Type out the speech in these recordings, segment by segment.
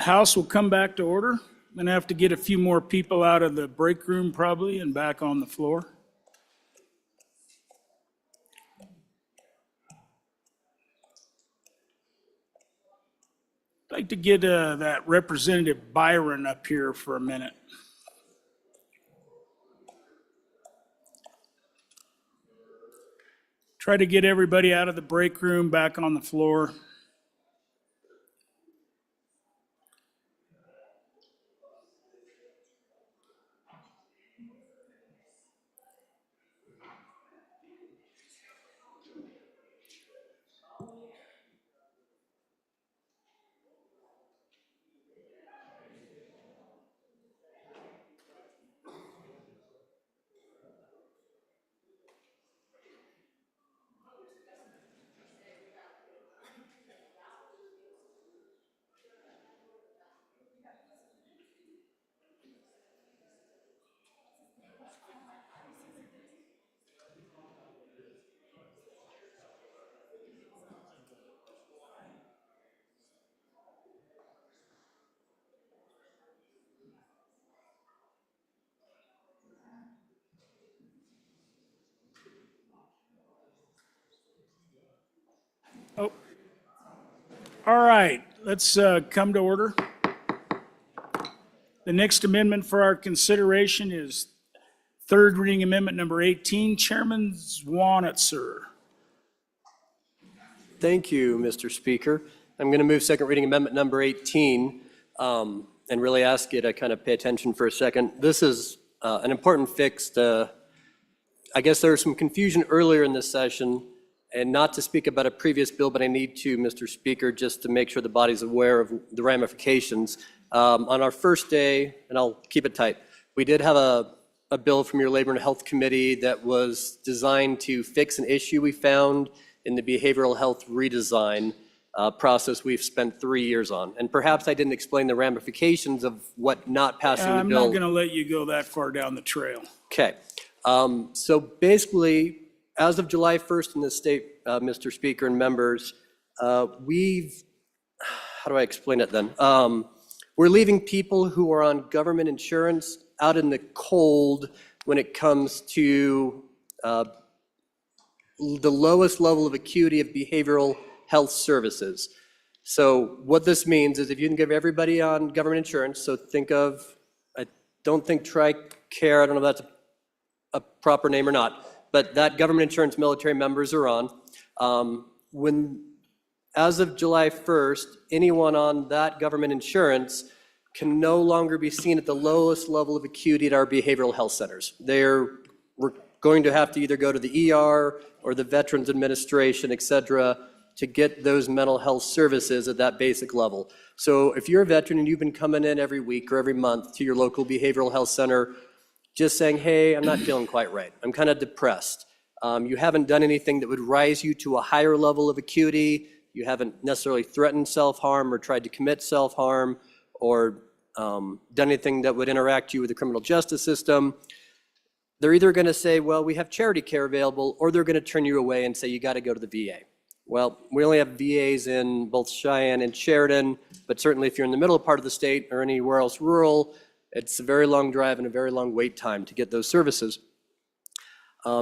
House will come back to order. I'm going to have to get a few more people out of the break room probably and back on the floor. I'd like to get that Representative Byron up here for a minute. Try to get everybody out of the break room back on the floor. Oh, all right, let's come to order. The next amendment for our consideration is third reading amendment number 18, Chairman Zwanitzer. Thank you, Mr. Speaker. I'm going to move second reading amendment number 18 and really ask you to kind of pay attention for a second. This is an important fix. I guess there was some confusion earlier in this session, and not to speak about a previous bill, but I need to, Mr. Speaker, just to make sure the body's aware of the ramifications. On our first day, and I'll keep it tight, we did have a bill from your Labor and Health Committee that was designed to fix an issue we found in the behavioral health redesign process we've spent 3 years on. And perhaps I didn't explain the ramifications of what not passing the bill. I'm not going to let you go that far down the trail. Okay. So basically, as of July 1st in the state, Mr. Speaker and members, how do I explain it then? We're leaving people who are on government insurance out in the cold when it comes to the lowest level of acuity of behavioral health services. So what this means is if you can give everybody on government insurance, so think of, I don't think TRICARE, I don't know if that's a proper name or not, but that government insurance military members are on. As of July 1st, anyone on that government insurance can no longer be seen at the lowest level of acuity at our behavioral health centers. We're going to have to either go to the ER or the Veterans Administration, et cetera, to get those mental health services at that basic level. So if you're a veteran and you've been coming in every week or every month to your local behavioral health center, just saying, hey, I'm not feeling quite right, I'm kind of depressed. You haven't done anything that would rise you to a higher level of acuity, you haven't necessarily threatened self-harm or tried to commit self-harm or done anything that would interact you with the criminal justice system, they're either going to say, well, we have charity care available, or they're going to turn you away and say, you got to go to the VA. Well, we only have VAs in both Cheyenne and Sheridan, but certainly if you're in the middle part of the state or anywhere else rural, it's a very long drive and a very long wait time to get those services.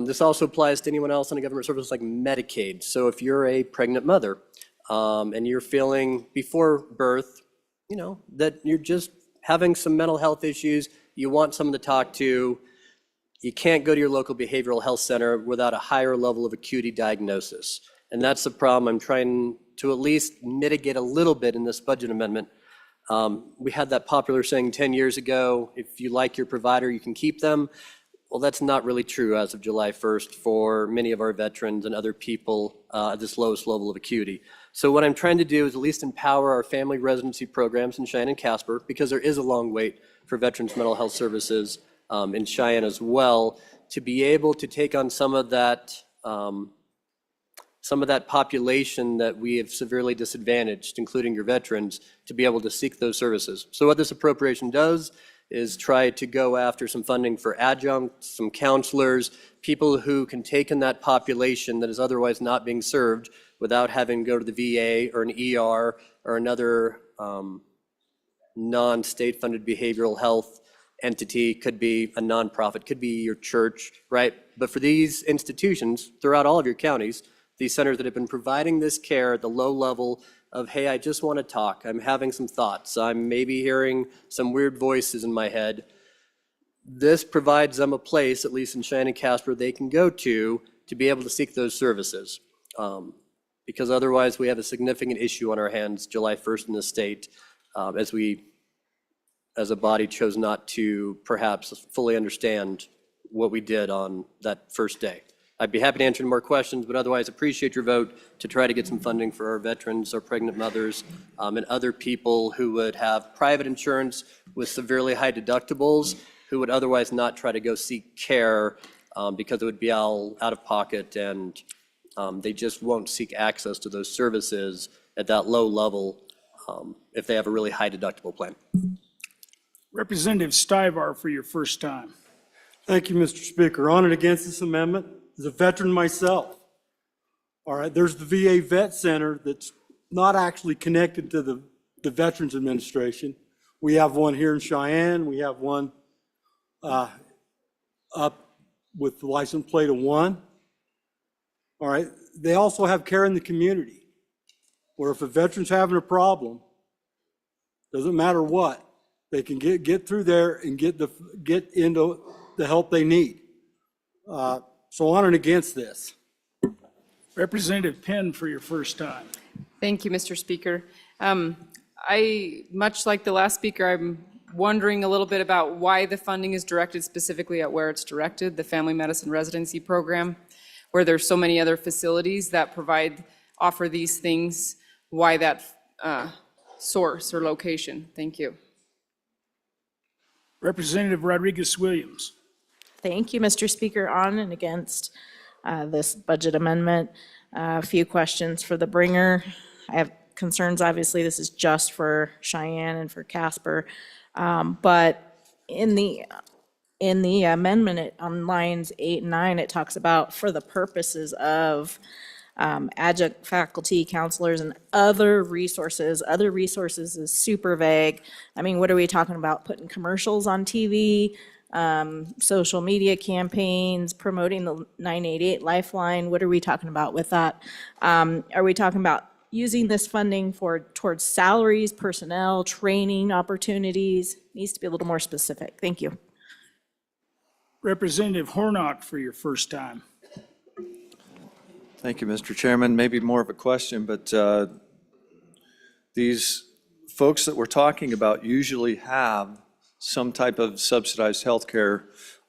This also applies to anyone else on a government service like Medicaid. So if you're a pregnant mother and you're feeling before birth, you know, that you're just having some mental health issues, you want someone to talk to, you can't go to your local behavioral health center without a higher level of acuity diagnosis. And that's the problem I'm trying to at least mitigate a little bit in this budget amendment. We had that popular saying 10 years ago, if you like your provider, you can keep them. Well, that's not really true as of July 1st for many of our veterans and other people at this lowest level of acuity. So what I'm trying to do is at least empower our family residency programs in Cheyenne and Casper, because there is a long wait for veterans mental health services in Cheyenne as well, to be able to take on some of that population that we have severely disadvantaged, including your veterans, to be able to seek those services. So what this appropriation does is try to go after some funding for adjuncts, some counselors, people who can take in that population that is otherwise not being served without having to go to the VA or an ER or another non-state funded behavioral health entity, could be a nonprofit, could be your church, right? But for these institutions throughout all of your counties, these centers that have been providing this care at the low level of, hey, I just want to talk, I'm having some thoughts, I'm maybe hearing some weird voices in my head, this provides them a place, at least in Cheyenne and Casper, they can go to be able to seek those services. Because otherwise, we have a significant issue on our hands July 1st in the state, as we, as a body, chose not to perhaps fully understand what we did on that first day. I'd be happy to answer more questions, but otherwise appreciate your vote to try to get some funding for our veterans, our pregnant mothers, and other people who would have private insurance with severely high deductibles, who would otherwise not try to go seek care because it would be all out of pocket, and they just won't seek access to those services at that low level if they have a really high deductible plan. Representative Stivar for your first time. Thank you, Mr. Speaker. On and against this amendment, as a veteran myself. All right, there's the VA Vet Center that's not actually connected to the Veterans Administration. We have one here in Cheyenne. We have one up with the license plate of 1. All right, they also have care in the community, where if a veteran's having a problem, doesn't matter what, they can get through there and get into the help they need. So on and against this. Representative Penn for your first time. Thank you, Mr. Speaker. Much like the last speaker, I'm wondering a little bit about why the funding is directed specifically at where it's directed, the Family Medicine Residency Program, where there's so many other facilities that offer these things, why that source or location. Thank you. Representative Rodriguez-Williams. Thank you, Mr. Speaker. On and against this budget amendment. A few questions for the bringer. I have concerns, obviously, this is just for Cheyenne and for Casper. But in the amendment on lines 8 and 9, it talks about for the purposes of adjunct faculty, counselors, and other resources. Other resources is super vague. I mean, what are we talking about? Putting commercials on TV, social media campaigns, promoting the 988 Lifeline? What are we talking about with that? Are we talking about using this funding towards salaries, personnel, training opportunities? Needs to be a little more specific. Thank you. Representative Hornock for your first time. Thank you, Mr. Chairman. Maybe more of a question, but these folks that we're talking about usually have some type of subsidized health care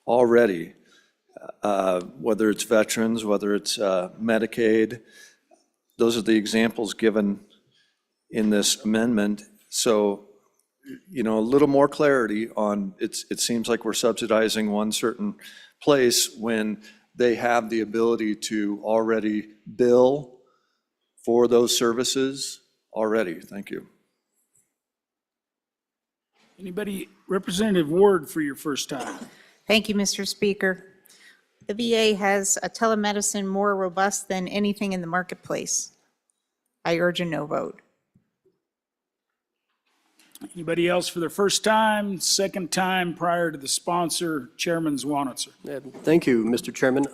already, whether it's veterans, whether it's Medicaid. Those are the examples given in this amendment. So, you know, a little more clarity on it seems like we're subsidizing one certain place when they have the ability to already bill for those services already. Thank you. Anybody? Representative Ward for your first time. Thank you, Mr. Speaker. The VA has a telemedicine more robust than anything in the marketplace. I urge a no vote. Anybody else for their first time, second time prior to the sponsor, Chairman Zwanitzer? Yeah, thank you, Mr. Chairman.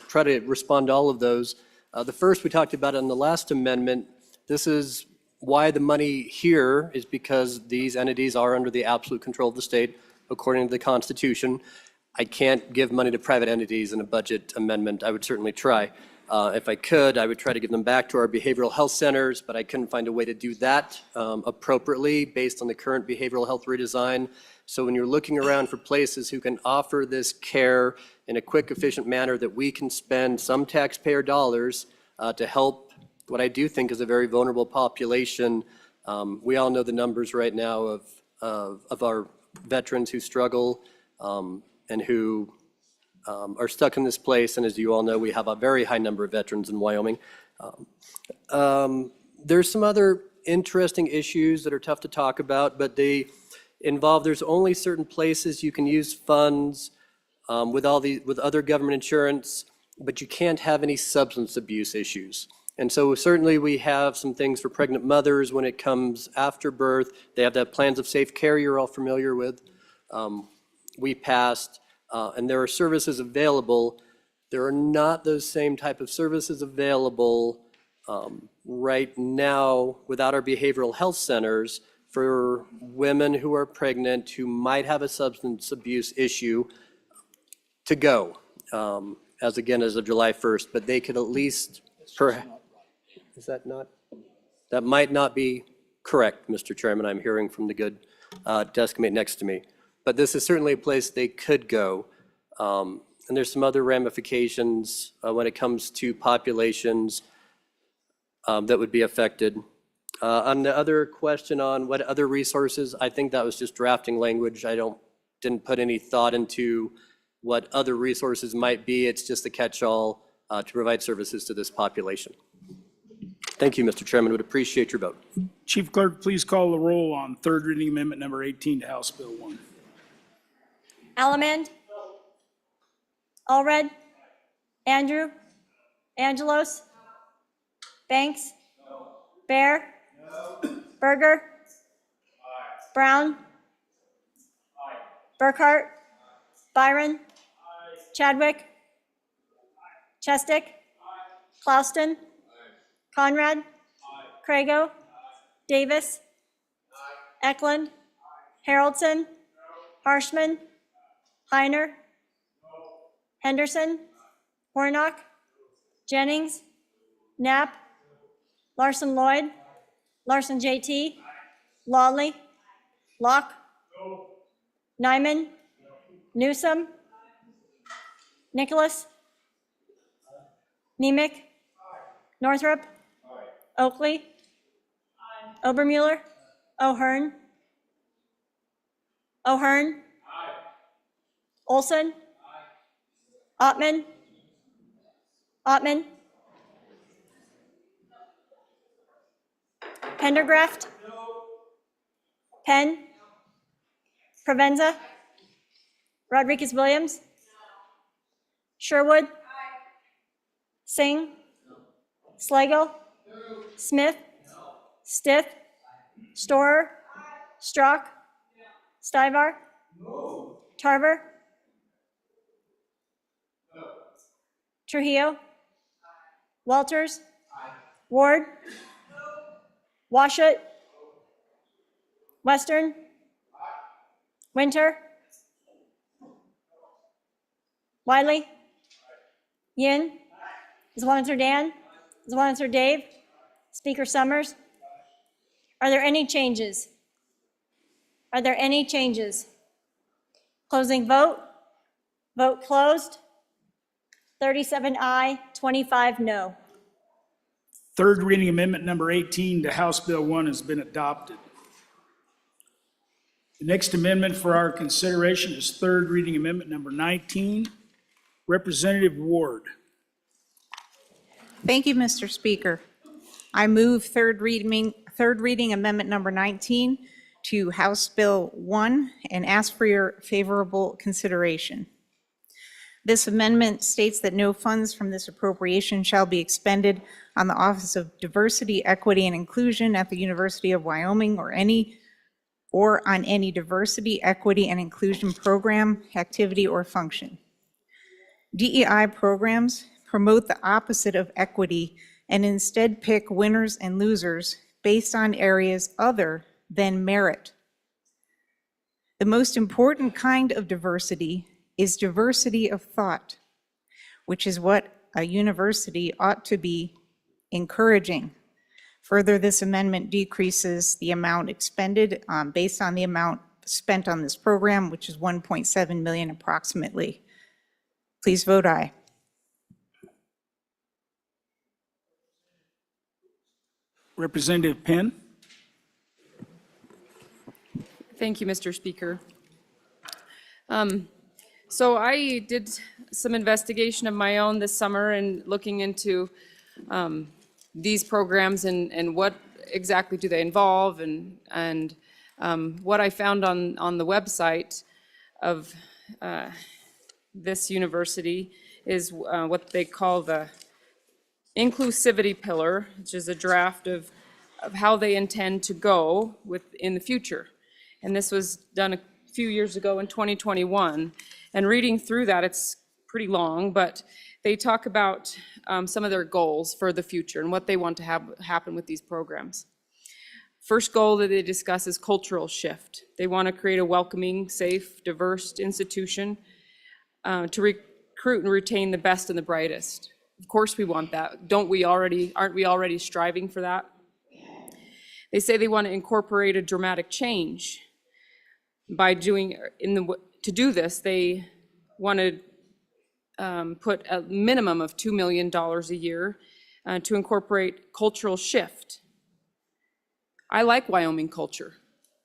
Try to respond to all of those. The first we talked about in the last amendment. This is why the money here is because these entities are under the absolute control of the state, according to the Constitution. I can't give money to private entities in a budget amendment. I would certainly try. If I could, I would try to give them back to our behavioral health centers, but I couldn't find a way to do that appropriately based on the current behavioral health redesign. So when you're looking around for places who can offer this care in a quick, efficient manner that we can spend some taxpayer dollars to help what I do think is a very vulnerable population. We all know the numbers right now of our veterans who struggle and who are stuck in this place, and as you all know, we have a very high number of veterans in Wyoming. There's some other interesting issues that are tough to talk about, but they involve there's only certain places you can use funds with other government insurance, but you can't have any substance abuse issues. And so certainly we have some things for pregnant mothers when it comes after birth. They have that plans of safe care you're all familiar with. We passed, and there are services available. There are not those same type of services available right now without our behavioral health centers for women who are pregnant who might have a substance abuse issue to go, as of July 1st, but they could at least, is that not? That might not be correct, Mr. Chairman. I'm hearing from the good desk mate next to me. But this is certainly a place they could go. And there's some other ramifications when it comes to populations that would be affected. On the other question on what other resources, I think that was just drafting language. Didn't put any thought into what other resources might be. It's just a catch-all to provide services to this population. Thank you, Mr. Chairman. Would appreciate your vote. Chief Clerk, please call the roll on third reading amendment number 18 to House Bill 1. Allemand? Allred? Andrew? Angelos? Banks? Bear? Berger? Brown? Burkhart? Byron? Chadwick? Chestick? Klauston? Conrad? Crago? Davis? Eklund? Haroldson? Harshman? Heiner? Henderson? Warnock? Jennings? Knapp? Larson Lloyd? Larson JT? Lawley? Locke? Nyman? Newsom? Nicholas? Nemec? Northrup? Oakley? Obermuller? O'Hearn? O'Hearn? Olson? Ottman? Ottman? Pendergraft? Penn? Provenza? Rodriguez Williams? Sherwood? Singh? Slagle? Smith? Stith? Storer? Strzok? Stivar? Tarver? Trujillo? Walters? Ward? Washut? Western? Winter? Wiley? Yin? Zwanzer Dan? Zwanzer Dave? Speaker Summers? Are there any changes? Are there any changes? Closing vote? Vote closed. 37 aye, 25 no. Third reading amendment number 18 to House Bill 1 has been adopted. The next amendment for our consideration is third reading amendment number 19. Representative Ward. Thank you, Mr. Speaker. I move third reading amendment number 19 to House Bill 1 and ask for your favorable consideration. This amendment states that no funds from this appropriation shall be expended on the Office of Diversity, Equity, and Inclusion at the University of Wyoming or on any diversity, equity, and inclusion program, activity, or function. DEI programs promote the opposite of equity and instead pick winners and losers based on areas other than merit. The most important kind of diversity is diversity of thought, which is what a university ought to be encouraging. Further, this amendment decreases the amount expended based on the amount spent on this program, which is $1.7 million approximately. Please vote aye. Representative Penn. Thank you, Mr. Speaker. So I did some investigation of my own this summer and looking into these programs and what exactly do they involve and what I found on the website of this university is what they call the inclusivity pillar, which is a draft of how they intend to go in the future. And this was done a few years ago in 2021. And reading through that, it's pretty long, but they talk about some of their goals for the future and what they want to have happen with these programs. First goal that they discuss is cultural shift. They want to create a welcoming, safe, diverse institution to recruit and retain the best and the brightest. Of course we want that. Aren't we already striving for that? They say they want to incorporate a dramatic change. To do this, they want to put a minimum of $2 million a year to incorporate cultural shift. I like Wyoming culture.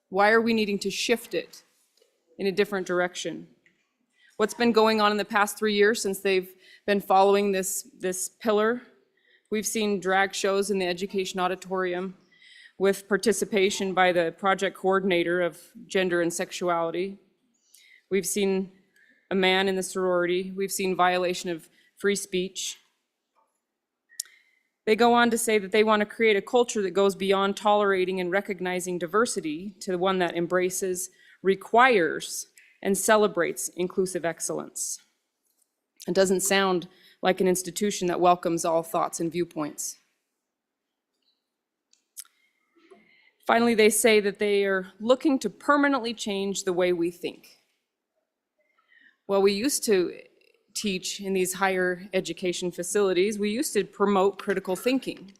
Why are we needing to shift it in a different direction? What's been going on in the past 3 years since they've been following this pillar? We've seen drag shows in the education auditorium with participation by the project coordinator of gender and sexuality. We've seen a man in the sorority. We've seen violation of free speech. They go on to say that they want to create a culture that goes beyond tolerating and recognizing diversity to one that embraces, requires, and celebrates inclusive excellence. It doesn't sound like an institution that welcomes all thoughts and viewpoints. Finally, they say that they are looking to permanently change the way we think. Well, we used to teach in these higher education facilities, we used to promote critical thinking.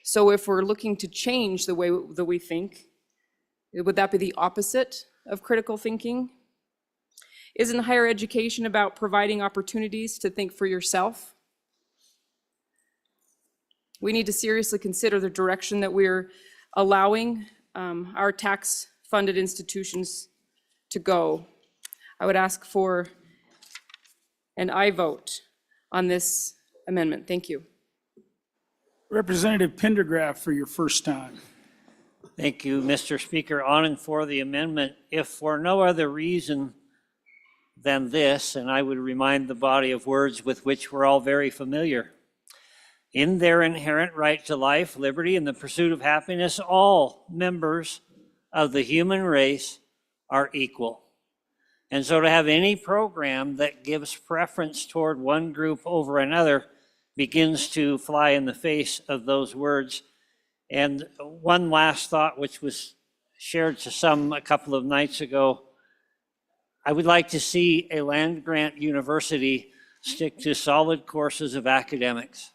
So if we're looking to change the way that we think, would that be the opposite of critical thinking? Isn't higher education about providing opportunities to think for yourself? We need to seriously consider the direction that we're allowing our tax-funded institutions to go. I would ask for an aye vote on this amendment. Thank you. Representative Pendergraft for your first time. Thank you, Mr. Speaker. On and for the amendment, if for no other reason than this, and I would remind the body of words with which we're all very familiar. In their inherent right to life, liberty, and the pursuit of happiness, all members of the human race are equal. And so to have any program that gives preference toward one group over another begins to fly in the face of those words. And one last thought, which was shared to some a couple of nights ago, I would like to see a land-grant university stick to solid courses of academics.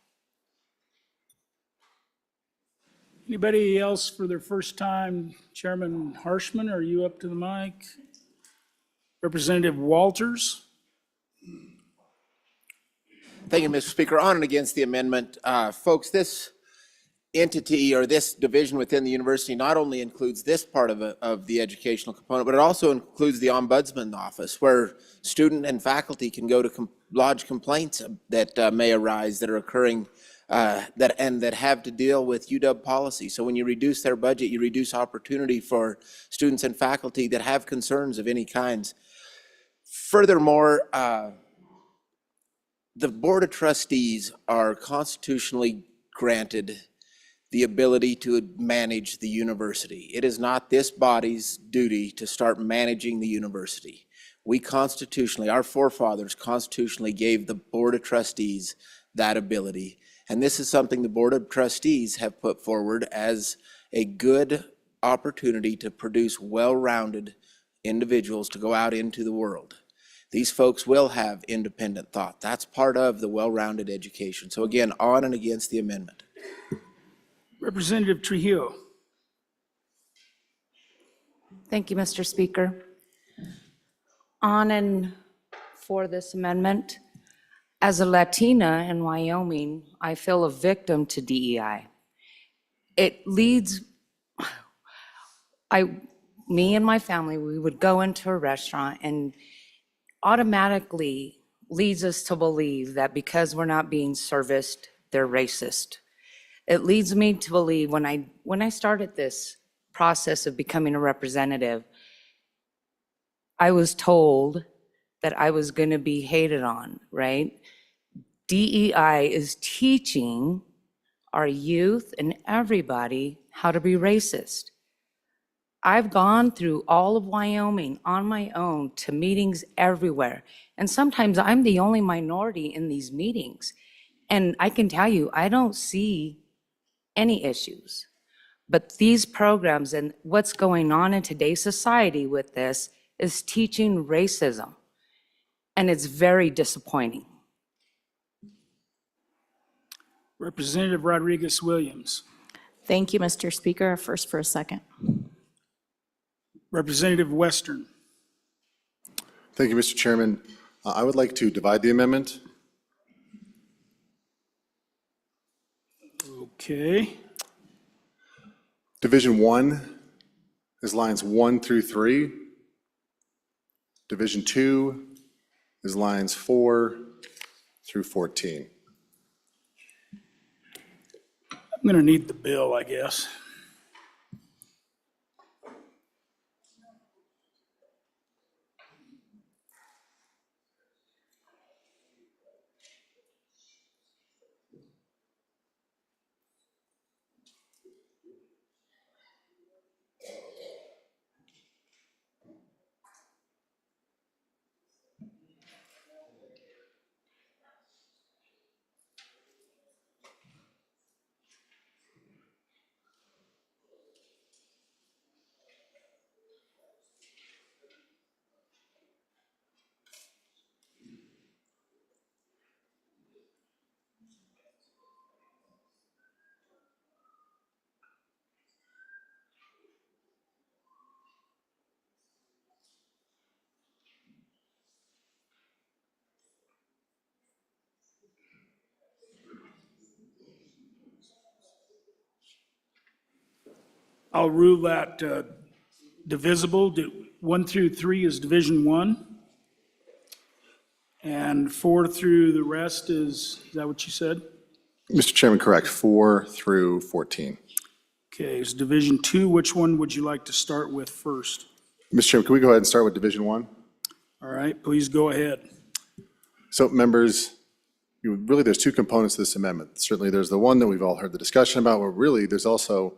Anybody else for their first time? Chairman Harshman, are you up to the mic? Representative Walters? Thank you, Mr. Speaker. On and against the amendment. Folks, this entity or this division within the university not only includes this part of the educational component, but it also includes the ombudsman office where student and faculty can go to lodge complaints that may arise that are occurring that have to deal with UW policy. So when you reduce their budget, you reduce opportunity for students and faculty that have concerns of any kinds. Furthermore, the Board of Trustees are constitutionally granted the ability to manage the university. It is not this body's duty to start managing the university. We constitutionally, our forefathers constitutionally gave the Board of Trustees that ability. And this is something the Board of Trustees have put forward as a good opportunity to produce well-rounded individuals to go out into the world. These folks will have independent thought. That's part of the well-rounded education. So again, on and against the amendment. Representative Trujillo. Thank you, Mr. Speaker. On and for this amendment, as a Latina in Wyoming, I feel a victim to DEI. It leads, me and my family, we would go into a restaurant and automatically leads us to believe that because we're not being serviced, they're racist. It leads me to believe when I started this process of becoming a representative, I was told that I was going to be hated on, right? DEI is teaching our youth and everybody how to be racist. I've gone through all of Wyoming on my own to meetings everywhere. And sometimes I'm the only minority in these meetings. And I can tell you, I don't see any issues. But these programs and what's going on in today's society with this is teaching racism. And it's very disappointing. Representative Rodriguez Williams. Thank you, Mr. Speaker. A first for a second. Representative Western. Thank you, Mr. Chairman. I would like to divide the amendment. Okay. Division 1 is lines 1 through 3. Division 2 is lines 4 through 14. I'm going to need the bill, I guess. I'll rule that divisible. 1 through 3 is Division 1. And 4 through the rest is that what you said? Mr. Chairman, correct, 4 through 14. Okay, is Division 2, which one would you like to start with first? Mr. Chairman, can we go ahead and start with Division 1? All right, please go ahead. So members, really there's two components to this amendment. Certainly there's the one that we've all heard the discussion about, but really there's also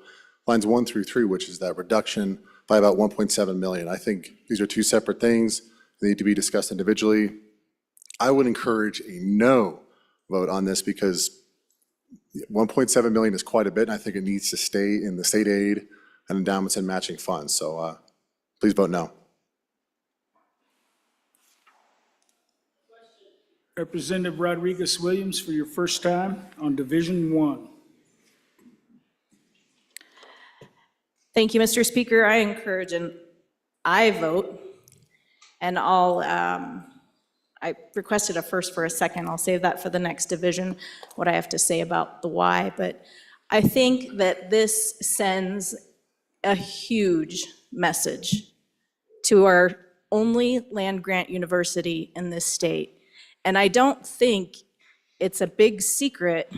lines 1 through 3, which is that reduction by about 1.7 million. I think these are two separate things. They need to be discussed individually. I would encourage a no vote on this because 1.7 million is quite a bit, and I think it needs to stay in the state aid and endowments and matching funds. So please vote no. Representative Rodriguez Williams for your first time on Division 1. Thank you, Mr. Speaker. I encourage an aye vote, and I requested a first for a second. I'll save that for the next division, what I have to say about the why. But I think that this sends a huge message to our only land-grant university in this state. And I don't think it's a big secret,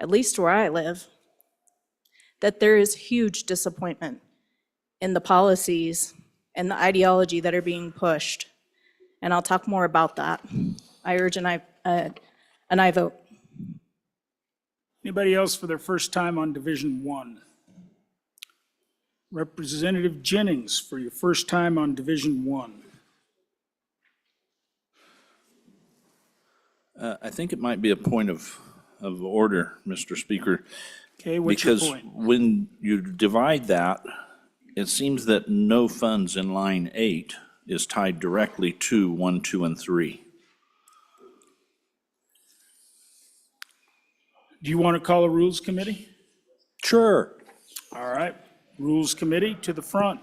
at least where I live, that there is huge disappointment in the policies and the ideology that are being pushed. And I'll talk more about that. I urge an aye vote. Anybody else for their first time on Division 1? Representative Jennings for your first time on Division 1. I think it might be a point of order, Mr. Speaker. Okay, what's your Because point? when you divide that, it seems that no funds in line 8 is tied directly to 1, 2, and 3. Do you want to call a Rules Committee? Sure. All right, Rules Committee to the front.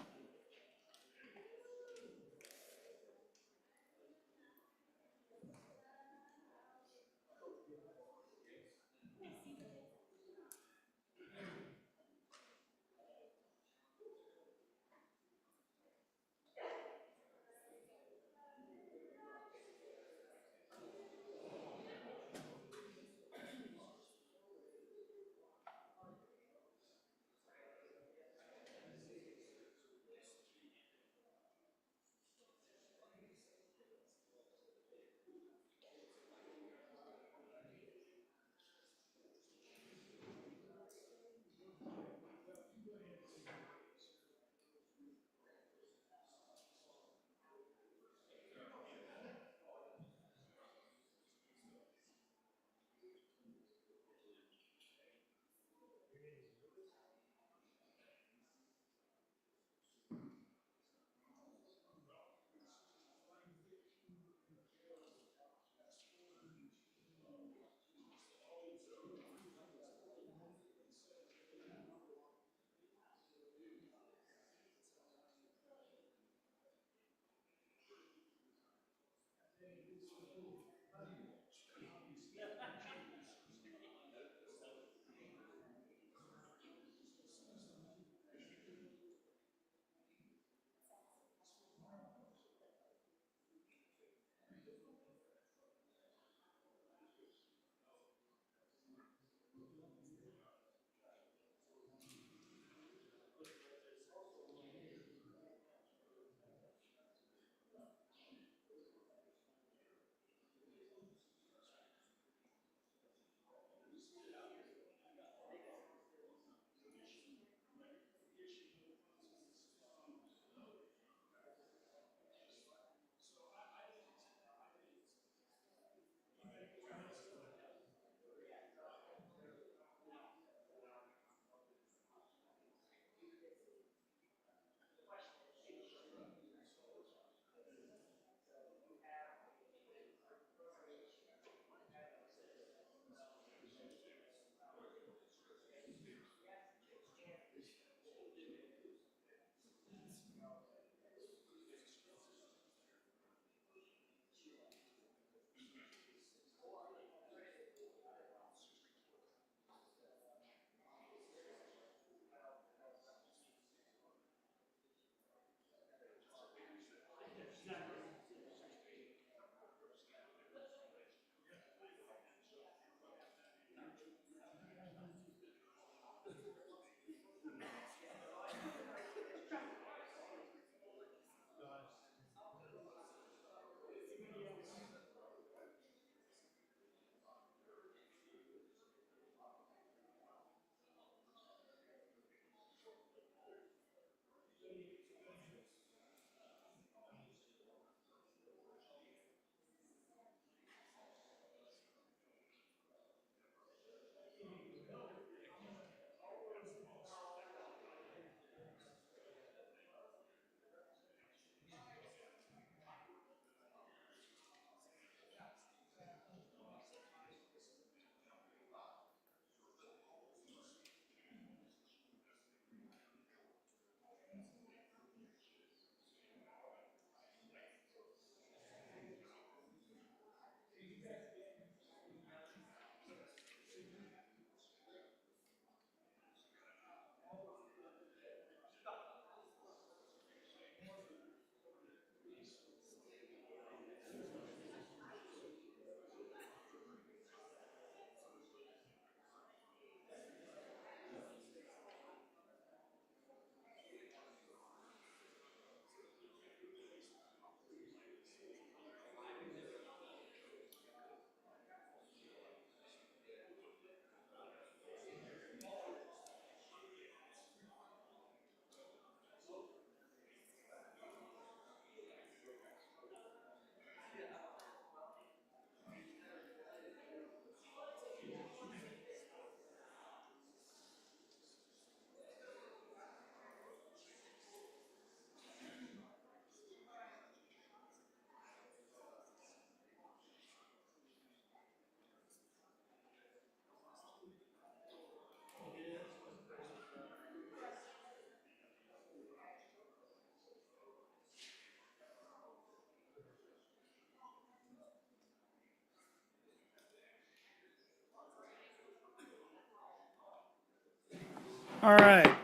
All right.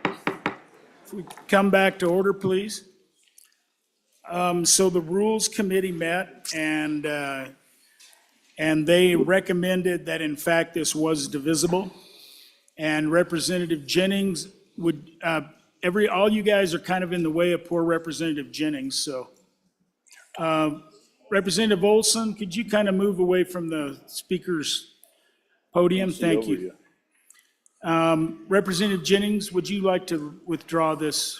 If we come back to order, please. So the Rules Committee met and they recommended that in fact this was divisible. And Representative Jennings would, all you guys are kind of in the way of poor Representative Jennings, so. Representative Olson, could you kind of move away from the speaker's podium? Thank you. Representative Jennings, would you like to withdraw this?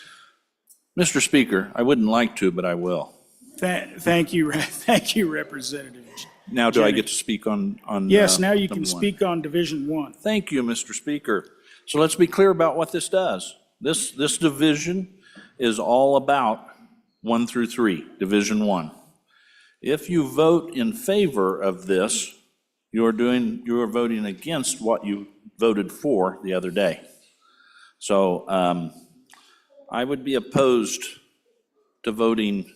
Mr. Speaker, I wouldn't like to, but I will. Thank you, thank you, Representative. Now, do I get to speak on? Yes, now you number can one? speak on Division 1. Thank you, Mr. Speaker. So let's be clear about what this does. This division is all about 1 through 3, Division 1. If you vote in favor of this, you are voting against what you voted for the other day. So I would be opposed to voting.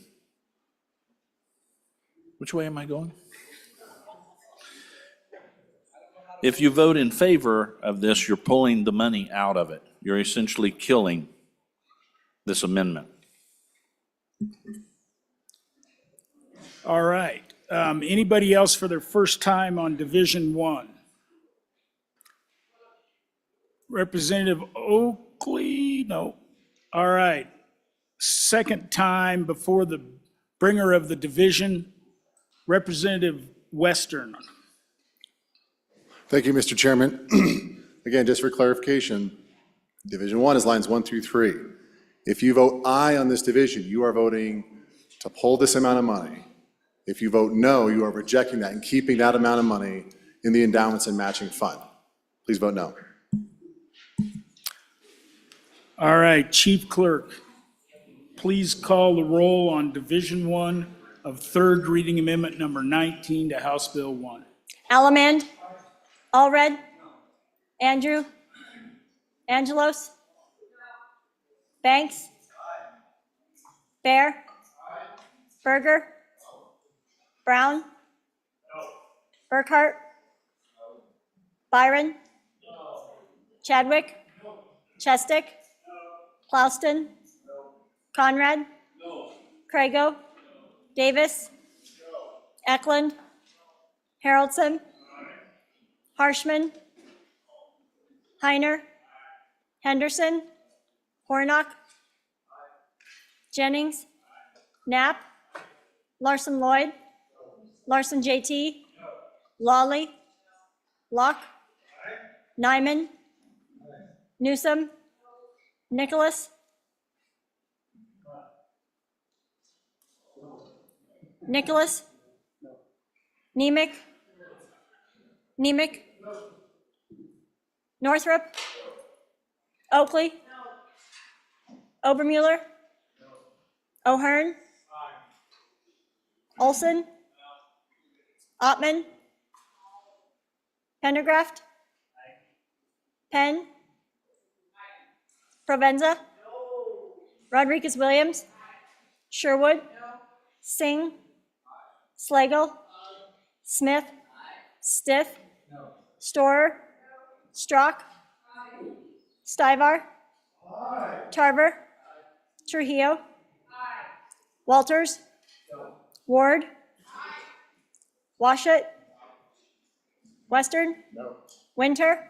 Which way am I going? If you vote in favor of this, you're pulling the money out of it. You're essentially killing this amendment. All right. Anybody else for their first time on Division 1? Representative Oakley? No. All right. Second time before the bringer of the division, Representative Western. Thank you, Mr. Chairman. Again, just for clarification, Division 1 is lines 1 through 3. If you vote aye on this division, you are voting to pull this amount of money. If you vote no, you are rejecting that and keeping that amount of money in the endowments and matching fund. Please vote no. All right, Chief Clerk, please call the roll on Division 1 of third reading amendment number 19 to House Bill 1. Allemande? Allred? Andrew? Angelos? Banks? Bear? Berger? Brown? Burkhart? Byron? Chadwick? Chestick? Plouston? Conrad? Crago? Davis? Eklund? Haroldson? Harshman? Heiner? Henderson? Hornock? Jennings? Knapp? Larson Lloyd? Larson JT? Lawley? Locke? Nyman? Newsom? Nicholas? Nicholas? Nemec? Nemec? Northrop? Oakley? Obermuller? O'Hearn? Olson? Ottman? Pendergraft? Penn? Provenza? Rodriguez Williams? Sherwood? Singh? Slagle? Smith? Stiff? Storer? Strzok? Stivar? Tarver? Trujillo? Walters? Ward? Washut? Western? Winter?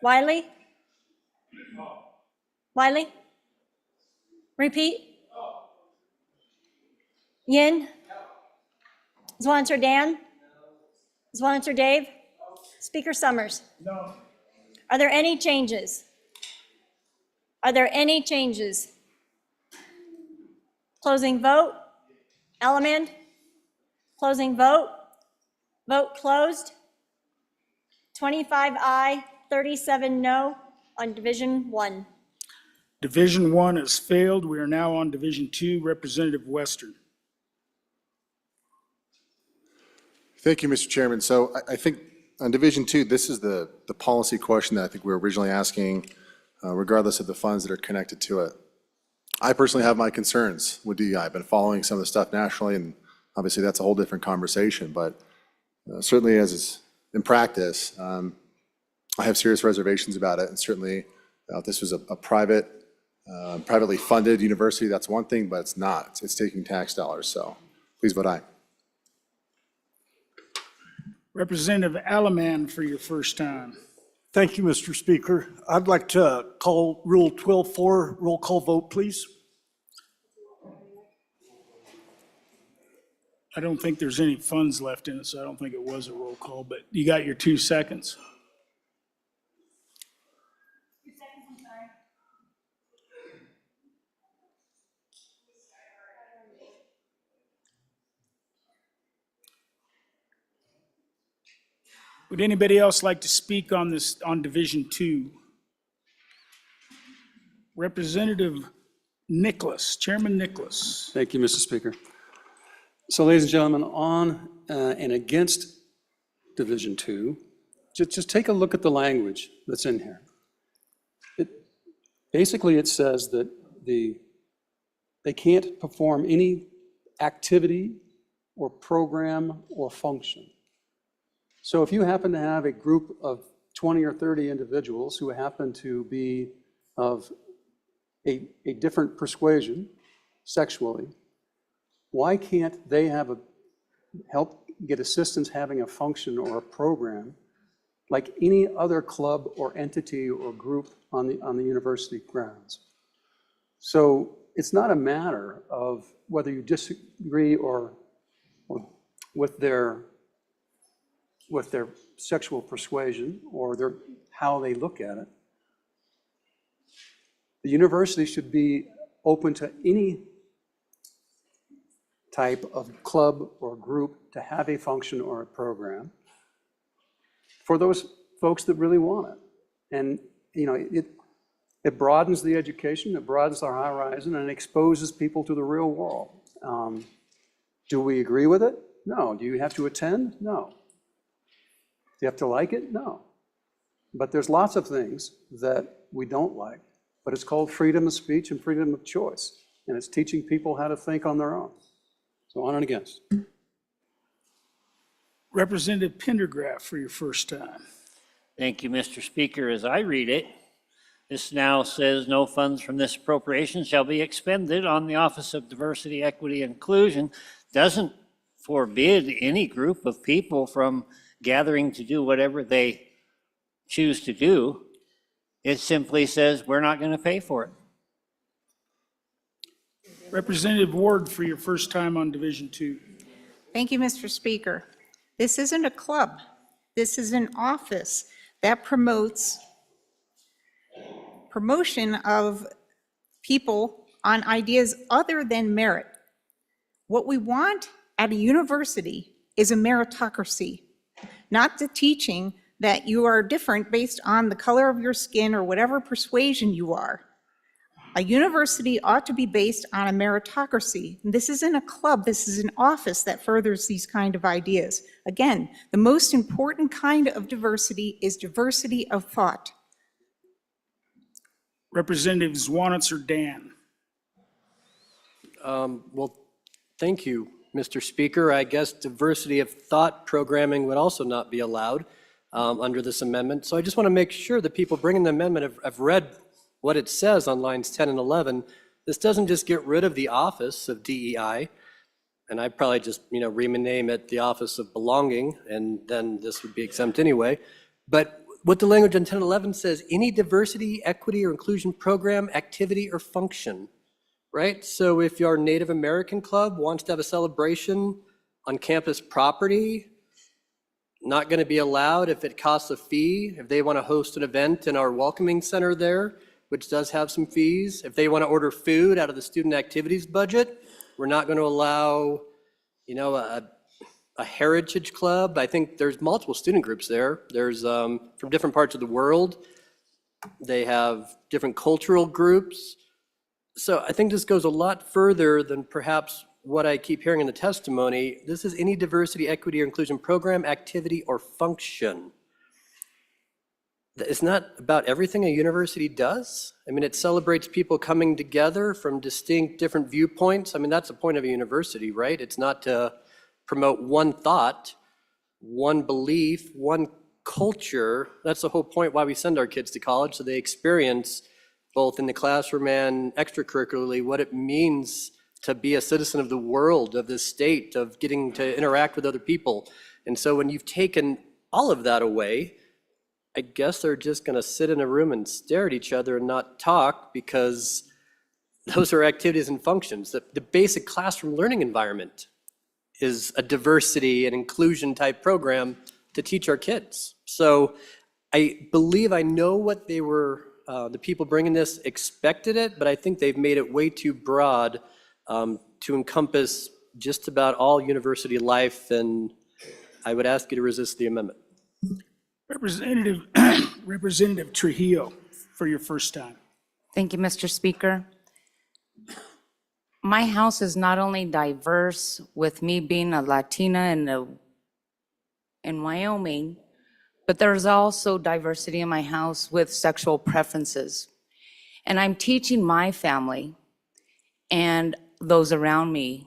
Wiley? Wiley? Repeat? Yin? Zwanzer Dan? Zwanzer Dave? Speaker Summers? No. Are there any changes? Are there any changes? Closing vote. Allemande? Closing vote. Vote closed. 25 aye, 37 no on Division 1. Division 1 has failed. We are now on Division 2. Representative Western. Thank you, Mr. Chairman. So I think on Division 2, this is the policy question that I think we were originally asking, regardless of the funds that are connected to it. I personally have my concerns with DEI. I've been following some of the stuff nationally, and obviously that's a whole different conversation, but certainly as is in practice, I have serious reservations about it, and certainly If this was a privately funded university, that's one thing, but it's not. It's taking tax dollars, so please vote aye. Representative Alaman for your first time. Thank you, Mr. Speaker. I'd like to call Rule 12-4, roll call vote, please. I don't think there's any funds left in it, so I don't think it was a roll call, but you got your 2 seconds. Would anybody else like to speak on this, on Division 2? Representative Nicholas, Chairman Nicholas. Thank you, Mr. Speaker. So ladies and gentlemen, on and against Division 2, just take a look at the language that's in here. Basically, it says that they can't perform any activity or program or function. So if you happen to have a group of 20 or 30 individuals who happen to be of a different persuasion sexually, why can't they have help get assistance having a function or a program like any other club or entity or group on the university grounds? So it's not a matter of whether you disagree or with their sexual persuasion or how they look at it. The university should be open to any type of club or group to have a function or a program for those folks that really want it. And you know, it broadens the education, it broadens our horizon, and it exposes people to the real world. Do we agree with it? No. Do you have to attend? No. Do you have to like it? No. But there's lots of things that we don't like, but it's called freedom of speech and freedom of choice, and it's teaching people how to think on their own. So on and against. Representative Pendergraft for your first time. Thank you, Mr. Speaker. As I read it, this now says no funds from this appropriation shall be expended on the Office of Diversity, Equity, and Inclusion. Doesn't forbid any group of people from gathering to do whatever they choose to do. It simply says we're not going to pay for it. Representative Ward for your first time on Division 2. Thank you, Mr. Speaker. This isn't a club. This is an office that promotion of people on ideas other than merit. What we want at a university is a meritocracy, not the teaching that you are different based on the color of your skin or whatever persuasion you are. A university ought to be based on a meritocracy. This isn't a club, this is an office that furthers these kind of ideas. Again, the most important kind of diversity is diversity of thought. Representative Zwanitzer Dan. Well, thank you, Mr. Speaker. I guess diversity of thought programming would also not be allowed under this amendment. So I just want to make sure that people bringing the amendment have read what it says on lines 10 and 11. This doesn't just get rid of the Office of DEI, and I'd probably just, rename it the Office of Belonging, and then this would be exempt anyway. But what the language on 10 and 11 says, any diversity, equity, or inclusion program, activity, or function, right? So if your Native American club wants to have a celebration on campus property, not going to be allowed if it costs a fee. If they want to host an event in our welcoming center there, which does have some fees. If they want to order food out of the student activities budget, we're not going to allow, a heritage club. I think there's multiple student groups there. There's from different parts of the world. They have different cultural groups. So I think this goes a lot further than perhaps what I keep hearing in the testimony. This is any diversity, equity, or inclusion program, activity, or function. It's not about everything a university does. I mean, it celebrates people coming together from distinct different viewpoints. I mean, that's the point of a university, right? It's not to promote one thought, one belief, one culture, that's the whole point why we send our kids to college, so they experience both in the classroom and extracurricularly what it means to be a citizen of the world, of this state, of getting to interact with other people. And so when you've taken all of that away, I guess they're just gonna sit in a room and stare at each other and not talk, because those are activities and functions. The basic classroom learning environment is a diversity and inclusion type program to teach our kids. So I believe I know what they were, the people bringing this expected it, but I think they've made it way too broad to encompass just about all university life, and I would ask you to resist the amendment. Representative Trujillo, for your first time. Thank you, Mr. Speaker. My house is not only diverse with me being a Latina in Wyoming, but there's also diversity in my house with sexual preferences. And I'm teaching my family and those around me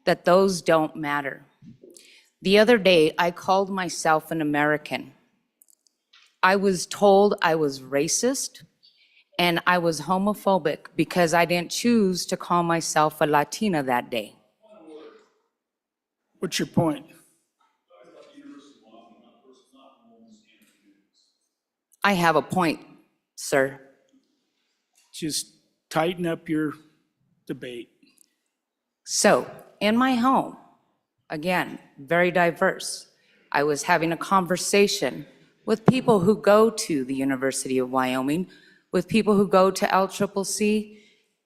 that those don't matter. The other day, I called myself an American. I was told I was racist and I was homophobic because I didn't choose to call myself a Latina that day. What's your point? I have a point, sir. Just tighten up your debate. So, in my home, again, very diverse, I was having a conversation with people who go to the University of Wyoming, with people who go to LCCC,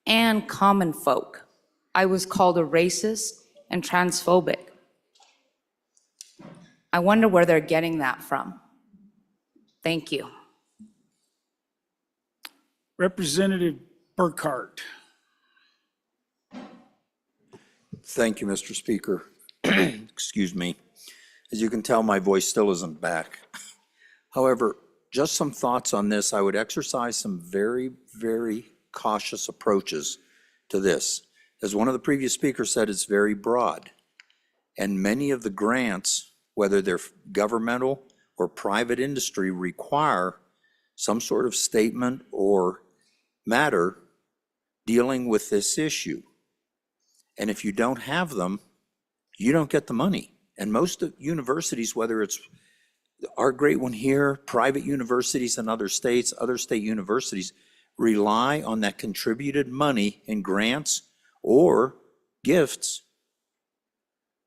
and common folk. I was called a racist and transphobic. I wonder where they're getting that from. Thank you. Representative Burkhart. Thank you, Mr. Speaker. Excuse me. As you can tell, my voice still isn't back. However, just some thoughts on this. I would exercise some very, very cautious approaches to this. As one of the previous speakers said, it's very broad. And many of the grants, whether they're governmental or private industry, require some sort of statement or matter dealing with this issue. And if you don't have them, you don't get the money. And most of universities, whether it's our great one here, private universities in other states, other state universities, rely on that contributed money in grants or gifts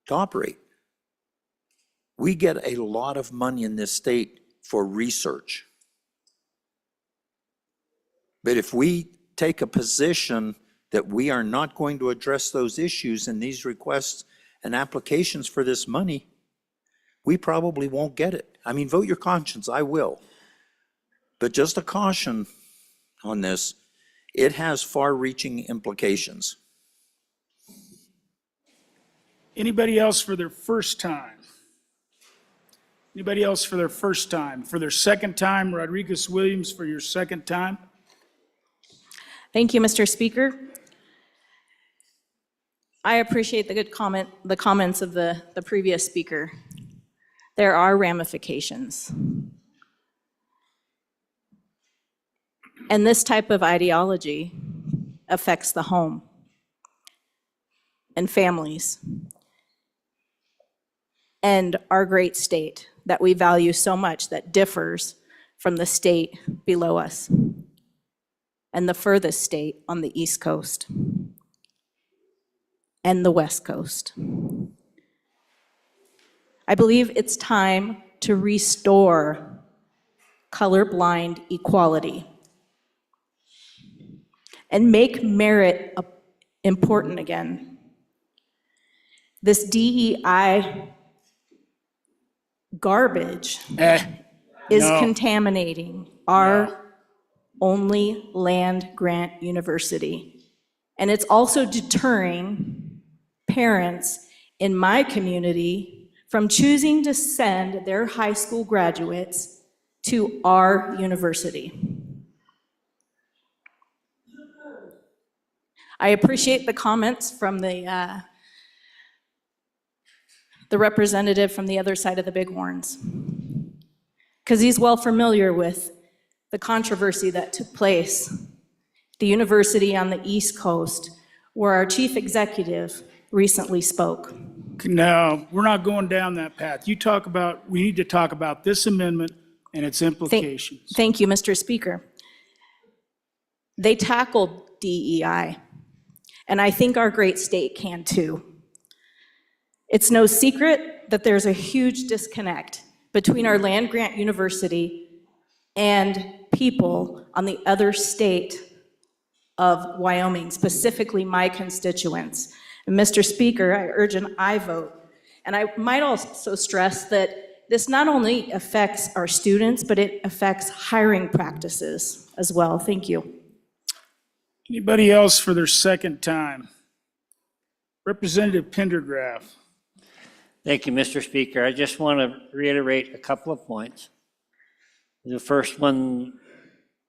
to operate. We get a lot of money in this state for research. But if we take a position that we are not going to address those issues in these requests and applications for this money, we probably won't get it. I mean, vote your conscience, I will. But just a caution on this, it has far-reaching implications. Anybody else for their first time? Anybody else for their first time? For their second time, Rodriguez Williams, for your second time? Thank you, Mr. Speaker. I appreciate the comments of the previous speaker. There are ramifications. And this type of ideology affects the home and families and our great state that we value so much, that differs from the state below us and the furthest state on the East Coast and the West Coast. I believe it's time to restore colorblind equality and make merit important again. This DEI garbage is contaminating our only land grant university. And it's also deterring parents in my community from choosing to send their high school graduates to our university. I appreciate the comments from the representative from the other side of the Bighorns. because he's well familiar with the controversy that took place at the university on the East Coast, where our chief executive recently spoke. No, we're not going down that path. We need to talk about this amendment and its implications. Thank you, Mr. Speaker. They tackled DEI, and I think our great state can too. It's no secret that there's a huge disconnect between our land-grant university and people on the other state of Wyoming, specifically my constituents. And Mr. Speaker, I urge an aye vote. And I might also stress that this not only affects our students, but it affects hiring practices as well. Thank you. Anybody else for their second time? Representative Pendergraph. Thank you, Mr. Speaker. I just want to reiterate a couple of points. The first one,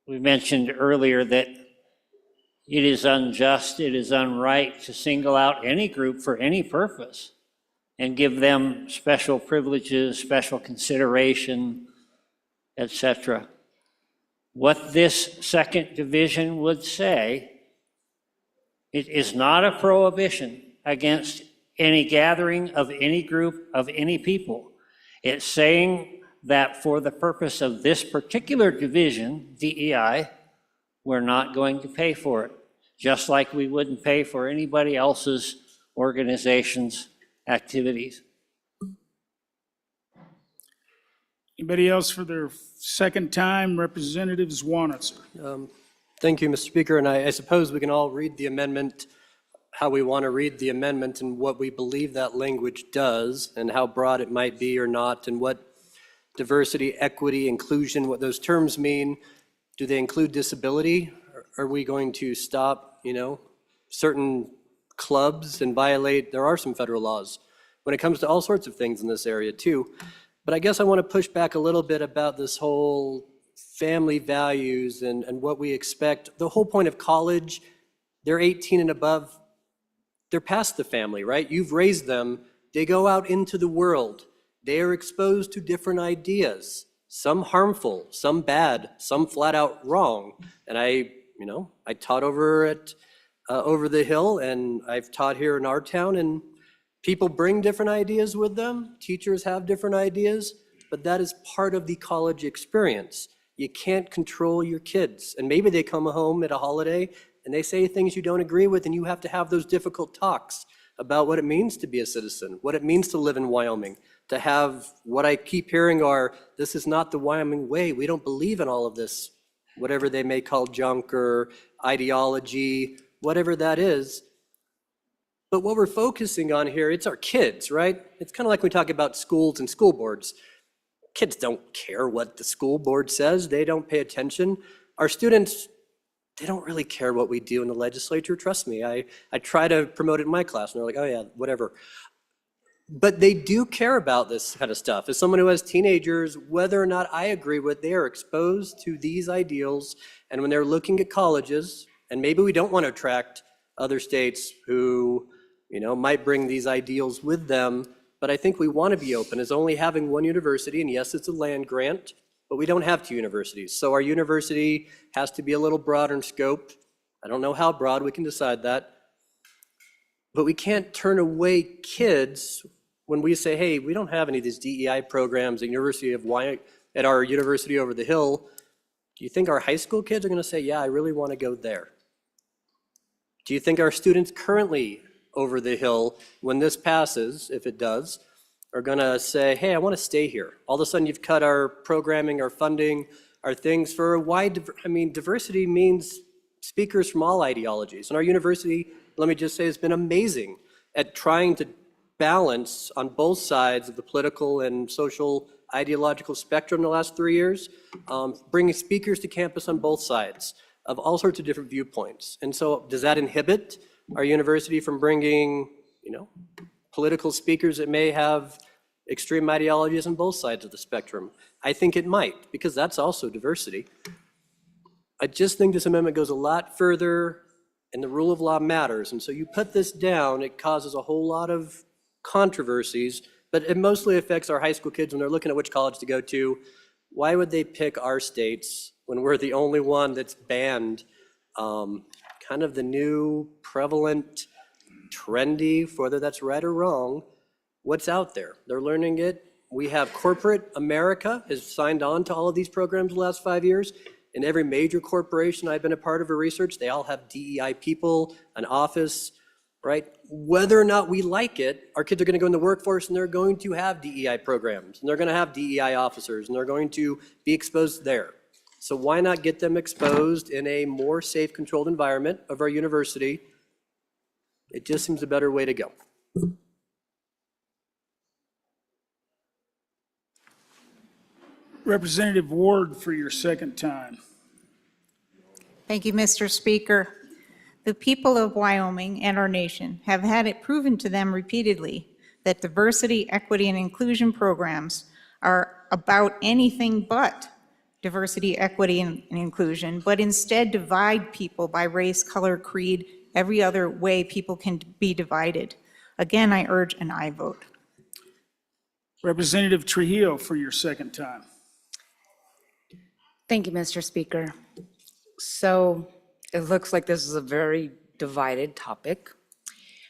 we mentioned earlier that it is unjust, it is unright to single out any group for any purpose and give them special privileges, special consideration, etc. What this second division would say, it is not a prohibition against any gathering of any group of any people. It's saying that for the purpose of this particular division, DEI, we're not going to pay for it, just like we wouldn't pay for anybody else's organization's activities. Anybody else for their second time? Representative Zwanitzer. Thank you, Mr. Speaker, and I suppose we can all read the amendment how we want to read the amendment and what we believe that language does and how broad it might be or not, and what diversity, equity, inclusion, what those terms mean. Do they include disability? Are we going to stop, certain clubs and violate? There are some federal laws when it comes to all sorts of things in this area too. But I guess I want to push back a little bit about this whole family values and what we expect. The whole point of college, they're 18 and above. They're past the family, right? You've raised them. They go out into the world. They are exposed to different ideas, some harmful, some bad, some flat out wrong. And I taught over at Over the Hill, and I've taught here in our town, and people bring different ideas with them. Teachers have different ideas, but that is part of the college experience. You can't control your kids. And maybe they come home at a holiday and they say things you don't agree with, and you have to have those difficult talks about what it means to be a citizen, what it means to live in Wyoming, to have what I keep hearing are, this is not the Wyoming way. We don't believe in all of this, whatever they may call junk or ideology, whatever that is. But what we're focusing on here, it's our kids, right? It's kind of like we talk about schools and school boards. Kids don't care what the school board says. They don't pay attention. Our students, they don't really care what we do in the legislature. Trust me, I try to promote it in my class, and they're like, oh yeah, whatever. But they do care about this kind of stuff. As someone who has teenagers, whether or not I agree with, they are exposed to these ideals. And when they're looking at colleges, and maybe we don't want to attract other states who, might bring these ideals with them, but I think we want to be open as only having one university, and yes, it's a land grant, but we don't have two universities. So our university has to be a little broader in scope. I don't know how broad, we can decide that. But we can't turn away kids when we say, hey, we don't have any of these DEI programs at our university over the hill. Do you think our high school kids are going to say, yeah, I really want to go there? Do you think our students currently over the hill, when this passes, if it does, are going to say, hey, I want to stay here? All of a sudden you've cut our programming, our funding, our things for a wide, diversity means speakers from all ideologies. And our university, let me just say, has been amazing at trying to balance on both sides of the political and social ideological spectrum in the last 3 years, bringing speakers to campus on both sides of all sorts of different viewpoints. And so does that inhibit our university from bringing, political speakers that may have extreme ideologies on both sides of the spectrum? I think it might, because that's also diversity. I just think this amendment goes a lot further, and the rule of law matters. And so you put this down, it causes a whole lot of controversies, but it mostly affects our high school kids when they're looking at which college to go to. why would they pick our states when we're the only one that's banned kind of the new prevalent, trendy, whether that's right or wrong, what's out there? They're learning it. We have corporate America has signed on to all of these programs the last 5 years. In every major corporation I've been a part of a research, they all have DEI people, an office, right? Whether or not we like it, our kids are going to go in the workforce and they're going to have DEI programs and they're going to have DEI officers and they're going to be exposed there. So why not get them exposed in a more safe, controlled environment of our university? It just seems a better way to go. Representative Ward for your second time. Thank you, Mr. Speaker. The people of Wyoming and our nation have had it proven to them repeatedly that diversity, equity, and inclusion programs are about anything but diversity, equity, and inclusion, but instead divide people by race, color, creed, every other way people can be divided. Again, I urge an aye vote. Representative Trujillo for your second time. Thank you, Mr. Speaker. So it looks like this is a very divided topic.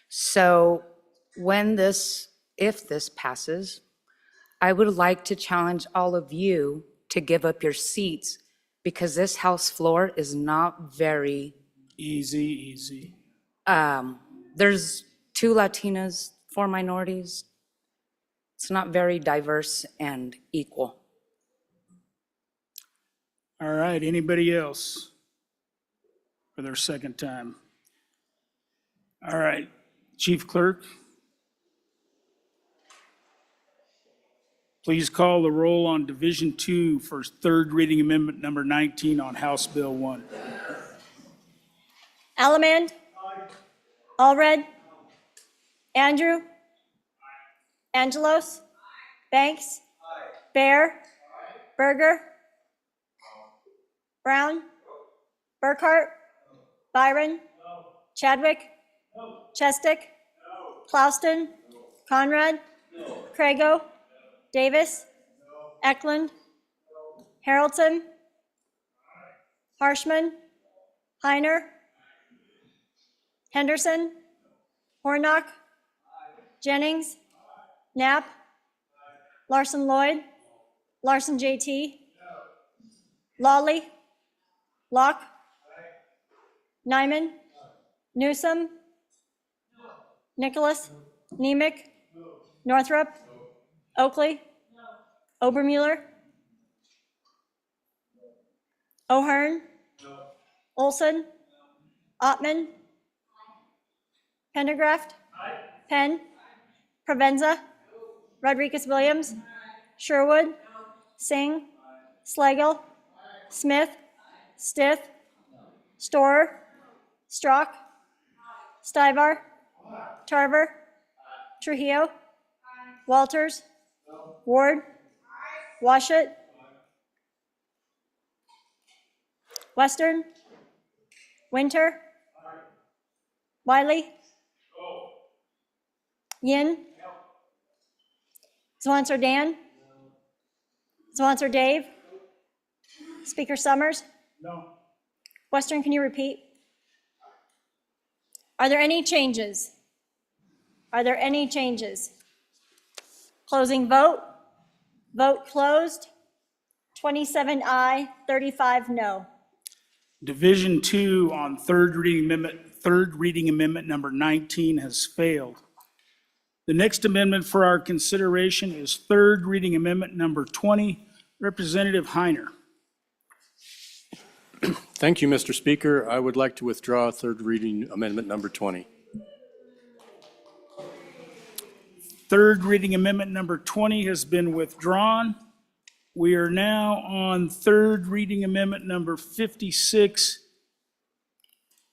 So if this passes, I would like to challenge all of you to give up your seats because this House floor is not very... Easy. There's 2 Latinas, 4 minorities. It's not very diverse and equal. All right, anybody else for their second time? All right, Chief Clerk, please call the roll on Division 2 for third reading amendment number 19 on House Bill 1. Allemand. Allred. Andrew. Angelos. Banks. Bear. Berger. Brown. Burkhart. Byron. Chadwick. Chestick. Clouston. Conrad. Crago. Davis. Eklund. Harrelson. Harshman. Heiner. Henderson. Hornock. Jennings. Knapp. Larson Lloyd. Larson JT. Lawley. Locke. Nyman. Newsom. Nicholas. Nemec. Northrup. Oakley. Obermuller. O'Hearn. Olson. Ottman. Pendergraft. Penn. Provenza. Rodriguez Williams. Sherwood. Singh. Slagle. Smith. Stith. Storer. Strock. Stivar. Tarver. Trujillo. Walters. Ward. Washut. Western. Winter. Wiley. Yin. Zwanzer Dan. Zwanzer Dave. Speaker Summers. No. Western, can you repeat? Are there any changes? Are there any changes? Closing vote. Vote closed. 27 aye, 35 no. Division 2 on third reading amendment number 19 has failed. The next amendment for our consideration is third reading amendment number 20. Representative Heiner. Thank you, Mr. Speaker. I would like to withdraw third reading amendment number 20. Third reading amendment number 20 has been withdrawn. We are now on third reading amendment number 56.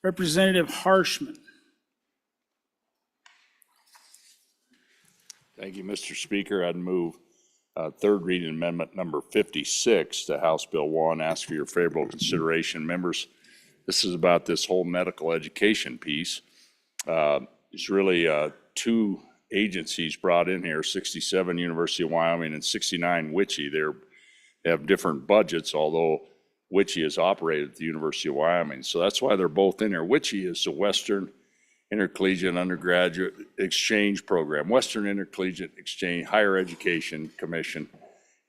Representative Harshman. Thank you, Mr. Speaker. I'd move third reading amendment number 56 to House Bill 1. Ask for your favorable consideration. Members, this is about this whole medical education piece. It's really 2 agencies brought in here, 67 University of Wyoming and 69 WICHE. They're They have different budgets, although Wichita is operated at the University of Wyoming. So that's why they're both in there. Wichita is the Western Intercollegiate Undergraduate Exchange Program, Western Intercollegiate Exchange Higher Education Commission.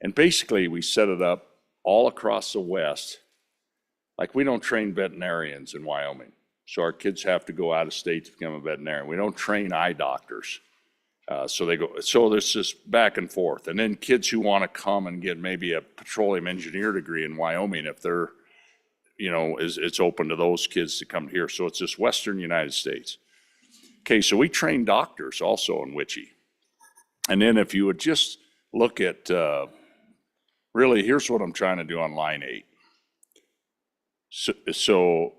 And basically, we set it up all across the West. Like, we don't train veterinarians in Wyoming, so our kids have to go out of state to become a veterinarian. We don't train eye doctors. So there's this back and forth. And then kids who want to come and get maybe a petroleum engineer degree in Wyoming, if they're, it's open to those kids to come here. So it's this Western United States. Okay, so we train doctors also in Wichita. And then if you would just look at, really, here's what I'm trying to do on line 8. So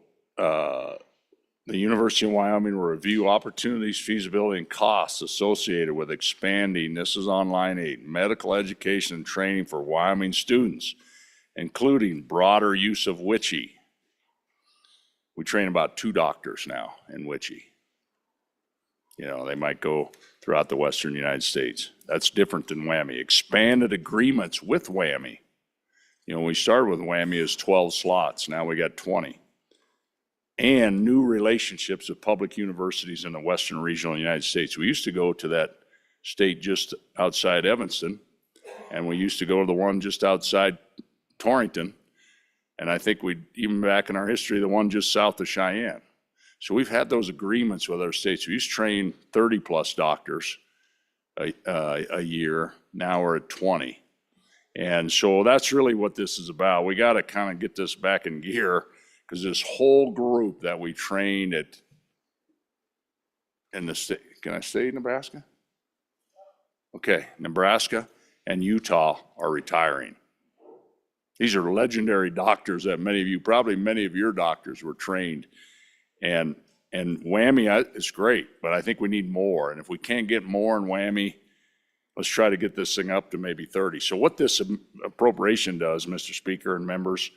the University of Wyoming will review opportunities, feasibility, and costs associated with expanding, this is on line 8, medical education and training for Wyoming students, including broader use of Wichita. We train about 2 doctors now in Wichita. They might go throughout the Western United States. That's different than WWAMI. Expanded agreements with WWAMI. When we started with WWAMI as 12 slots, now we got 20. And new relationships with public universities in the Western regional United States. We used to go to that state just outside Evanston, and we used to go to the one just outside Torrington, and I think even back in our history, the one just south of Cheyenne. So we've had those agreements with other states. We used to train 30-plus doctors a year. Now we're at 20. And so that's really what this is about. We got to kind of get this back in gear, because this whole group that we trained in the state, can I say Nebraska? Okay, Nebraska and Utah are retiring. These are legendary doctors that probably many of your doctors were trained. And WWAMI is great, but I think we need more. And if we can't get more in WWAMI, let's try to get this thing up to maybe 30. So what this appropriation does, Mr. Speaker and members,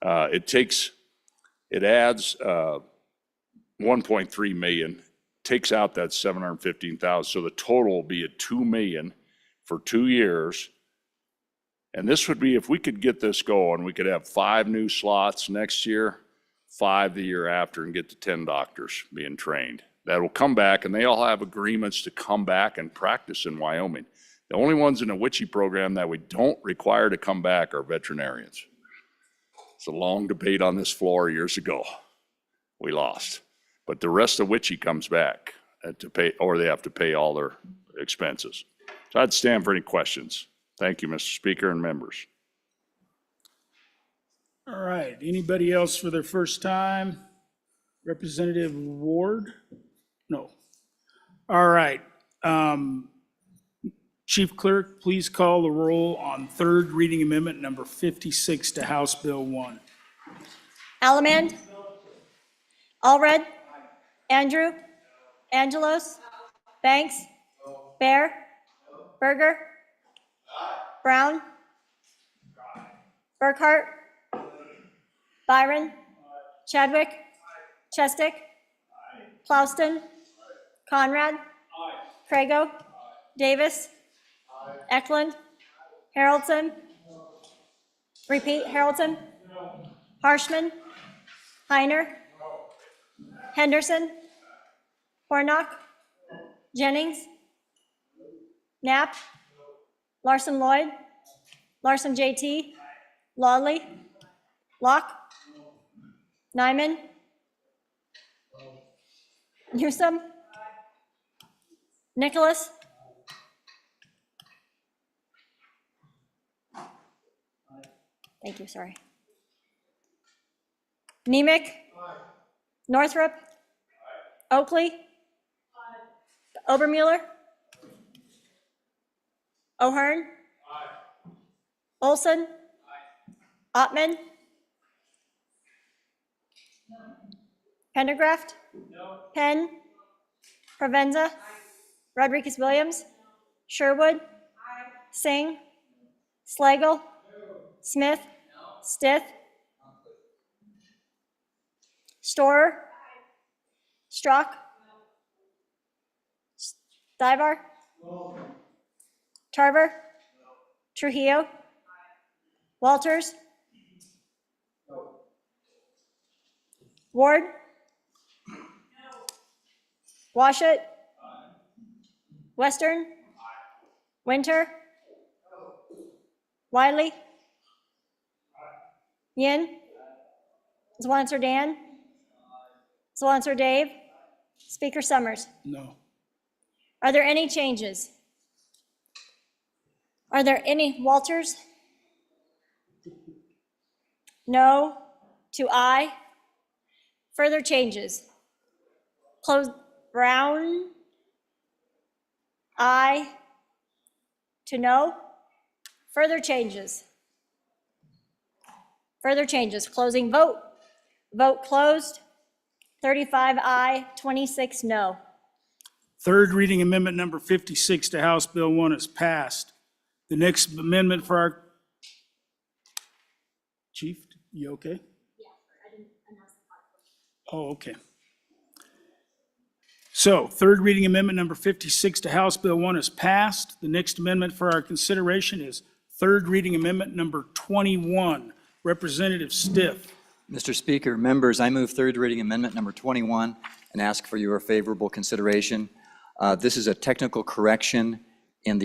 it adds 1.3 million, takes out that 715,000. So the total will be at 2 million for 2 years. And this would be, if we could get this going, we could have 5 new slots next year, 5 the year after, and get to 10 doctors being trained. That will come back, and they all have agreements to come back and practice in Wyoming. The only ones in the Wichita program that we don't require to come back are veterinarians. It's a long debate on this floor years ago. We lost. But the rest of Wichita comes back to pay, or they have to pay all their expenses. So I'd stand for any questions. Thank you, Mr. Speaker and members. All right, anybody else for their first time? Representative Ward? No. All right. Chief Clerk, please call the roll on third reading amendment number 56 to House Bill 1. Allemand? Allred? Andrew? Angelos? Banks? Bear? Berger? Brown? Burkhart? Byron? Chadwick? Chestick? Plouston? Conrad? Crago? Davis? Eklund? Haroldson? Repeat, Haroldson? Harshman? Heiner? Henderson? Hornock? Jennings? Knapp? Larson Lloyd? Larson JT? Lawley? Locke? Nyman? Newsom? Nicholas? Thank you, sorry. Nemec? Northrup? Oakley? Obermuller? O'Hearn? Olson? Ottman? Pendergraft? Penn? Provenza? Rodriguez Williams? Sherwood? Singh? Slagle? Smith? Stith? Storer? Strzok? Stivar? Tarver? Trujillo? Walters? Ward? Washut? Western? Winter? Wiley? Yin? Swanser Dan? Swanser Dave? Speaker Summers? No. Are there any changes? Are there any Walters? No to aye. Further changes? Close Brown? Aye to no. Further changes? Further changes. Closing vote. Vote closed. 35 aye, 26 no. Third reading amendment number 56 to House Bill 1 is passed. The next amendment for our, Chief, you okay? Yeah, I didn't announce the. Oh, okay. So, third reading amendment number 56 to House Bill 1 is passed. The next amendment for our consideration is third reading amendment number 21. Representative Stiff. Mr. Speaker, members, I move third reading amendment number 21 and ask for your favorable consideration. This is a technical correction in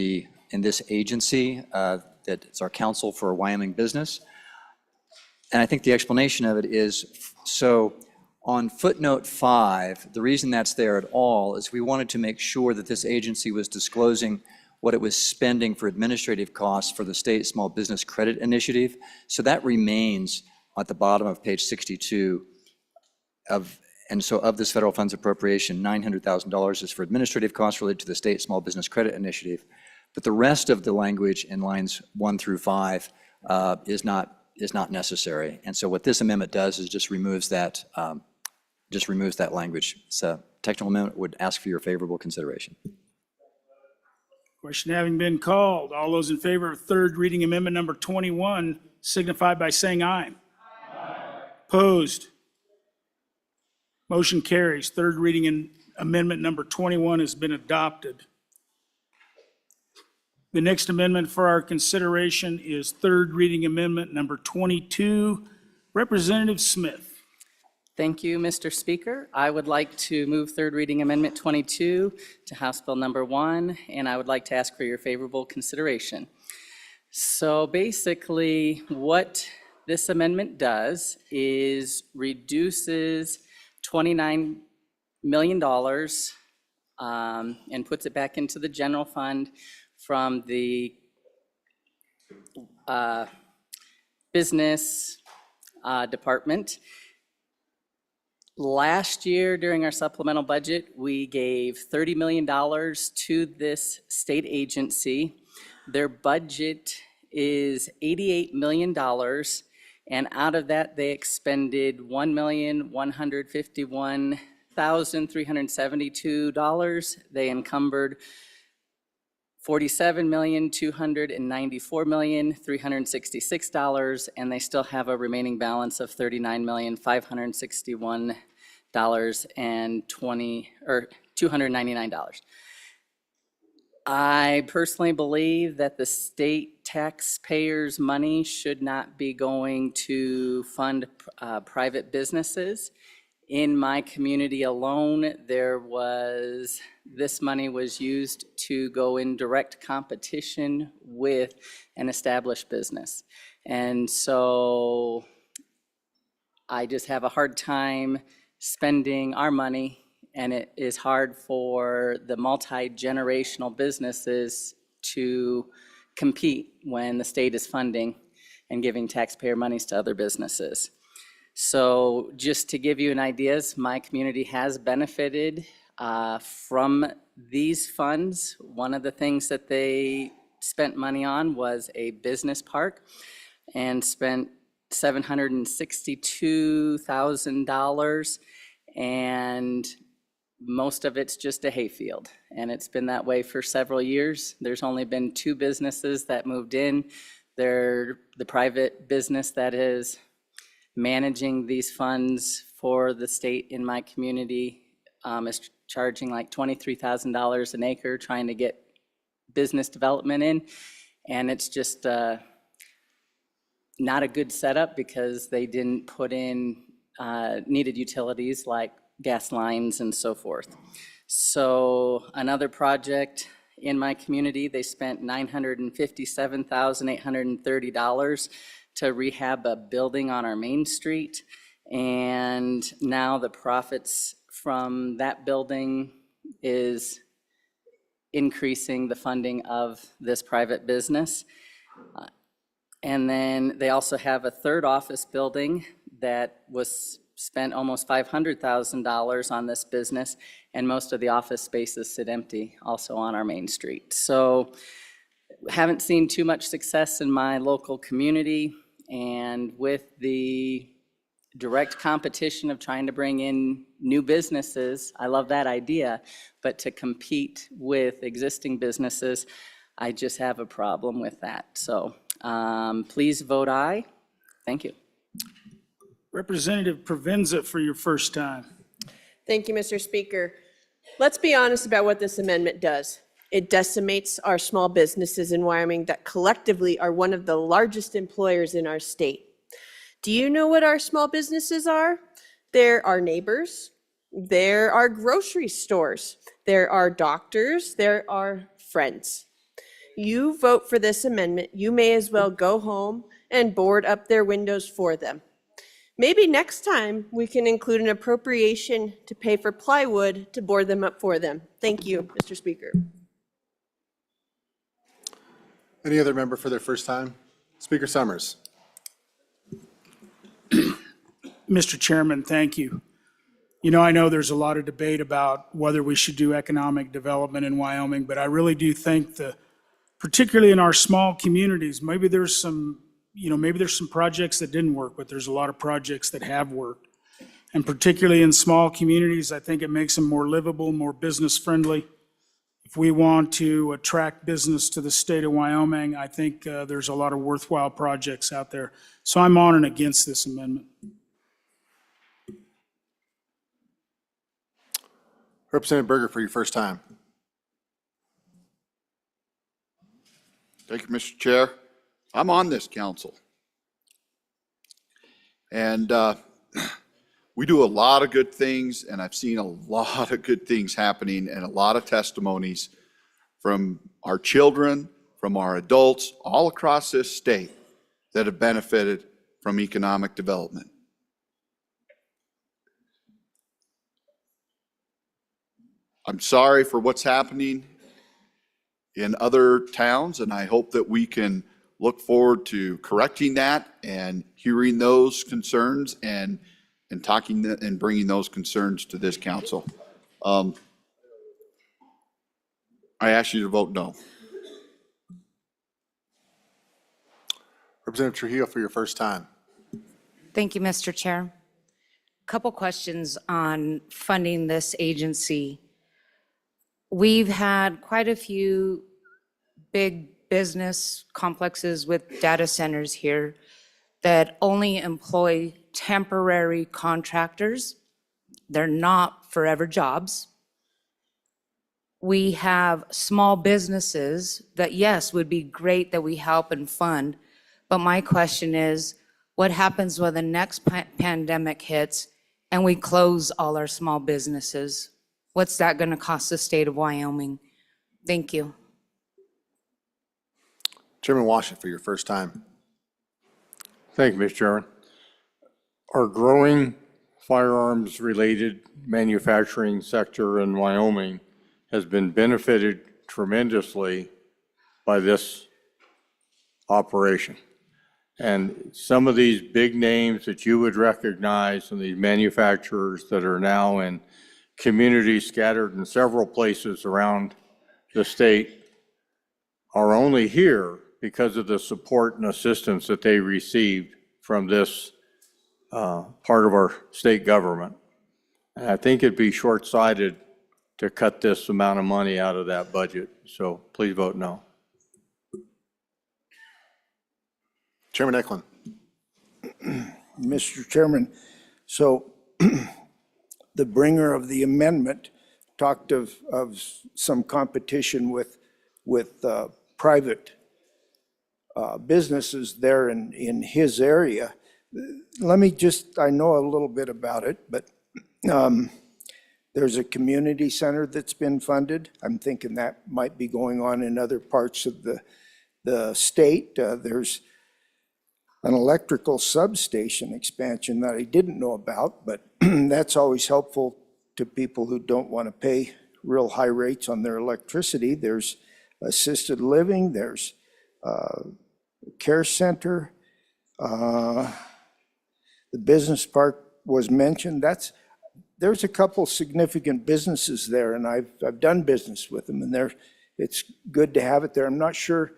this agency that is our Council for Wyoming Business. And I think the explanation of it is, so on footnote 5, the reason that's there at all is we wanted to make sure that this agency was disclosing what it was spending for administrative costs for the State Small Business Credit Initiative. So that remains at the bottom of page 62 and so of this federal funds appropriation, $900,000 is for administrative costs related to the State Small Business Credit Initiative. But the rest of the language in lines 1 through 5 is not necessary. And so what this amendment does is just removes that language. So technical amendment would ask for your favorable consideration. Question having been called, all those in favor of third reading amendment number 21 signify by saying aye. Aye. Opposed? Motion carries. Third reading and amendment number 21 has been adopted. The next amendment for our consideration is third reading amendment number 22. Representative Smith. Thank you, Mr. Speaker. I would like to move third reading amendment 22 to House Bill number 1, and I would like to ask for your favorable consideration. So basically, what this amendment does is reduces $29 million and puts it back into the general fund from the business department. Last year, during our supplemental budget, we gave $30 million to this state agency. Their budget is $88 million, and out of that, they expended $1,151,372. They encumbered $47,294,366, and they still have a remaining balance of $39,561.299. I personally believe that the state taxpayers' money should not be going to fund private businesses. In my community alone, this money was used to go in direct competition with an established business. And so I just have a hard time spending our money, and it is hard for the multi-generational businesses to compete when the state is funding and giving taxpayer monies to other businesses. So just to give you an idea, my community has benefited from these funds. One of the things that they spent money on was a business park and spent $762,000, and most of it's just a hayfield. And it's been that way for several years. There's only been 2 businesses that moved in. They're the private business that is managing these funds for the state in my community is charging like $23,000 an acre trying to get business development in. And it's just not a good setup because they didn't put in needed utilities like gas lines and so forth. So another project in my community, they spent $957,830 to rehab a building on our main street. And now the profits from that building is increasing the funding of this private business. And then they also have a third office building that was spent almost $500,000 on this business, and most of the office spaces sit empty also on our main street. So haven't seen too much success in my local community, and with the direct competition of trying to bring in new businesses, I love that idea, but to compete with existing businesses, I just have a problem with that. So please vote aye. Thank you. Representative Provenza for your first time. Thank you, Mr. Speaker. Let's be honest about what this amendment does. It decimates our small businesses in Wyoming that collectively are one of the largest employers in our state. Do you know what our small businesses are? There are neighbors, there are grocery stores, there are doctors, there are friends. You vote for this amendment, you may as well go home and board up their windows for them. Maybe next time we can include an appropriation to pay for plywood to board them up for them. Thank you, Mr. Speaker. Any other member for their first time? Speaker Summers. Mr. Chairman, thank you. You know, I know there's a lot of debate about whether we should do economic development in Wyoming, but I really do think particularly in our small communities, maybe there's some projects that didn't work, but there's a lot of projects that have worked. And particularly in small communities, I think it makes them more livable, more business friendly. If we want to attract business to the state of Wyoming, I think there's a lot of worthwhile projects out there. So I'm on and against this amendment. Representative Berger for your first time. Thank you, Mr. Chair. I'm on this council. And we do a lot of good things, and I've seen a lot of good things happening and a lot of testimonies from our children, from our adults, all across this state that have benefited from economic development. I'm sorry for what's happening in other towns, and I hope that we can look forward to correcting that and hearing those concerns and talking and bringing those concerns to this council. I ask you to vote no. Representative Trujillo for your first time. Thank you, Mr. Chair. Couple questions on funding this agency. We've had quite a few big business complexes with data centers here that only employ temporary contractors. They're not forever jobs. We have small businesses that, yes, would be great that we help and fund, but my question is, what happens when the next pandemic hits and we close all our small businesses? What's that going to cost the state of Wyoming? Thank you. Chairman Washington for your first time. Thank you, Mr. Chairman. Our growing firearms-related manufacturing sector in Wyoming has been benefited tremendously by this operation. And some of these big names that you would recognize and these manufacturers that are now in communities scattered in several places around the state are only here because of the support and assistance that they received from this part of our state government. And I think it'd be short-sighted to cut this amount of money out of that budget. So please vote no. Chairman Eklund. Mr. Chairman, so the bringer of the amendment talked of some competition with private businesses there in his area. Let me just, I know a little bit about it, but there's a community center that's been funded. I'm thinking that might be going on in other parts of the state. There's an electrical substation expansion that I didn't know about, but that's always helpful to people who don't want to pay real high rates on their electricity. There's assisted living, there's care center. The business park was mentioned. There's a couple significant businesses there, and I've done business with them, and it's good to have it there. I'm not sure,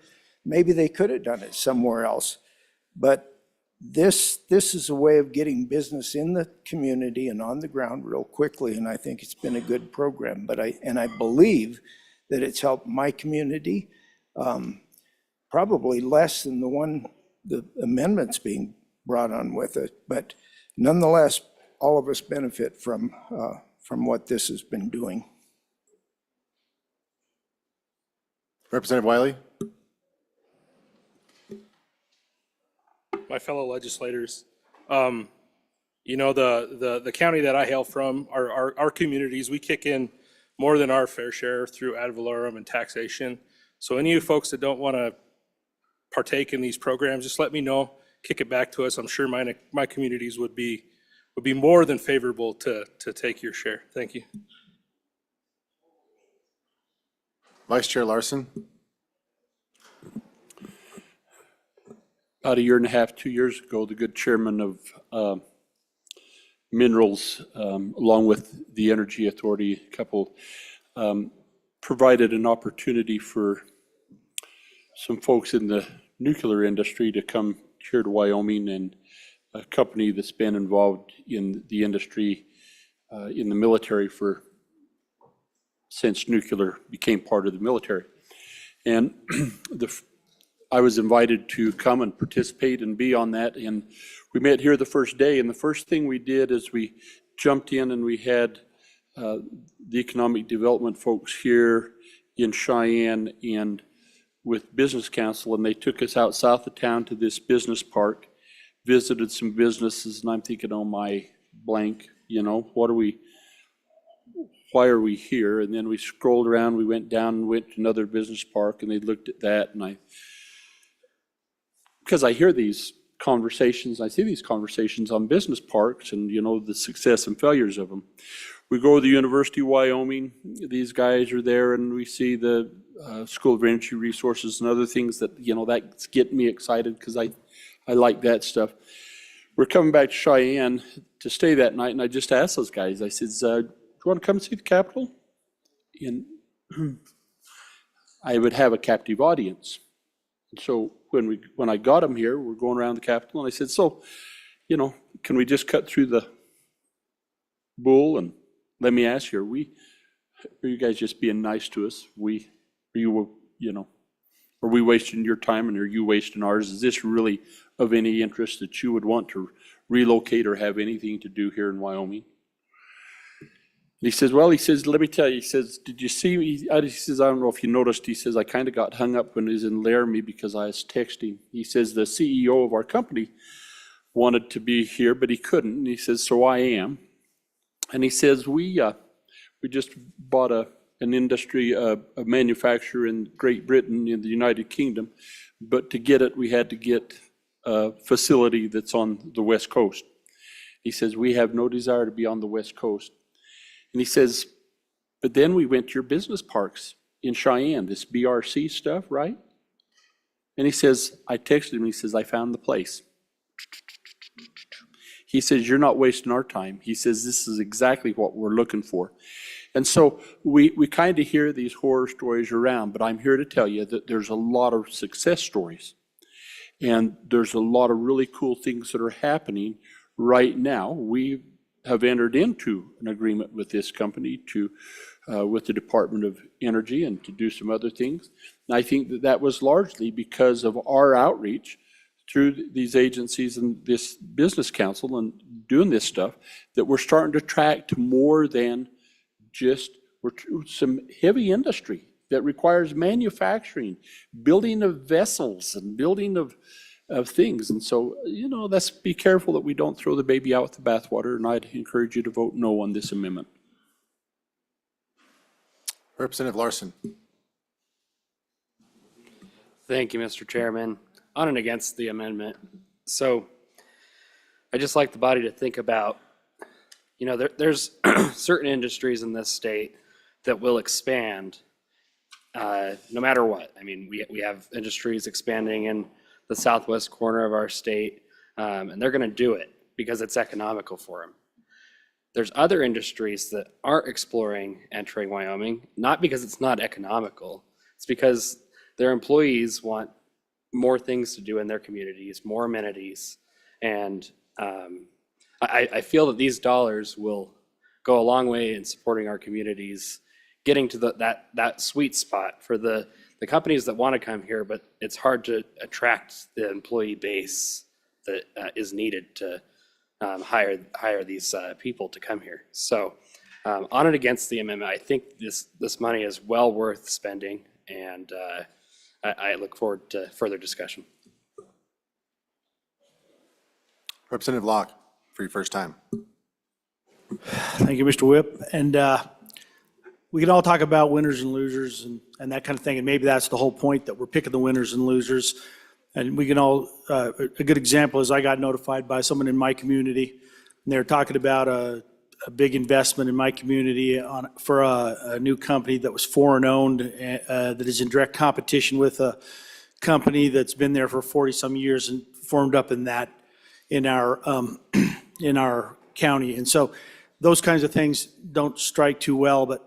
maybe they could have done it somewhere else, but this is a way of getting business in the community and on the ground real quickly, and I think it's been a good program. But I believe that it's helped my community, probably less than the amendments being brought on with it, but nonetheless, all of us benefit from what this has been doing. Representative Wiley? My fellow legislators, you know, the county that I hail from, our communities, we kick in more than our fair share through ad valorem and taxation. So any of you folks that don't want to partake in these programs, just let me know, kick it back to us. I'm sure my communities would be more than favorable to take your share. Thank you. Vice Chair Larson? About a year and a half, 2 years ago, the good chairman of Minerals, along with the Energy Authority, a couple, provided an opportunity for some folks in the nuclear industry to come here to Wyoming, and a company that's been involved in the industry in the military since nuclear became part of the military. And I was invited to come and participate and be on that, and we met here the first day, and the first thing we did is we jumped in and we had the economic development folks here in Cheyenne and with Business Council, and they took us out south of town to this business park, visited some businesses, and I'm thinking, oh my blank, you know, why are we here? And then we scrolled around, we went down and went to another business park, and they looked at that, and because I hear these conversations, I see these conversations on business parks and, you know, the success and failures of them. We go to the University of Wyoming, these guys are there, and we see the School of Energy Resources and other things that, you know, that's getting me excited because I like that stuff. We're coming back to Cheyenne to stay that night, and I just asked those guys, I said, do you want to come see the Capitol? And I would have a captive audience. And so when I got them here, we're going around the Capitol, and I said, so, you know, can we just cut through the bull and let me ask you, are you guys just being nice to us? Are we wasting your time and are you wasting ours? Is this really of any interest that you would want to relocate or have anything to do here in Wyoming? He says, well, he says, let me tell you, he says, did you see me? He says, I don't know if you noticed, he says, I kind of got hung up when he was in Laramie because I was texting. He says, the CEO of our company wanted to be here, but he couldn't. And he says, so I am. And he says, we just bought an industry, a manufacturer in Great Britain, in the United Kingdom. But to get it, we had to get a facility that's on the West Coast. He says, we have no desire to be on the West Coast. And he says, but then we went to your business parks in Cheyenne, this BRC stuff, right? And he says, I texted him, he says, I found the place. He says, you're not wasting our time. He says, this is exactly what we're looking for. And so we kind of hear these horror stories around, but I'm here to tell you that there's a lot of success stories. And there's a lot of really cool things that are happening right now. We have entered into an agreement with this company with the Department of Energy and to do some other things. And I think that was largely because of our outreach through these agencies and this business council and doing this stuff, that we're starting to attract more than just some heavy industry that requires manufacturing, building of vessels and building of things. And so, let's be careful that we don't throw the baby out with the bathwater, and I'd encourage you to vote no on this amendment. Representative Larson. Thank you, Mr. Chairman. On and against the amendment. So I just like the body to think about, there's certain industries in this state that will expand no matter what. I mean, we have industries expanding in the southwest corner of our state, and they're going to do it because it's economical for them. There's other industries that aren't exploring entering Wyoming, not because it's not economical. It's because their employees want more things to do in their communities, more amenities. And I feel that these dollars will go a long way in supporting our communities, getting to that sweet spot for the companies that want to come here, but it's hard to attract the employee base that is needed to hire these people to come here. So on and against the amendment, I think this money is well worth spending, and I look forward to further discussion. Representative Locke, for your first time. Thank you, Mr. Whip. And we can all talk about winners and losers and that kind of thing, and maybe that's the whole point, that we're picking the winners and losers. And we can all, a good example is I got notified by someone in my community, and they're talking about a big investment in my community for a new company that was foreign-owned, that is in direct competition with a company that's been there for 40-some years and formed up in our county. And so those kinds of things don't strike too well, but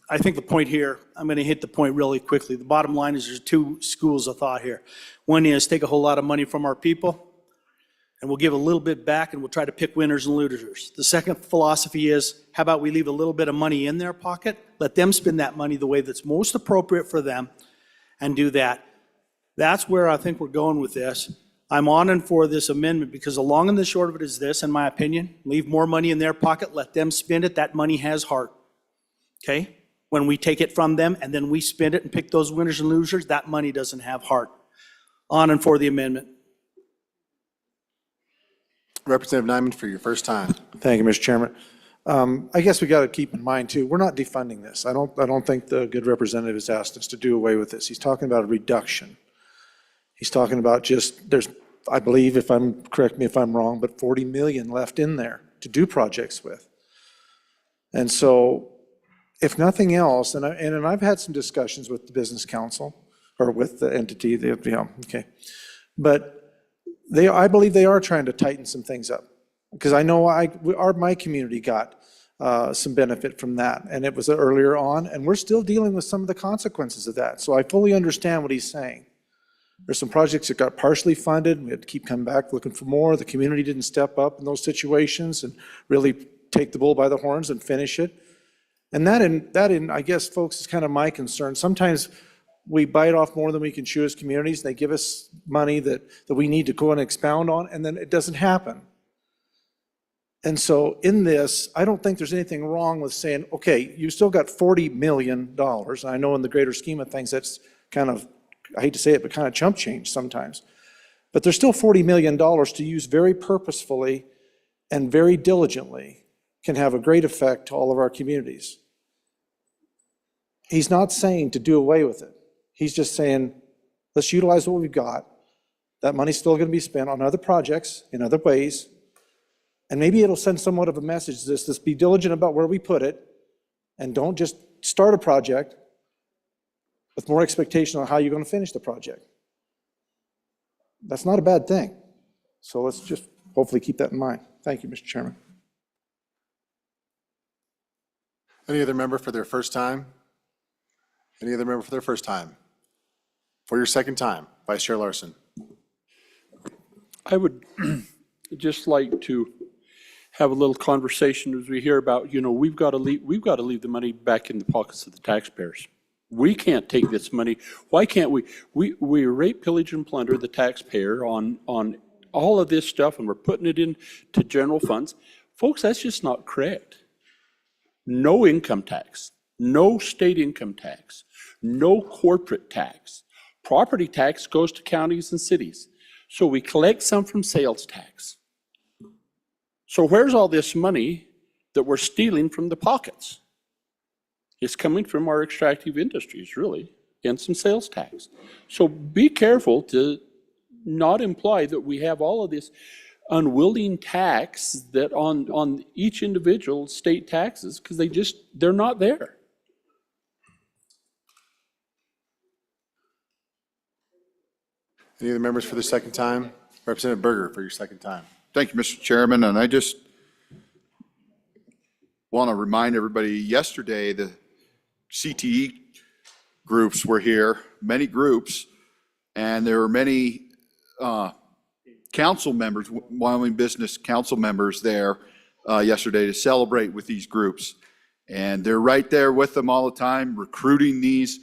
I think the point here, I'm going to hit the point really quickly. The bottom line is there's two schools of thought here. One is take a whole lot of money from our people, and we'll give a little bit back, and we'll try to pick winners and losers. The second philosophy is, how about we leave a little bit of money in their pocket, let them spend that money the way that's most appropriate for them, and do that. That's where I think we're going with this. I'm on and for this amendment because the long and the short of it is this, in my opinion: leave more money in their pocket, let them spend it. That money has heart. Okay? When we take it from them and then we spend it and pick those winners and losers, that money doesn't have heart. On and for the amendment. Representative Nyman, for your first time. Thank you, Mr. Chairman. I guess we got to keep in mind too, we're not defunding this. I don't think the good representative has asked us to do away with this. He's talking about a reduction. He's talking about there's, I believe, correct me if I'm wrong, but 40 million left in there to do projects with. And so, if nothing else, and I've had some discussions with the business council, or with the entity, okay. But I believe they are trying to tighten some things up. Because I know my community got some benefit from that, and it was earlier on, and we're still dealing with some of the consequences of that. So I fully understand what he's saying. There's some projects that got partially funded, we had to keep coming back looking for more. The community didn't step up in those situations and really take the bull by the horns and finish it. And that, I guess, folks, is kind of my concern. Sometimes we bite off more than we can chew as communities. They give us money that we need to go and expound on, and then it doesn't happen. And so in this, I don't think there's anything wrong with saying, okay, you still got $40 million. I know in the greater scheme of things, that's kind of, I hate to say it, but kind of chump change sometimes. But there's still $40 million to use very purposefully and very diligently, can have a great effect to all of our communities. He's not saying to do away with it. He's just saying, let's utilize what we've got. That money's still going to be spent on other projects in other ways. And maybe it'll send somewhat of a message to this, let's be diligent about where we put it, and don't just start a project with more expectation on how you're going to finish the project. That's not a bad thing. So let's just hopefully keep that in mind. Thank you, Mr. Chairman. Any other member for their first time? Any other member for their first time? For your second time, Vice Chair Larson. I would just like to have a little conversation as we hear about, we've got to leave the money back in the pockets of the taxpayers. We can't take this money. Why can't we? We rape, pillage, and plunder the taxpayer on all of this stuff, and we're putting it into general funds. Folks, that's just not correct. No income tax, no state income tax, no corporate tax. Property tax goes to counties and cities. So we collect some from sales tax. So where's all this money that we're stealing from the pockets? It's coming from our extractive industries, really, and some sales tax. So be careful to not imply that we have all of this unwilling tax that on each individual state taxes, because they're not there. Any other members for the second time? Representative Berger for your second time. Thank you, Mr. Chairman, and I just want to remind everybody, yesterday, the CTE groups were here, many groups, and there were many council members, Wyoming Business Council members there yesterday to celebrate with these groups. And they're right there with them all the time, recruiting these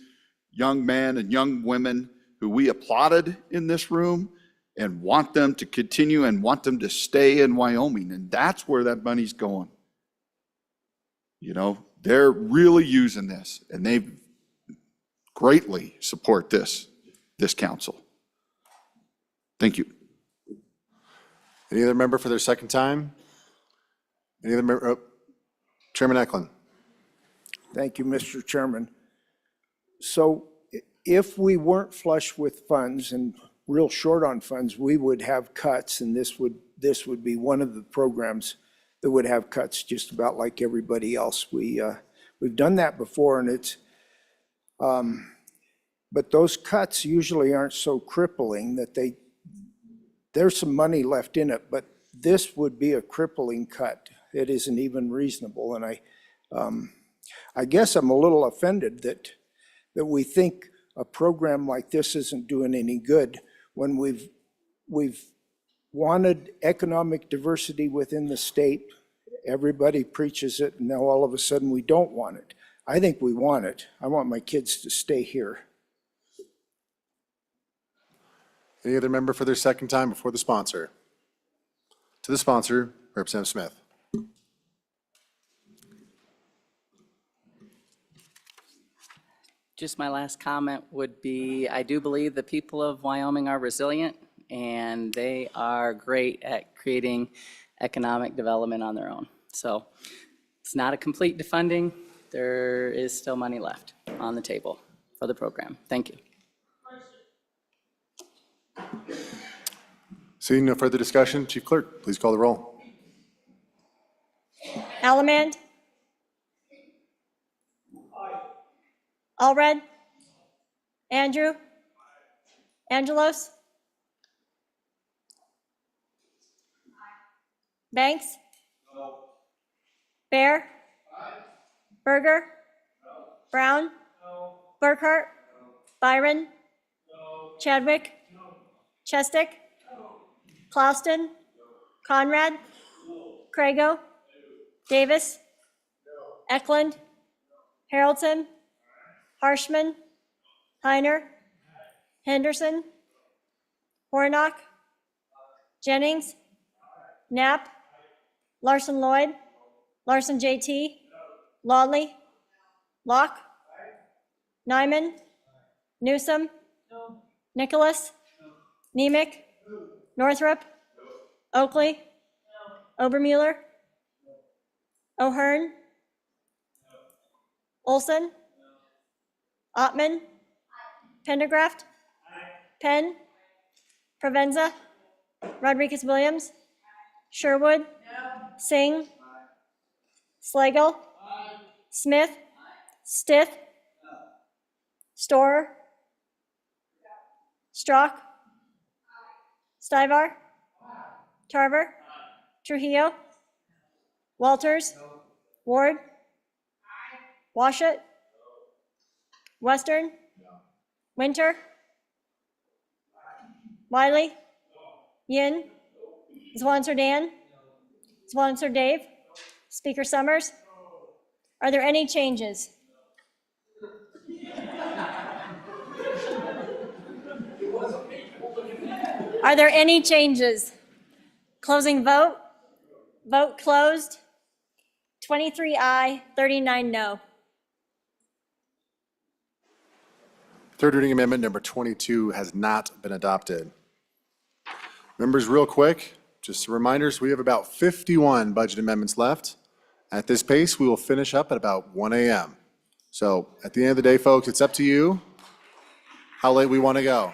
young men and young women who we applauded in this room and want them to continue and want them to stay in Wyoming. And that's where that money's going. You know, they're really using this, and they greatly support this council. Thank you. Any other member for their second time? Any other member? Chairman Eklund. Thank you, Mr. Chairman. So if we weren't flush with funds and real short on funds, we would have cuts, and this would be one of the programs that would have cuts just about like everybody else. We've done that before, and it's, but those cuts usually aren't so crippling that there's some money left in it, but this would be a crippling cut. It isn't even reasonable, and I guess I'm a little offended that we think a program like this isn't doing any good when we've wanted economic diversity within the state. Everybody preaches it, and now all of a sudden we don't want it. I think we want it. I want my kids to stay here. Any other member for their second time before the sponsor? To the sponsor, Representative Smith. Just my last comment would be, I do believe the people of Wyoming are resilient, and they are great at creating economic development on their own. So it's not a complete defunding. There is still money left on the table for the program. Thank you. Seeing no further discussion, Chief Clerk, please call the roll. Allemand. Allred. Andrew. Angelos. Banks. Bear. Berger. Brown. Burkhart. Byron. Chadwick. Chestick. Clauston. Conrad. Crago. Davis. Eklund. Harrelson. Harshman. Heiner. Henderson. Hornock. Jennings. Knapp. Larson Lloyd. Larson JT. Lawley. Locke. Nyman. Newsom. Nicholas. Nemec. Northrop. Oakley. Obermuller. O'Hearn. Olson. Ottman. Pendergraft. Penn. Provenza. Rodriguez-Williams. Sherwood. Singh. Slagle. Smith. Stith. Storer. Strock. Stivar. Tarver. Trujillo. Walters. Ward. Washut. Western. Winter. Wiley. Yin. Zwanzer Dan. Zwanzer Dave. Speaker Summers. Are there any changes? Are there any changes? Closing vote. Vote closed. 23 aye, 39 no. Third reading amendment number 22 has not been adopted. Members, real quick, just reminders, we have about 51 budget amendments left. At this pace, we will finish up at about 1 a.m. So at the end of the day, folks, it's up to you how late we want to go.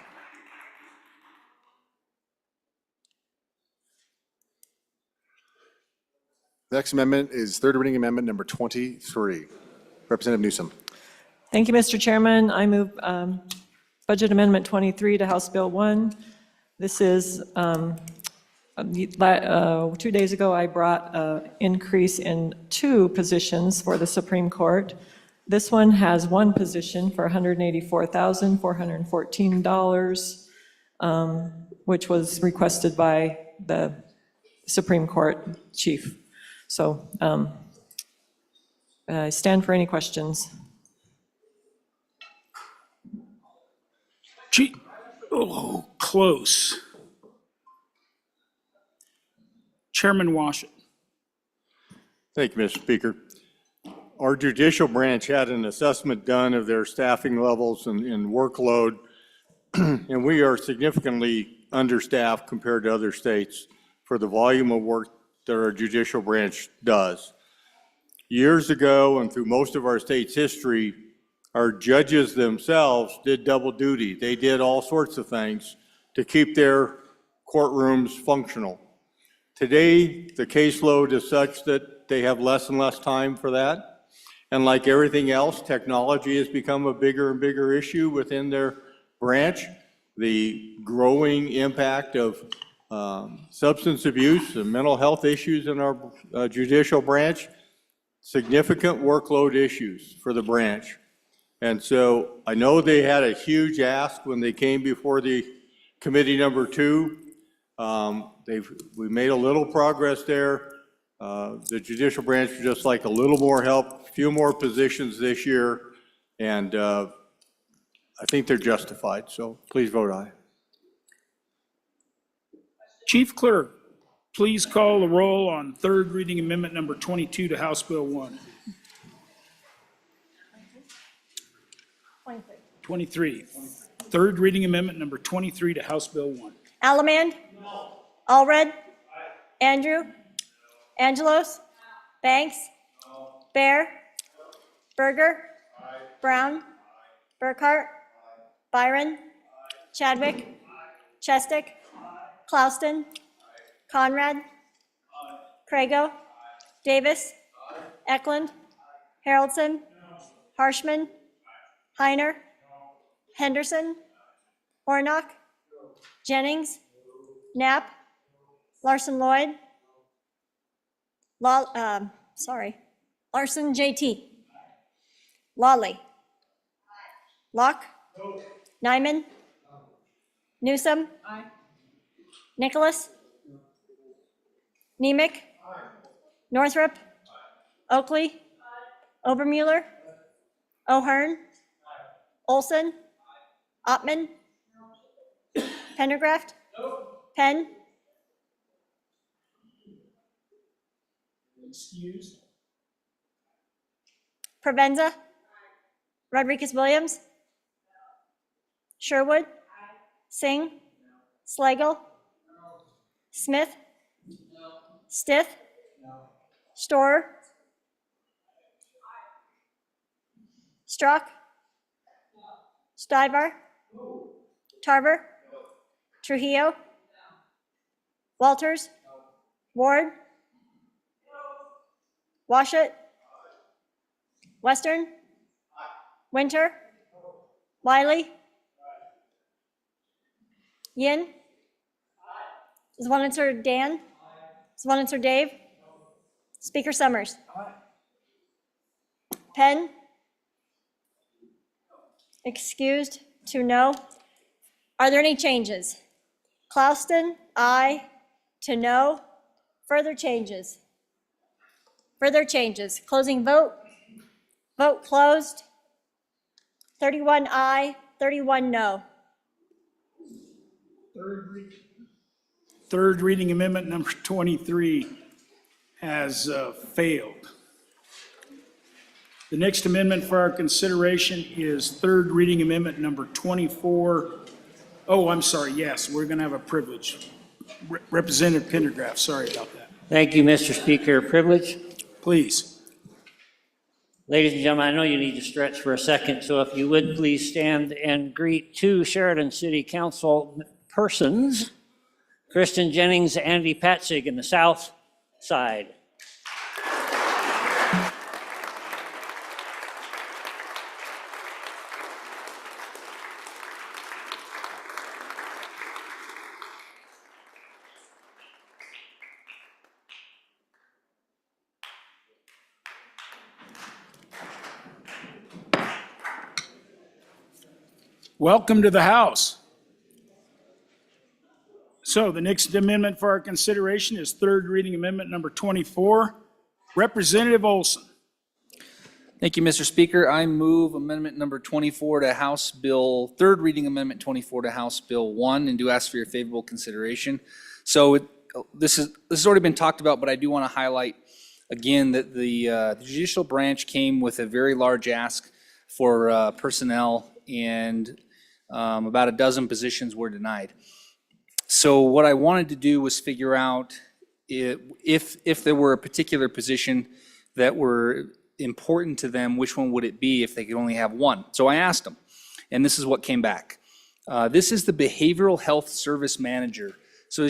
Next amendment is third reading amendment number 23. Representative Newsom. Thank you, Mr. Chairman. I move Budget Amendment 23 to House Bill 1. This is, 2 days ago, I brought an increase in 2 positions for the Supreme Court. This one has 1 position for $184,414, which was requested by the Supreme Court chief. So I stand for any questions. Oh, close. Chairman Washit. Thank you, Mr. Speaker. Our judicial branch had an assessment done of their staffing levels and workload, and we are significantly understaffed compared to other states for the volume of work that our judicial branch does. Years ago, and through most of our state's history, our judges themselves did double duty. They did all sorts of things to keep their courtrooms functional. Today, the caseload is such that they have less and less time for that. And like everything else, technology has become a bigger and bigger issue within their branch. The growing impact of substance abuse and mental health issues in our judicial branch, significant workload issues for the branch. And so I know they had a huge ask when they came before the committee number 2. We made a little progress there. The judicial branch would just like a little more help, a few more positions this year, and I think they're justified, so please vote aye. Chief Clerk, please call the roll on third reading amendment number 22 to House Bill 1. 23. Third reading amendment number 23 to House Bill 1. Allemand? Allred? Andrew? Angelos? Banks? Bear? Berger? Brown? Burkhart? Byron? Chadwick? Chestick? Klauston? Conrad? Crago? Davis? Eklund? Haroldson? Harshman? Heiner? Henderson? Hornock? Jennings? Knapp? Larson Lloyd? Larson JT? Lawley? Locke? Nyman? Newsom? Nicholas? Nemec? Northrup? Oakley? Obermuller? O'Hearn? Olson? Ottman? Pendergraft? Penn? Excused. Provenza? Rodriguez Williams? Sherwood? Singh? Slagle? Smith? Stith? Storer? Strzok? Stivar? Tarver? Trujillo? Walters? Ward? Washut? Western? Winter? Wiley? Yin? Zwanitzer Dan? Zwanitzer Dave? Speaker Summers? Penn? Excused, 2 no. Are there any changes? Klauston, aye, to no. Further changes? Further changes. Closing vote. Vote closed. 31 aye, 31 no. Third reading amendment number 23 has failed. The next amendment for our consideration is third reading amendment number 24. Oh, I'm sorry, yes, we're going to have a privilege. Representative Pendergraft, sorry about that. Thank you, Mr. Speaker. Privilege. Please. Ladies and gentlemen, I know you need to stretch for a second, so if you would please stand and greet two Sheridan City Council persons, Kristen Jennings, Andy Patzig in the south side. Welcome to the House. So the next amendment for our consideration is third reading amendment number 24. Representative Olson. Thank you, Mr. Speaker. I move amendment number 24 to House Bill, third reading amendment 24 to House Bill 1, and do ask for your favorable consideration. So this has already been talked about, but I do want to highlight again that the judicial branch came with a very large ask for personnel, and about a dozen positions were denied. So what I wanted to do was figure out if there were a particular position that were important to them, which one would it be if they could only have one? So I asked them, and this is what came back. This is the Behavioral Health Service Manager. So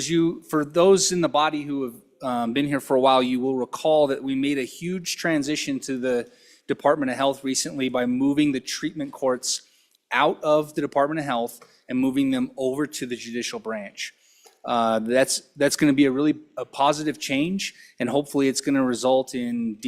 for those in the body who have been here for a while, you will recall that we made a huge transition to the Department of Health recently by moving the treatment courts out of the Department of Health and moving them over to the judicial branch. That's going to be a positive change, and hopefully it's going to result in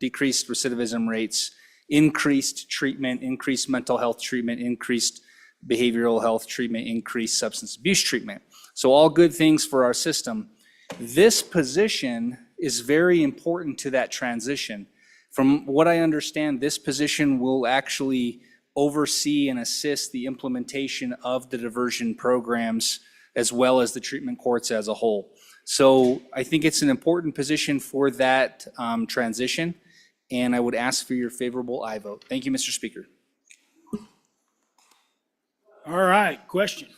decreased recidivism rates, increased treatment, increased mental health treatment, increased behavioral health treatment, increased substance abuse treatment. So all good things for our system. This position is very important to that transition. From what I understand, this position will actually oversee and assist the implementation of the diversion programs as well as the treatment courts as a whole. So I think it's an important position for that transition, and I would ask for your favorable aye vote. Thank you, Mr. Speaker. All right, question.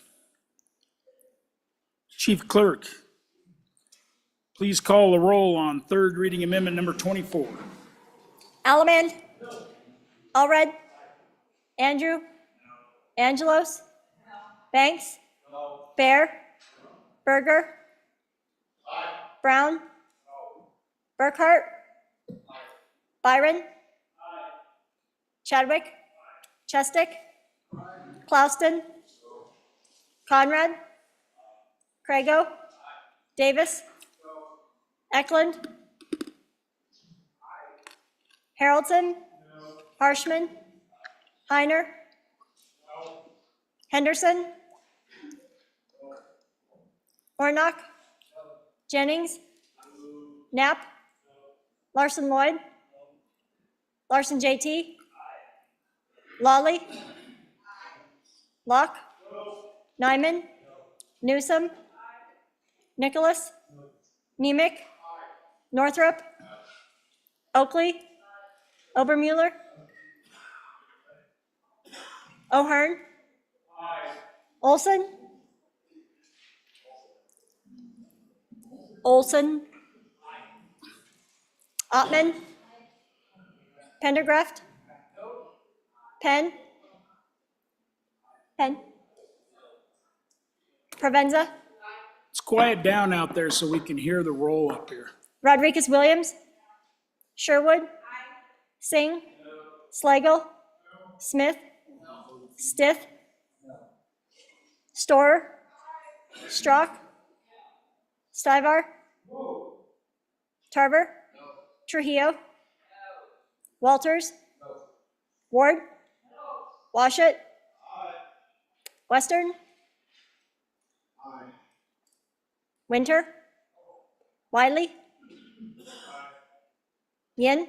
Chief Clerk, please call the roll on third reading amendment number 24. Allemand? Allred? Andrew? Angelos? Banks? Bear? Berger? Brown? Burkhart? Byron? Chadwick? Chestick? Clouston? Conrad? Crago? Davis? Eklund? Haroldson? Harshman? Heiner? Henderson? Ornock? Jennings? Knapp? Larson Lloyd? Larson JT? Lawley? Locke? Nyman? Newsom? Nicholas? Nemec? Northrup? Oakley? Obermuller? O'Hearn? Olson? Olson? Ottman? Pendergraft? Penn? Penn? Provenza? Let's quiet down out there so we can hear the roll up here. Rodriguez Williams? Sherwood? Singh? Slagle? Smith? Stith? Storer? Strock? Stivar? Tarver? Trujillo? Walters? Ward? Washut? Western? Winter? Wiley? Yin?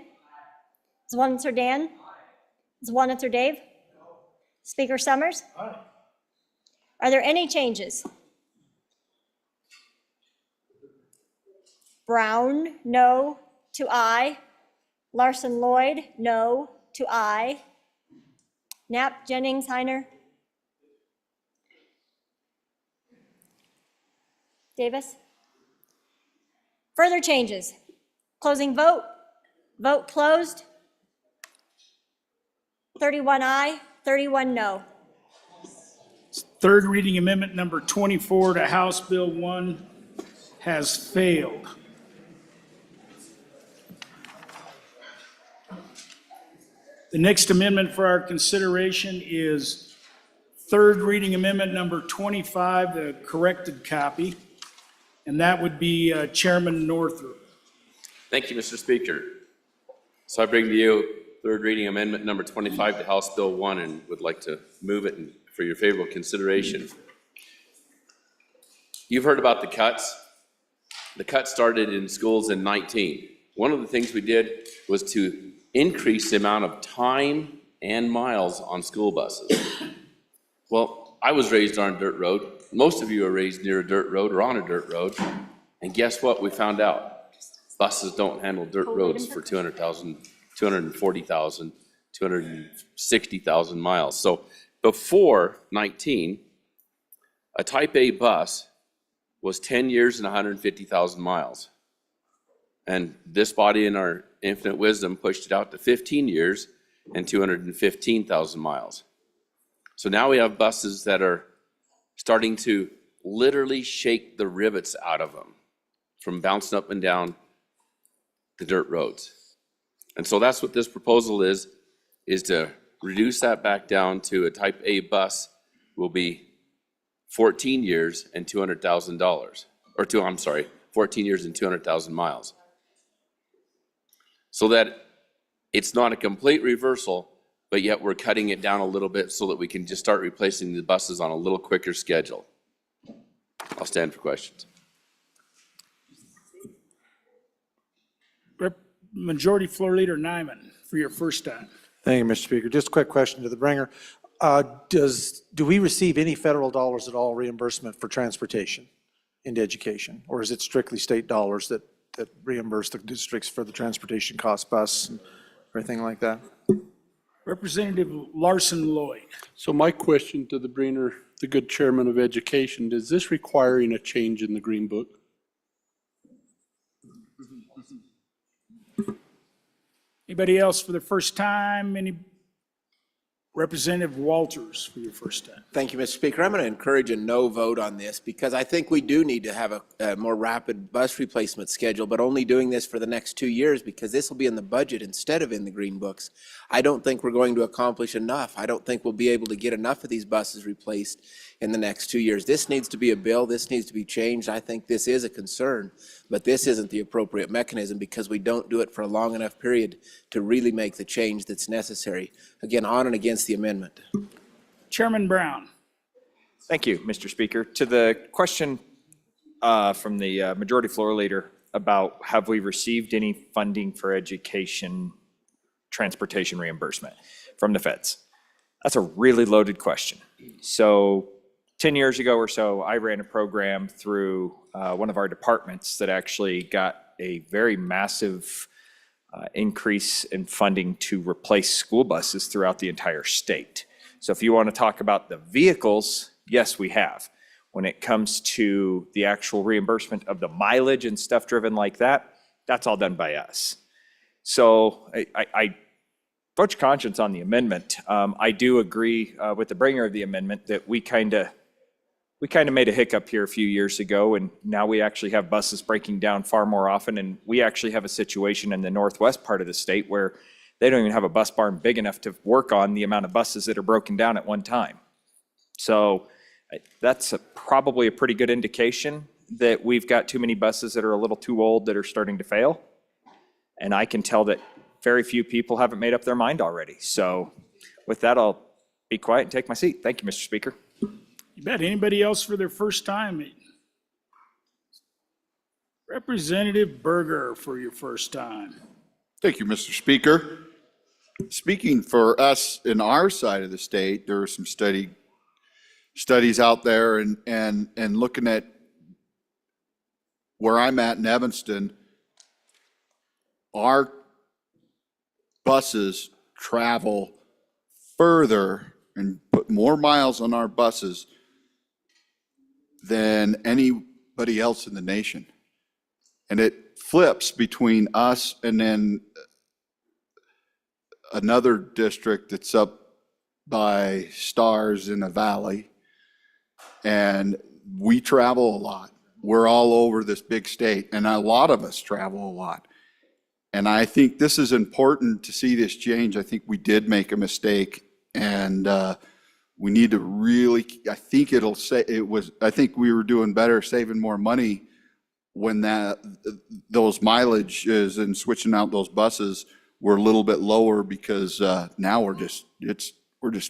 Zwanitzer Dan? Zwanitzer Dave? Speaker Summers? Are there any changes? Brown, no to aye. Larson Lloyd, no to aye. Knapp, Jennings, Heiner. Davis? Further changes. Closing vote. Vote closed. 31 aye, 31 no. Third reading amendment number 24 to House Bill 1 has failed. The next amendment for our consideration is third reading amendment number 25, the corrected copy, and that would be Chairman Northrup. Thank you, Mr. Speaker. So I bring to you third reading amendment number 25 to House Bill 1 and would like to move it for your favorable consideration. You've heard about the cuts. The cuts started in schools in 19. One of the things we did was to increase the amount of time and miles on school buses. Well, I was raised on a dirt road. Most of you are raised near a dirt road or on a dirt road. And guess what we found out? Buses don't handle dirt roads for 200,000, 240,000, 260,000 miles. So before 19, a Type A bus was 10 years and 150,000 miles. And this body in our infinite wisdom pushed it out to 15 years and 215,000 miles. So now we have buses that are starting to literally shake the rivets out of them from bouncing up and down the dirt roads. And so that's what this proposal is to reduce that back down to a Type A bus will be 14 years and $200,000, or 14 years and 200,000 miles. So that it's not a complete reversal, but yet we're cutting it down a little bit so that we can just start replacing the buses on a little quicker schedule. I'll stand for questions. Majority Floor Leader Nyman for your first time. Thank you, Mr. Speaker. Just a quick question to the bringer. Do we receive any federal dollars at all reimbursement for transportation into education? Or is it strictly state dollars that reimburse the districts for the transportation cost, bus, and everything like that? Representative Larson Lloyd. So my question to the bringer, the good chairman of education, is this requiring a change in the Green Book? Anybody else for the first time? Any Representative Walters for your first time. Thank you, Mr. Speaker. I'm going to encourage a no vote on this because I think we do need to have a more rapid bus replacement schedule, but only doing this for the next 2 years because this will be in the budget instead of in the green books. I don't think we're going to accomplish enough. I don't think we'll be able to get enough of these buses replaced in the next 2 years. This needs to be a bill. This needs to be changed. I think this is a concern, but this isn't the appropriate mechanism because we don't do it for a long enough period to really make the change that's necessary. Again, on and against the amendment. Chairman Brown. Thank you, Mr. Speaker. To the question from the Majority Floor Leader about have we received any funding for education transportation reimbursement from the feds? That's a really loaded question. So 10 years ago or so, I ran a program through one of our departments that actually got a very massive increase in funding to replace school buses throughout the entire state. So if you want to talk about the vehicles, yes, we have. When it comes to the actual reimbursement of the mileage and stuff driven like that, that's all done by us. So I vote your conscience on the amendment. I do agree with the bringer of the amendment that we kind of made a hiccup here a few years ago, and now we actually have buses breaking down far more often, and we actually have a situation in the northwest part of the state where they don't even have a bus barn big enough to work on the amount of buses that are broken down at one time. So that's probably a pretty good indication that we've got too many buses that are a little too old that are starting to fail. And I can tell that very few people haven't made up their mind already. So with that, I'll be quiet and take my seat. Thank you, Mr. Speaker. You bet. Anybody else for their first time? Representative Berger for your first time. Thank you, Mr. Speaker. Speaking for us in our side of the state, there are some studies out there and looking at where I'm at in Evanston, our buses travel further and put more miles on our buses than anybody else in the nation. And it flips between us and then another district that's up by Stars in the valley. And we travel a lot. We're all over this big state, and a lot of us travel a lot. And I think this is important to see this change. I think we did make a mistake, and we need to really, I think I think we were doing better, saving more money when those mileages and switching out those buses were a little bit lower, because now we're just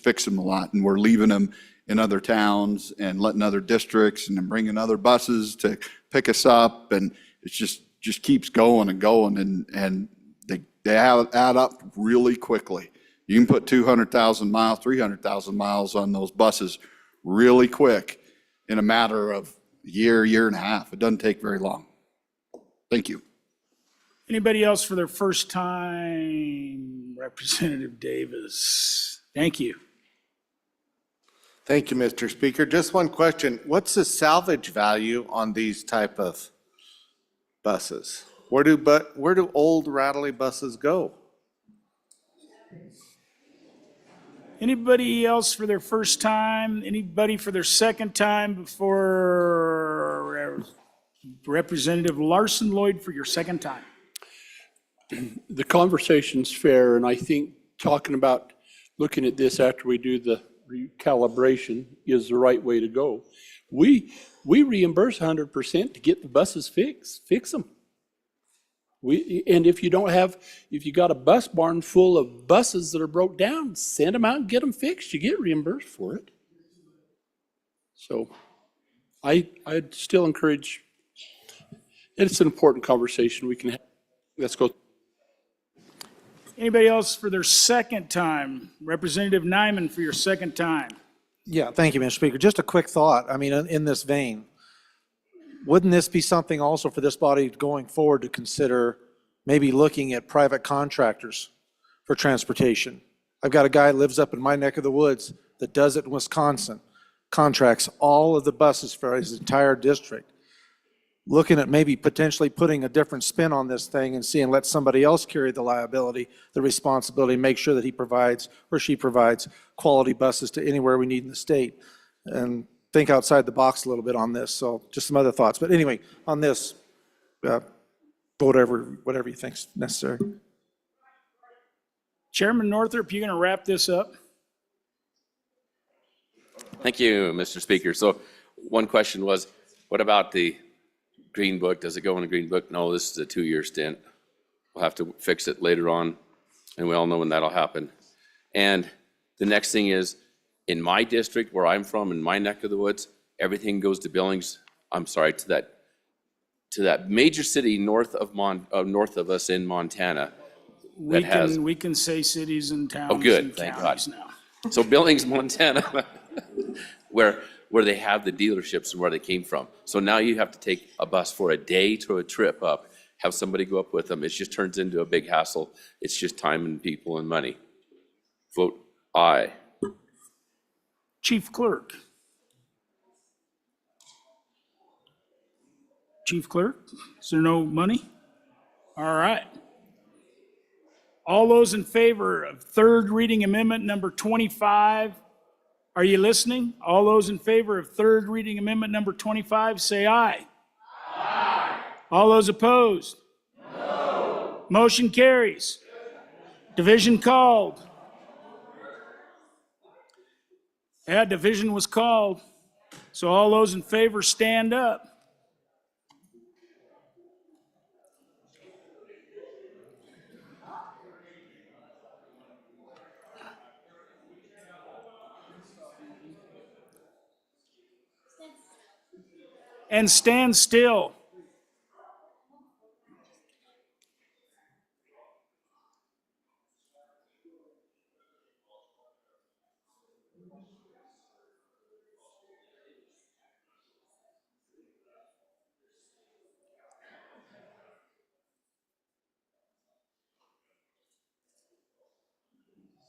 fixing them a lot, and we're leaving them in other towns and letting other districts and then bringing other buses to pick us up, and it just keeps going and going, and they add up really quickly. You can put 200,000 miles, 300,000 miles on those buses really quick in a matter of a year and a half. It doesn't take very long. Thank you. Anybody else for their first time? Representative Davis. Thank you. Thank you, Mr. Speaker. Just one question. What's the salvage value on these type of buses? Where do old rattly buses go? Anybody else for their first time? Anybody for their second time before Representative Larson Lloyd for your second time? The conversation's fair, and I think talking about looking at this after we do the recalibration is the right way to go. We reimburse 100% to get the buses fix them. And if you got a bus barn full of buses that are broke down, send them out and get them fixed. You get reimbursed for it. So I'd still encourage, it's an important conversation we can have. Let's go. Anybody else for their second time? Representative Nyman for your second time. Yeah, thank you, Mr. Speaker. Just a quick thought. I mean, in this vein, wouldn't this be something also for this body going forward to consider, maybe looking at private contractors for transportation? I've got a guy that lives up in my neck of the woods that does it in Wisconsin, contracts all of the buses for his entire district. Looking at maybe potentially putting a different spin on this thing and seeing, let somebody else carry the liability, the responsibility, make sure that he provides or she provides quality buses to anywhere we need in the state. And think outside the box a little bit on this. So just some other thoughts. But anyway, on this, whatever you think's necessary. Chairman Northrop, you going to wrap this up? Thank you, Mr. Speaker. So one question was, what about the Green Book? Does it go in the Green Book? No, this is a 2-year stint. We'll have to fix it later on, and we all know when that'll happen. And the next thing is, in my district, where I'm from, in my neck of the woods, everything goes to Billings. I'm sorry, to that major city north of us in Montana. We can say cities and towns. Oh, good, and thank counties God. now. So Billings, Montana, where they have the dealerships and where they came from. So now you have to take a bus for a day to a trip up, have somebody go up with them. It just turns into a big hassle. It's just time and people and money. Vote aye. Chief Clerk. Chief Clerk, is there no money? All right. All those in favor of third reading amendment number 25, are you listening? All those in favor of third reading amendment number 25, say aye. Aye. All those opposed? No. Motion carries. Division called. Yeah, division was called. So all those in favor stand up. And stand still.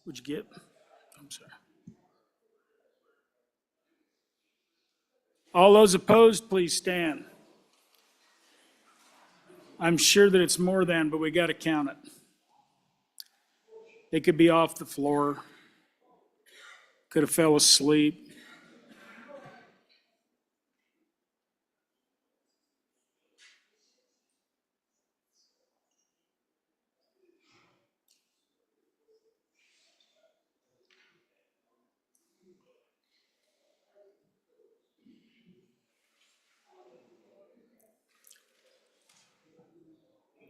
What'd you get? I'm sorry. All those opposed, please stand. I'm sure that it's more than, but we got to count it. They could be off the floor. Could have fell asleep.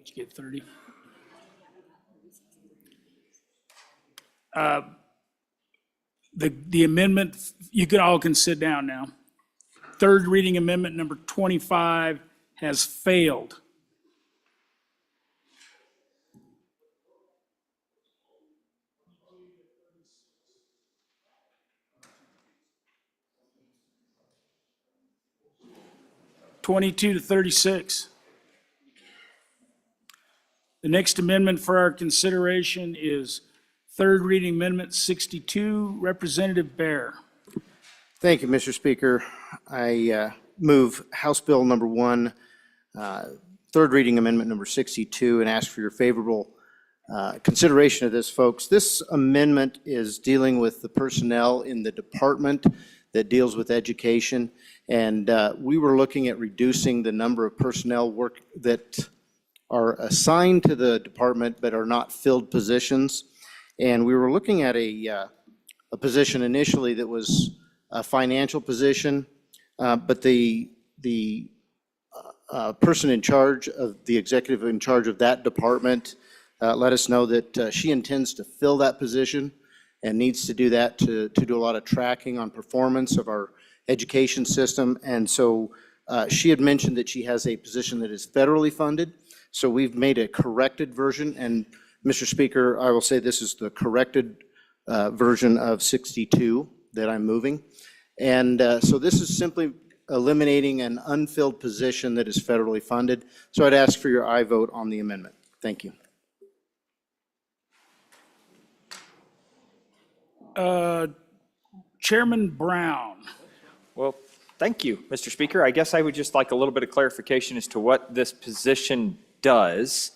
Did you get 30? The amendment, you all can sit down now. Third reading amendment number 25 has failed. (22 to 36). The next amendment for our consideration is third reading amendment 62, Representative Bear. Thank you, Mr. Speaker. I move House Bill number 1, third reading amendment number 62, and ask for your favorable consideration of this, folks. This amendment is dealing with the personnel in the department that deals with education, and we were looking at reducing the number of personnel work that are assigned to the department but are not filled positions. And we were looking at a position initially that was a financial position, but the person in charge of, the executive in charge of that department let us know that she intends to fill that position and needs to do that to do a lot of tracking on performance of our education system. And so she had mentioned that she has a position that is federally funded. So we've made a corrected version, and Mr. Speaker, I will say this is the corrected version of 62 that I'm moving. And so this is simply eliminating an unfilled position that is federally funded. So I'd ask for your aye vote on the amendment. Thank you. Chairman Brown. Well, thank you, Mr. Speaker. I guess I would just like a little bit of clarification as to what this position does.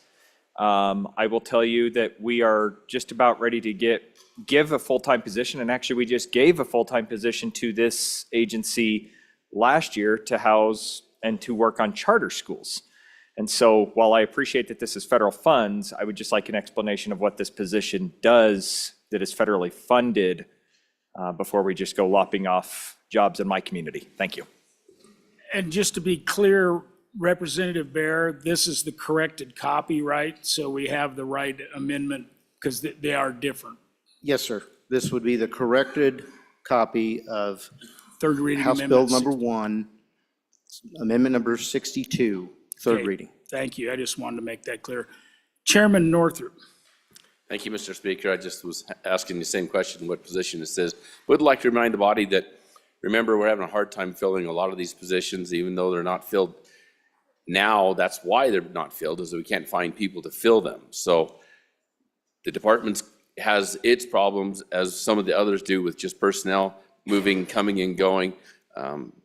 I will tell you that we are just about ready to give a full-time position, and actually we just gave a full-time position to this agency last year to house and to work on charter schools. And so while I appreciate that this is federal funds, I would just like an explanation of what this position does that is federally funded before we just go lopping off jobs in my community. Thank you. And just to be clear, Representative Bear, this is the corrected copy, right? So we have the right amendment because they are different. Yes, sir. This would be the corrected copy of third reading House Bill amendment number 1, amendment number 62, third Okay, reading. Thank you. I just wanted to make that clear. Chairman Northrup. Thank you, Mr. Speaker. I just was asking the same question, what position this is. Would like to remind the body that, remember, we're having a hard time filling a lot of these positions, even though they're not filled now. That's why they're not filled, is that we can't find people to fill them. So the department has its problems, as some of the others do, with just personnel moving, coming and going.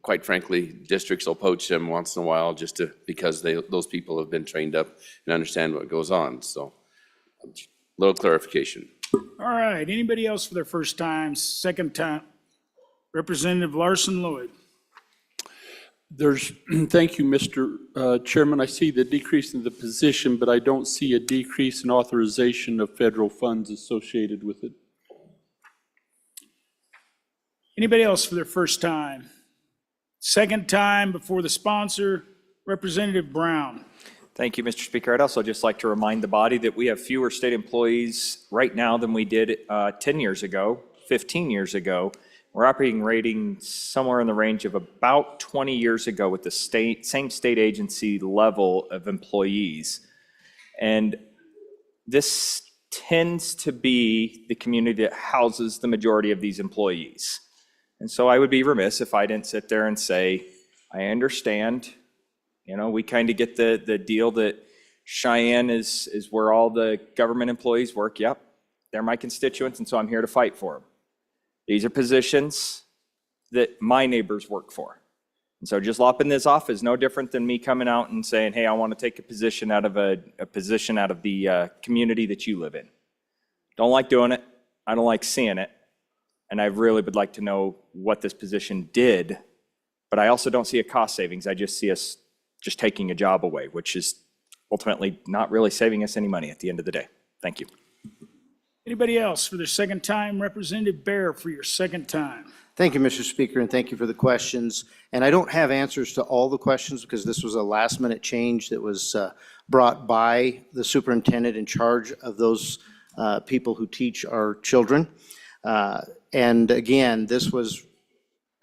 Quite frankly, districts will poach them once in a while just because those people have been trained up and understand what goes on. So a little clarification. All right. Anybody else for their first time, second time? Representative Larson Lloyd. Thank you, Mr. Chairman. I see the decrease in the position, but I don't see a decrease in authorization of federal funds associated with it. Anybody else for their first time? Second time before the sponsor, Representative Brown. Thank you, Mr. Speaker. I'd also just like to remind the body that we have fewer state employees right now than we did 10 years ago, 15 years ago. We're operating rating somewhere in the range of about 20 years ago with the same state agency level of employees. And this tends to be the community that houses the majority of these employees. And so I would be remiss if I didn't sit there and say, I understand, we kind of get the deal that Cheyenne is where all the government employees work. Yep. They're my constituents, and so I'm here to fight for them. These are positions that my neighbors work for. And so just lopping this off is no different than me coming out and saying, hey, I want to take a position out of the community that you live in. Don't like doing it. I don't like seeing it. And I really would like to know what this position did, but I also don't see a cost savings. I just see us just taking a job away, which is ultimately not really saving us any money at the end of the day. Thank you. Anybody else for their second time? Representative Bear for your second time. Thank you, Mr. Speaker, and thank you for the questions. And I don't have answers to all the questions because this was a last-minute change that was brought by the superintendent in charge of those people who teach our children. And again, this was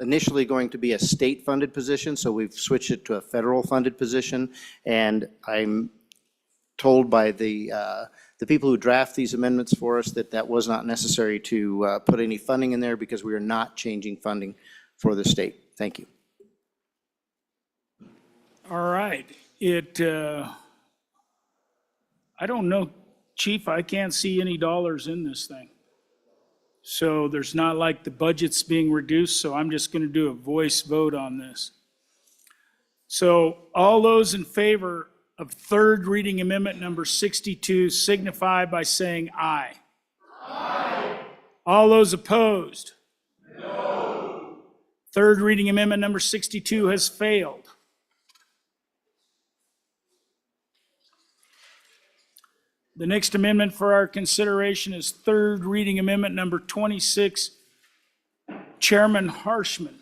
initially going to be a state-funded position, so we've switched it to a federal-funded position. And I'm told by the people who draft these amendments for us that that was not necessary to put any funding in there because we are not changing funding for the state. Thank you. All right. I don't know, Chief, I can't see any dollars in this thing. So there's not like the budget's being reduced, so I'm just going to do a voice vote on this. So all those in favor of third reading amendment number 62 signify by saying aye. Aye. All those opposed? No. Third reading amendment number 62 has failed. The next amendment for our consideration is third reading amendment number 26. Chairman Harshman.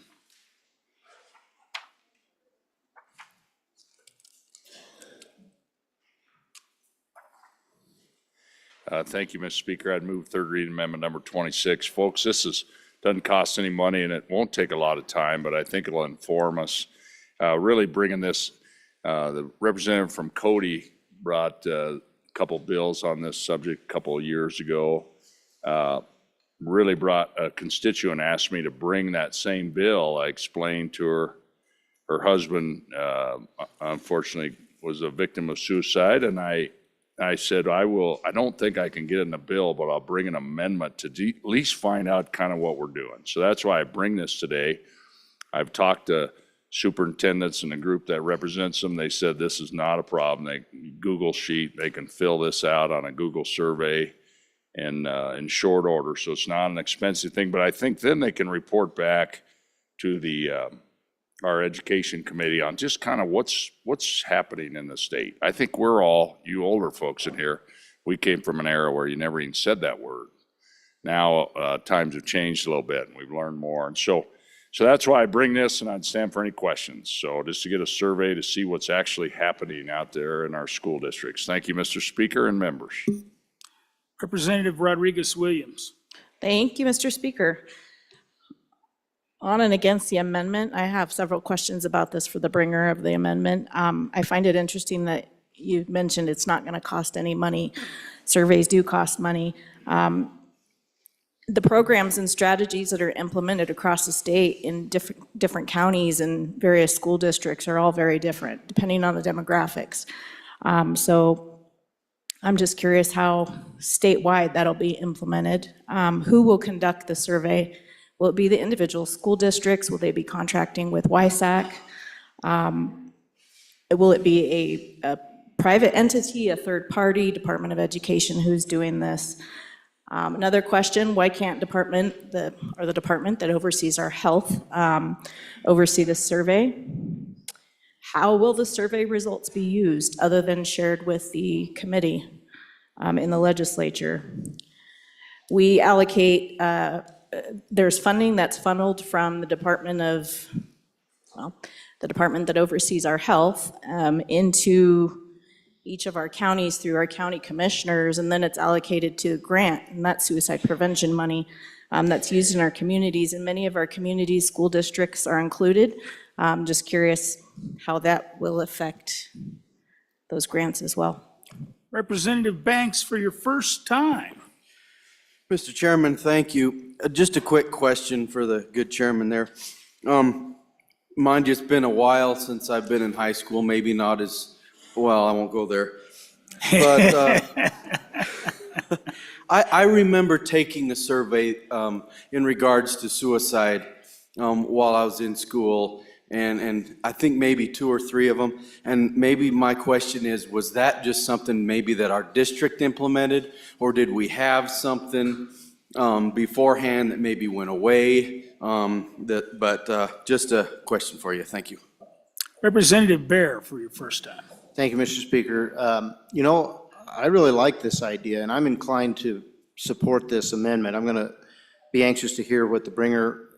Thank you, Mr. Speaker. I'd move third reading amendment number 26. Folks, this doesn't cost any money and it won't take a lot of time, but I think it'll inform us. Really bringing this, the representative from Cody brought a couple bills on this subject a couple of years ago. Really brought a constituent, asked me to bring that same bill. I explained to her, her husband unfortunately was a victim of suicide, and I said, I don't think I can get in the bill, but I'll bring an amendment to at least find out kind of what we're doing. So that's why I bring this today. I've talked to superintendents and a group that represents them. They said this is not a problem. They Google sheet, they can fill this out on a Google survey in short order. So it's not an expensive thing, but I think then they can report back to the our education committee on just kind of what's happening in the state. I think we're all, you older folks in here, we came from an era where you never even said that word. Now times have changed a little bit and we've learned more. And so that's why I bring this, and I'd stand for any questions. So just to get a survey to see what's actually happening out there in our school districts. Thank you, Mr. Speaker and members. Representative Rodriguez-Williams. Thank you, Mr. Speaker. On and against the amendment, I have several questions about this for the bringer of the amendment. I find it interesting that you mentioned it's not going to cost any money. Surveys do cost money. The programs and strategies that are implemented across the state in different counties and various school districts are all very different, depending on the demographics. So I'm just curious how statewide that'll be implemented. Who will conduct the survey? Will it be the individual school districts? Will they be contracting with WISAC? Will it be a private entity, a third party, Department of Education, who's doing this? Another question, why can't the department that oversees our health oversee this survey? How will the survey results be used other than shared with the committee in the legislature? We allocate, there's funding that's funneled from the department that oversees our health into each of our counties through our county commissioners, and then it's allocated to a grant, and that's suicide prevention money that's used in our communities. And many of our communities, school districts are included. Just curious how that will affect those grants as well. Representative Banks for your first time. Mr. Chairman, thank you. Just a quick question for the good chairman there. Mind you, it's been a while since I've been in high school, maybe not as, well, I won't go there. But I remember taking a survey in regards to suicide while I was in school, and I think maybe 2 or 3 of them. And maybe my question is, was that just something maybe that our district implemented, or did we have something beforehand that maybe went away? Just a question for you. Thank you. Representative Bear for your first time. Thank you, Mr. Speaker. You know, I really like this idea, and I'm inclined to support this amendment. I'm going to be anxious to hear what the bringer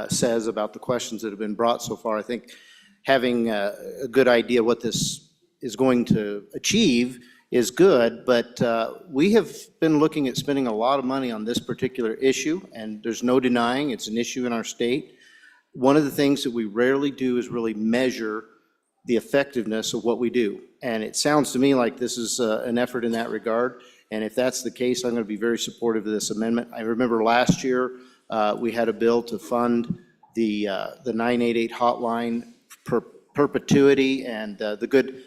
says about the questions that have been brought so far. I think having a good idea what this is going to achieve is good, but we have been looking at spending a lot of money on this particular issue, and there's no denying it's an issue in our state. One of the things that we rarely do is really measure the effectiveness of what we do. And it sounds to me like this is an effort in that regard. And if that's the case, I'm going to be very supportive of this amendment. I remember last year, we had a bill to fund the 988 hotline perpetuity, and the good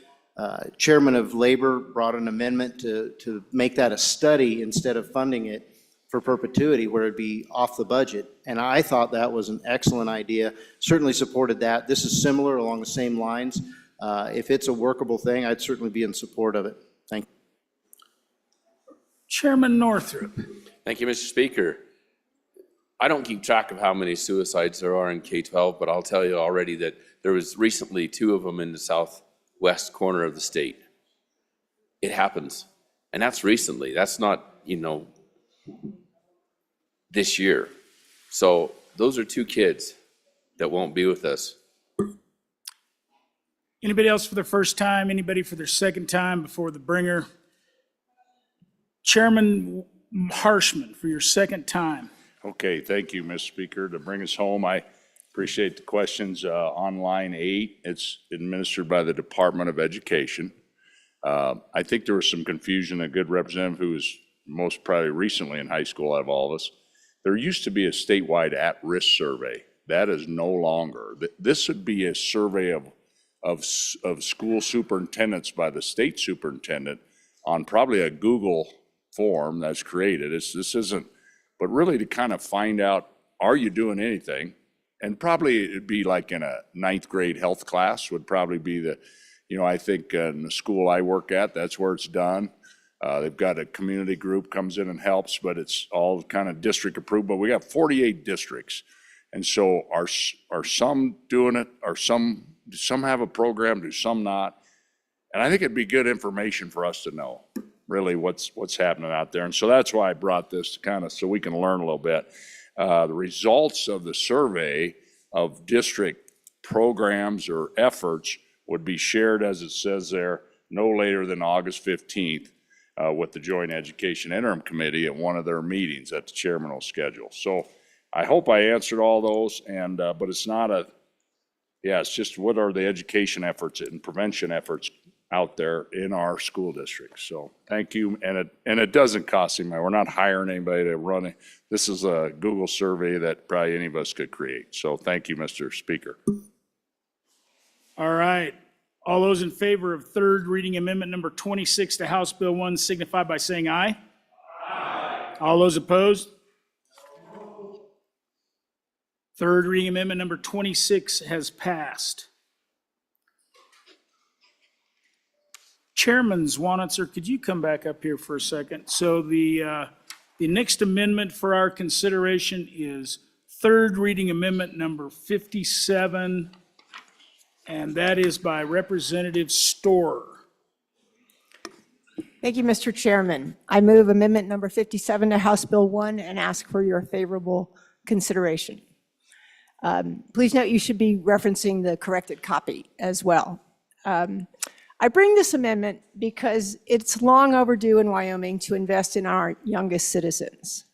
chairman of Labor brought an amendment to make that a study instead of funding it for perpetuity, where it'd be off the budget. And I thought that was an excellent idea, certainly supported that. This is similar along the same lines. If it's a workable thing, I'd certainly be in support of it. Thank you. Chairman Northrup. Thank you, Mr. Speaker. I don't keep track of how many suicides there are in K-12, but I'll tell you already that there was recently 2 of them in the southwest corner of the state. It happens. And that's recently. That's not, this year. So those are 2 kids that won't be with us. Anybody else for their first time? Anybody for their second time before the bringer? Chairman Harshman for your second time. Okay, thank you, Mr. Speaker. To bring us home, I appreciate the questions. On line 8, it's administered by the Department of Education. I think there was some confusion. A good representative who was most probably recently in high school out of all of us. There used to be a statewide at-risk survey. That is no longer. This would be a survey of school superintendents by the state superintendent on probably a Google form that's created. This isn't, but really to kind of find out, are you doing anything? And probably it'd be like in a 9th grade health class would probably be the, I think in the school I work at, that's where it's done. They've got a community group comes in and helps, but it's all kind of district approved. But we got 48 districts. And so are some doing it? Do some have a program? Do some not? And I think it'd be good information for us to know really what's happening out there. And so that's why I brought this to kind of so we can learn a little bit. The results of the survey of district programs or efforts would be shared, as it says there, no later than August 15th. With the Joint Education Interim Committee at one of their meetings that the chairman will schedule. So I hope I answered all those, and but it's not it's just what are the education efforts and prevention efforts out there in our school districts. So thank you, and it doesn't cost any money. We're not hiring anybody to run it. This is a Google survey that probably any of us could create. So thank you, Mr. Speaker. All right. All those in favor of third reading amendment number 26 to House Bill 1 signify by saying aye. Aye. All those opposed? Third reading amendment number 26 has passed. Chairman Zwanitzer, could you come back up here for a second? So the next amendment for our consideration is third reading amendment number 57. And that is by Representative Storer. Thank you, Mr. Chairman. I move amendment number 57 to House Bill 1 and ask for your favorable consideration. Please note you should be referencing the corrected copy as well. I bring this amendment because it's long overdue in Wyoming to invest in our youngest citizens.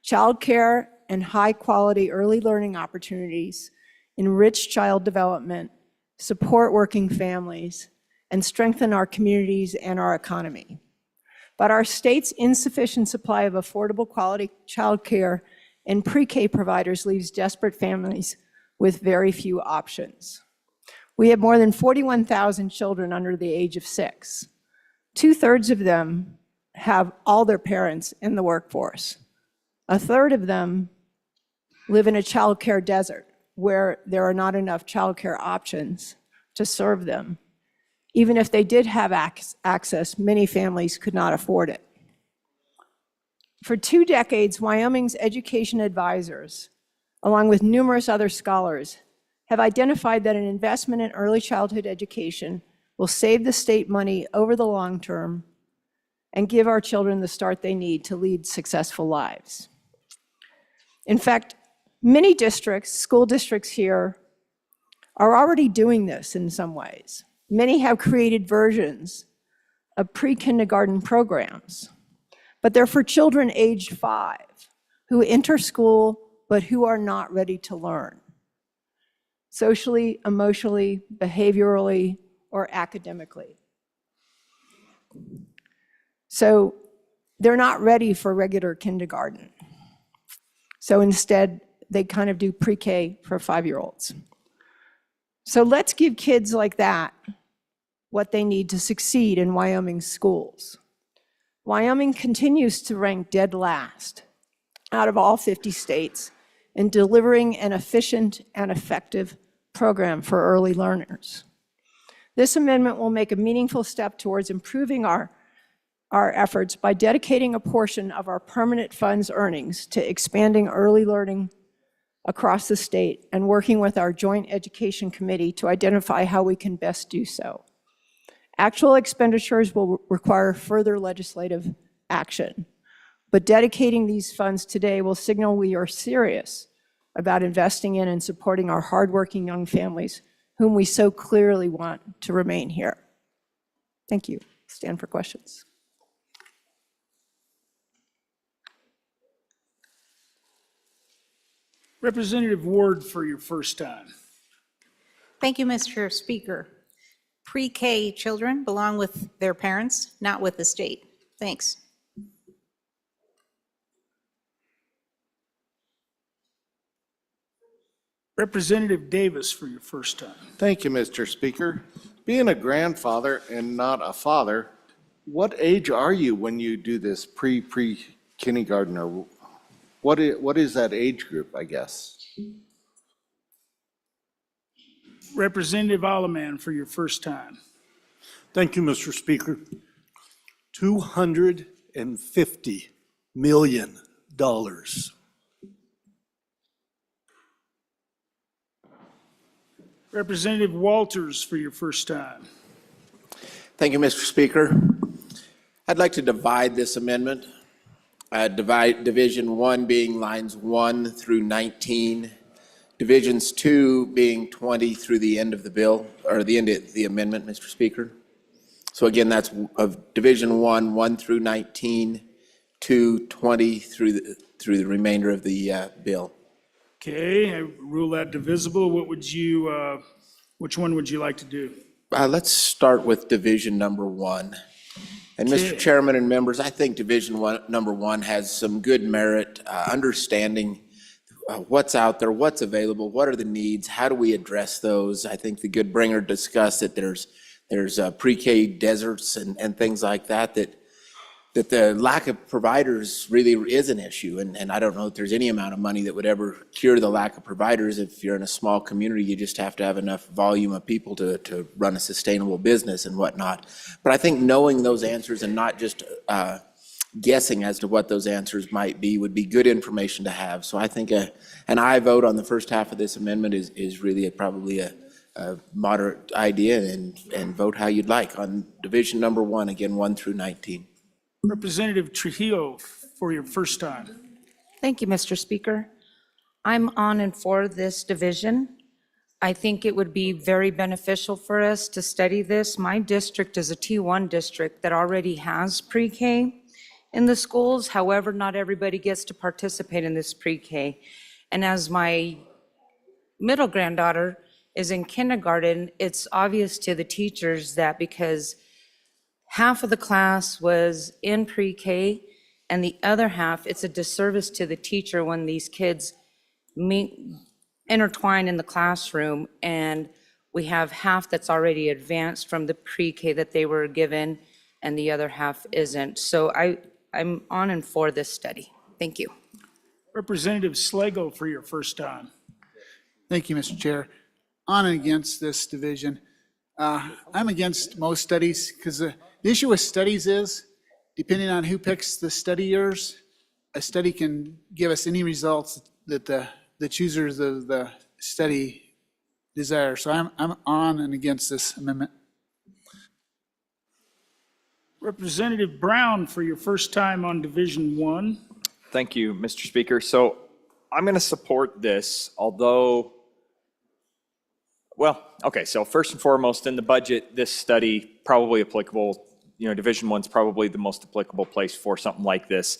Childcare and high-quality early learning opportunities enrich child development, support working families, and strengthen our communities and our economy. But our state's insufficient supply of affordable quality childcare and pre-K providers leaves desperate families with very few options. We have more than 41,000 children under the age of 6. 2/3 of them have all their parents in the workforce. A third of them live in a childcare desert where there are not enough childcare options to serve them. Even if they did have access, many families could not afford it. For 2 decades, Wyoming's education advisors, along with numerous other scholars, have identified that an investment in early childhood education will save the state money over the long term and give our children the start they need to lead successful lives. In fact, many districts, school districts here, are already doing this in some ways. Many have created versions of pre-kindergarten programs, but they're for children aged 5 who enter school but who are not ready to learn, socially, emotionally, behaviorally, or academically. So they're not ready for regular kindergarten. So instead, they kind of do pre-K for 5-year-olds. So let's give kids like that what they need to succeed in Wyoming's schools. Wyoming continues to rank dead last out of all 50 states in delivering an efficient and effective program for early learners. This amendment will make a meaningful step towards improving our efforts by dedicating a portion of our permanent funds earnings to expanding early learning across the state and working with our Joint Education Committee to identify how we can best do so. Actual expenditures will require further legislative action, but dedicating these funds today will signal we are serious about investing in and supporting our hardworking young families whom we so clearly want to remain here. Thank you. Stand for questions. Representative Ward for your first time. Thank you, Mr. Speaker. Pre-K children belong with their parents, not with the state. Thanks. Representative Davis for your first time. Thank you, Mr. Speaker. Being a grandfather and not a father, what age are you when you do this pre-kindergarten, or what is that age group, I guess? Representative Alleman for your first time. Thank you, Mr. Speaker. $250 million. Representative Walters for your first time. Thank you, Mr. Speaker. I'd like to divide this amendment. Divide Division 1 being lines 1 through 19, Divisions 2 being 20 through the end of the bill, or the end of the amendment, Mr. Speaker. So again, that's of Division 1, 1 through 19, 2, 20 through the remainder of the bill. Okay, I rule that divisible. What would you, which one would you like to do? Let's start with Division number 1. And Mr. Chairman and members, I think Division number 1 has some good merit, understanding what's out there, what's available, what are the needs, how do we address those? I think the good bringer discussed that there's pre-K deserts and things like that, that the lack of providers really is an issue. And I don't know if there's any amount of money that would ever cure the lack of providers. If you're in a small community, you just have to have enough volume of people to run a sustainable business and whatnot. But I think knowing those answers and not just guessing as to what those answers might be would be good information to have. So I think an aye vote on the first half of this amendment is really probably a moderate idea, and vote how you'd like on Division number 1, again, 1 through 19. Representative Trujillo for your first time. Thank you, Mr. Speaker. I'm on and for this division. I think it would be very beneficial for us to study this. My district is a T1 district that already has pre-K in the schools. However, not everybody gets to participate in this pre-K. And as my middle granddaughter is in kindergarten, it's obvious to the teachers that because half of the class was in pre-K and the other half, it's a disservice to the teacher when these kids intertwine in the classroom and we have half that's already advanced from the pre-K that they were given and the other half isn't. So I'm on and for this study. Thank you. Representative Slago for your first time. Thank you, Mr. Chair. On and against this division. I'm against most studies because the issue with studies is, depending on who picks the studiers, a study can give us any results that the choosers of the study desire. So I'm on and against this amendment. Representative Brown for your first time on Division 1. Thank you, Mr. Speaker. So I'm going to support this, although, well, okay, so first and foremost, in the budget, this study probably applicable, Division 1's probably the most applicable place for something like this.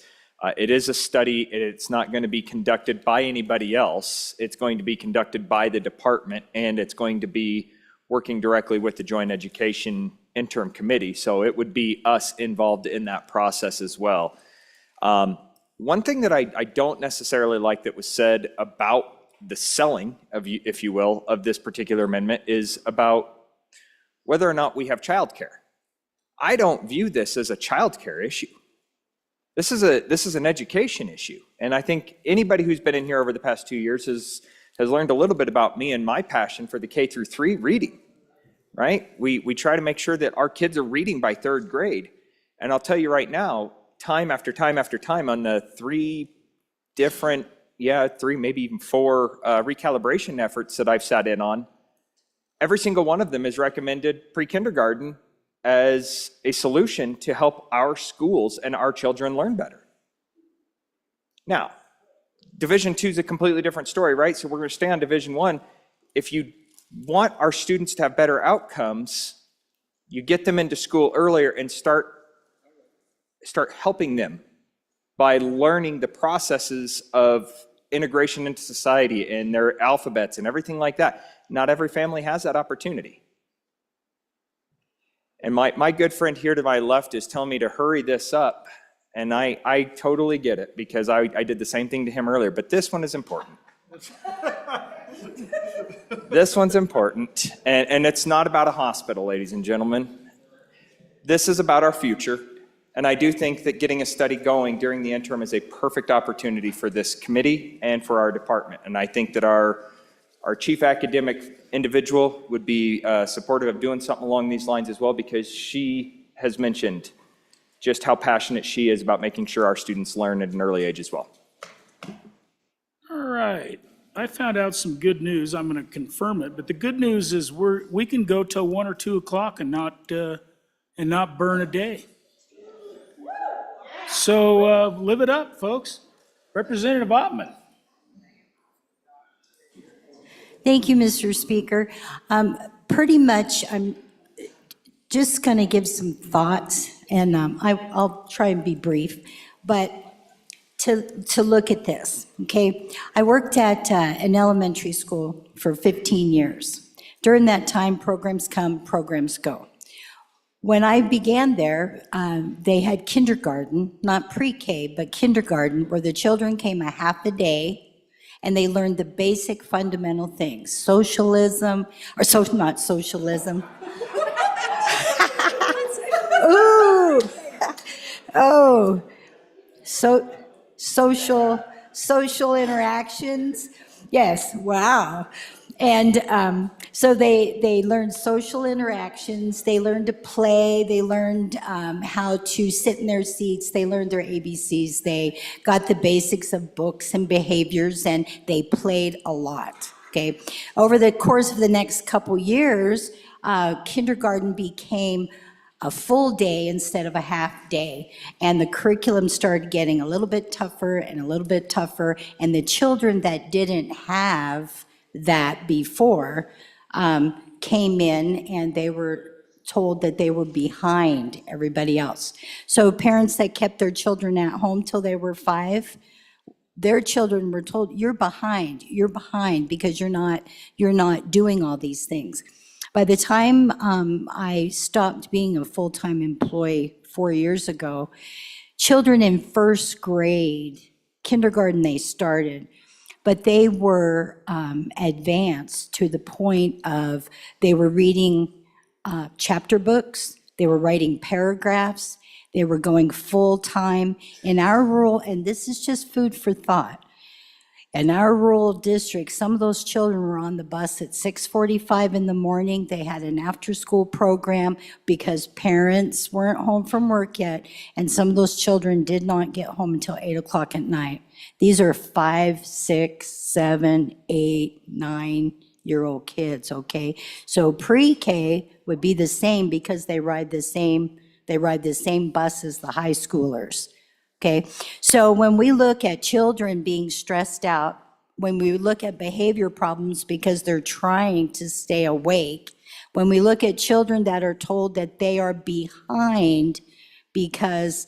It is a study. It's not going to be conducted by anybody else. It's going to be conducted by the department, and it's going to be working directly with the Joint Education Interim Committee. So it would be us involved in that process as well. One thing that I don't necessarily like that was said about the selling of, if you will, of this particular amendment is about whether or not we have childcare. I don't view this as a childcare issue. This is an education issue. And I think anybody who's been in here over the past 2 years has learned a little bit about me and my passion for the K-3 reading, right? We try to make sure that our kids are reading by 3rd grade. And I'll tell you right now, time after time after time on the 3 different, 3, maybe even 4 recalibration efforts that I've sat in on, every single one of them has recommended pre-kindergarten as a solution to help our schools and our children learn better. Now, Division 2 is a completely different story, right? So we're going to stay on Division 1. If you want our students to have better outcomes, you get them into school earlier and start helping them by learning the processes of integration into society and their alphabets and everything like that. Not every family has that opportunity. And my good friend here to my left is telling me to hurry this up, and I totally get it, because I did the same thing to him earlier, but this one is important. This one's important, and it's not about a hospital, ladies and gentlemen. This is about our future, and I do think that getting a study going during the interim is a perfect opportunity for this committee and for our department, and I think that our chief academic individual would be supportive of doing something along these lines as well, because she has mentioned just how passionate she is about making sure our students learn at an early age as well. All right. I found out some good news. I'm going to confirm it, but the good news is we can go till 1 or 2 o'clock and not burn a day. So live it up, folks. Representative Ottman. Thank you, Mr. Speaker. Pretty much, I'm just going to give some thoughts, and I'll try and be brief, but to look at this, okay? I worked at an elementary school for 15 years. During that time, programs come, programs go. When I began there, they had kindergarten, not pre-K, but kindergarten, where the children came a half a day, and they learned the basic fundamental things, socialism, or not socialism. Ooh, oh, social interactions. Yes, wow. And so they learned social interactions, they learned to play, they learned how to sit in their seats, they learned their ABCs, they got the basics of books and behaviors, and they played a lot, okay? Over the course of the next couple years, kindergarten became a full day instead of a half day, and the curriculum started getting a little bit tougher and a little bit tougher, and the children that didn't have that before came in, and they were told that they were behind everybody else. So parents that kept their children at home till they were 5, their children were told, you're behind because you're not doing all these things. By the time I stopped being a full-time employee 4 years ago, children in 1st grade, kindergarten they started, but they were advanced to the point of they were reading chapter books, They were writing paragraphs. They were going full-time. In our rural, and this is just food for thought, in our rural district, some of those children were on the bus at 6:45 in the morning. They had an after-school program because parents weren't home from work yet, and some of those children did not get home until 8 o'clock at night. These are 5, 6, 7, 8, 9-year-old kids, okay? So pre-K would be the same because they ride the same bus as the high schoolers. Okay, so when we look at children being stressed out, when we look at behavior problems because they're trying to stay awake, when we look at children that are told that they are behind because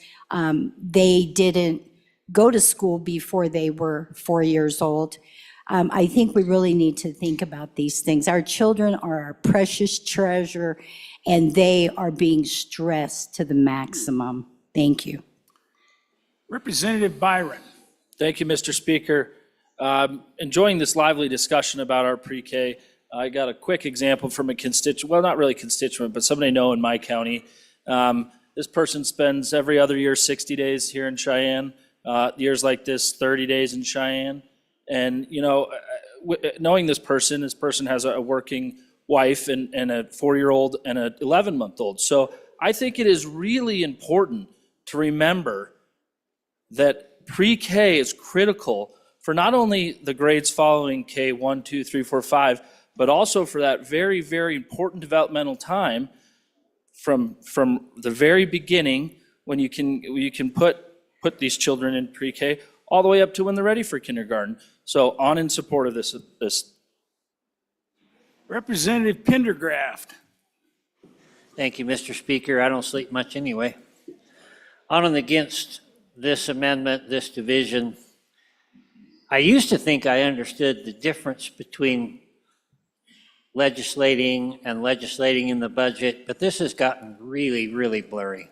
they didn't go to school before they were 4 years old, I think we really need to think about these things. Our children are our precious treasure, and they are being stressed to the maximum. Thank you. Representative Byron. Thank you, Mr. Speaker. Enjoying this lively discussion about our pre-K. I got a quick example from a constituent, well, not really constituent, but somebody I know in my county. This person spends every other year 60 days here in Cheyenne. Years like this, 30 days in Cheyenne. And, you know, knowing this person has a working wife and a 4-year-old and an 11-month-old. So I think it is really important to remember that pre-K is critical for not only the grades following K 1, 2, 3, 4, 5, but also for that very, very important developmental time from the very beginning when you can put these children in pre-K all the way up to when they're ready for kindergarten. So on in support of this. Representative Pendergraft. Thank you, Mr. Speaker. I don't sleep much anyway. On and against this amendment, this division, I used to think I understood the difference between legislating and legislating in the budget, but this has gotten really, really blurry.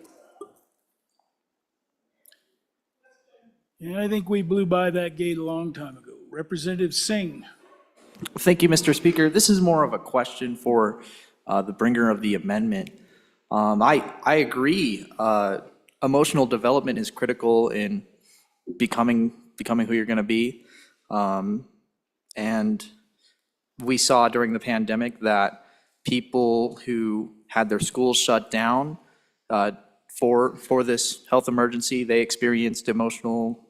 Yeah, I think we blew by that gate a long time ago. Representative Singh. Thank you, Mr. Speaker. This is more of a question for the bringer of the amendment. I agree. Emotional development is critical in becoming who you're going to be. And we saw during the pandemic that people who had their schools shut down for this health emergency, they experienced emotional,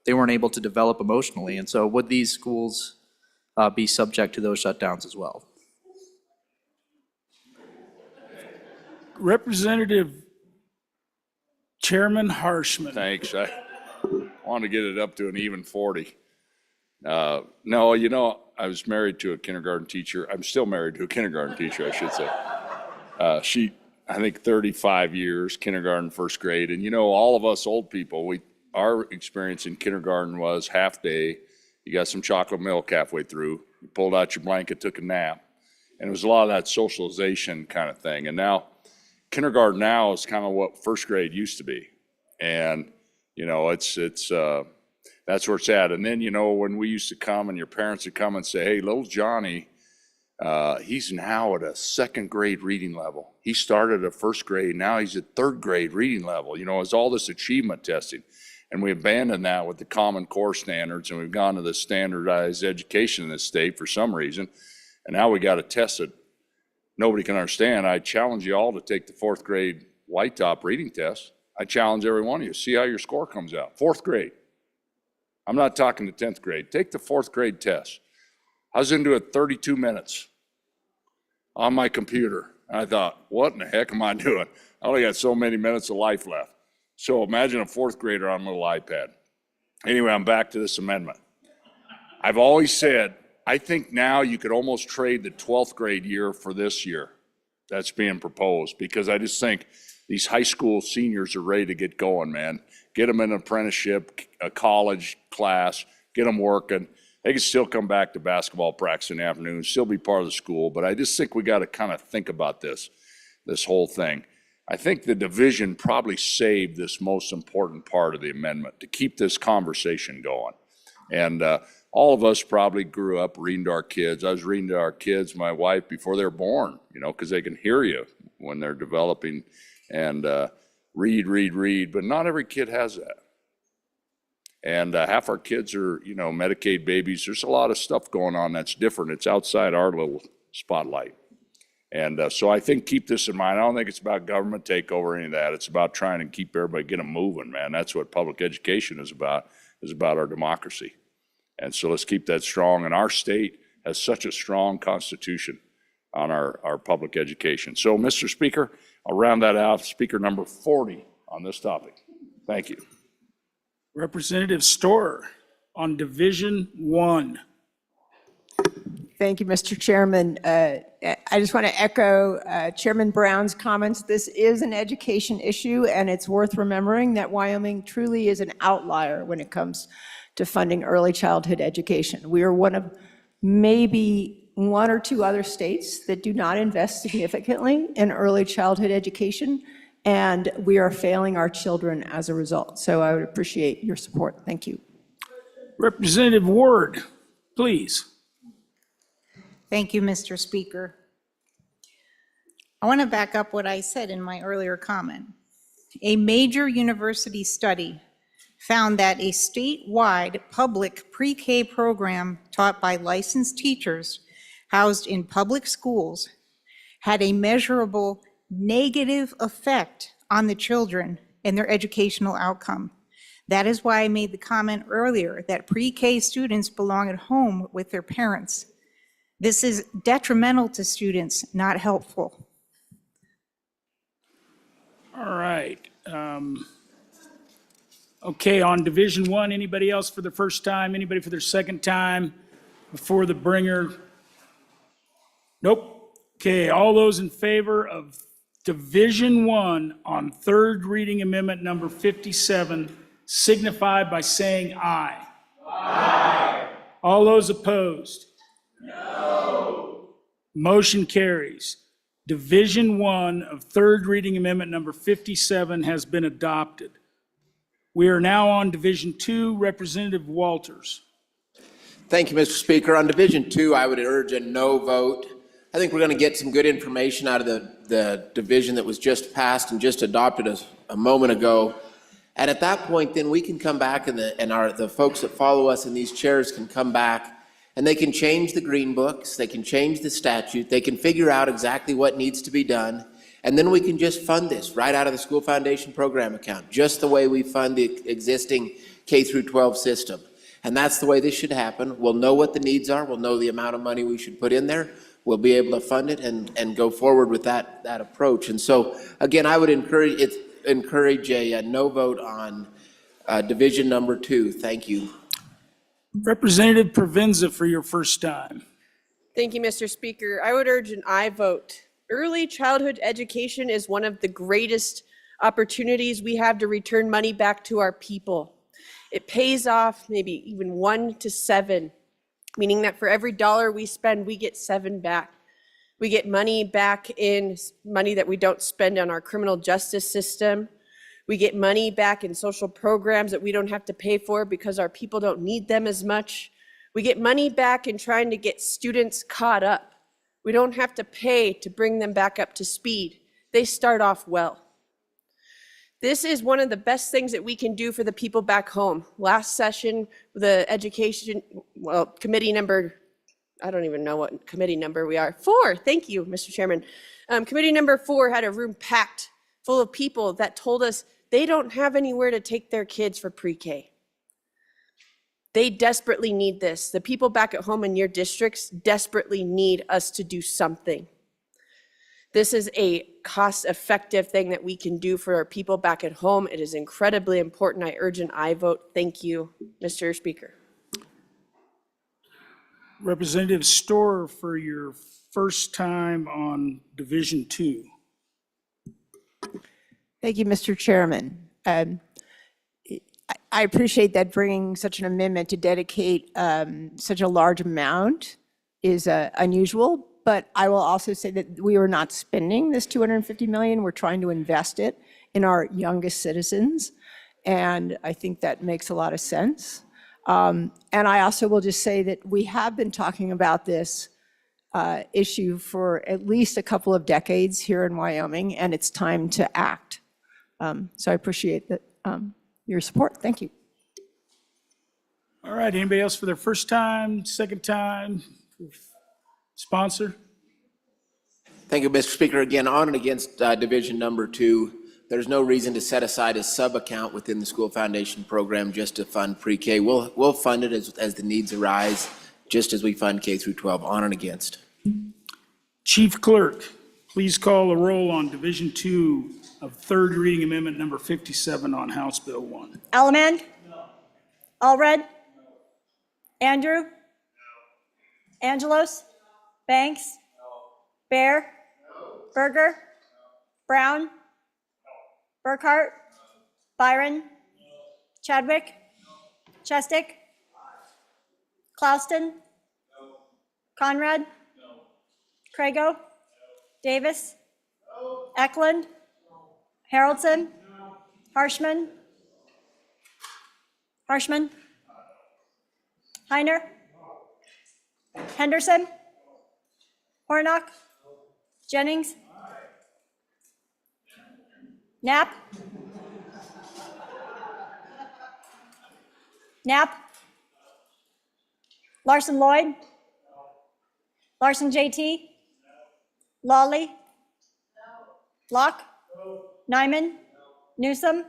they weren't able to develop emotionally. And so would these schools be subject to those shutdowns as well? Representative Chairman Harshman. Thanks. I want to get it up to an even 40. No, you know, I was married to a kindergarten teacher. I'm still married to a kindergarten teacher, I should say. I think 35 years, kindergarten, first grade. And you know, all of us old people, our experience in kindergarten was half day. You got some chocolate milk halfway through. You pulled out your blanket, took a nap. And it was a lot of that socialization kind of thing. And now, kindergarten now is kind of what first grade used to be. And, you know, it's that's where it's at. And then, you know, when we used to come and your parents would come and say, hey, little Johnny, he's now at a second grade reading level. He started at first grade, now he's at third grade reading level. You know, it's all this achievement testing. And we abandoned that with the Common Core standards, and we've gone to the standardized education in this state for some reason. And now we got to test it. Nobody can understand. I challenge you all to take the fourth grade white top reading test. I challenge every one of you, see how your score comes out. Fourth grade. I'm not talking the 10th grade. Take the fourth grade test. I was into it 32 minutes on my computer. And I thought, what in the heck am I doing? I only got so many minutes of life left. So imagine a fourth grader on a little iPad. Anyway, I'm back to this amendment. I've always said, I think now you could almost trade the 12th grade year for this year that's being proposed, because I just think these high school seniors are ready to get going, man. Get them an apprenticeship, a college class, get them working. They can still come back to basketball practice in the afternoon, still be part of the school, but I just think we got to kind of think about this whole thing. I think the division probably saved this most important part of the amendment to keep this conversation going. And all of us probably grew up reading to our kids. I was reading to our kids, my wife, before they were born, because they can hear you when they're developing, and read, but not every kid has that. And half our kids are, Medicaid babies. There's a lot of stuff going on that's different. It's outside our little spotlight. And so I think keep this in mind. I don't think it's about government takeover or any of that. It's about trying to keep everybody, get them moving, man. That's what public education is about our democracy. And so let's keep that strong. And our state has such a strong constitution on our public education. So, Mr. Speaker, I'll round that out. Speaker number 40 on this topic. Thank you. Representative Storer on Division 1. Thank you, Mr. Chairman. I just want to echo Chairman Brown's comments. This is an education issue, and it's worth remembering that Wyoming truly is an outlier when it comes to funding early childhood education. We are one of maybe one or two other states that do not invest significantly in early childhood education, and we are failing our children as a result. So I would appreciate your support. Thank you. Representative Ward, please. Thank you, Mr. Speaker. I want to back up what I said in my earlier comment. A major university study found that a statewide public pre-K program taught by licensed teachers housed in public schools had a measurable negative effect on the children and their educational outcome. That is why I made the comment earlier that pre-K students belong at home with their parents. This is detrimental to students, not helpful. All right. Okay, on Division 1, anybody else for the first time? Anybody for their second time before the bringer? Nope. Okay, all those in favor of Division 1 on third reading amendment number 57 signify by saying aye. Aye. All those opposed? No. Motion carries. Division 1 of third reading amendment number 57 has been adopted. We are now on Division 2. Representative Walters. Thank you, Mr. Speaker. On Division 2, I would urge a no vote. I think we're going to get some good information out of the division that was just passed and just adopted a moment ago. And at that point, then we can come back and the folks that follow us in these chairs can come back and they can change the green books, they can change the statute, they can figure out exactly what needs to be done. And then we can just fund this right out of the School Foundation Program account, just the way we fund the existing K through 12 system. And that's the way this should happen. We'll know what the needs are. We'll know the amount of money we should put in there. We'll be able to fund it and go forward with that approach. And so, again, I would encourage a no vote on Division number 2. Thank you. Representative Provenza for your first time. Thank you, Mr. Speaker. I would urge an aye vote. Early childhood education is one of the greatest opportunities we have to return money back to our people. It pays off maybe even 1 to 7, meaning that for every dollar we spend, we get 7 back. We get money back in money that we don't spend on our criminal justice system. We get money back in social programs that we don't have to pay for because our people don't need them as much. We get money back in trying to get students caught up. We don't have to pay to bring them back up to speed. They start off well. This is one of the best things that we can do for the people back home. Last session, the education, committee number, I don't even know what committee number we are. 4, thank you, Mr. Chairman. Committee number 4 had a room packed full of people that told us they don't have anywhere to take their kids for pre-K. They desperately need this. The people back at home in your districts desperately need us to do something. This is a cost-effective thing that we can do for our people back at home. It is incredibly important. I urge an aye vote. Thank you, Mr. Speaker. Representative Storer for your first time on Division 2. Thank you, Mr. Chairman. I appreciate that bringing such an amendment to dedicate such a large amount is unusual, but I will also say that we are not spending this $250 million. We're trying to invest it in our youngest citizens, and I think that makes a lot of sense. And I also will just say that we have been talking about this issue for at least a couple of decades here in Wyoming, and it's time to act. So I appreciate that, your support. Thank you. All right, anybody else for their first time, second time? Sponsor? Thank you, Mr. Speaker. Again, on and against Division Number 2, there's no reason to set aside a sub-account within the School Foundation program just to fund pre-K. We'll fund it as the needs arise, just as we fund K through 12, on and against. Chief Clerk, please call the roll on Division 2 of third reading amendment number 57 on House Bill 1. Elliman? Allred? Andrew? Angelos? Banks? Bear? Berger? Brown? Burkhart? Byron? Chadwick? Chestick? Clauston? Conrad? Crago? Davis? Eklund? Haroldson? Harshman? Harshman? Heiner? Henderson? Hornock? Jennings? Knapp? Knapp? Larson Lloyd? Larson JT? Lawley? Locke? Nyman? Newsom?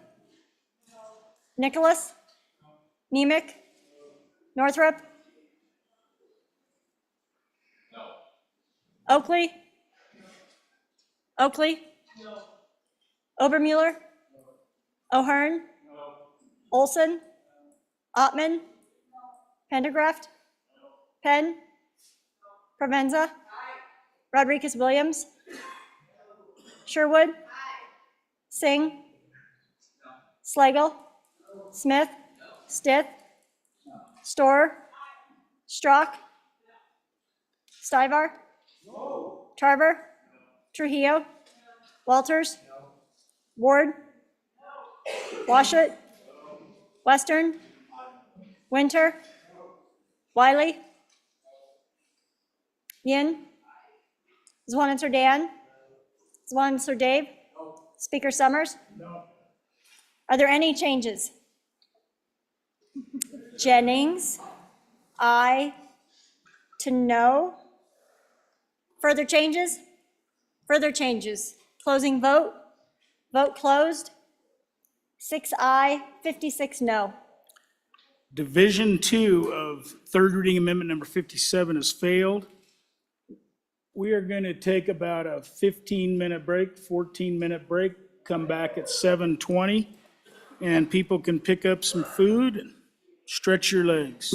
Nicholas? Nemec? Northrup? Oakley? Oakley? Obermuller? O'Hearn? Olson? Ottman? Pendergraft? Penn? Provenza? Rodriguez Williams? Sherwood? Singh? Slagle? Smith? Stith? Storer? Strock? Stivar? Tarver? Trujillo? Walters? Ward? Washut? Western? Winter? Wiley? Yin? Zwanen Dan? Zwanen Dave? Speaker Summers? Are there any changes? Jennings? Aye to no. Further changes? Further changes. Closing vote? Vote closed. 6 aye, 56 no. Division 2 of third reading amendment number 57 has failed. We are going to take about a 15-minute break, 14-minute break, come back at 7:20, and people can pick up some food and stretch your legs.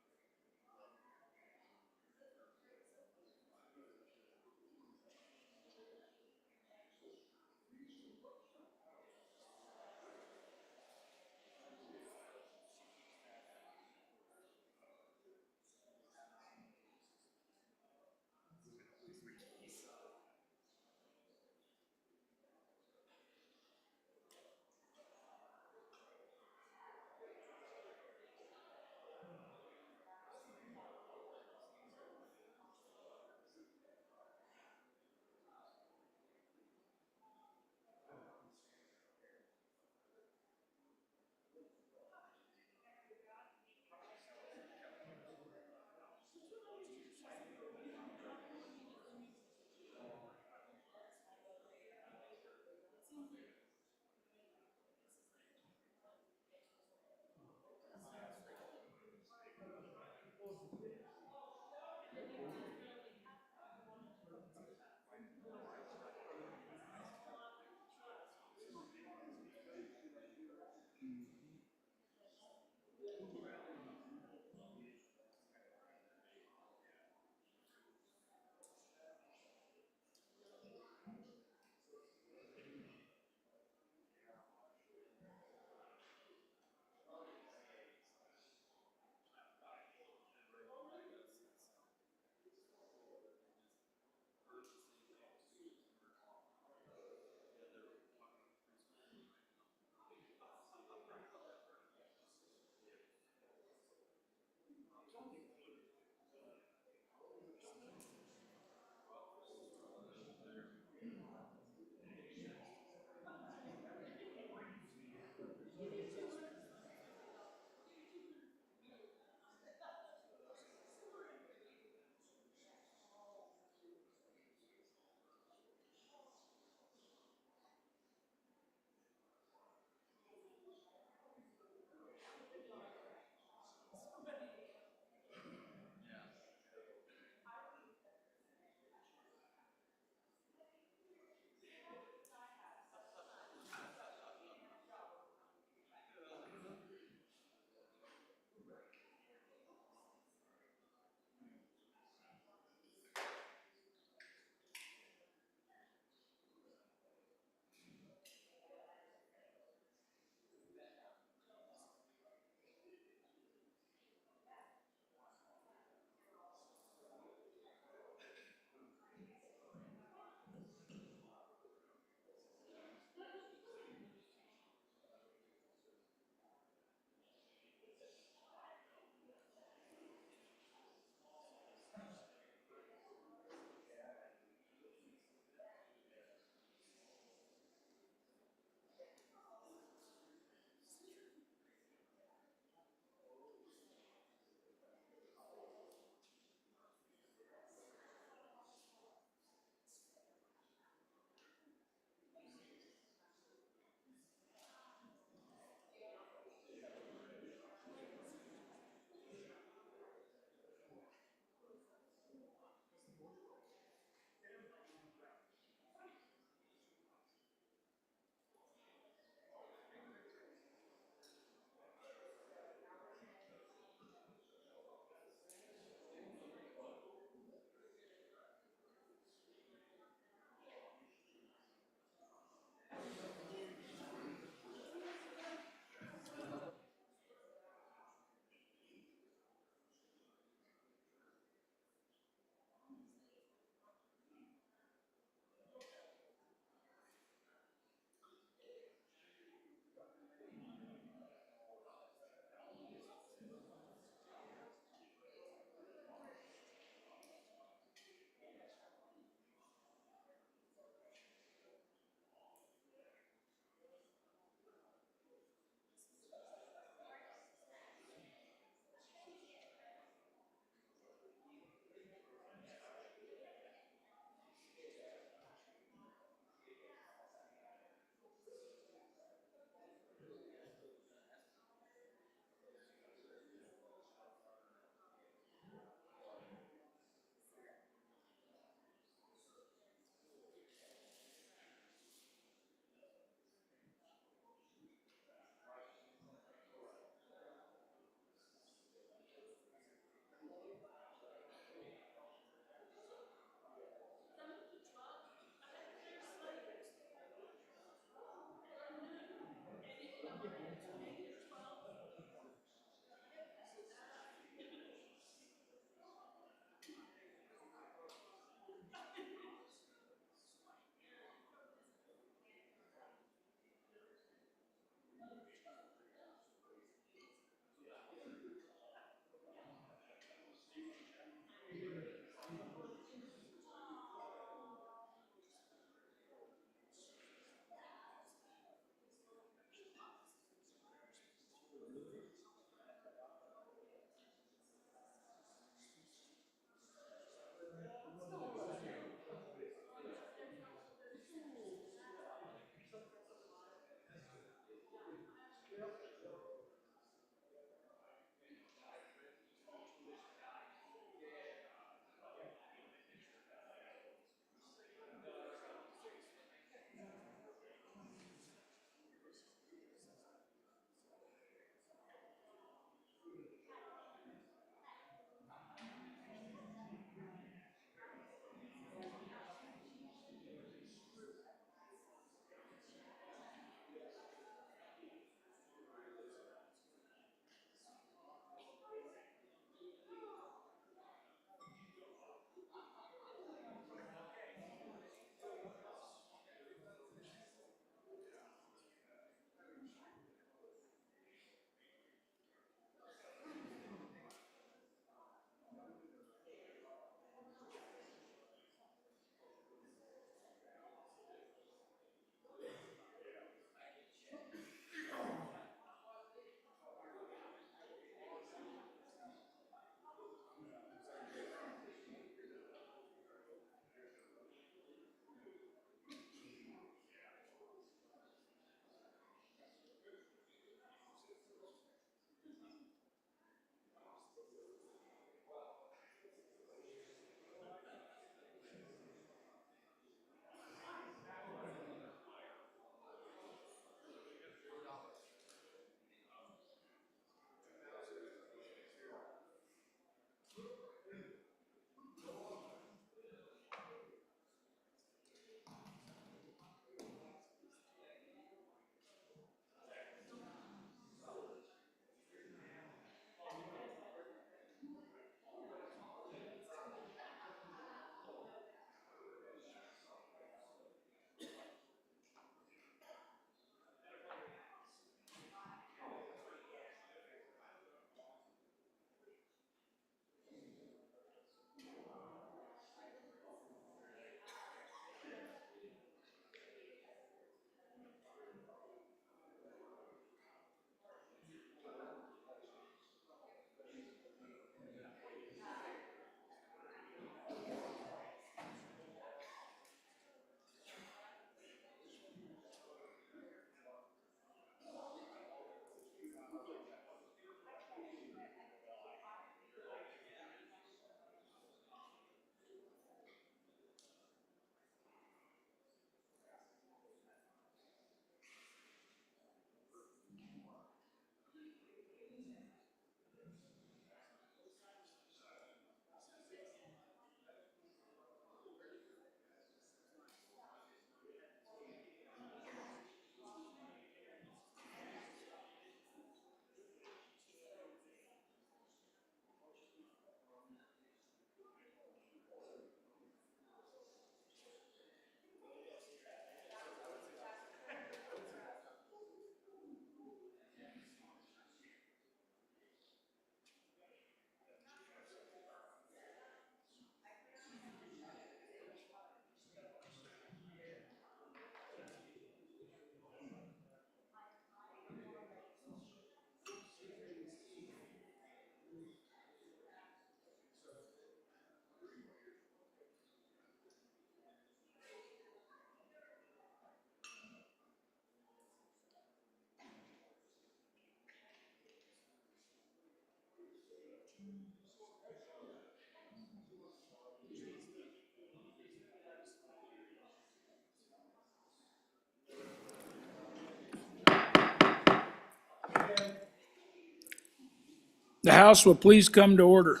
The House will please come to order.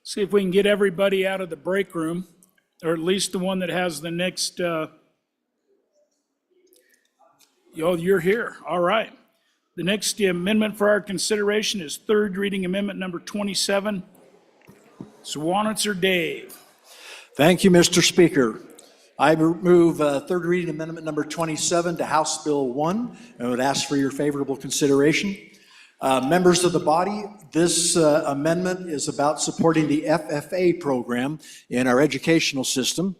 See if we can get everybody out of the break room, or at least the one that has the next, oh, you're here, all right. The next amendment for our consideration is third reading amendment number 27. Zwanitzer Dave. Thank you, Mr. Speaker. I move third reading amendment number 27 to House Bill 1 and would ask for your favorable consideration. Members of the body, this amendment is about supporting the FFA program in our educational system.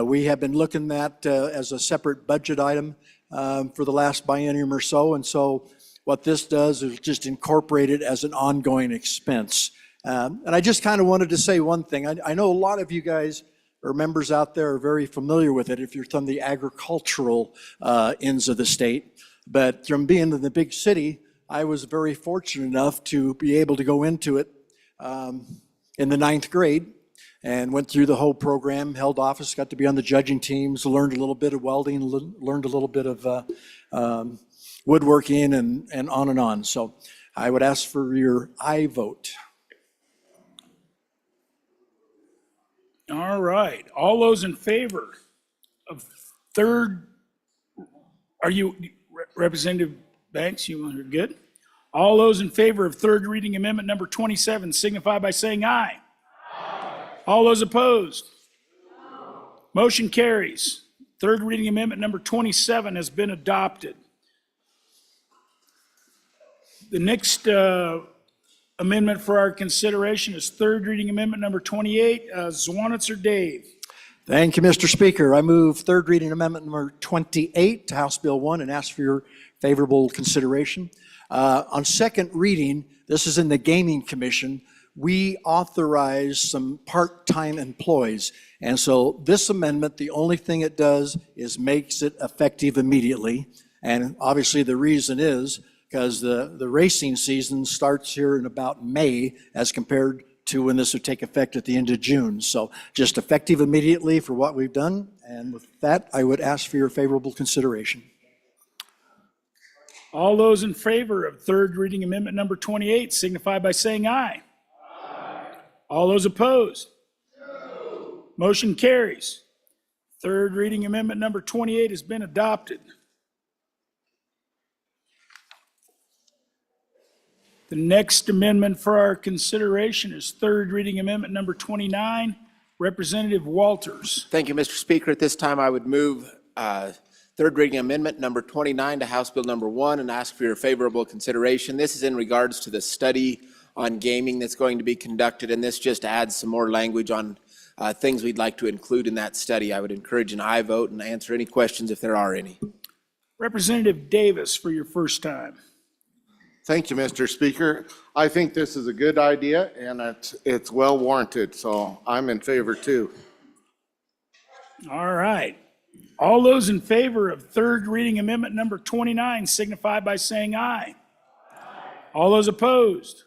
We have been looking at as a separate budget item for the last biennium or so, and so what this does is just incorporate it as an ongoing expense. And I just kind of wanted to say one thing. I know a lot of you guys or members out there are very familiar with it if you're from the agricultural ends of the state, but from being in the big city, I was very fortunate enough to be able to go into it in the 9th grade and went through the whole program, held office, got to be on the judging teams, learned a little bit of welding, learned a little bit of woodworking and on and on. So I would ask for your aye vote. All right, all those in favor of third, are you, Representative Banks, you are good? All those in favor of third reading amendment number 27 signify by saying aye. Aye. All those opposed? No. Motion carries. Third reading amendment number 27 has been adopted. The next amendment for our consideration is third reading amendment number 28, Zwanitzer Dave. Thank you, Mr. Speaker. I move third reading amendment number 28 to House Bill 1 and ask for your favorable consideration. On second reading, this is in the Gaming Commission, we authorize some part-time employees. And so this amendment, the only thing it does is makes it effective immediately. And obviously the reason is because the racing season starts here in about May as compared to when this would take effect at the end of June. So just effective immediately for what we've done. And with that, I would ask for your favorable consideration. All those in favor of third reading amendment number 28 signify by saying aye. Aye. All those opposed? No. Motion carries. Third reading amendment number 28 has been adopted. The next amendment for our consideration is third reading amendment number 29, Representative Walters. Thank you, Mr. Speaker. At this time, I would move third reading amendment number 29 to House Bill number 1 and ask for your favorable consideration. This is in regards to the study on gaming that's going to be conducted, and this just adds some more language on things we'd like to include in that study. I would encourage an aye vote and answer any questions if there are any. Representative Davis for your first time. Thank you, Mr. Speaker. I think this is a good idea and it's well warranted, so I'm in favor too. All right. All those in favor of third reading amendment number 29 signify by saying aye. Aye. All those opposed?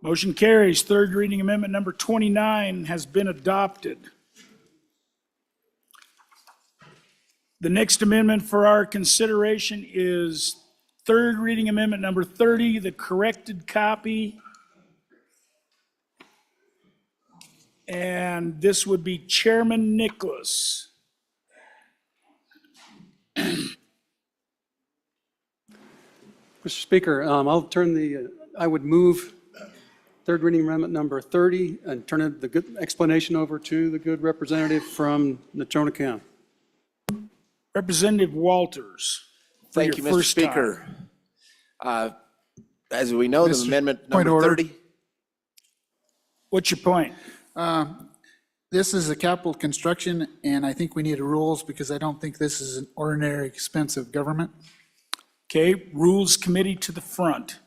Motion carries. Third reading amendment number 29 has been adopted. The next amendment for our consideration is third reading amendment number 30, the corrected copy. And this would be Chairman Nicholas. Mr. Speaker, I would move third reading amendment number 30 and turn the good explanation over to the good representative from Natrona County. Representative Walters. Thank you, Mr. Speaker. As we know, the amendment number 30. What's your point? This is a capital construction, and I think we need rules because I don't think this is an ordinary expense of government. Okay, Rules Committee to the front.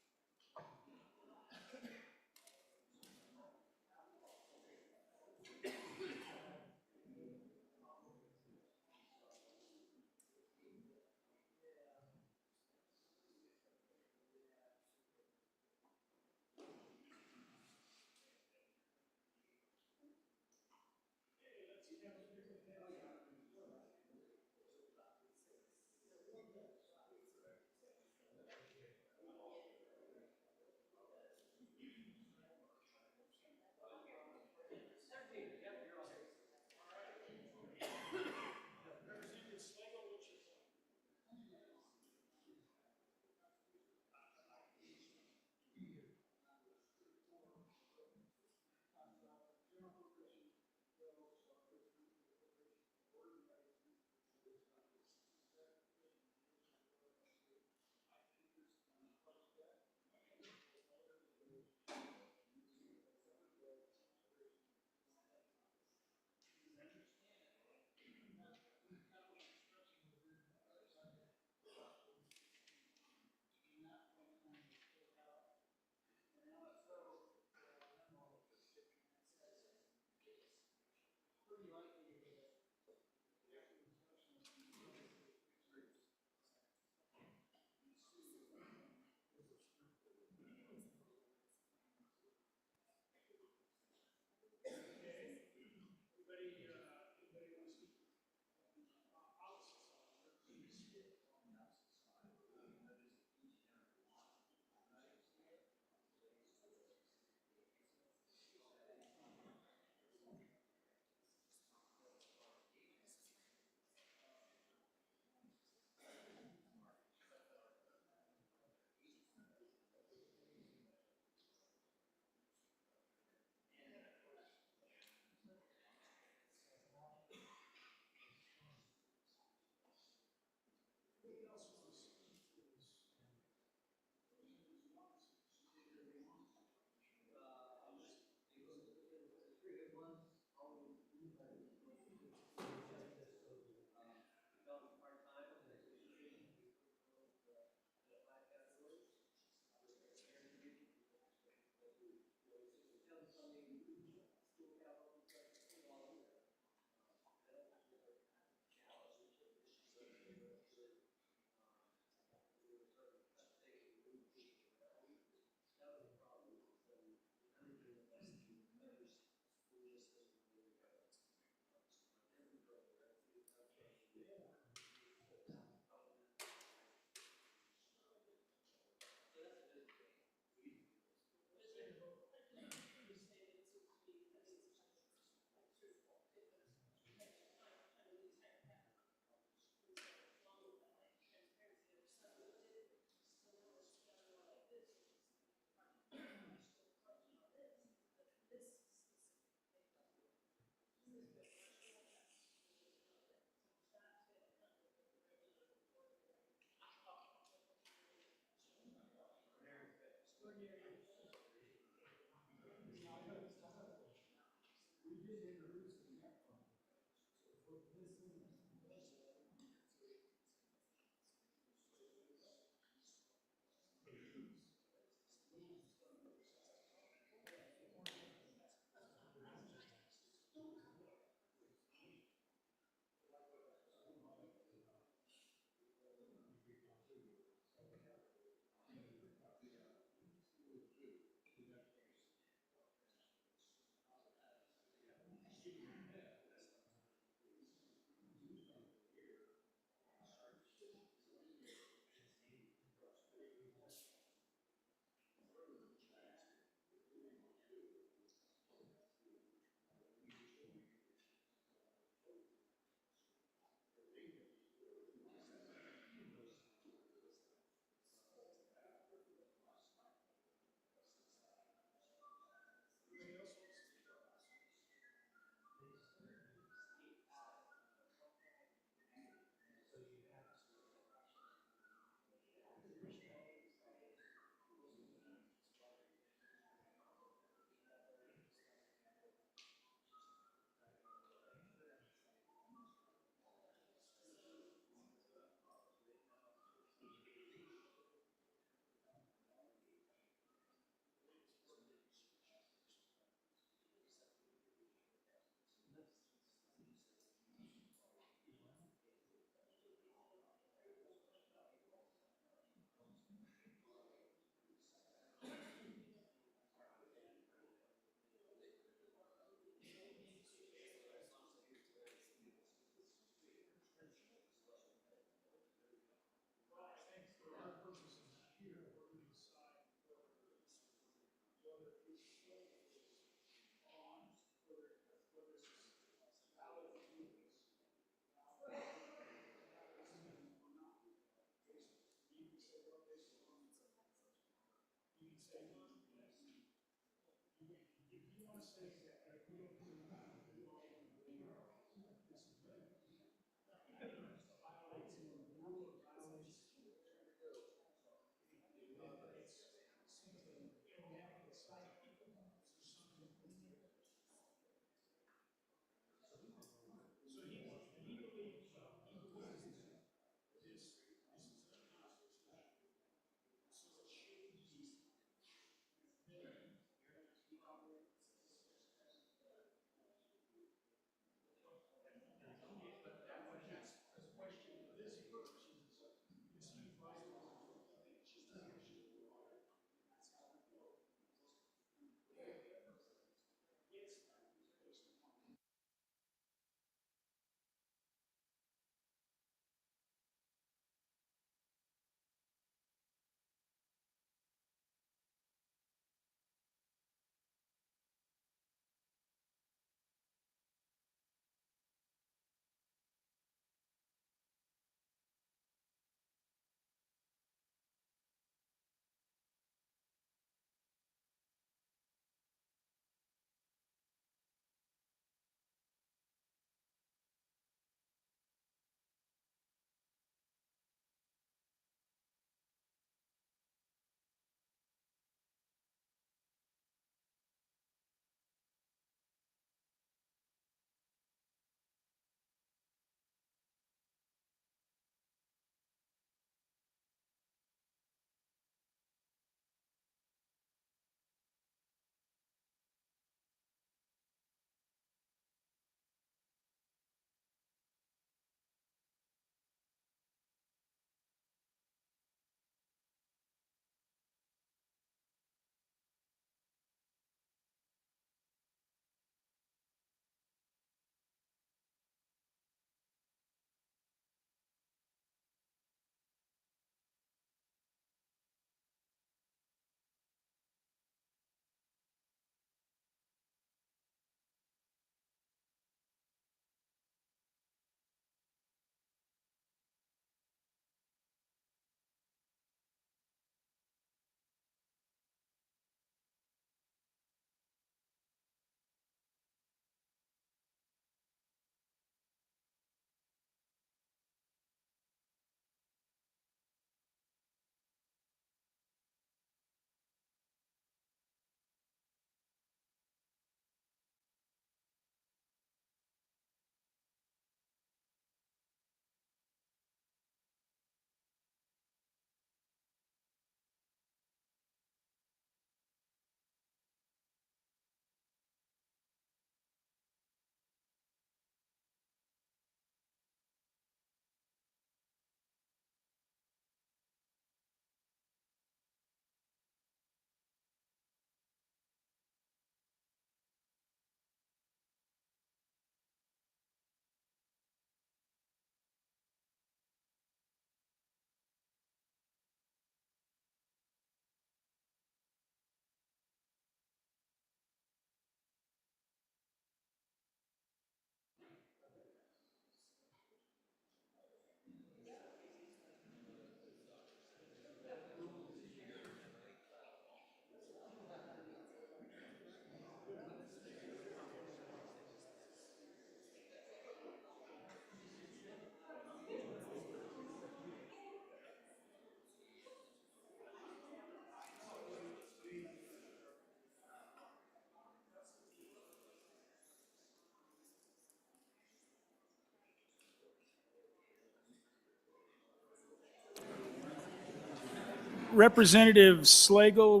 Representative Slagle,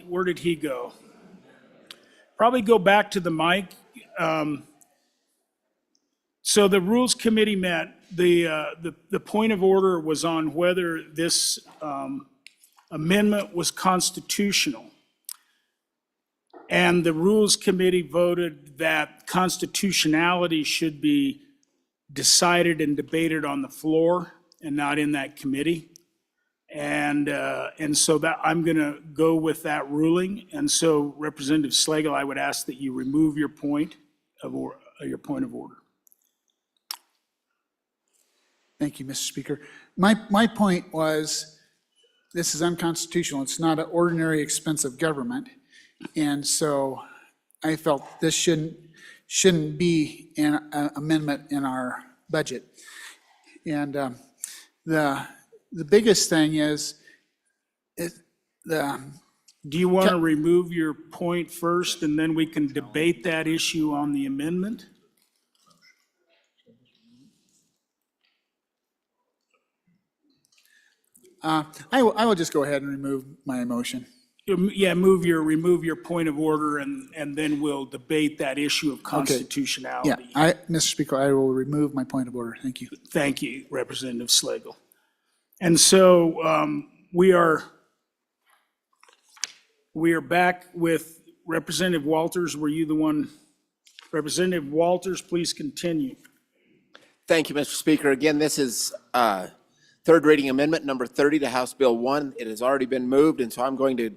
where did he go? Probably go back to the mic. So the Rules Committee met. The point of order was on whether this amendment was constitutional. And the Rules Committee voted that constitutionality should be decided and debated on the floor and not in that committee. And so that, I'm going to go with that ruling. And so Representative Slagle, I would ask that you remove your point of order. Thank you, Mr. Speaker. My point was, this is unconstitutional. It's not an ordinary expense of government. And so I felt this shouldn't be an amendment in our budget. And the biggest thing is, Do you want to remove your point first, and then we can debate that issue on the amendment? I will just go ahead and remove my motion. Yeah, remove your point of order, and then we'll debate that issue of Yeah, constitutionality. Mr. Speaker, I will remove my point of order. Thank you. Thank you, Representative Slagle. And so we are back with Representative Walters. Were you the one? Representative Walters, please continue. Thank you, Mr. Speaker. Again, this is third reading amendment number 30 to House Bill 1. It has already been moved, and so I'm going to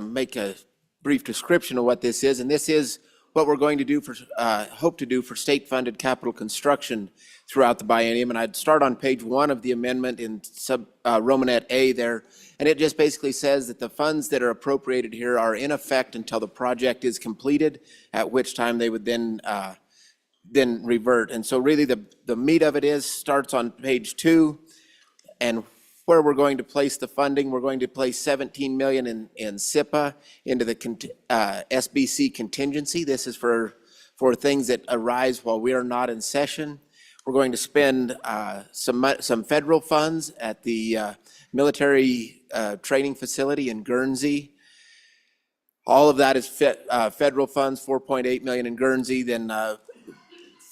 make a brief description of what this is. And this is what we're going to do hope to do for state-funded capital construction throughout the biennium. And I'd start on page 1 of the amendment in Romanet A there. And it just basically says that the funds that are appropriated here are in effect until the project is completed, at which time they would then revert. And so really the meat of it starts on page 2, and where we're going to place the funding, we're going to place $17 million in SIPA into the SBC contingency. This is for things that arise while we are not in session. We're going to spend some federal funds at the military training facility in Guernsey. All of that is federal funds, $4.8 million in Guernsey, then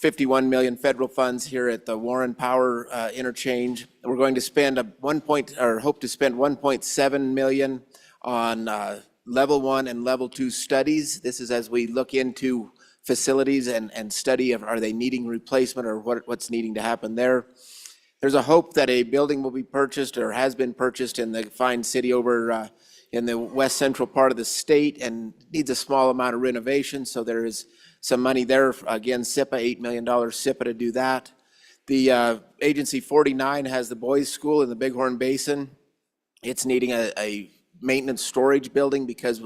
$51 million federal funds here at the Warren Power interchange. We're going to spend hope to spend $1.7 million on level 1 and level 2 studies. This is as we look into facilities and study are they needing replacement or what's needing to happen there. There's a hope that a building will be purchased or has been purchased in the fine city over in the west central part of the state and needs a small amount of renovation. So there is some money there. Again, SIPA, $8 million SIPA to do that. The Agency 49 has the boys' school in the Bighorn Basin. It's needing a maintenance storage building because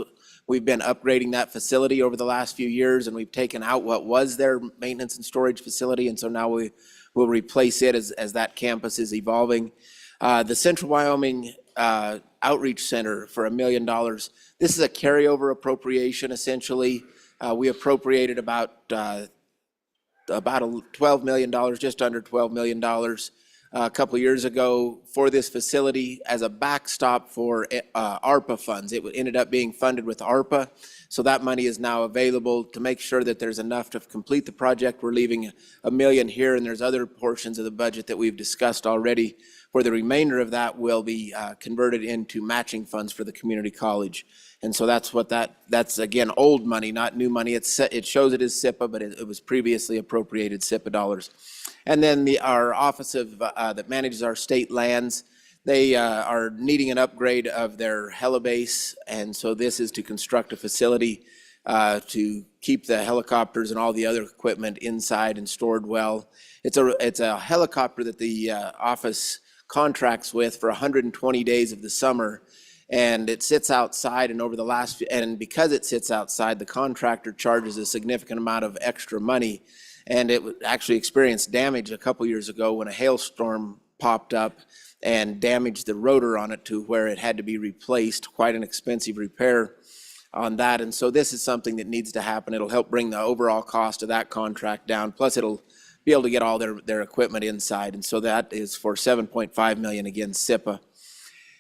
we've been upgrading that facility over the last few years, and we've taken out what was their maintenance and storage facility, and so now we will replace it as that campus is evolving. The Central Wyoming Outreach Center for $1 million. This is a carryover appropriation, essentially. We appropriated about $12 million, just under $12 million a couple years ago for this facility as a backstop for ARPA funds. It ended up being funded with ARPA, so that money is now available to make sure that there's enough to complete the project. We're leaving $1 million here, and there's other portions of the budget that we've discussed already where the remainder of that will be converted into matching funds for the community college. And so that's what that's again, old money, not new money. It shows it as SIPA, but it was previously appropriated SIPA dollars. And then our office that manages our state lands, they are needing an upgrade of their helibase. And so this is to construct a facility to keep the helicopters and all the other equipment inside and stored well. It's a helicopter that the office contracts with for 120 days of the summer. And it sits outside, and and because it sits outside, the contractor charges a significant amount of extra money. And it actually experienced damage a couple years ago when a hailstorm popped up and damaged the rotor on it to where it had to be replaced, quite an expensive repair on that. And so this is something that needs to happen. It'll help bring the overall cost of that contract down. Plus it'll be able to get all their equipment inside. And so that is for $7.5 million, again, SIPA.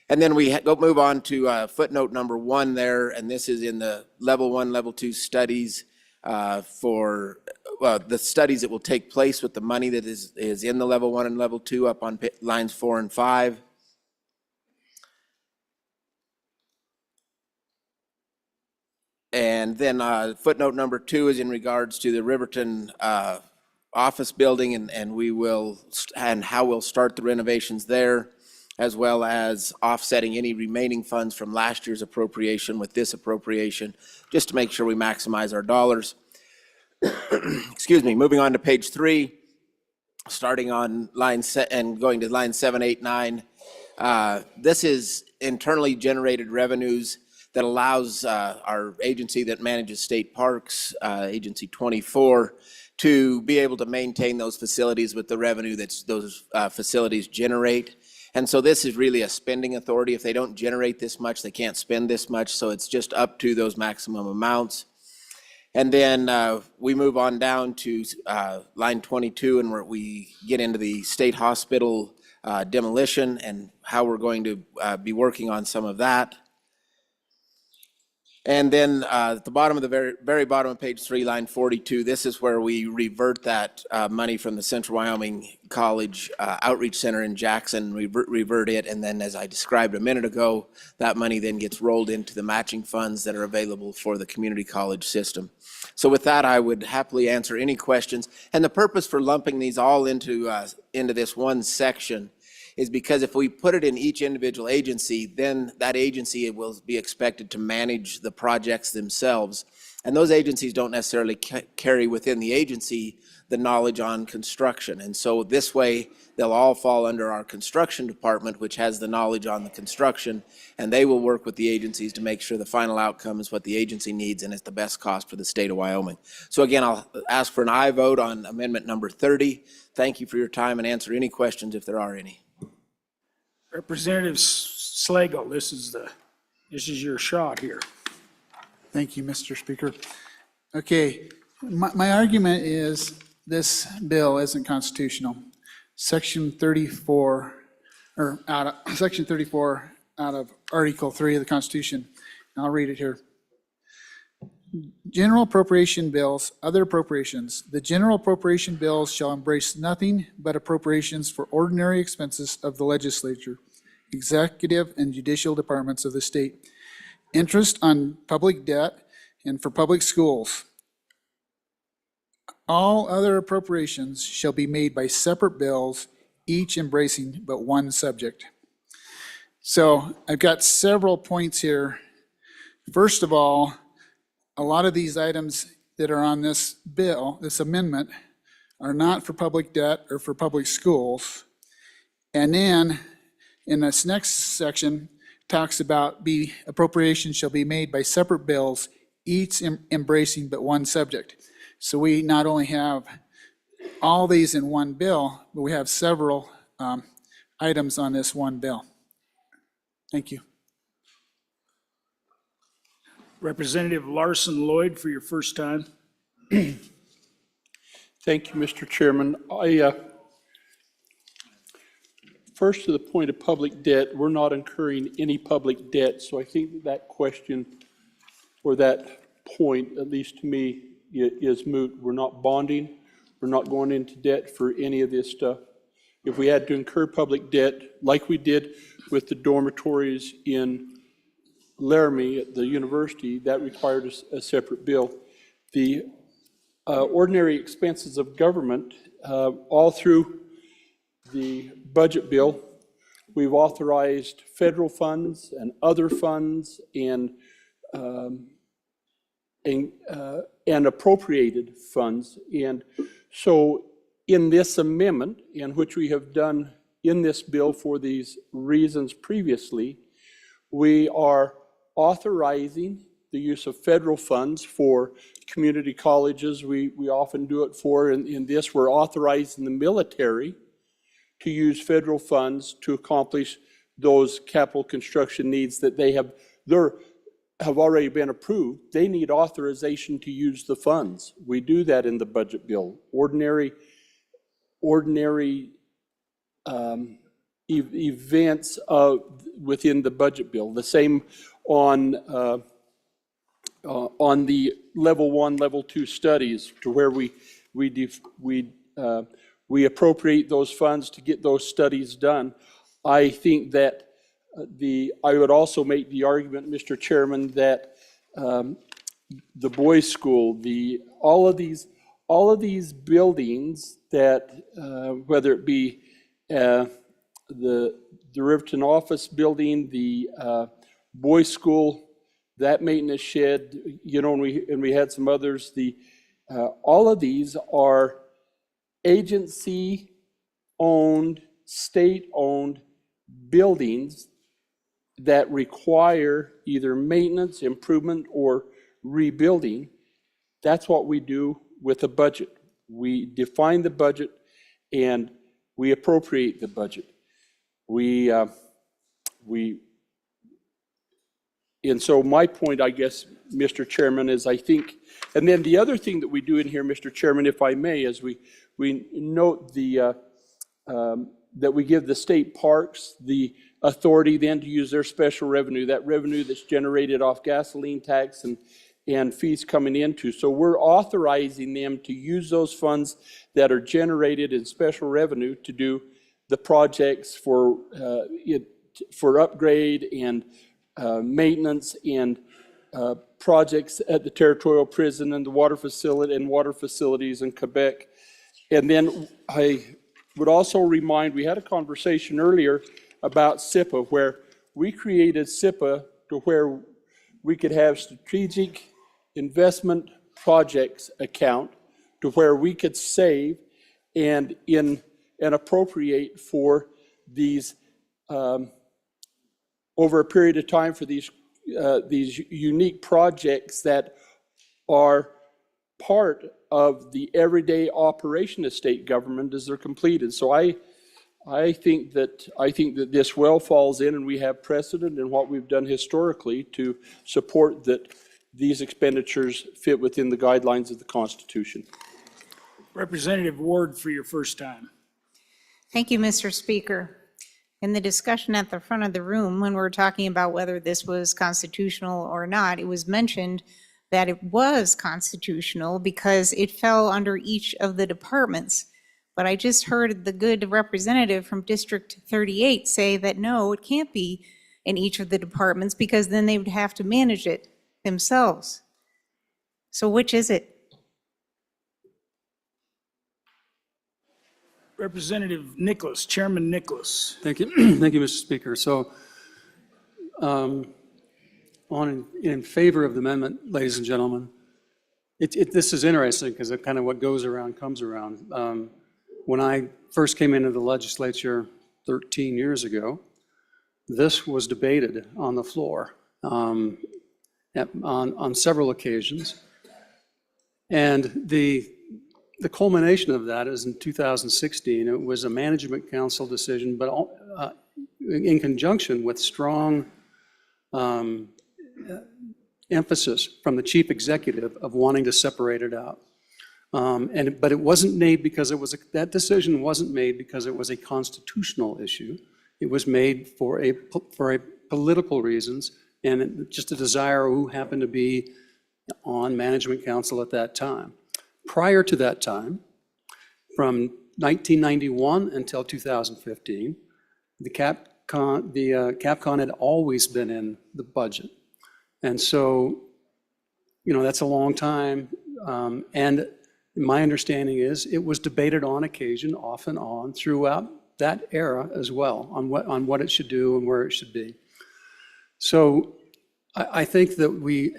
And then we move on to footnote number 1 there, and this is in the level 1, level 2 studies for the studies that will take place with the money that is in the level 1 and level 2 up on lines 4 and 5. And then footnote number 2 is in regards to the Riverton office building, and how we'll start the renovations there, as well as offsetting any remaining funds from last year's appropriation with this appropriation, just to make sure we maximize our dollars. Excuse me, moving on to page 3, starting on line and going to line 7, 8, 9. This is internally generated revenues that allows our agency that manages state parks, Agency 24, to be able to maintain those facilities with the revenue that those facilities generate. And so this is really a spending authority. If they don't generate this much, they can't spend this much. So it's just up to those maximum amounts. And then we move on down to line 22, and where we get into the state hospital demolition and how we're going to be working on some of that. And then at the bottom of the very bottom of page 3, line 42, this is where we revert that money from the Central Wyoming College Outreach Center in Jackson, revert it, and then as I described a minute ago, that money then gets rolled into the matching funds that are available for the community college system. So with that, I would happily answer any questions. And the purpose for lumping these all into this one section is because if we put it in each individual agency, then that agency will be expected to manage the projects themselves. And those agencies don't necessarily carry within the agency the knowledge on construction. And so this way, they'll all fall under our construction department, which has the knowledge on the construction, and they will work with the agencies to make sure the final outcome is what the agency needs and it's the best cost for the state of Wyoming. So again, I'll ask for an aye vote on amendment number 30. Thank you for your time, and answer any questions if there are any. Representative Slagle, this is your shot here. Thank you, Mr. Speaker. Okay, my argument is this bill isn't constitutional. Section 34, Section 34 out of Article 3 of the Constitution, and I'll read it here. General appropriation bills, other appropriations. The general appropriation bills shall embrace nothing but appropriations for ordinary expenses of the legislature, executive and judicial departments of the state, interest on public debt, and for public schools. All other appropriations shall be made by separate bills, each embracing but one subject. So I've got several points here. First of all, a lot of these items that are on this bill, this amendment, are not for public debt or for public schools. And then in this next section, talks about appropriations shall be made by separate bills, each embracing but one subject. So we not only have all these in one bill, but we have several items on this one bill. Thank you. Representative Larson Lloyd for your first time. Thank you, Mr. Chairman. First, to the point of public debt, we're not incurring any public debt, so I think that question or that point, at least to me, is moot. We're not bonding. We're not going into debt for any of this stuff. If we had to incur public debt, like we did with the dormitories in Laramie at the university, that required a separate bill. The ordinary expenses of government, all through the budget bill, we've authorized federal funds and other funds and appropriated funds. And so in this amendment, in which we have done in this bill for these reasons previously, we are authorizing the use of federal funds for community colleges. We often do it for, in this, we're authorizing the military to use federal funds to accomplish those capital construction needs that they have already been approved. They need authorization to use the funds. We do that in the budget bill. Ordinary events within the budget bill. The same on the level 1, level 2 studies, to where we appropriate those funds to get those studies done. I think that I would also make the argument, Mr. Chairman, that the boys' school, all of these buildings that, whether it be the Riverton office building, the boys' school, that maintenance shed, and we had some others. All of these are agency-owned, state-owned buildings that require either maintenance, improvement, or rebuilding, that's what we do with a budget. We define the budget and we appropriate the budget. And so my point, I guess, Mr. Chairman, is I think, and then the other thing that we do in here, Mr. Chairman, if I may, is we note that we give the state parks the authority then to use their special revenue, that revenue that's generated off gasoline tax and fees coming into. So we're authorizing them to use those funds that are generated in special revenue to do the projects for upgrade and maintenance and projects at the territorial prison and the water facility and water facilities in Quebec. And then I would also remind, we had a conversation earlier about SIPA, where we created SIPA to where we could have strategic investment projects account to where we could save and appropriate for these over a period of time for these unique projects that are part of the everyday operation of state government as they're completed. So I think that this well falls in, and we have precedent in what we've done historically to support that these expenditures fit within the guidelines of the Constitution. Representative Ward for your first time. Thank you, Mr. Speaker. In the discussion at the front of the room, when we were talking about whether this was constitutional or not, it was mentioned that it was constitutional because it fell under each of the departments. But I just heard the good representative from District 38 say that no, it can't be in each of the departments because then they would have to manage it themselves. So which is it? Representative Nicholas, Chairman Nicholas. Thank you. Thank you, Mr. Speaker. So in favor of the amendment, ladies and gentlemen, this is interesting because it kind of what goes around comes around. When I first came into the legislature 13 years ago, this was debated on the floor on several occasions. And the culmination of that is in 2016. It was a management council decision, but in conjunction with strong emphasis from the chief executive of wanting to separate it out. But it wasn't made because that decision wasn't made because it was a constitutional issue. It was made for a political reasons and just a desire of who happened to be on management council at that time. Prior to that time, from 1991 until 2015, the CAPCON had always been in the budget. And so, that's a long time. And my understanding is it was debated on occasion, off and on, throughout that era as well, on what it should do and where it should be. So I think that we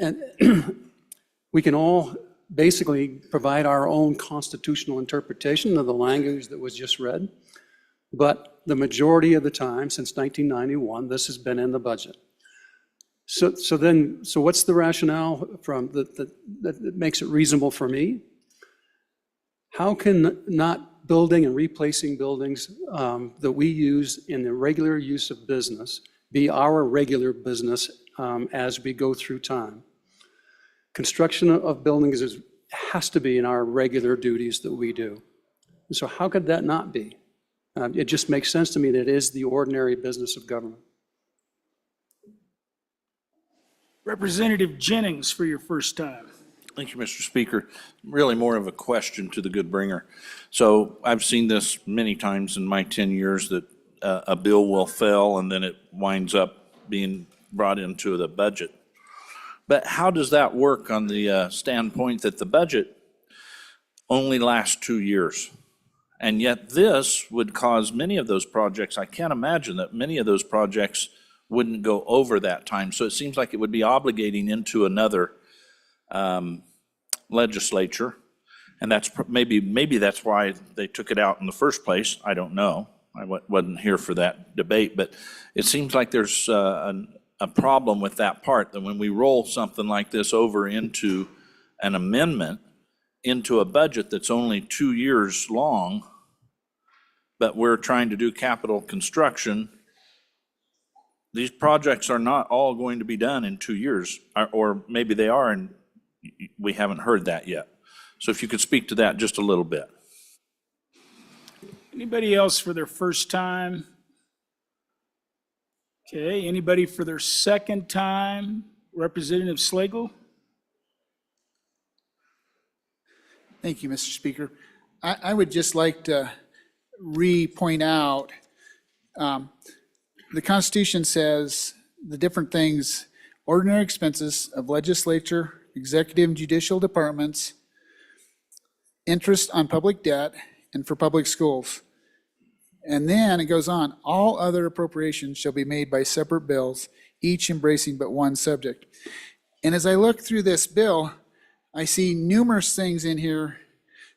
can all basically provide our own constitutional interpretation of the language that was just read. But the majority of the time, since 1991, this has been in the budget. So what's the rationale that makes it reasonable for me? How can not building and replacing buildings that we use in the regular use of business be our regular business as we go through time? Construction of buildings has to be in our regular duties that we do. So how could that not be? It just makes sense to me that it is the ordinary business of government. Representative Jennings for your first time. Thank you, Mr. Speaker. Really more of a question to the good bringer. So I've seen this many times in my 10 years that a bill will fail and then it winds up being brought into the budget. But how does that work on the standpoint that the budget only lasts 2 years? And yet this would cause many of those projects, I can't imagine that many of those projects wouldn't go over that time. So it seems like it would be obligating into another legislature. And that's maybe that's why they took it out in the first place. I don't know. wasn't here for that debate, but it seems like there's a problem with that part, that when we roll something like this over into an amendment, into a budget that's only 2 years long, but we're trying to do capital construction, these projects are not all going to be done in 2 years, or maybe they are, and we haven't heard that yet. So if you could speak to that just a little bit. Anybody else for their first time? Okay, anybody for their second time? Representative Slagle? Thank you, Mr. Speaker. I would just like to point out, the Constitution says the different things, ordinary expenses of legislature, executive and judicial departments, interest on public debt, and for public schools. And then it goes on, all other appropriations shall be made by separate bills, each embracing but one subject. And as I look through this bill, I see numerous things in here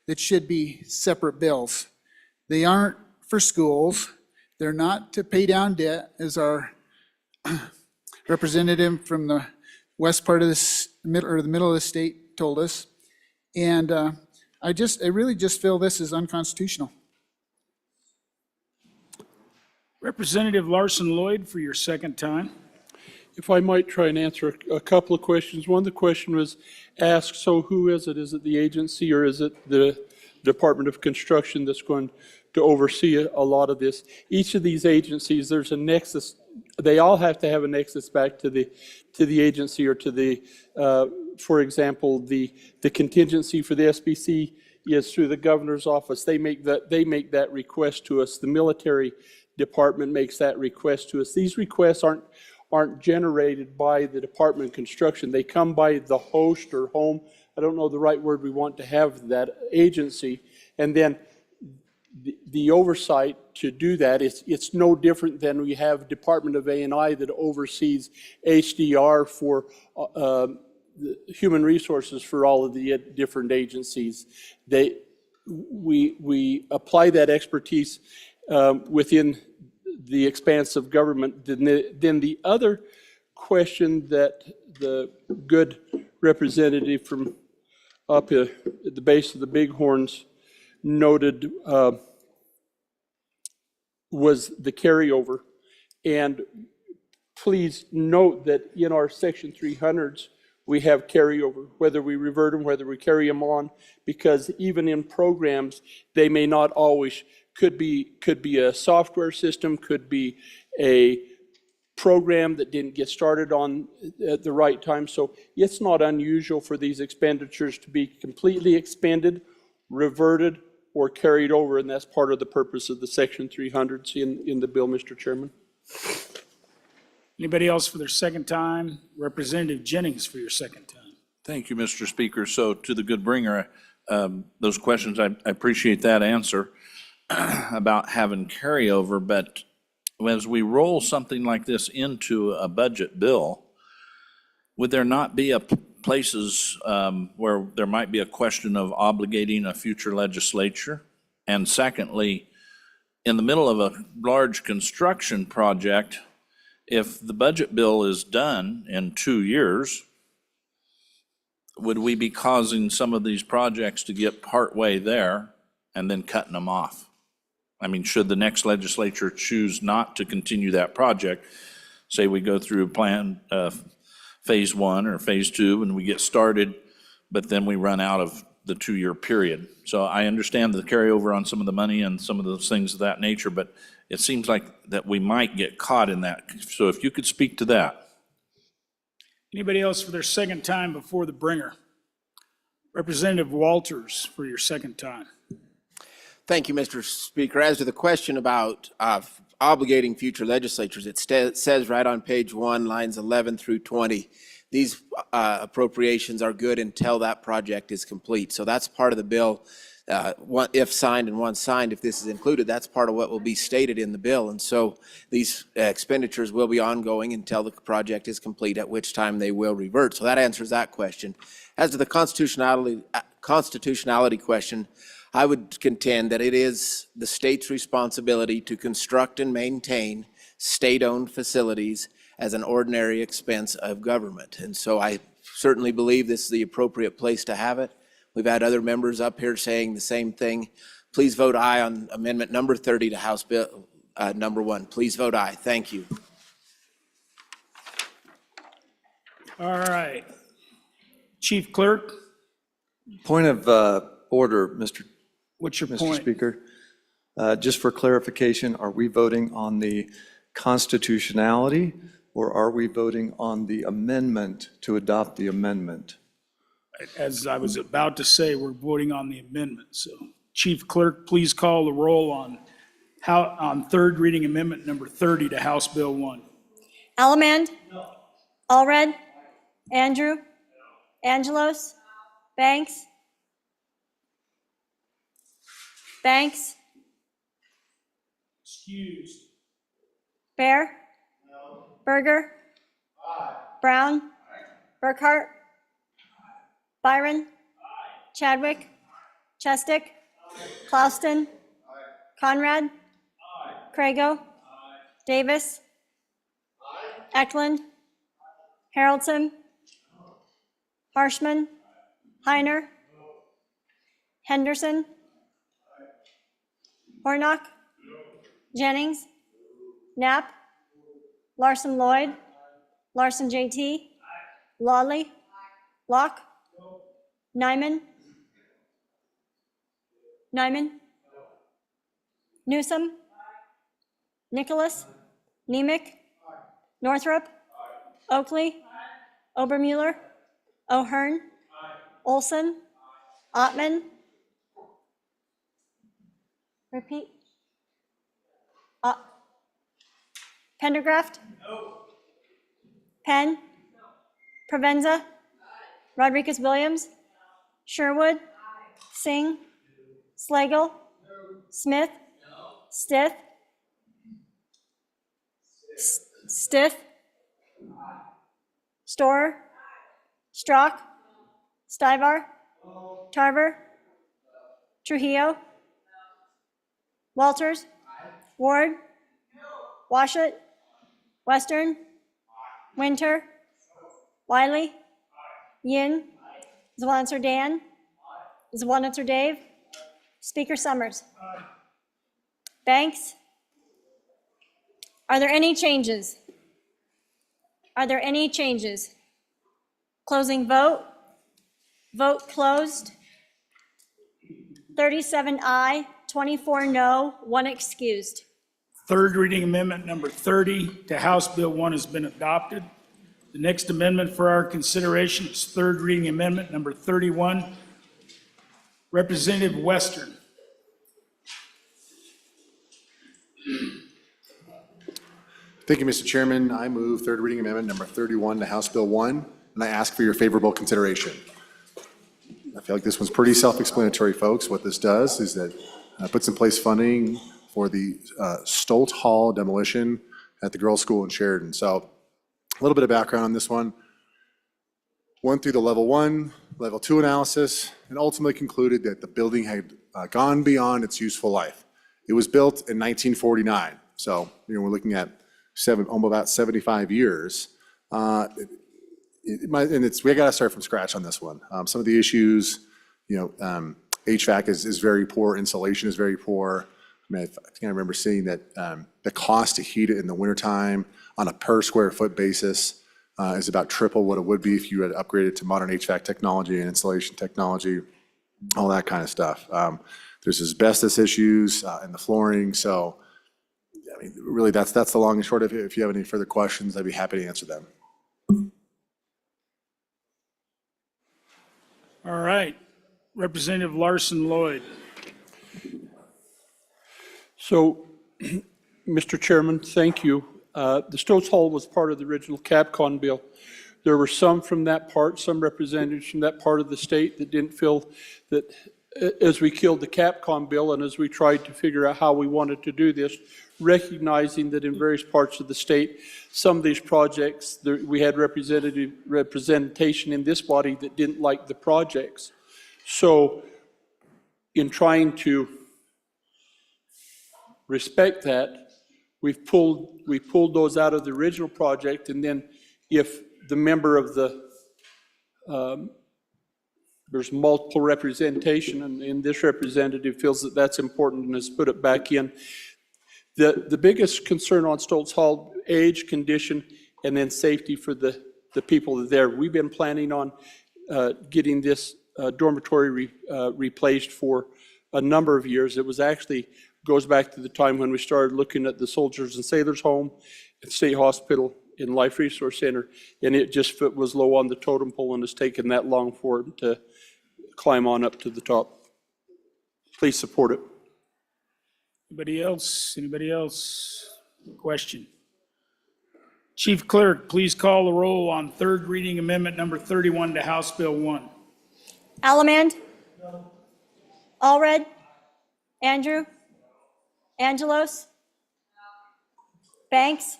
that should be separate bills. They aren't for schools. They're not to pay down debt, as our representative from the west part of this, or the middle of the state told us. And I really just feel this is unconstitutional. Representative Larson Lloyd for your second time. If I might try and answer a couple of questions. One, the question was asked, so who is it? Is it the agency or is it the Department of Construction that's going to oversee a lot of this? Each of these agencies, there's a nexus. They all have to have a nexus back to the agency or to the, for example, the contingency for the SBC is through the governor's office. They make that request to us. The military department makes that request to us. These requests aren't generated by the Department of Construction. They come by the host or home. I don't know the right word we want to have, that agency. And then the oversight to do that, it's no different than we have Department of A&I that oversees HDR for human resources for all of the different agencies. We apply that expertise within the expanse of government. Then the other question that the good representative from up at the base of the Bighorns noted was the carryover. And please note that in our Section 300s, we have carryover, whether we revert them, whether we carry them on, because even in programs, they may not always, could be a software system, could be a program that didn't get started on at the right time. So it's not unusual for these expenditures to be completely expended, reverted, or carried over, and that's part of the purpose of the Section 300s in the bill, Mr. Chairman. Anybody else for their second time? Representative Jennings for your second time. Thank you, Mr. Speaker. So to the good bringer, those questions, I appreciate that answer about having carryover, but as we roll something like this into a budget bill, would there not be places where there might be a question of obligating a future legislature? And secondly, in the middle of a large construction project, if the budget bill is done in 2 years, would we be causing some of these projects to get partway there and then cutting them off? I mean, should the next legislature choose not to continue that project, say we go through plan phase 1 or phase 2 and we get started, but then we run out of the 2-year period. So I understand the carryover on some of the money and some of those things of that nature, but it seems like that we might get caught in that. So if you could speak to that. Anybody else for their second time before the bringer? Representative Walters for your second time. Thank you, Mr. Speaker. As to the question about obligating future legislatures, it says right on page 1, lines 11 through 20, these appropriations are good until that project is complete. So that's part of the bill. If signed and once signed, if this is included, that's part of what will be stated in the bill. And so these expenditures will be ongoing until the project is complete, at which time they will revert. So that answers that question. As to the constitutionality question, I would contend that it is the state's responsibility to construct and maintain state-owned facilities as an ordinary expense of government. And so I certainly believe this is the appropriate place to have it. We've had other members up here saying the same thing. Please vote aye on amendment number 30 to House Bill number 1. Please vote aye. Thank you. All right. Chief Clerk, Point of order, Mr. what's your Mr. point? Speaker. Just for clarification, are we voting on the constitutionality or are we voting on the amendment to adopt the amendment? As I was about to say, we're voting on the amendment. So Chief Clerk, please call the roll on third reading amendment number 30 to House Bill 1. Allemand? Allred? Andrew? Angelos? Banks? Banks? Excused. Bear? Berger? Brown? Burkhart? Byron? Chadwick? Chestick? Clauston? Conrad? Crago? Davis? Eklund? Haroldson? Harshman? Heiner? Henderson? Hornock? Jennings? Knapp? Larson Lloyd? Larson JT? Lawley? Locke? Nyman? Newsom? Nicholas? Nemec? Northrup? Oakley? Obermuller? O'Hearn? Olson? Ottman? Repeat. Pendergraft? Penn? Provenza? Rodriguez Williams? Sherwood? Singh? Slagle? Smith? Stith? Stith? Storer? Strock? Stivar? Tarver? Trujillo? Walters? Ward? Washut? Western? Winter? Wiley? Yin? Zwanzer Dan? Zwanitzer Dave? Speaker Summers? Banks? Are there any changes? Are there any changes? Closing vote. Vote closed. 37 aye, 24 no, 1 excused. Third reading amendment number 30 to House Bill 1 has been adopted. The next amendment for our consideration is third reading amendment number 31. Representative Western. Thank you, Mr. Chairman. I move third reading amendment number 31 to House Bill 1, and I ask for your favorable consideration. I feel like this one's pretty self-explanatory, folks. What this does is that puts in place funding for the Stolt Hall demolition at the girls' school in Sheridan. So a little bit of background on this one. Went through the level 1, level 2 analysis, and ultimately concluded that the building had gone beyond its useful life. It was built in 1949, so we're looking at about 75 years. And we got to start from scratch on this one. Some of the issues, HVAC is very poor, insulation is very poor. I think I remember seeing that the cost to heat it in the wintertime on a per square foot basis is about triple what it would be if you had upgraded to modern HVAC technology and insulation technology, all that kind of stuff. There's asbestos issues in the flooring. So, I mean, really, that's the long and short of it. If you have any further questions, I'd be happy to answer them. All right. Representative Larson Lloyd. So, Mr. Chairman, thank you. The Stoats Hall was part of the original CAPCON bill. There were some from that part, some representatives from that part of the state that didn't feel that as we killed the CAPCON bill and as we tried to figure out how we wanted to do this, recognizing that in various parts of the state, some of these projects, we had representation in this body that didn't like the projects. So in trying to respect that, we've pulled those out of the original project, and then if the member of the, there's multiple representation, and this representative feels that that's important and has put it back in. The biggest concern on Stoltz Hall, age, condition, and then safety for the people that are there. We've been planning on getting this dormitory replaced for a number of years. It was actually, goes back to the time when we started looking at the Soldiers and Sailors Home, State Hospital, and Life Resource Center, and it just was low on the totem pole, and it's taken that long for it to climb on up to the top. Please support it. Anybody else? Anybody else? Question. Chief Clerk, please call the roll on third reading amendment number 31 to House Bill 1. Allemande? Allred? Andrew? Angelos? Banks?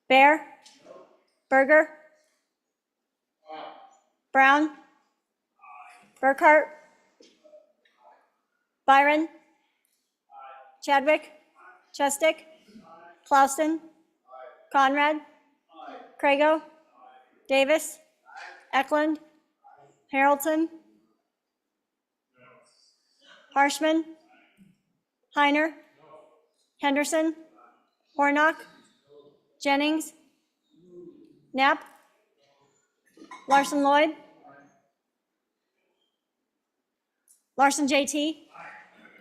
Bear? Berger? Brown? Burkhart? Byron? Chadwick? Chestick? Clausen? Conrad? Crago? Davis? Eklund? Harrelson? Harshman? Heiner? Henderson? Hornock? Jennings? Knapp? Larson Lloyd? Larson JT?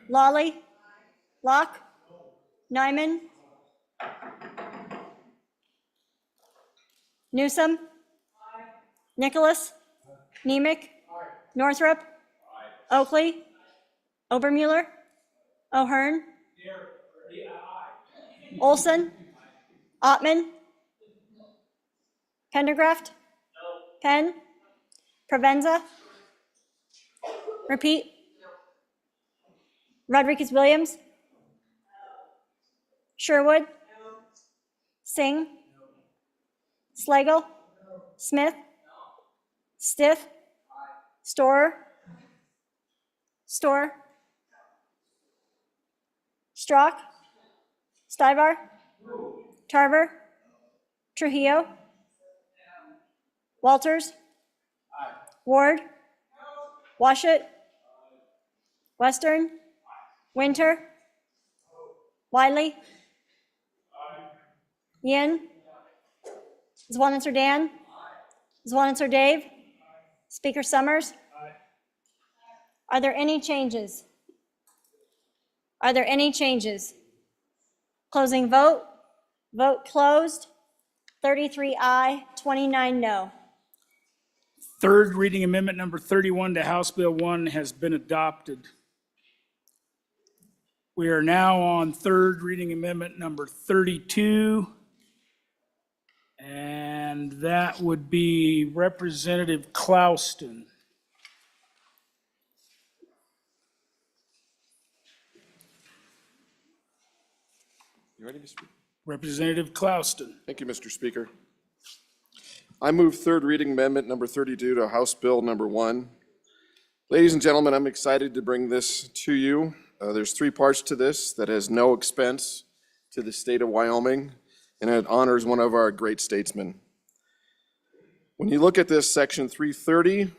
Lawley? Locke? Nyman? Newsom? Nicholas? Nemec? Northrup? Oakley? Obermuller? O'Hearn? Olson? Ottman? Pendergraft? Penn? Provenza? Repeat? Rodriguez Williams? Sherwood? Singh? Slagle? Smith? Stiff? Storer? Store? Strock? Stivar? Tarver? Trujillo? Walters? Ward? Washut? Western? Winter? Wiley? Yin? Zwanitzer Dan? Zwanitzer Dave? Speaker Summers? Are there any changes? Are there any changes? Closing vote. Vote closed. 33 aye, 29 no. Third reading amendment number 31 to House Bill 1 has been adopted. We are now on third reading amendment number 32. And that would be Representative Clouston. You ready to speak? Representative Clouston. Thank you, Mr. Speaker. I move third reading amendment number 32 to House Bill number 1. Ladies and gentlemen, I'm excited to bring this to you. There's 3 parts to this that has no expense to the state of Wyoming, and it honors one of our great statesmen. When you look at this, section 330,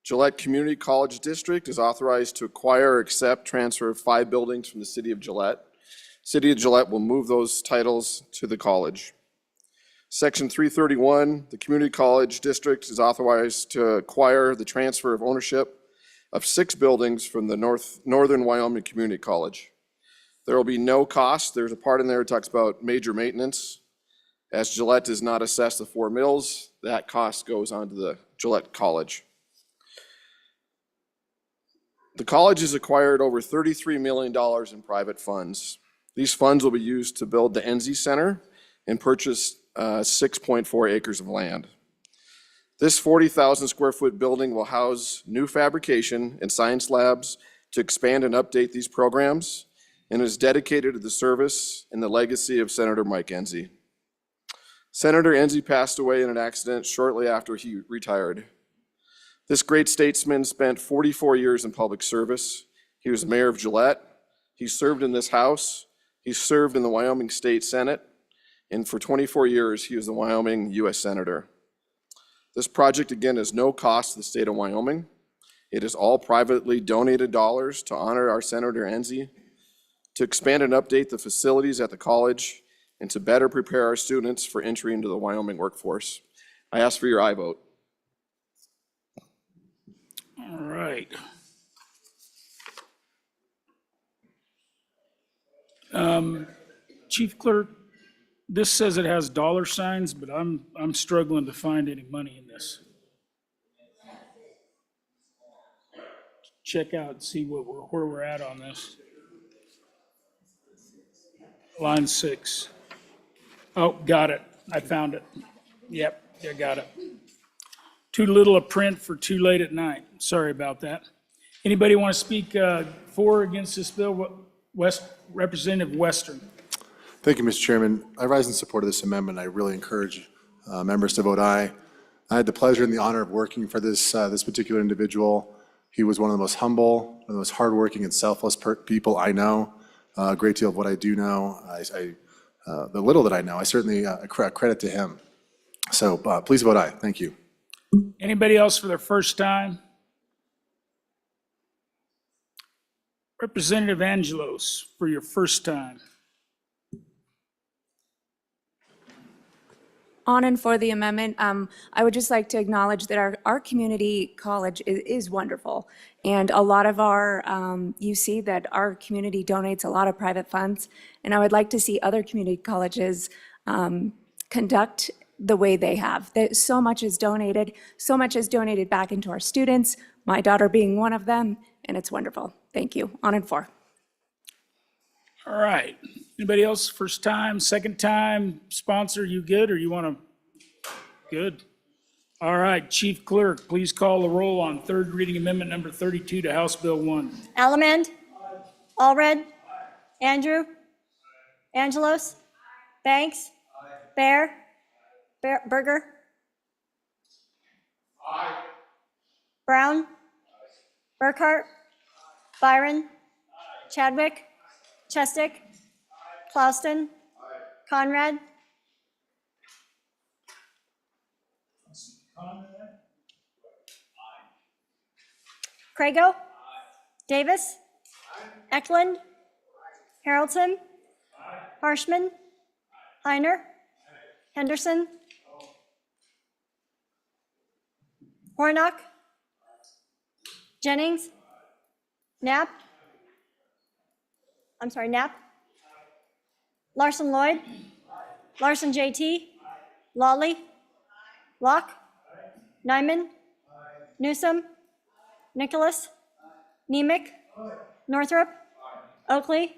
Gillette Community College District is authorized to acquire or accept transfer of 5 buildings from the city of Gillette. City of Gillette will move those titles to the college. Section 331, the Community College District is authorized to acquire the transfer of ownership of 6 buildings from the Northern Wyoming Community College. There will be no cost. There's a part in there that talks about major maintenance. As Gillette does not assess the 4 mills, that cost goes on to the Gillette College. The college has acquired over $33 million in private funds. These funds will be used to build the Enzi Center and purchase 6.4 acres of land. This 40,000 square foot building will house new fabrication and science labs to expand and update these programs, and is dedicated to the service and the legacy of Senator Mike Enzi. Senator Enzi passed away in an accident shortly after he retired. This great statesman spent 44 years in public service. He was mayor of Gillette. He served in this House. He served in the Wyoming State Senate. And for 24 years, he was the Wyoming U.S. Senator. This project, again, is no cost to the state of Wyoming. It is all privately donated dollars to honor our Senator Enzi, to expand and update the facilities at the college, and to better prepare our students for entry into the Wyoming workforce. I ask for your aye vote. All right. Chief Clerk, this says it has dollar signs, but I'm struggling to find any money in this. Check out and see where we're at on this. Line 6. Oh, got it. I found it. Yep, I got it. Too little a print for too late at night. Sorry about that. Anybody want to speak for or against this bill? Representative Western. Thank you, Mr. Chairman. I rise in support of this amendment. I really encourage members to vote aye. I had the pleasure and the honor of working for this particular individual. He was one of the most humble, one of the most hardworking and selfless people I know. A great deal of what I do know, the little that I know, I certainly credit to him. So please vote aye. Thank you. Anybody else for their first time? Representative Angelos, for your first time. On and for the amendment, I would just like to acknowledge that our community college is wonderful. And a lot of our, you see that our community donates a lot of private funds. And I would like to see other community colleges conduct the way they have. So much is donated back into our students, my daughter being one of them, and it's wonderful. Thank you. On and for. All right. Anybody else, first time, second time? Sponsor, you good, or you want to? Good. All right, Chief Clerk, please call the roll on third reading amendment number 32 to House Bill 1. Allemande. Allred. Andrew. Angelos. Banks. Bear. Berger. Brown. Burkhart. Byron. Chadwick. Chestick. Clauston. Conrad. Crago. Davis. Eklund. Harrelson. Harshman. Heiner. Henderson. Hornock. Jennings. Knapp. Knapp. Larson Lloyd. Larson JT. Lawley. Locke. Nyman. Newsom. Nicholas. Nemec. Northrop. Oakley.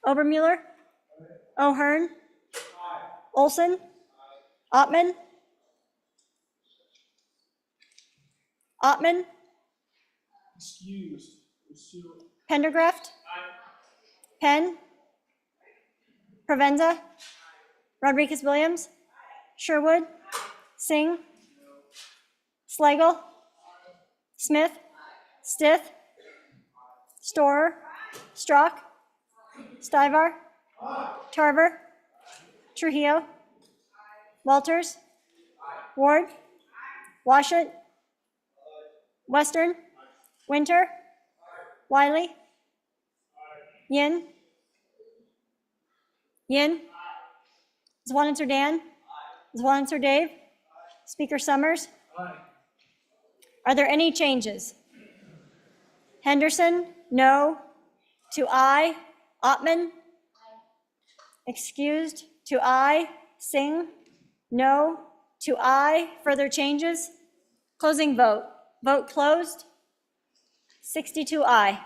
Obermuller. O'Hearn. Olson. Ottman. Ottman. Pendergraft. Penn. Provenza. Rodriguez Williams. Sherwood. Singh. Slagle. Smith. Stith. Storer. Strock. Stivar. Tarver. Trujillo. Walters. Ward. Washut. Western. Winter. Wiley. Yin. Zwanitzer Dan. Zwanitzer Dave. Speaker Summers. Are there any changes? Henderson, no. To aye. Ottman. Excused. To aye. Singh, no. To aye. Further changes? Closing vote. Vote closed. 62 aye.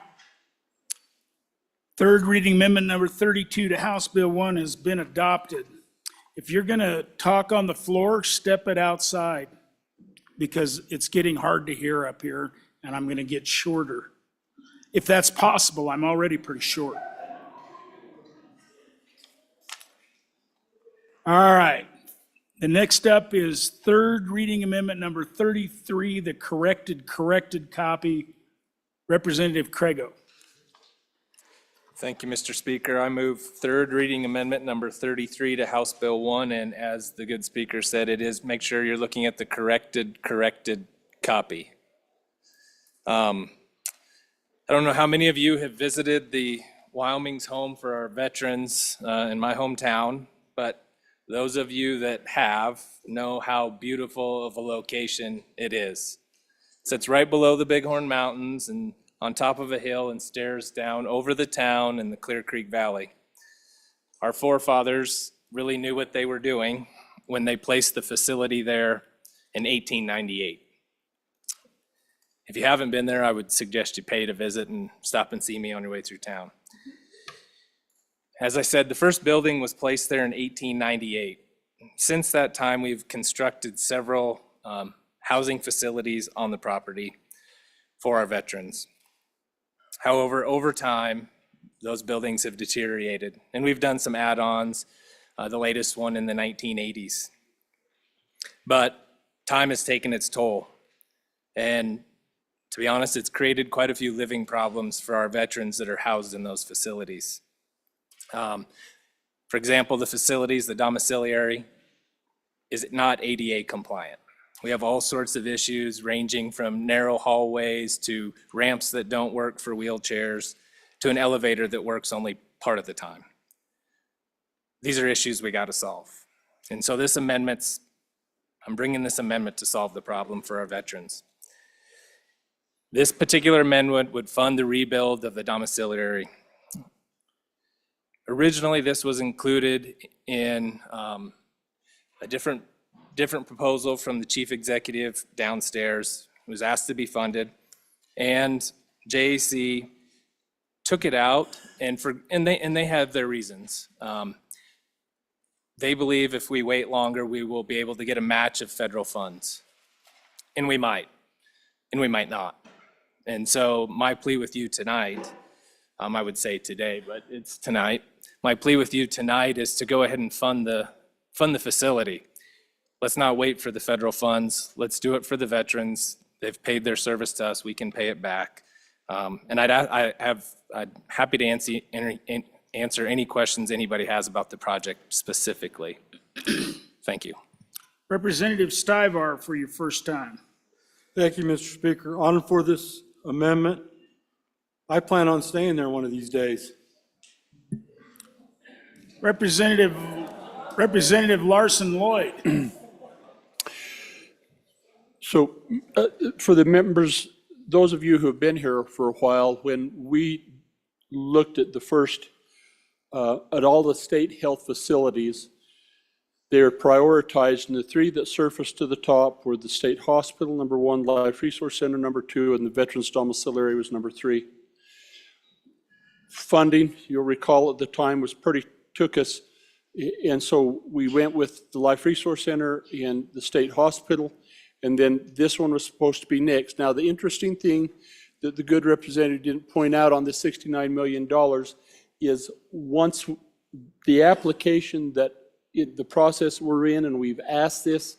Third reading amendment number 32 to House Bill 1 has been adopted. If you're going to talk on the floor, step it outside, because it's getting hard to hear up here, and I'm going to get shorter. If that's possible, I'm already pretty short. All right. The next up is third reading amendment number 33, the corrected copy. Representative Craigo. Thank you, Mr. Speaker. I move third reading amendment number 33 to House Bill 1, and as the good speaker said, it is, make sure you're looking at the corrected copy. I don't know how many of you have visited the Wyoming's Home for Our Veterans in my hometown, but those of you that have know how beautiful of a location it is. It sits right below the Bighorn Mountains and on top of a hill and stares down over the town and the Clear Creek Valley. Our forefathers really knew what they were doing when they placed the facility there in 1898. If you haven't been there, I would suggest you pay to visit and stop and see me on your way through town. As I said, the first building was placed there in 1898. Since that time, we've constructed several housing facilities on the property for our veterans. However, over time, those buildings have deteriorated, and we've done some add-ons, the latest one in the 1980s. But time has taken its toll, and to be honest, it's created quite a few living problems for our veterans that are housed in those facilities. For example, the facilities, the domiciliary, is not ADA compliant. We have all sorts of issues ranging from narrow hallways to ramps that don't work for wheelchairs to an elevator that works only part of the time. These are issues we got to solve. And so I'm bringing this amendment to solve the problem for our veterans. This particular amendment would fund the rebuild of the domiciliary. Originally, this was included in a different proposal from the chief executive downstairs. It was asked to be funded, and JAC took it out, and they have their reasons. They believe if we wait longer, we will be able to get a match of federal funds, and we might not. And so my plea with you tonight, I would say today, but it's tonight. My plea with you tonight is to go ahead and fund the facility. Let's not wait for the federal funds. Let's do it for the veterans. They've paid their service to us. We can pay it back. And I'm happy to answer any questions anybody has about the project specifically. Thank you. Representative Stivar for your first time. Thank you, Mr. Speaker. On for this amendment. I plan on staying there one of these days. Representative Larson Lloyd. So for the members, those of you who have been here for a while, when we looked at the first, at all the state health facilities, they are prioritized, and the three that surfaced to the top were the state hospital, number 1, Life Resource Center, number 2, and the Veterans Domiciliary was number 3. Funding, you'll recall at the time, took us, and so we went with the Life Resource Center and the state hospital, and then this one was supposed to be next. Now, the interesting thing that the good representative didn't point out on the $69 million is once the application that the process we're in, and we've asked this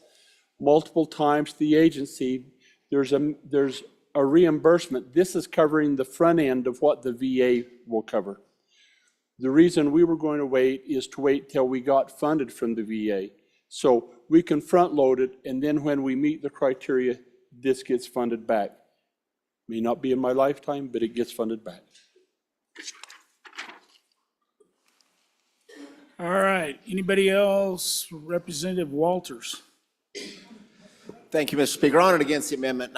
multiple times to the agency, there's a reimbursement. This is covering the front end of what the VA will cover. The reason we were going to wait is to wait till we got funded from the VA. So we can front load it, and then when we meet the criteria, this gets funded back. May not be in my lifetime, but it gets funded back. All right, anybody else? Representative Walters. Thank you, Mr. Speaker. On and against the amendment,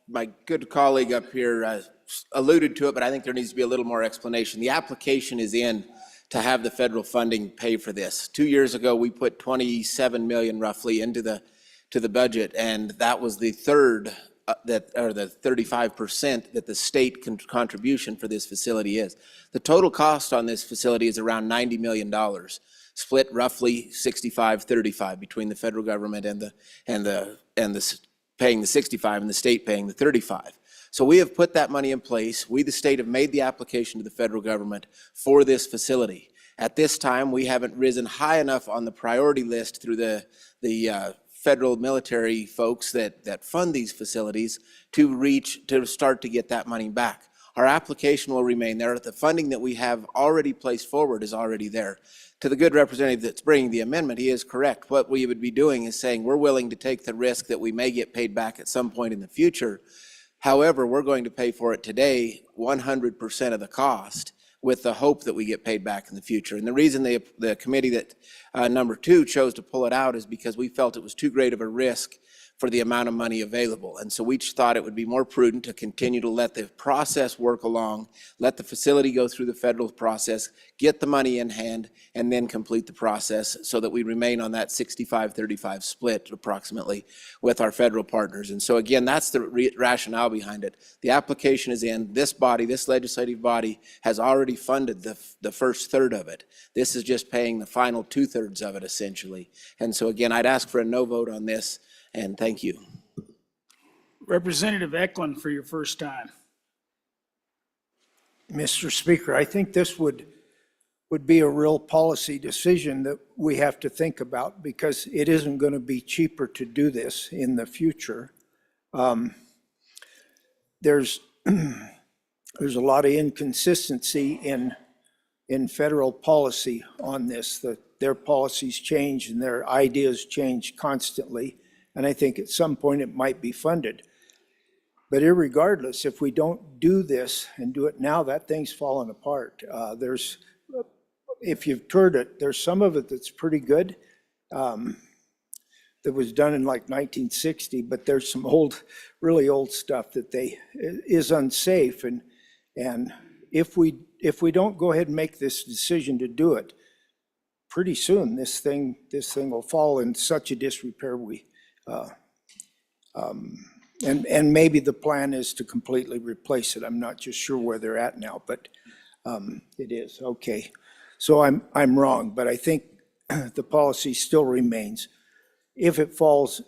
my good colleague up here alluded to it, but I think there needs to be a little more explanation. The application is in to have the federal funding pay for this. 2 years ago, we put 27 million roughly into the budget, and that was the third the 35% that the state contribution for this facility is. The total cost on this facility is around $90 million, split roughly 65-35 between the federal government and the paying the 65 and the state paying the 35. So we have put that money in place. We, the state, have made the application to the federal government for this facility. At this time, we haven't risen high enough on the priority list through the federal military folks that fund these facilities to start to get that money back. Our application will remain there. The funding that we have already placed forward is already there. To the good representative that's bringing the amendment, he is correct. What we would be doing is saying we're willing to take the risk that we may get paid back at some point in the future. However, we're going to pay for it today, 100% of the cost, with the hope that we get paid back in the future. And the reason the committee that number 2 chose to pull it out is because we felt it was too great of a risk for the amount of money available. And so we just thought it would be more prudent to continue to let the process work along, let the facility go through the federal process, get the money in hand, and then complete the process so that we remain on that 65-35 split approximately with our federal partners. And so again, that's the rationale behind it. The application is in. This body, this legislative body, has already funded the first third of it. This is just paying the final 2/3 of it essentially. And so again, I'd ask for a no vote on this. And thank you. Representative Eklund for your first time. Mr. Speaker, I think this would be a real policy decision that we have to think about, because it isn't going to be cheaper to do this in the future. There's a lot of inconsistency in federal policy on this, that their policies change and their ideas change constantly. And I think at some point it might be funded. But irregardless, if we don't do this and do it now, that thing's falling apart. If you've toured it, there's some of it that's pretty good. That was done in like 1960, but there's some really old stuff that is unsafe. And if we don't go ahead and make this decision to do it, pretty soon this thing will fall in such a disrepair. And maybe the plan is to completely replace it. I'm not just sure where they're at now, but it is. Okay. So I'm wrong, but I think the policy still remains. If it falls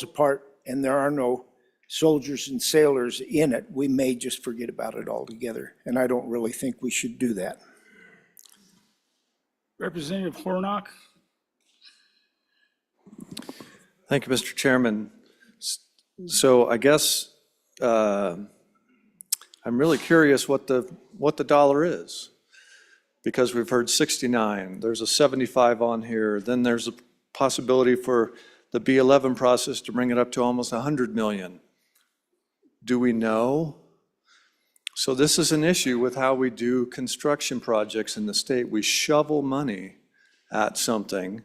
apart and there are no soldiers and sailors in it, we may just forget about it altogether. And I don't really think we should do that. Representative Hornock. Thank you, Mr. Chairman. So I guess I'm really curious what the dollar is, because we've heard 69, there's a 75 on here, then there's a possibility for the B11 process to bring it up to almost 100 million. Do we know? So this is an issue with how we do construction projects in the state. We shovel money at something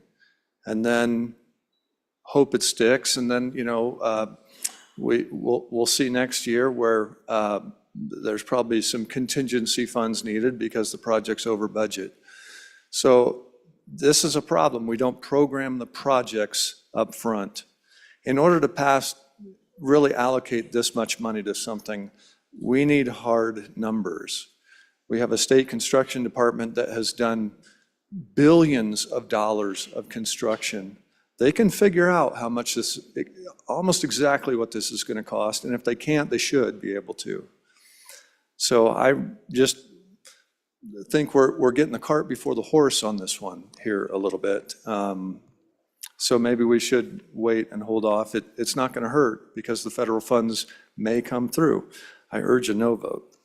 and then hope it sticks, and then we'll see next year where there's probably some contingency funds needed because the project's over budget. So this is a problem. We don't program the projects up front. In order to really allocate this much money to something, we need hard numbers. We have a state construction department that has done billions of dollars of construction. They can figure out how much almost exactly what this is going to cost, and if they can't, they should be able to. So I just think we're getting the cart before the horse on this one here a little bit. So maybe we should wait and hold off. It's not going to hurt because the federal funds may come through. I urge a no vote.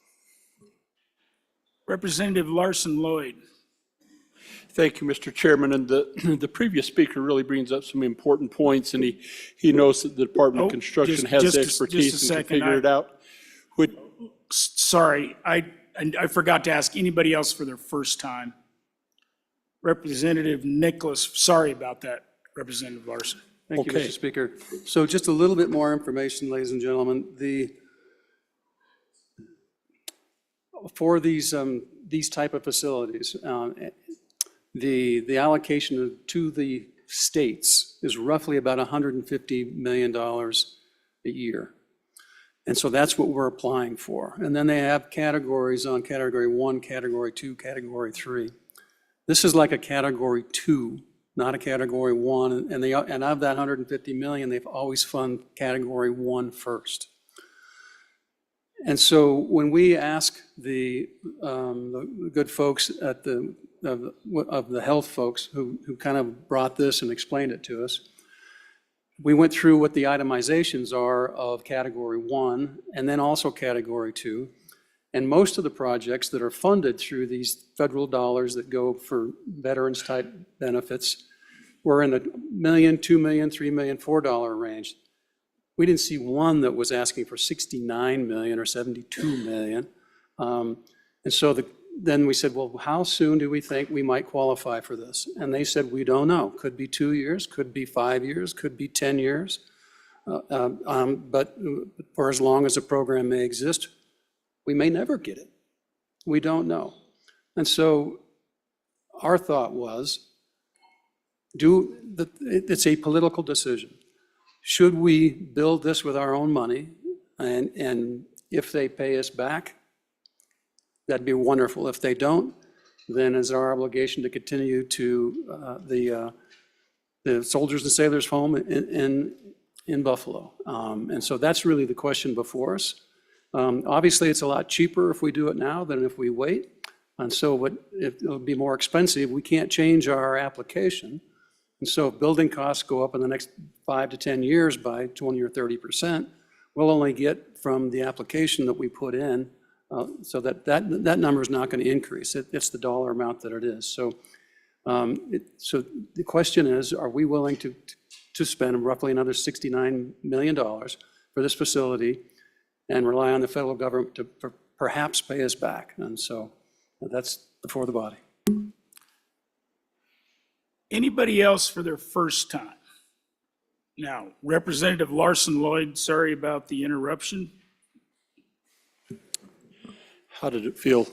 Representative Larson Lloyd. Thank you, Mr. Chairman. And the previous speaker really brings up some important points, and he knows that the Department of Construction has the expertise and can figure it out. Sorry, I forgot to ask anybody else for their first time. Representative Nicholas, sorry about that, Representative Larson. Thank you, Mr. Speaker. So just a little bit more information, ladies and gentlemen. For these type of facilities, the allocation to the states is roughly about $150 million a year. And so that's what we're applying for. And then they have categories on Category 1, Category 2, Category 3. This is like a Category 2, not a Category 1. And of that $150 million, they've always funded Category 1 first. And so when we ask the good folks at the of the health folks who kind of brought this and explained it to us. We went through what the itemizations are of Category 1 and then also Category 2. And most of the projects that are funded through these federal dollars that go for veterans-type benefits were in the $1 million, $2 million, $3 million, $4 range. We didn't see one that was asking for $69 million or $72 million. And so then we said, well, how soon do we think we might qualify for this? And they said, we don't know. Could be 2 years, could be 5 years, could be 10 years. But for as long as a program may exist, we may never get it. We don't know. And so our thought was, it's a political decision. Should we build this with our own money? And if they pay us back, that'd be wonderful. If they don't, then it's our obligation to continue to the Soldiers and Sailors Home in Buffalo. And so that's really the question before us. Obviously, it's a lot cheaper if we do it now than if we wait. And so it'll be more expensive. We can't change our application. And so if building costs go up in the next 5 to 10 years by 20 or 30%, we'll only get from the application that we put in. So that number is not going to increase. It's the dollar amount that it is. So, so the question is, are we willing to spend roughly another $69 million for this facility and rely on the federal government to perhaps pay us back? And so that's before the body. Anybody else for their first time? Now, Representative Larson Lloyd, sorry about the interruption. How did it feel?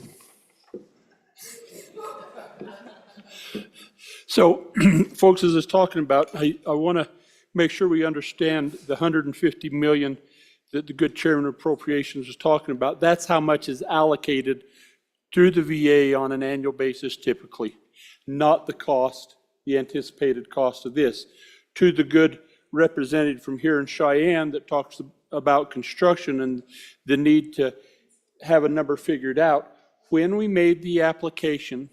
So, folks, as I was talking about, I want to make sure we understand the $150 million that the good chairman of appropriations was talking about. That's how much is allocated through the VA on an annual basis typically, not the cost, the anticipated cost of this. To the good representative from here in Cheyenne that talks about construction and the need to have a number figured out. When we made the application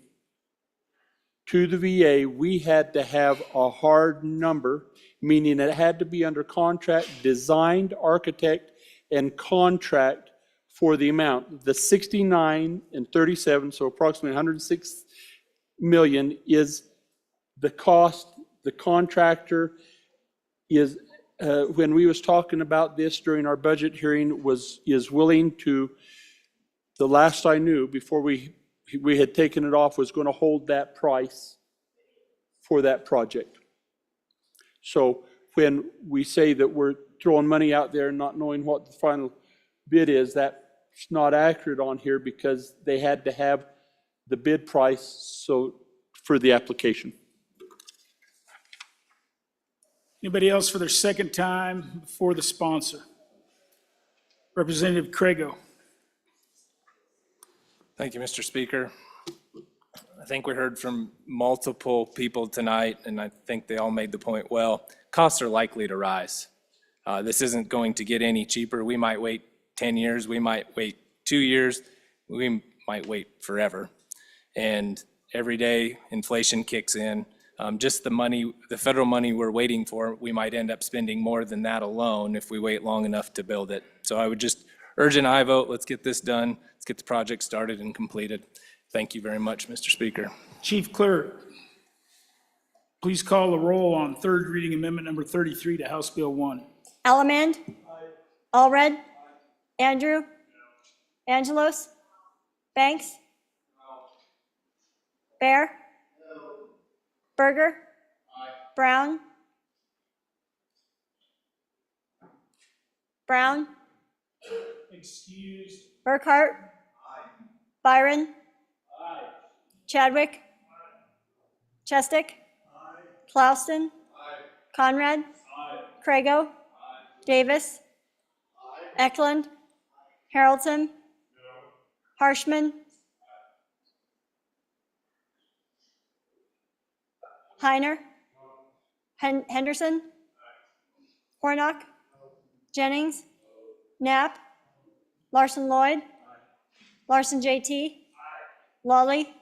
to the VA, we had to have a hard number, meaning it had to be under contract, designed, architect, and contract for the amount. The 69 and 37, so approximately 106 million is the cost. The contractor is, when we was talking about this during our budget hearing, is willing to, the last I knew, before we had taken it off, was going to hold that price for that project. So when we say that we're throwing money out there and not knowing what the final bid is, that's not accurate on here because they had to have the bid price for the application. Anybody else for their second time before the sponsor? Representative Crago. Thank you, Mr. Speaker. I think we heard from multiple people tonight, and I think they all made the point well. Costs are likely to rise. This isn't going to get any cheaper. We might wait 10 years, we might wait 2 years, we might wait forever. And every day inflation kicks in. Just the money, the federal money we're waiting for, we might end up spending more than that alone if we wait long enough to build it. So I would just urge an aye vote. Let's get this done. Let's get the project started and completed. Thank you very much, Mr. Speaker. Chief Clerk, please call the roll on third reading amendment number 33 to House Bill 1. Elliman. Allred. Andrew. Angelos. Banks. Bear. Berger. Brown. Brown. Excused. Burkhart. Byron. Chadwick. Chestick. Clauston. Conrad. Crago. Davis. Eklund. Haroldson. Harshman. Heiner. Henderson. Hornock. Jennings. Knapp. Larson Lloyd. Larson JT. Lawley.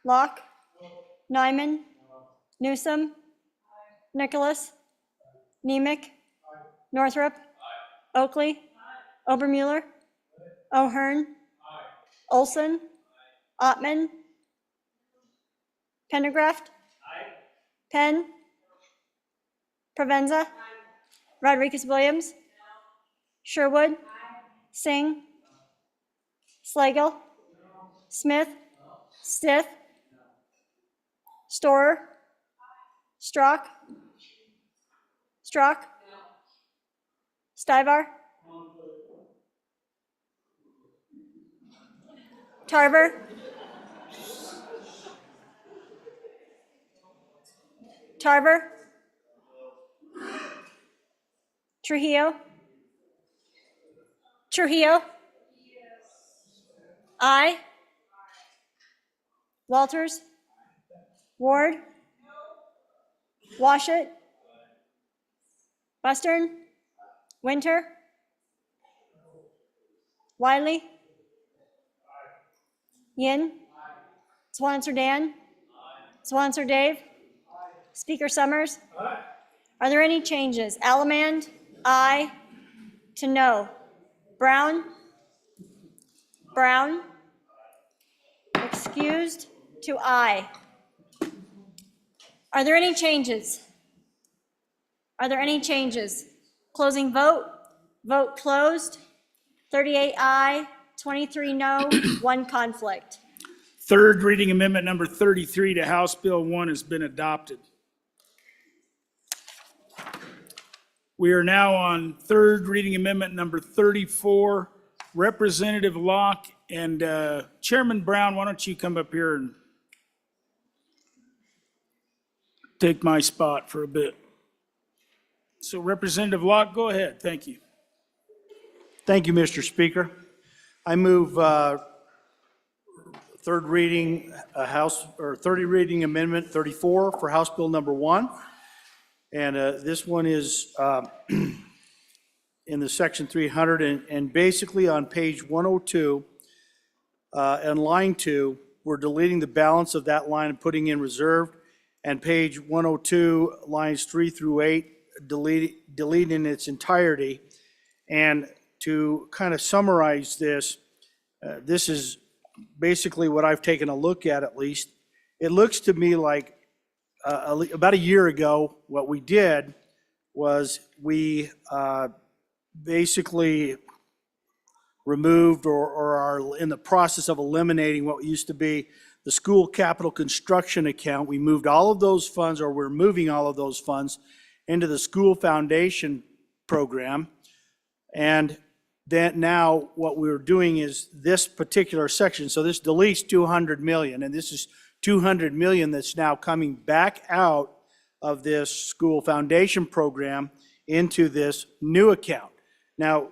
Locke, Nyman, Newsom, Nicholas, Nemec, Northrup, Oakley, Obermuller, O'Hearn, Olson, Ottman, Pendergraft, Penn, Provenza, Rodriguez Williams, Sherwood, Singh, Slagle, Smith, Stith, Storer, Strock, Stivar, Tarver, Trujillo, I, Walters, Ward, Washut, Western, Winter, Wiley, Yin, Swanser Dan, Swanser Dave, Speaker Summers. Are there any changes? Allemand, aye, to no. Brown, excused, to aye. Are there any changes? Closing vote. Vote closed. 38 aye, 23 no, 1 conflict. Third reading amendment number 33 to House Bill 1 has been adopted. We are now on third reading amendment number 34. Representative Locke and Chairman Brown, why don't you come up here and take my spot for a bit. So Representative Locke, go ahead. Thank you. Thank you, Mr. Speaker. I move third reading Amendment 34 for House Bill number 1. And this one is in the section 300 and basically on page 102 and line 2, we're deleting the balance of that line and putting in reserved. And page 102, lines 3 through 8, delete in its entirety. And to kind of summarize this, this is basically what I've taken a look at least. It looks to me like about a year ago, what we did was we basically removed or are in the process of eliminating what used to be the school capital construction account. We moved all of those funds, or we're moving all of those funds into the school foundation program. And then now what we're doing is this particular section. So this deletes 200 million, and this is 200 million that's now coming back out of this school foundation program into this new account. Now,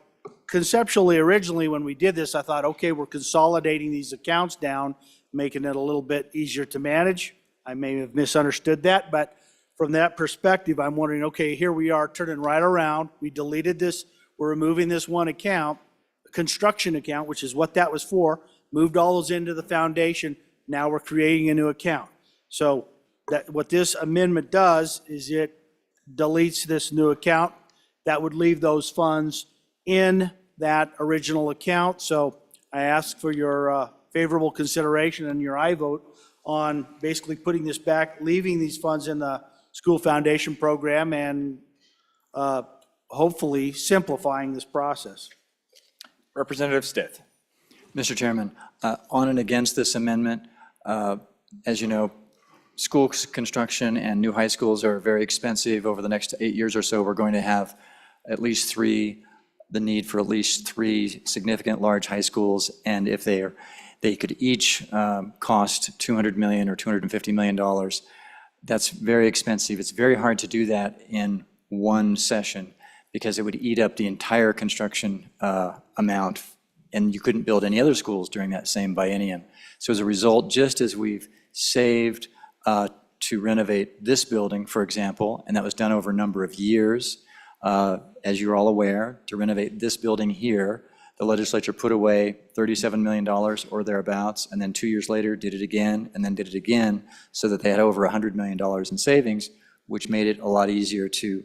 conceptually, originally, when we did this, I thought, okay, we're consolidating these accounts down, making it a little bit easier to manage. I may have misunderstood that, but from that perspective, I'm wondering, okay, here we are turning right around. We deleted this. We're removing this one account, the construction account, which is what that was for, moved all those into the foundation. Now we're creating a new account. So that what this amendment does is it deletes this new account. That would leave those funds in that original account. So I ask for your favorable consideration and your aye vote on basically putting this back, leaving these funds in the school foundation program, and hopefully simplifying this process. Representative Stith. Mr. Chairman, on and against this amendment, as you know, school construction and new high schools are very expensive. Over the next 8 years or so, we're going to have the need for at least 3 significant large high schools. And if they could each cost $200 million or $250 million, that's very expensive. It's very hard to do that in one session because it would eat up the entire construction amount, and you couldn't build any other schools during that same biennium. So as a result, just as we've saved to renovate this building, for example, and that was done over a number of years, as you're all aware, to renovate this building here, the legislature put away $37 million or thereabouts, and then 2 years later did it again, and then did it again, so that they had over $100 million in savings, which made it a lot easier to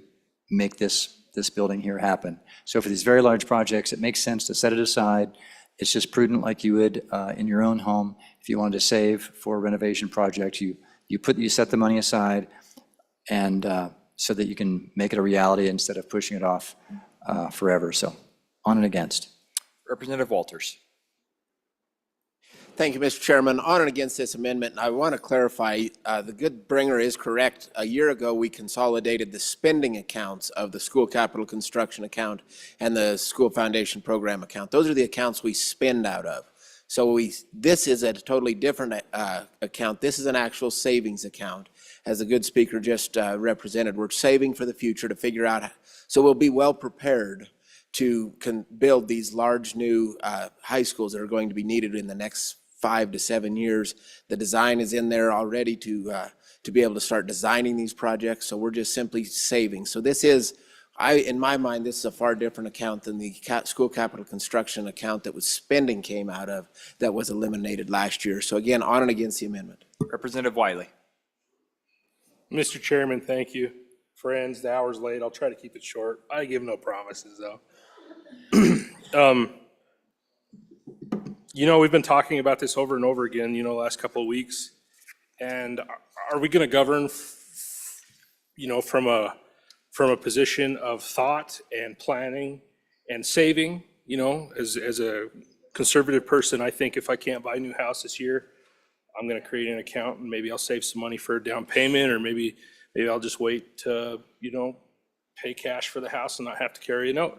make this building here happen. So for these very large projects, it makes sense to set it aside. It's just prudent, like you would in your own home. If you wanted to save for a renovation project, you set the money aside, and so that you can make it a reality instead of pushing it off forever. So on and against. Representative Walters. Thank you, Mr. Chairman. On and against this amendment, and I want to clarify, the good bringer is correct. A year ago, we consolidated the spending accounts of the school capital construction account and the school foundation program account. Those are the accounts we spend out of. So this is a totally different account. This is an actual savings account, as the good speaker just represented. We're saving for the future to figure out, so we'll be well prepared to build these large new high schools that are going to be needed in the next 5 to 7 years. The design is in there already to be able to start designing these projects. So we're just simply saving. So this is, in my mind, this is a far different account than the school capital construction account that was spending came out of that was eliminated last year. So again, on and against the amendment. Representative Wiley. Mr. Chairman, thank you. Friends, the hour's late. I'll try to keep it short. I give no promises, though. We've been talking about this over and over again, the last couple of weeks. And are we going to govern, from a position of thought and planning and saving? As a conservative person, I think if I can't buy a new house this year, I'm going to create an account and maybe I'll save some money for a down payment, or maybe I'll just wait to, pay cash for the house and not have to carry a note.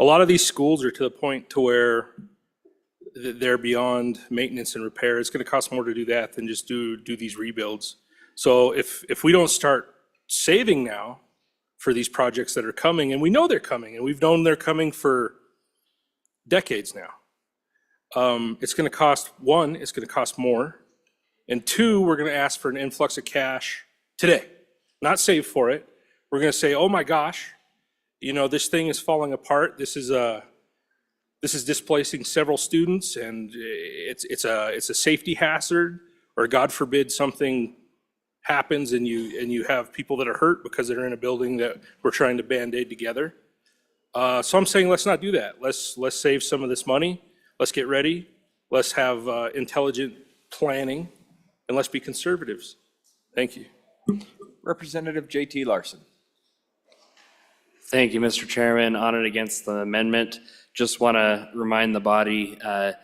A lot of these schools are to the point to where they're beyond maintenance and repair. It's going to cost more to do that than just do these rebuilds. So if we don't start saving now for these projects that are coming, and we know they're coming, and we've known they're coming for decades now, it's going to cost, one, it's going to cost more, and two, we're going to ask for an influx of cash today, not save for it. We're going to say, oh my gosh, this thing is falling apart. This is displacing several students, and it's a safety hazard, or God forbid something happens and you have people that are hurt because they're in a building that we're trying to Band-Aid together. So I'm saying let's not do that. Let's save some of this money. Let's get ready. Let's have intelligent planning, and let's be conservatives. Thank you. Representative J.T. Larson. Thank you, Mr. Chairman. On and against the amendment. Just want to remind the body that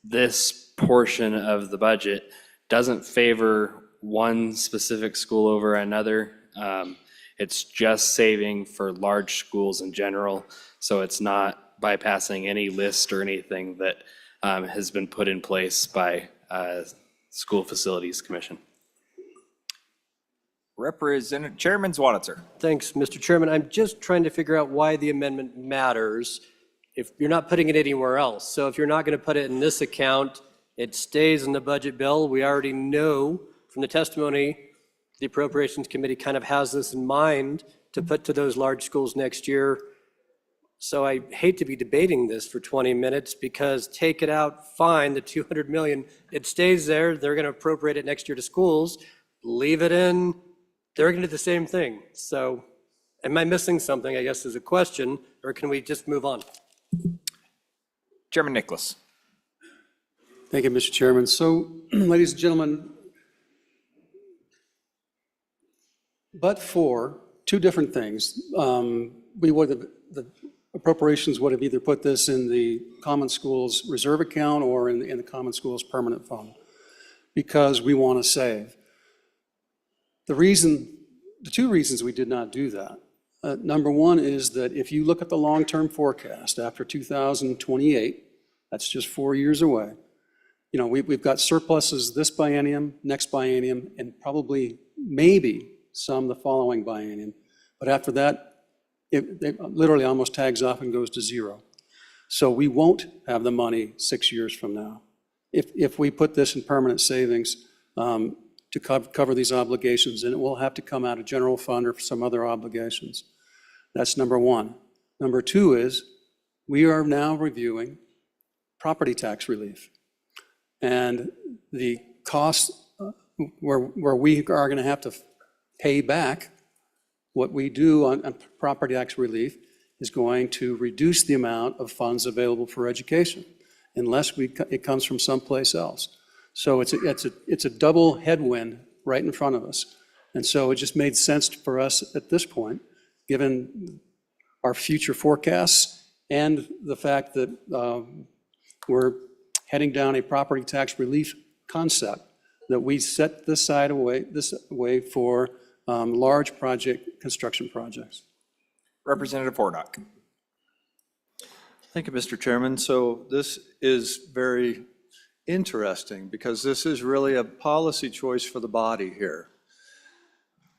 this portion of the budget doesn't favor one specific school over another. It's just saving for large schools in general, so it's not bypassing any list or anything that has been put in place by School Facilities Commission. Chairman Zwanitzer. Thanks, Mr. Chairman. I'm just trying to figure out why the amendment matters if you're not putting it anywhere else. So if you're not going to put it in this account, it stays in the budget bill. We already know from the testimony, the Appropriations Committee kind of has this in mind to put to those large schools next year. So I hate to be debating this for 20 minutes, because take it out, fine, the 200 million, it stays there. They're going to appropriate it next year to schools. Leave it in. They're going to do the same thing. So am I missing something, I guess, is a question, or can we just move on? Chairman Nicholas. Thank you, Mr. Chairman. So, ladies and gentlemen, but for two different things, the appropriations would have either put this in the Common Schools reserve account or in the Common Schools permanent fund, because we want to save. The two reasons we did not do that. Number one is that if you look at the long-term forecast after 2028, that's just 4 years away. We've got surpluses this biennium, next biennium, and probably, maybe some the following biennium. But after that, it literally almost tags off and goes to zero. So we won't have the money 6 years from now. If we put this in permanent savings, to cover these obligations, and it will have to come out of general fund or some other obligations. That's number one. Number two is, we are now reviewing property tax relief. And the costs where we are going to have to pay back what we do on property tax relief is going to reduce the amount of funds available for education unless it comes from someplace else. So it's a double headwind right in front of us. And so it just made sense for us at this point, given our future forecasts and the fact that we're heading down a property tax relief concept, that we set this way for large construction projects. Representative Warnock. Thank you, Mr. Chairman. So this is very interesting because this is really a policy choice for the body here.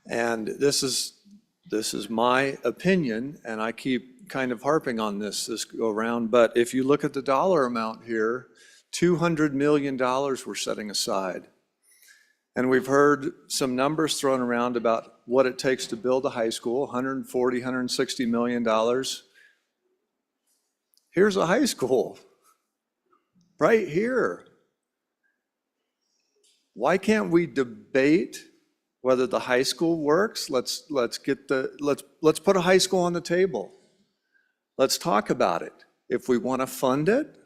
And this is my opinion, and I keep kind of harping on this go around, but if you look at the dollar amount here, $200 million we're setting aside. And we've heard some numbers thrown around about what it takes to build a high school, $140, $160 million. Here's a high school, right here. Why can't we debate whether the high school works? Let's put a high school on the table. Let's talk about it. If we want to fund it,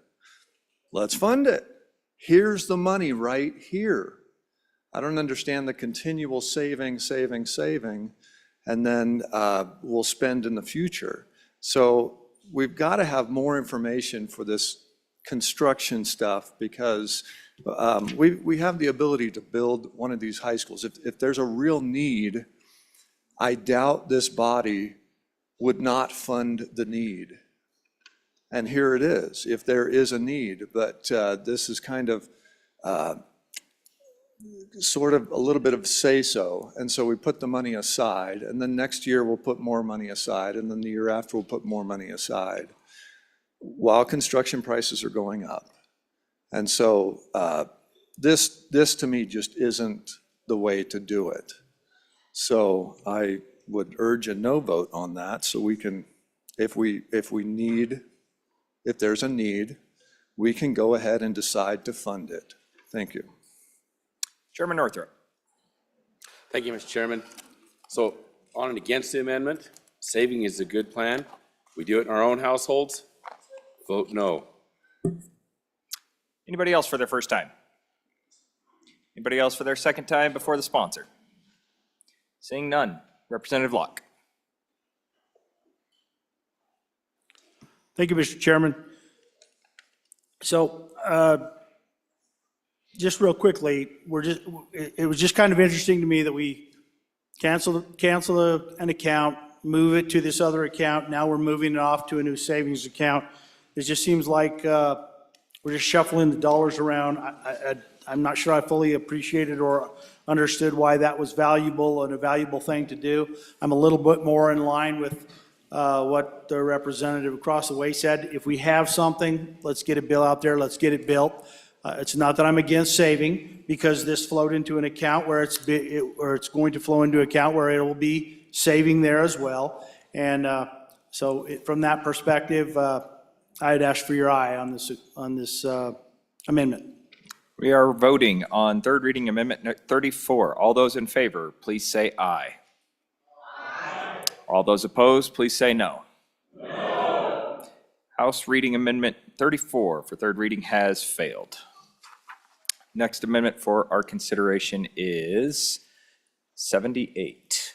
let's fund it. Here's the money right here. I don't understand the continual saving, and then we'll spend in the future. So we've got to have more information for this construction stuff because we have the ability to build one of these high schools. If there's a real need, I doubt this body would not fund the need. And here it is, if there is a need. But this is kind of sort of a little bit of say-so. And so we put the money aside, and then next year we'll put more money aside, and then the year after we'll put more money aside, while construction prices are going up. And so this to me just isn't the way to do it. So I would urge a no vote on that, so we can, if there's a need, we can go ahead and decide to fund it. Thank you. Chairman Northrup. Thank you, Mr. Chairman. So on and against the amendment, saving is a good plan. We do it in our own households. Vote no. Anybody else for their first time? Anybody else for their second time before the sponsor? Seeing none. Representative Locke. Thank you, Mr. Chairman. So just real quickly, it was just kind of interesting to me that we cancel an account, move it to this other account. Now we're moving it off to a new savings account. It just seems like we're just shuffling the dollars around. I'm not sure I fully appreciated or understood why that was valuable and a valuable thing to do. I'm a little bit more in line with what the representative across the way said. If we have something, let's get a bill out there, let's get it built. It's not that I'm against saving, because this flowed into an account where it's going to flow into an account where it will be saving there as well. And so from that perspective, I'd ask for your aye on this amendment. We are voting on third reading amendment 34. All those in favor, please say aye. Aye. All those opposed, please say no. No. House reading amendment 34 for third reading has failed. Next amendment for our consideration is 78.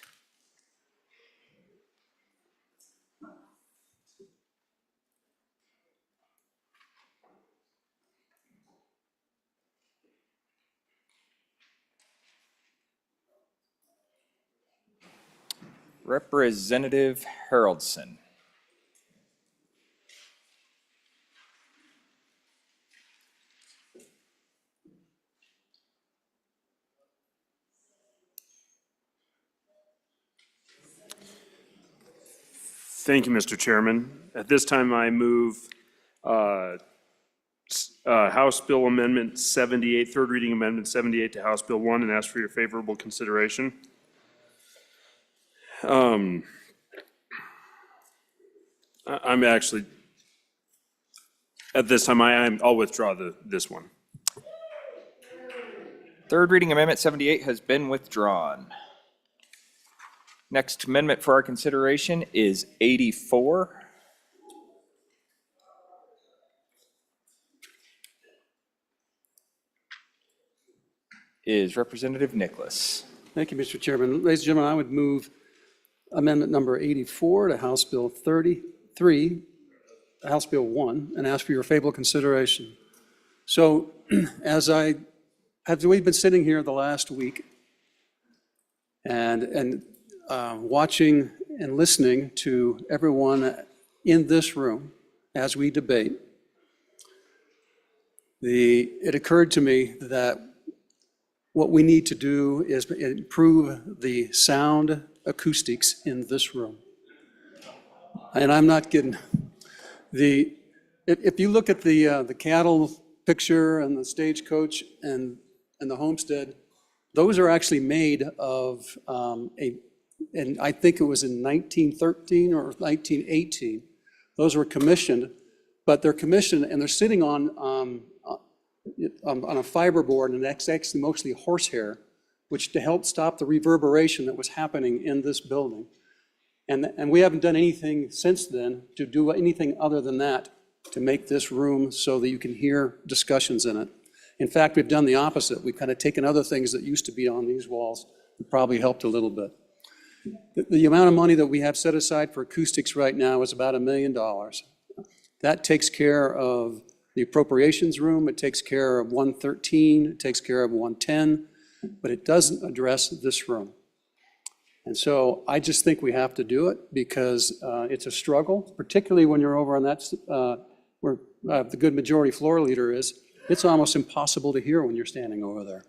Representative Haroldson. Thank you, Mr. Chairman. At this time, I move House Bill Amendment 78, third reading Amendment 78 to House Bill 1, and ask for your favorable consideration. I'm actually, at this time, I'll withdraw this one. Third reading amendment 78 has been withdrawn. Next amendment for our consideration is 84. Is Representative Nicholas. Thank you, Mr. Chairman. Ladies and gentlemen, I would move amendment number 84 to House Bill 33, House Bill 1, and ask for your favorable consideration. So we've been sitting here the last week and watching and listening to everyone in this room as we debate, it occurred to me that what we need to do is improve the sound acoustics in this room. And I'm not kidding. If you look at the cattle picture and the stagecoach and the homestead, those are actually made of and I think it was in 1913 or 1918. Those were commissioned, but they're commissioned and they're sitting on a fiber board, and that's actually mostly horsehair, which to help stop the reverberation that was happening in this building. And we haven't done anything since then to do anything other than that to make this room so that you can hear discussions in it. In fact, we've done the opposite. We've kind of taken other things that used to be on these walls and probably helped a little bit. The amount of money that we have set aside for acoustics right now is about $1 million. That takes care of the appropriations room, it takes care of 113, it takes care of 110, but it doesn't address this room. And so I just think we have to do it because it's a struggle, particularly when you're over on that, where the good majority floor leader is. It's almost impossible to hear when you're standing over there.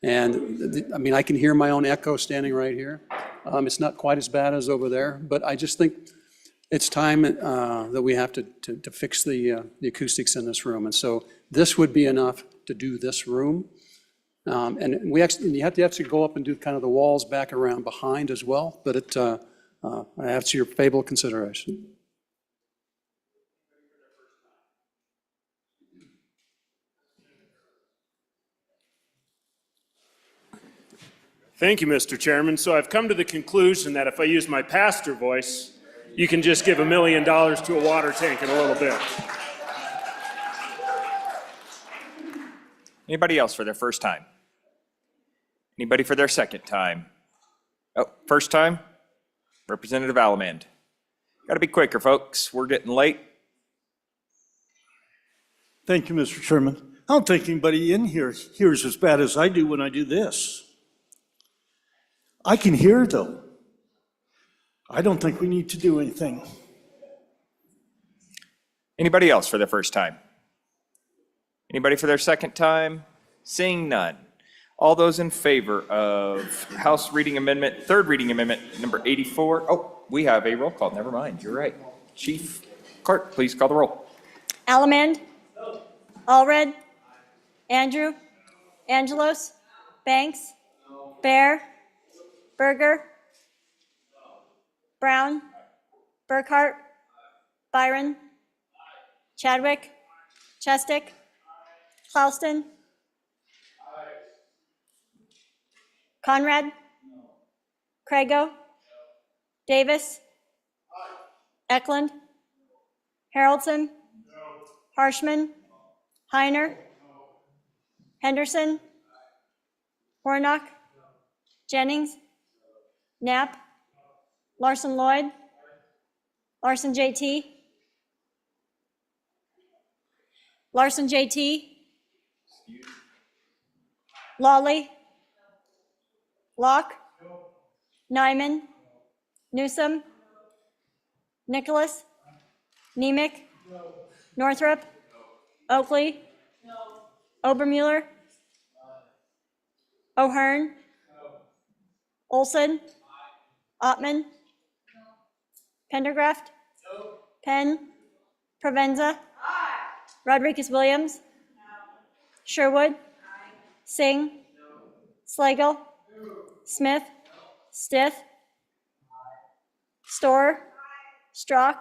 And I mean, I can hear my own echo standing right here. It's not quite as bad as over there, but I just think it's time that we have to fix the acoustics in this room. And so this would be enough to do this room. And you have to actually go up and do kind of the walls back around behind as well, but I ask your favorable consideration. Thank you, Mr. Chairman. So I've come to the conclusion that if I use my pastor voice, you can just give $1 million to a water tank in a little bit. Anybody else for their first time? Anybody for their second time? Oh, first time? Representative Allemand. Got to be quicker, folks. We're getting late. Thank you, Mr. Chairman. I don't think anybody in here hears as bad as I do when I do this. I can hear, though. I don't think we need to do anything. Anybody else for their first time? Anybody for their second time? Seeing none. All those in favor of House Reading Amendment, third reading amendment number 84. Oh, we have a roll call. Never mind. You're right. Chief Clerk, please call the roll. Allemand. Allred. Andrew. Angelos. Banks. Bear. Berger. Brown. Burkhart. Byron. Chadwick. Chestick. Clauston. Conrad. Crago. Davis. Eklund. Haroldson. Harshman. Heiner. Henderson. Warnock. Jennings. Knapp. Larson Lloyd. Larson JT. Larson JT. Lawley. Locke. Nyman. Newsom. Nicholas. Nemec. Northrup. Oakley. Obermuller. O'Hearn. Olson. Ottman. Pendergraft. Penn. Provenza. Rodriguez-Williams. Sherwood. Singh. Slagle. Smith. Stith. Storer. Strzok.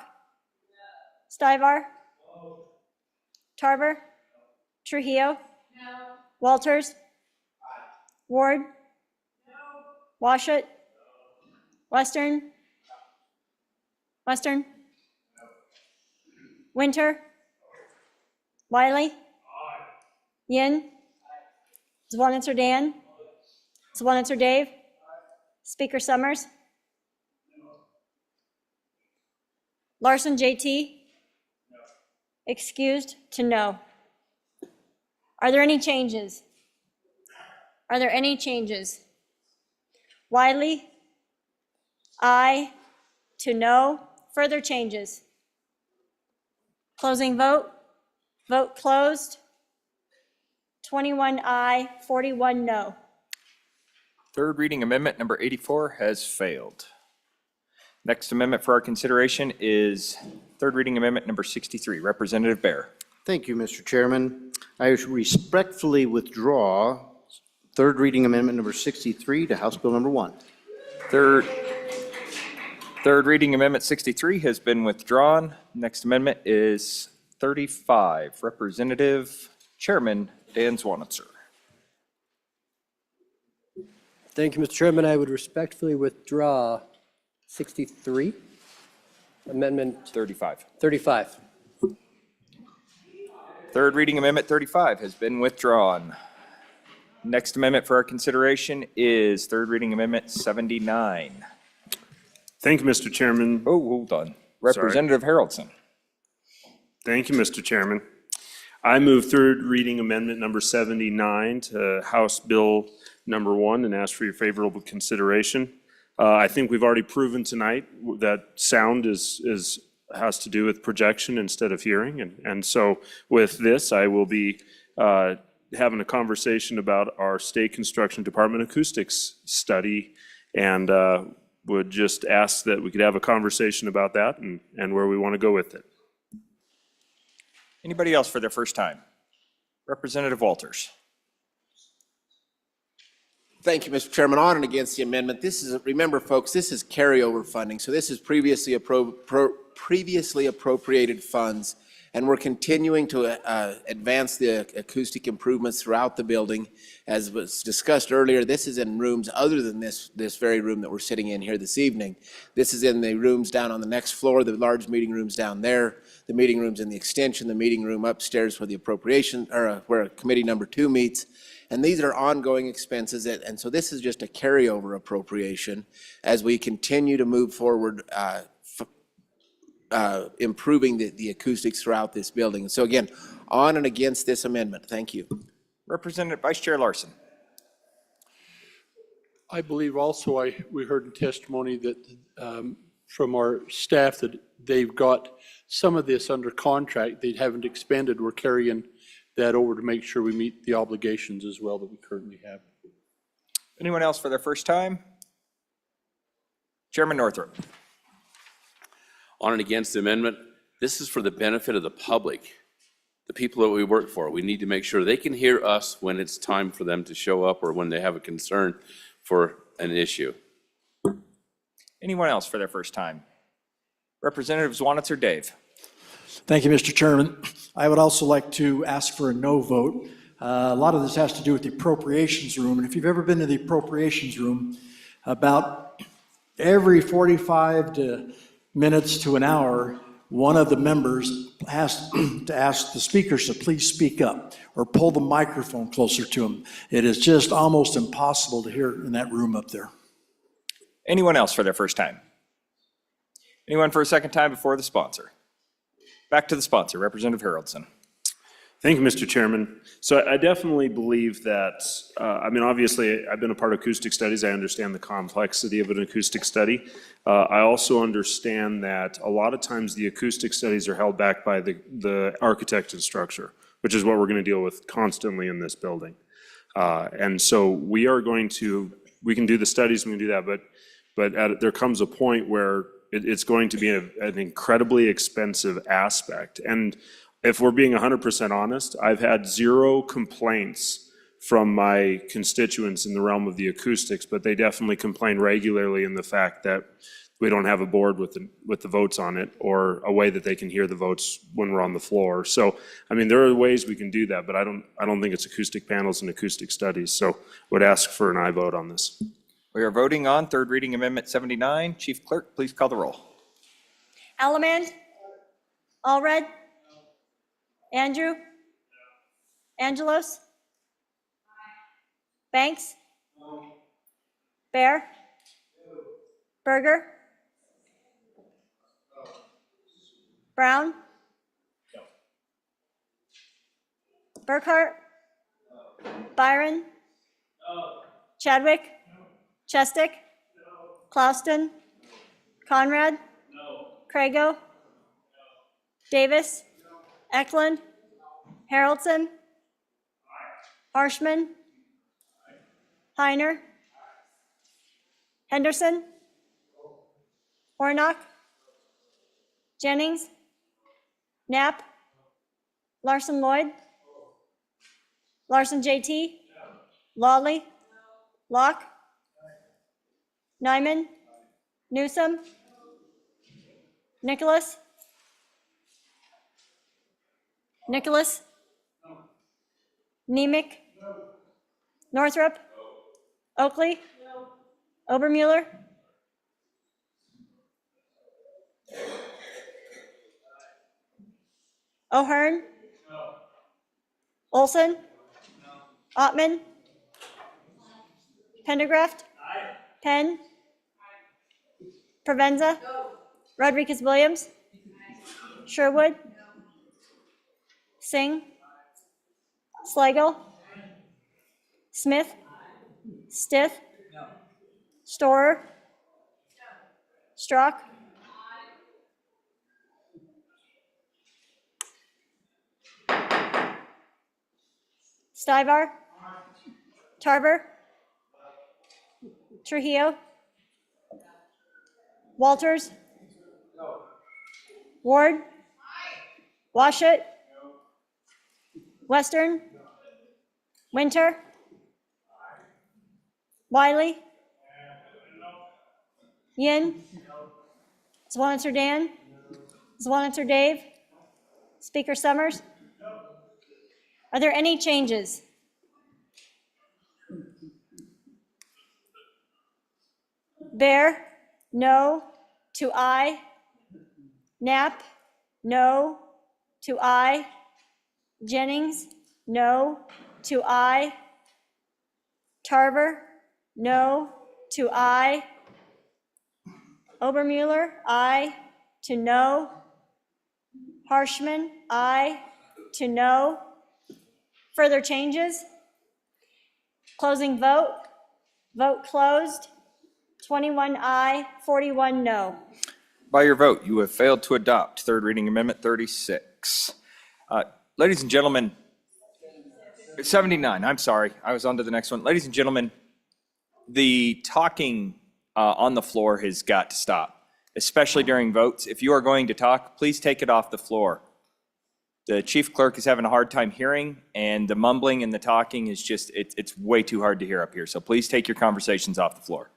Stivár. Tarver. Trujillo. Walters. Ward. Washut. Western. Western. Winter. Wiley. Yin. Zwanitzer Dan. Zwanitzer Dave. Speaker Summers. Larson JT. Excused to no. Are there any changes? Are there any changes? Wiley. Aye to no. Further changes? Closing vote. Vote closed. 21 aye, 41 no. Third reading amendment number 84 has failed. Next amendment for our consideration is third reading amendment number 63. Representative Bear. Thank you, Mr. Chairman. I respectfully withdraw third reading amendment number 63 to House Bill number 1. Third reading amendment 63 has been withdrawn. Next amendment is 35. Representative Chairman Dan Zwanitzer. Thank you, Mr. Chairman. I would respectfully withdraw 63, Amendment 35. 35. Third reading amendment 35 has been withdrawn. Next amendment for our consideration is third reading amendment 79. Thank you, Mr. Chairman. Oh, hold on. Representative Haroldson. Thank you, Mr. Chairman. I move third reading amendment number 79 to House Bill number 1 and ask for your favorable consideration. I think we've already proven tonight that sound has to do with projection instead of hearing. And so with this, I will be having a conversation about our state construction department acoustics study, and would just ask that we could have a conversation about that and where we want to go with it. Anybody else for their first time? Representative Walters. Thank you, Mr. Chairman. On and against the amendment. This is, remember, folks, this is carryover funding. So this is previously appropriated funds, and we're continuing to advance the acoustic improvements throughout the building. As was discussed earlier, this is in rooms other than this very room that we're sitting in here this evening. This is in the rooms down on the next floor, the large meeting rooms down there, the meeting rooms in the extension, the meeting room upstairs where the appropriation, or where committee number 2 meets. And these are ongoing expenses, and so this is just a carryover appropriation as we continue to move forward, improving the acoustics throughout this building. And so again, on and against this amendment. Thank you. Representative Vice Chair Larson. I believe also we heard in testimony that from our staff that they've got some of this under contract. They haven't expended. We're carrying that over to make sure we meet the obligations as well that we currently have. Anyone else for their first time? Chairman Northrup. On and against the amendment, this is for the benefit of the public, the people that we work for. We need to make sure they can hear us when it's time for them to show up or when they have a concern for an issue. Anyone else for their first time? Representative Zwanitzer Dave. Thank you, Mr. Chairman. I would also like to ask for a no vote. A lot of this has to do with the appropriations room, and if you've ever been to the appropriations room, about every 45 minutes to an hour, one of the members has to ask the speakers to please speak up or pull the microphone closer to them. It is just almost impossible to hear in that room up there. Anyone else for their first time? Anyone for a second time before the sponsor? Back to the sponsor, Representative Haroldson. Thank you, Mr. Chairman. So I definitely believe that, I mean, obviously, I've been a part of acoustic studies. I understand the complexity of an acoustic study. I also understand that a lot of times the acoustic studies are held back by the architect and structure, which is what we're going to deal with constantly in this building. And so we can do the studies, we can do that, but there comes a point where it's going to be an incredibly expensive aspect. And if we're being 100% honest, I've had zero complaints from my constituents in the realm of the acoustics, but they definitely complain regularly in the fact that we don't have a board with the votes on it, or a way that they can hear the votes when we're on the floor. So, I mean, there are ways we can do that, but I don't think it's acoustic panels and acoustic studies. So would ask for an aye vote on this. We are voting on third reading Amendment 79. Chief Clerk, please call the roll. Allemand? Allred? Andrew? Angelos? Banks? Bear? Berger? Brown? Burkhart? Byron? Chadwick? Chestick? Clauston? Conrad? Crago? Davis? Eklund? Haroldson? Harshman? Heiner? Henderson? Hornock? Jennings? Knapp? Larson Lloyd? Larson JT? Lawley? Locke? Nyman? Newsom? Nicholas? Nicholas? Nemec? Northrop? Oakley? Obermuller? O'Hearn? Olson? Ottman? Pendergraft? Penn? Provenza? Rodriguez Williams? Sherwood? Singh? Slagle? Smith? Stith? Storer? Strzok? Stivar? Tarver? Trujillo? Walters? Ward? Washut? Western? Winter? Wiley? Yin? Zwanitzer Dan? Zwanitzer Dave? Speaker Summers? Are there any changes? Bear? No to aye. Knapp? No to aye. Jennings? No to aye. Tarver? No to aye. Obermuller? Aye to no. Harshman? Aye to no. Further changes? Closing vote. Vote closed. 21 aye, 41 no. By your vote, you have failed to adopt third reading Amendment 36. Ladies and gentlemen, 79, I'm sorry, I was on to the next one. Ladies and gentlemen, the talking on the floor has got to stop, especially during votes. If you are going to talk, please take it off the floor. The chief clerk is having a hard time hearing, and the mumbling and the talking is just, it's way too hard to hear up here. So please take your conversations off the floor.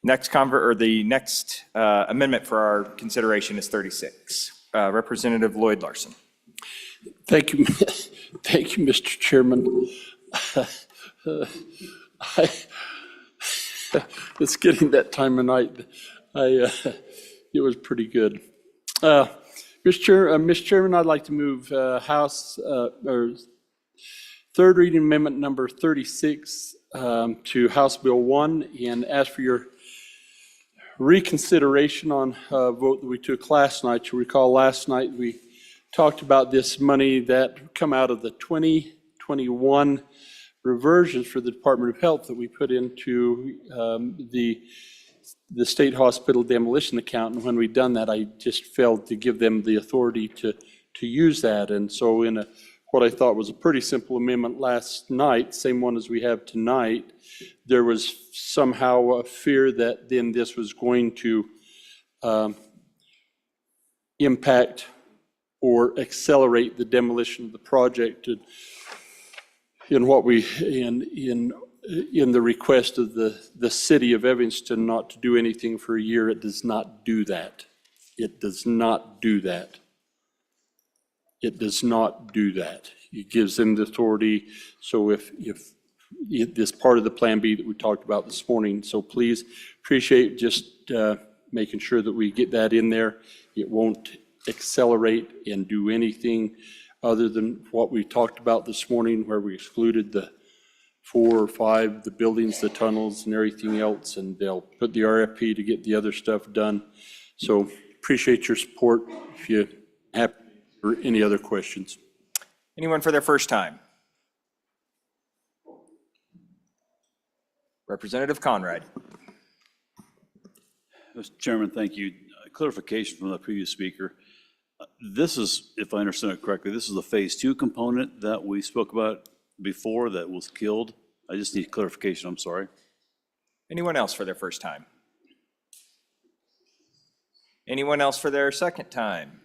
The next amendment for our consideration is 36. Representative Lloyd Larson. Thank you, thank you, Mr. Chairman. It's getting that time of night. It was pretty good. Mr. Chairman, I'd like to move third reading amendment number 36 to House Bill 1 and ask for your reconsideration on a vote that we took last night. You recall last night we talked about this money that come out of the 2021 reversions for the Department of Health that we put into the state hospital demolition account. And when we'd done that, I just failed to give them the authority to use that. And so in what I thought was a pretty simple amendment last night, same one as we have tonight, there was somehow a fear that then this was going to impact or accelerate the demolition of the project. In in the request of the city of Evanston not to do anything for a year, it does not do that. It does not do that. It does not do that. It gives them the authority. So if this part of the Plan B that we talked about this morning, so please appreciate just making sure that we get that in there. It won't accelerate and do anything other than what we talked about this morning, where we excluded the 4 or 5, the buildings, the tunnels, and everything else, and they'll put the RFP to get the other stuff done. So appreciate your support. If you have any other questions. Anyone for their first time? Representative Conrad. Mr. Chairman, thank you. Clarification from the previous speaker. This is, if I understand it correctly, this is the phase 2 component that we spoke about before that was killed. I just need clarification, I'm sorry. Anyone else for their first time? Anyone else for their second time?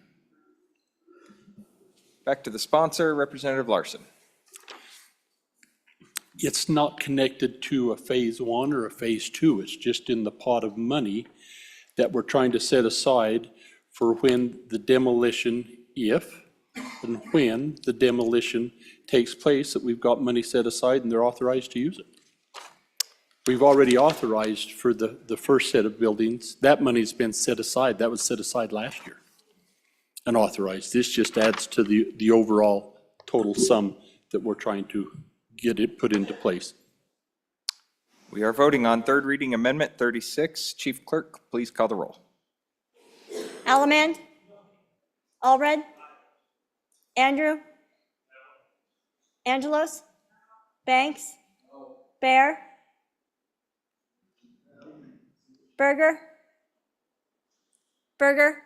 Back to the sponsor, Representative Larson. It's not connected to a phase 1 or a phase 2. It's just in the pot of money that we're trying to set aside for when the demolition, if and when the demolition takes place, that we've got money set aside and they're authorized to use it. We've already authorized for the first set of buildings. That money's been set aside. That was set aside last year and authorized. This just adds to the overall total sum that we're trying to get it put into place. We are voting on third reading Amendment 36. Chief Clerk, please call the roll. Allemand? Allred? Andrew? Angelos? Banks? Bear? Berger? Berger?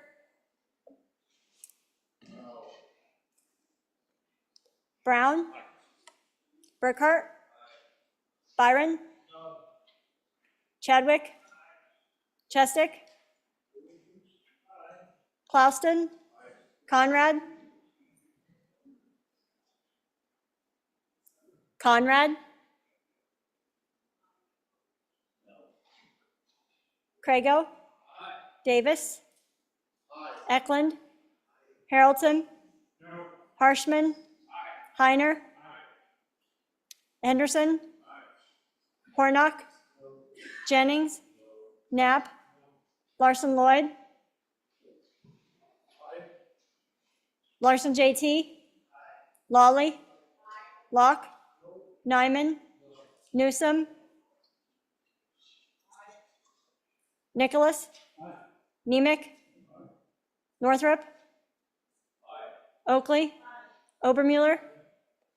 Brown? Burkhart? Byron? Chadwick? Chestick? Clouston? Conrad? Conrad? Crago? Davis? Eklund? Harrelson? Harshman? Heiner? Henderson? Hornock? Jennings? Knapp? Larson Lloyd? Larson JT? Lawley? Locke? Nyman? Newsom? Nicholas? Nemec? Northrup? Oakley? Obermuller?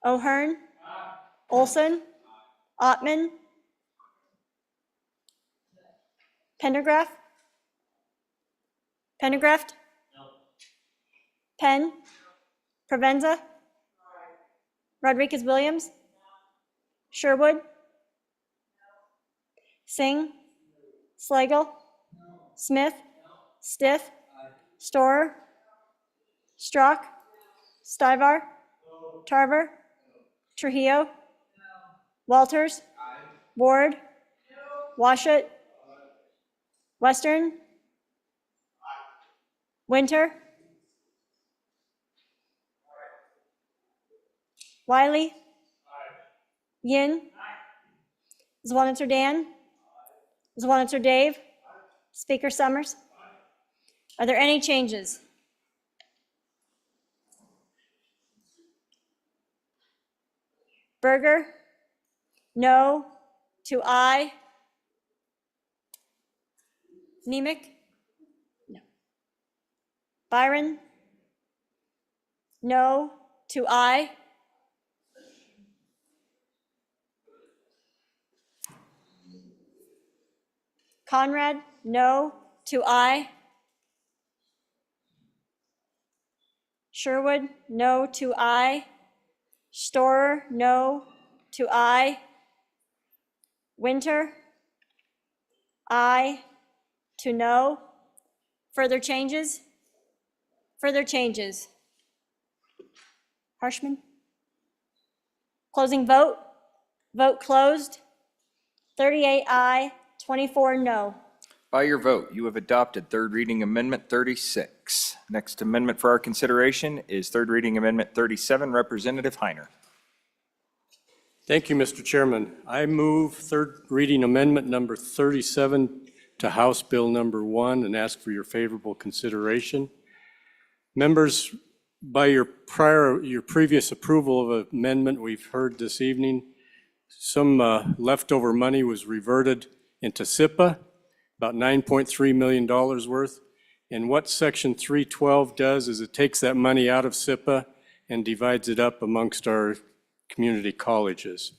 O'Hearn? Olson? Ottman? Pendergraft? Pendergraft? Penn? Provenza? Rodriguez Williams? Sherwood? Singh? Slagle? Smith? Stiff? Storer? Strzok? Stivar? Tarver? Trujillo? Walters? Ward? Washut? Western? Winter? Wiley? Yin? Zwanitzer Dan? Zwanitzer Dave? Speaker Summers? Are there any changes? Berger? No to aye. Nemec? No. Byron? No to aye. Conrad? No to aye. Sherwood? No to aye. Storer? No to aye. Winter? Aye to no. Further changes? Further changes. Harshman? Closing vote? Vote closed. 38 aye, 24 no. By your vote, you have adopted third reading Amendment 36. Next amendment for our consideration is third reading Amendment 37. Representative Heiner. Thank you, Mr. Chairman. I move third reading amendment number 37 to House Bill number 1 and ask for your favorable consideration. Members, by your previous approval of amendment we've heard this evening, some leftover money was reverted into SIPA, about $9.3 million worth. And what Section 312 does is it takes that money out of SIPA and divides it up amongst our community colleges.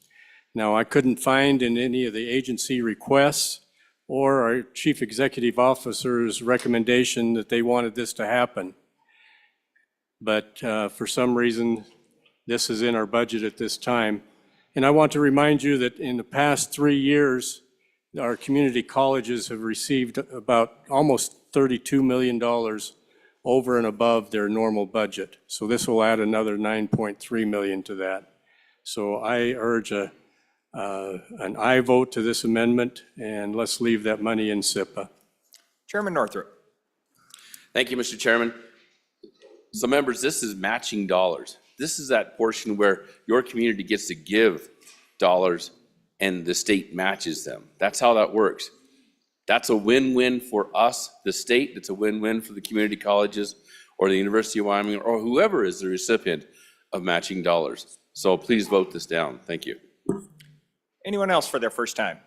Now, I couldn't find in any of the agency requests or our chief executive officer's recommendation that they wanted this to happen. But for some reason, this is in our budget at this time. And I want to remind you that in the past 3 years, our community colleges have received about almost $32 million over and above their normal budget. So this will add another $9.3 million to that. So I urge an aye vote to this amendment, and let's leave that money in SIPA. Chairman Northrup. Thank you, Mr. Chairman. So members, this is matching dollars. This is that portion where your community gets to give dollars and the state matches them. That's how that works. That's a win-win for us, the state. It's a win-win for the community colleges or the University of Wyoming or whoever is the recipient of matching dollars. So please vote this down. Thank you. Anyone else for their first time?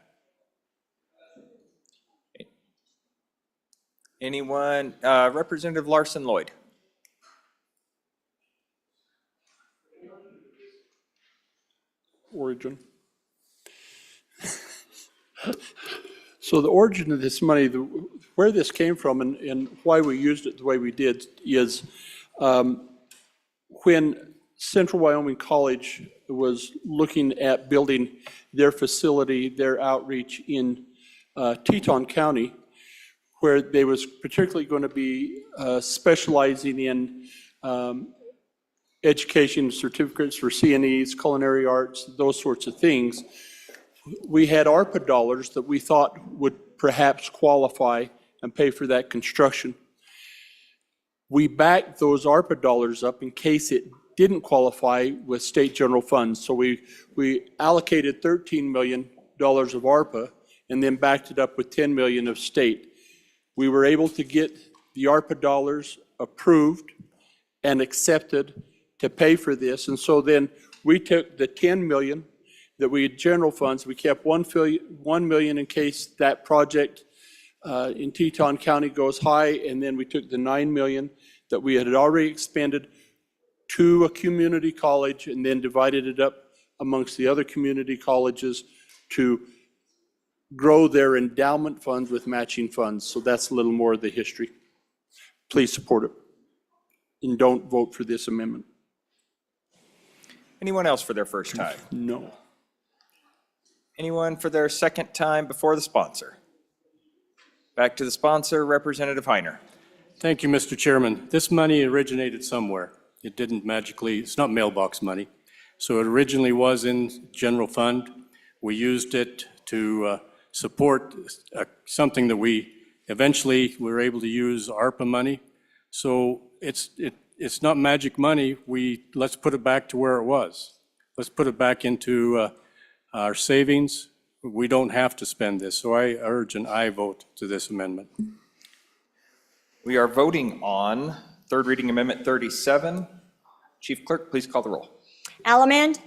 Anyone? Representative Larson Lloyd. Origin. So the origin of this money, where this came from and why we used it the way we did is when Central Wyoming College was looking at building their facility, their outreach in Teton County, where they was particularly going to be specializing in education certificates for CNEs, culinary arts, those sorts of things. We had ARPA dollars that we thought would perhaps qualify and pay for that construction. We backed those ARPA dollars up in case it didn't qualify with state general funds. So we allocated $13 million of ARPA and then backed it up with $10 million of state. We were able to get the ARPA dollars approved and accepted to pay for this. And so then we took the $10 million that we had general funds, we kept $1 million in case that project in Teton County goes high, and then we took the $9 million that we had already expended to a community college and then divided it up amongst the other community colleges to grow their endowment funds with matching funds. So that's a little more of the history. Please support it and don't vote for this amendment. Anyone else for their first time? No. Anyone for their second time before the sponsor? Back to the sponsor, Representative Heiner. Thank you, Mr. Chairman. This money originated somewhere. It didn't magically, it's not mailbox money. So it originally was in general fund. We used it to support something that we eventually were able to use ARPA money. So it's not magic money. Let's put it back to where it was. Let's put it back into our savings. We don't have to spend this. So I urge an aye vote to this amendment. We are voting on third reading amendment 37. Chief Clerk, please call the roll. Allemand?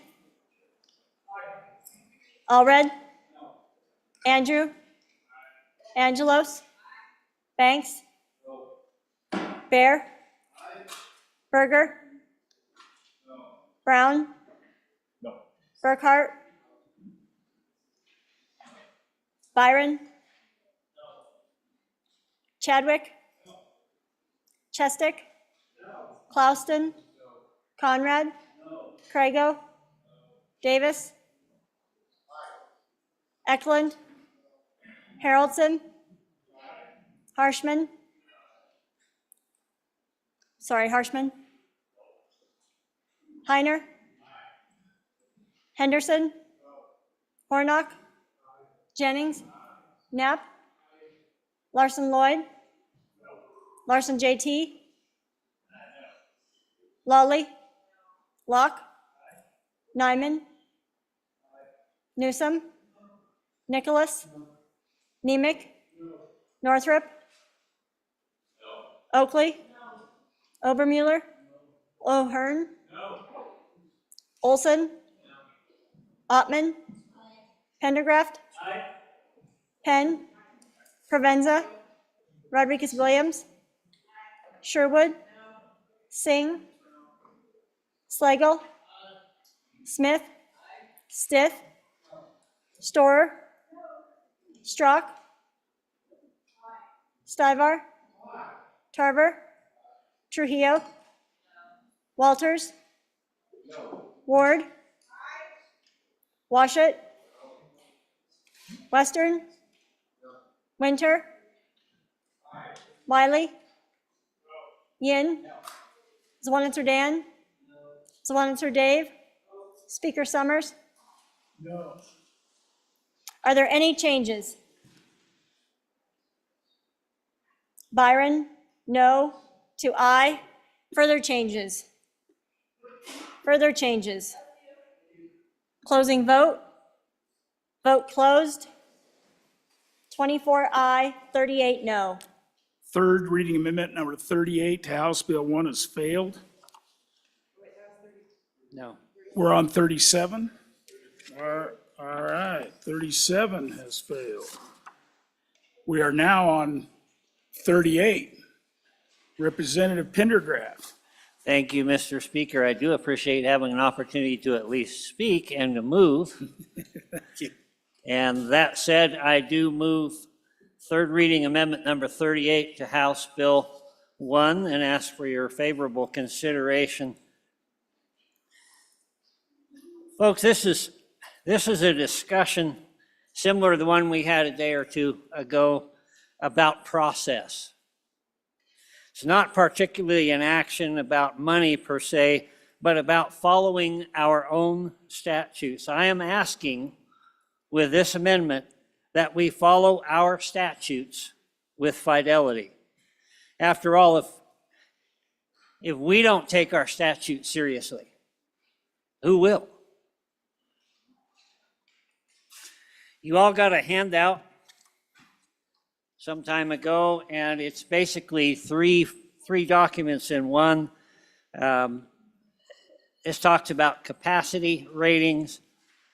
Allred? Andrew? Angelos? Banks? Bear? Berger? Brown? Burkhart? Byron? Chadwick? Chestick? Clouston? Conrad? Crago? Davis? Eklund? Haroldson? Harshman? Harshman? Heiner? Henderson? Hornock? Jennings, Knapp, Larson Lloyd, Larson JT, Lawley, Locke, Nyman, Newsom, Nicholas, Nemec, Northrup, Oakley, Obermuller, O'Hearn, Olson, Ottman, Pendergraft, Penn, Provenza, Rodriguez-Williams, Sherwood, Singh, Slagle, Smith, Stith, Storer, Strock, Stivar, Tarver, Trujillo, Walters, Ward, Washut, Western, Winter, Wiley, Yin, Zwanitzer Dan, Zwanitzer Dave, Speaker Summers. No. Are there any changes? Byron, no to aye. Further changes? Further changes? Closing vote? Vote closed. 24 aye, 38 no. Third reading amendment number 38 to House Bill 1 has failed. No. We're on 37. All right, 37 has failed. We are now on 38. Representative Pendergraft. Thank you, Mr. Speaker. I do appreciate having an opportunity to at least speak and to move. And that said, I do move third reading amendment number 38 to House Bill 1 and ask for your favorable consideration. Folks, this is a discussion similar to the one we had a day or two ago about process. It's not particularly an action about money per se, but about following our own statutes. I am asking with this amendment that we follow our statutes with fidelity. After all, if we don't take our statutes seriously, who will? You all got a handout some time ago, and it's basically three documents in one. This talks about capacity ratings.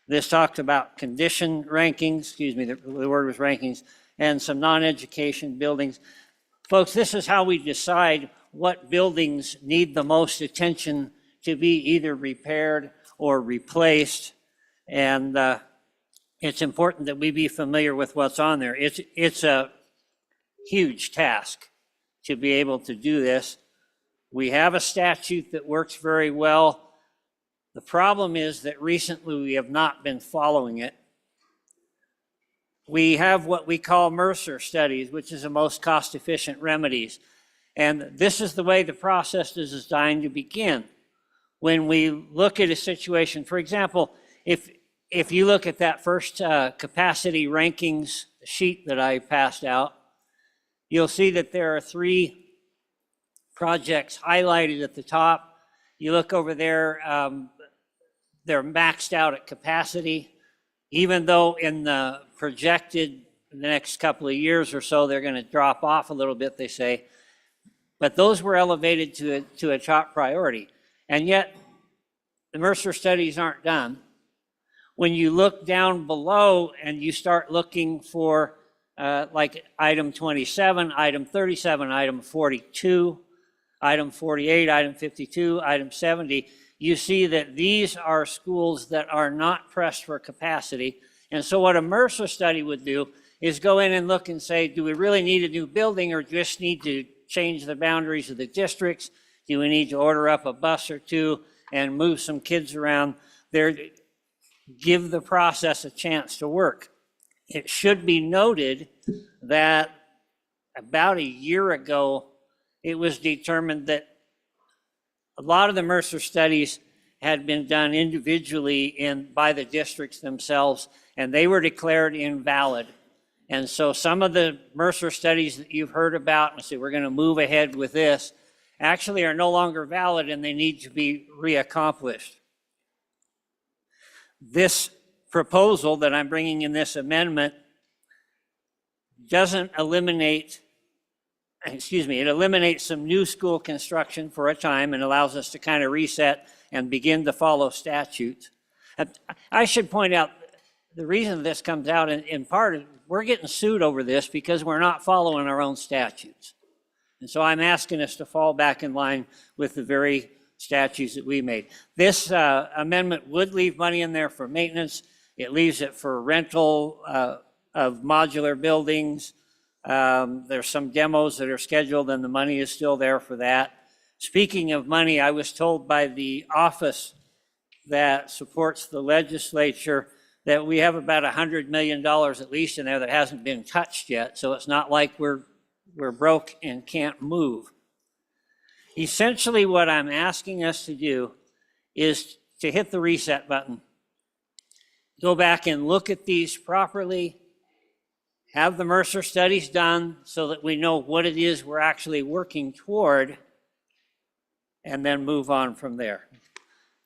This talked about condition rankings, excuse me, the word was rankings, and some non-education buildings. Folks, this is how we decide what buildings need the most attention to be either repaired or replaced. And it's important that we be familiar with what's on there. It's a huge task to be able to do this. We have a statute that works very well. The problem is that recently we have not been following it. We have what we call Mercer studies, which is the most cost-efficient remedies. And this is the way the process is designed to begin. When we look at a situation, for example, if you look at that first capacity rankings sheet that I passed out, you'll see that there are 3 projects highlighted at the top. You look over there, they're maxed out at capacity, even though in the projected the next couple of years or so, they're going to drop off a little bit, they say. But those were elevated to a top priority. And yet, the Mercer studies aren't done. When you look down below and you start looking for like item 27, item 37, item 42, item 48, item 52, item 70, you see that these are schools that are not pressed for capacity. And so what a Mercer study would do is go in and look and say, do we really need a new building or just need to change the boundaries of the districts? Do we need to order up a bus or two and move some kids around there? Give the process a chance to work. It should be noted that about a year ago, it was determined that a lot of the Mercer studies had been done individually by the districts themselves, and they were declared invalid. And so some of the Mercer studies that you've heard about and say, we're going to move ahead with this, actually are no longer valid and they need to be reaccomplished. This proposal that I'm bringing in this amendment doesn't eliminate, it eliminates some new school construction for a time and allows us to kind of reset and begin to follow statutes. I should point out, the reason this comes out in part, we're getting sued over this because we're not following our own statutes. And so I'm asking us to fall back in line with the very statutes that we made. This amendment would leave money in there for maintenance. It leaves it for rental of modular buildings. There's some demos that are scheduled and the money is still there for that. Speaking of money, I was told by the office that supports the legislature that we have about $100 million at least in there that hasn't been touched yet. So it's not like we're broke and can't move. Essentially, what I'm asking us to do is to hit the reset button, go back and look at these properly, have the Mercer studies done so that we know what it is we're actually working toward, and then move on from there.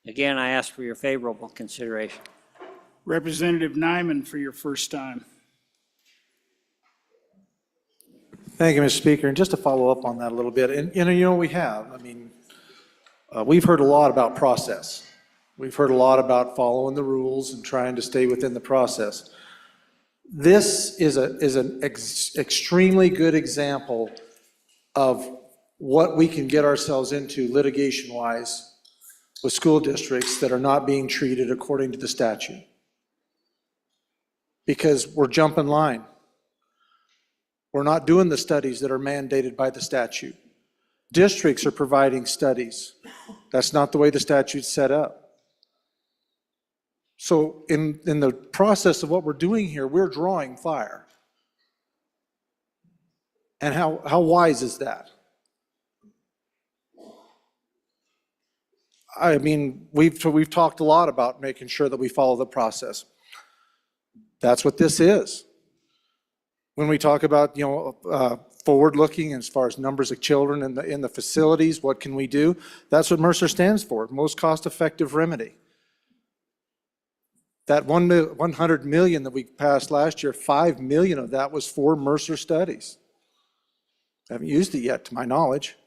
Again, I ask for your favorable consideration. Representative Nyman for your first time. Thank you, Mr. Speaker. And just to follow up on that a little bit, and you know, we have, I mean, we've heard a lot about process. We've heard a lot about following the rules and trying to stay within the process. This is an extremely good example of what we can get ourselves into litigation-wise with school districts that are not being treated according to the statute. Because we're jumping line. We're not doing the studies that are mandated by the statute. Districts are providing studies. That's not the way the statute's set up. So in the process of what we're doing here, we're drawing fire. And how wise is that? I mean, we've talked a lot about making sure that we follow the process. That's what this is. When we talk about, forward-looking as far as numbers of children in the facilities, what can we do? That's what Mercer stands for, most cost-effective remedy. That $100 million that we passed last year, $5 million of that was for Mercer studies. I haven't used it yet, to my knowledge.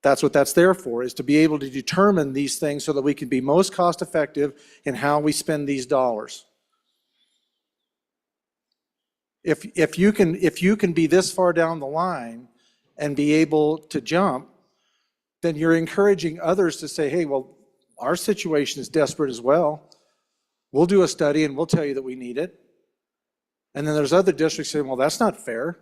That's what that's there for, is to be able to determine these things so that we can be most cost-effective in how we spend these dollars. If you can be this far down the line and be able to jump, then you're encouraging others to say, hey, well, our situation is desperate as well. We'll do a study and we'll tell you that we need it. And then there's other districts saying, well, that's not fair.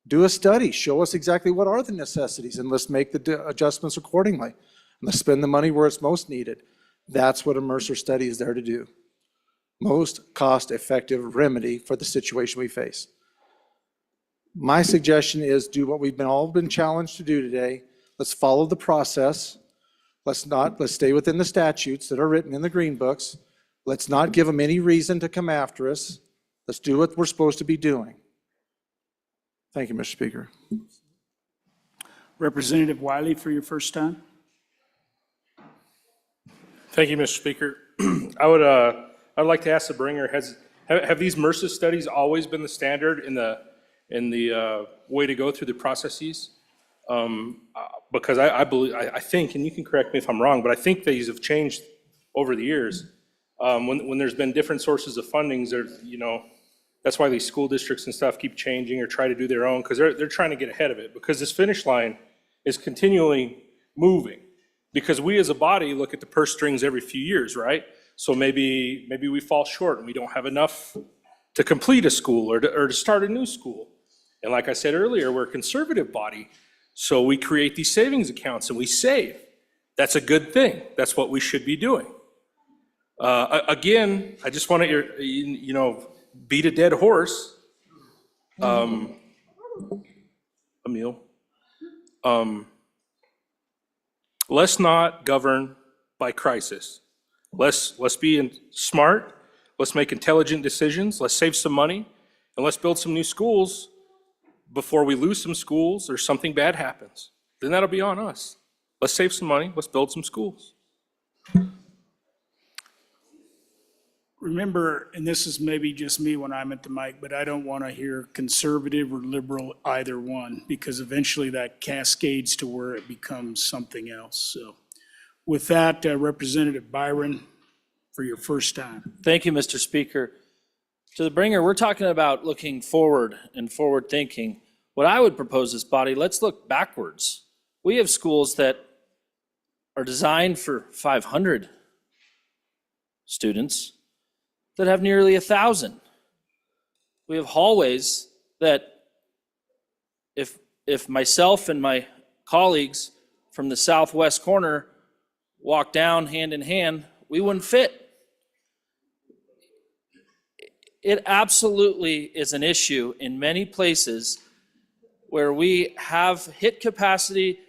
Do a study, show us exactly what are the necessities, and let's make the adjustments accordingly. And let's spend the money where it's most needed. That's what a Mercer study is there to do. Most cost-effective remedy for the situation we face. My suggestion is do what we've all been challenged to do today. Let's follow the process. Let's stay within the statutes that are written in the green books. Let's not give them any reason to come after us. Let's do what we're supposed to be doing. Thank you, Mr. Speaker. Representative Wiley for your first time. Thank you, Mr. Speaker. I'd like to ask the bringer, have these Mercer studies always been the standard in the way to go through the processes? Because I think, and you can correct me if I'm wrong, but I think these have changed over the years. When there's been different sources of fundings, that's why these school districts and stuff keep changing or try to do their own, because they're trying to get ahead of it, because this finish line is continually moving. Because we as a body look at the purse strings every few years, right? So maybe we fall short and we don't have enough to complete a school or to start a new school. And like I said earlier, we're a conservative body, so we create these savings accounts and we save. That's a good thing. That's what we should be doing. Again, I just want to, beat a dead horse. Emil. let's not govern by crisis. Let's be smart, let's make intelligent decisions, let's save some money, and let's build some new schools before we lose some schools or something bad happens. Then that'll be on us. Let's save some money, let's build some schools. Remember, and this is maybe just me when I'm at the mic, but I don't want to hear conservative or liberal, either one, because eventually that cascades to where it becomes something else. So with that, Representative Byron, for your first time. Thank you, Mr. Speaker. To the bringer, we're talking about looking forward and forward thinking. What I would propose this body, let's look backwards. We have schools that are designed for 500 students that have nearly 1,000. We have hallways that if myself and my colleagues from the southwest corner walk down hand in hand, we wouldn't fit. It absolutely is an issue in many places where we have hit capacity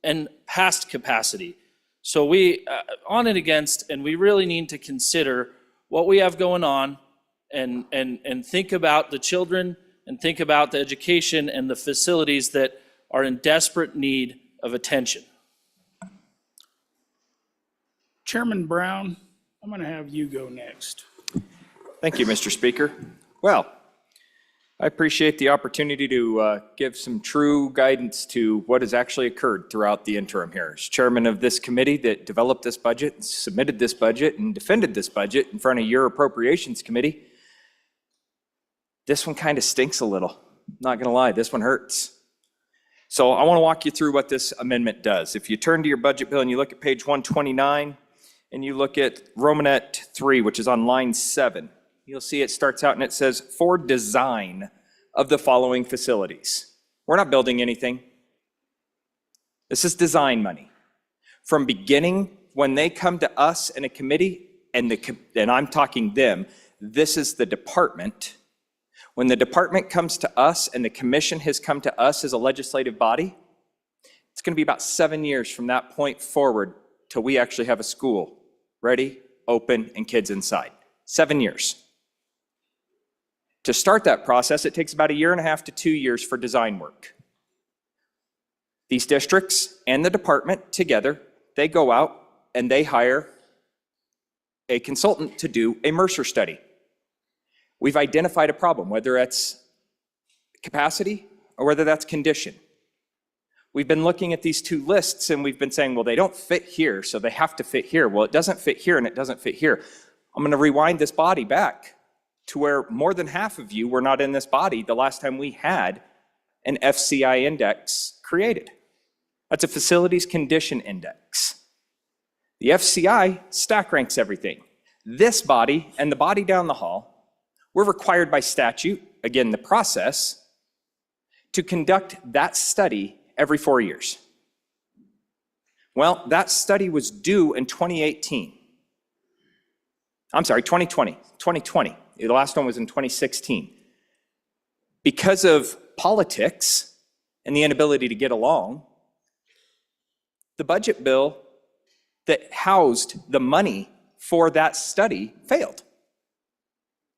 and past capacity. So we, on and against, and we really need to consider what we have going on and think about the children and think about the education and the facilities that are in desperate need of attention. Chairman Brown, I'm going to have you go next. Thank you, Mr. Speaker. Well, I appreciate the opportunity to give some true guidance to what has actually occurred throughout the interim here. As chairman of this committee that developed this budget, submitted this budget, and defended this budget in front of your appropriations committee, this one kind of stinks a little. Not going to lie, this one hurts. So I want to walk you through what this amendment does. If you turn to your budget bill and you look at page 129, and you look at Romanet 3, which is on line 7, you'll see it starts out and it says, for design of the following facilities. We're not building anything. This is design money. From beginning, when they come to us in a committee, and I'm talking them, this is the department. When the department comes to us and the commission has come to us as a legislative body, it's going to be about 7 years from that point forward till we actually have a school ready, open, and kids inside. 7 years. To start that process, it takes about 1.5 to 2 years for design work. These districts and the department together, they go out and they hire a consultant to do a Mercer study. We've identified a problem, whether that's capacity or whether that's condition. We've been looking at these two lists and we've been saying, well, they don't fit here, so they have to fit here. Well, it doesn't fit here and it doesn't fit here. I'm going to rewind this body back to where more than half of you were not in this body the last time we had an FCI index created. That's a facilities condition index. The FCI stack ranks everything. This body and the body down the hall, we're required by statute, again, the process, to conduct that study every 4 years. Well, that study was due in 2018. I'm sorry, 2020. The last one was in 2016. Because of politics and the inability to get along, the budget bill that housed the money for that study failed.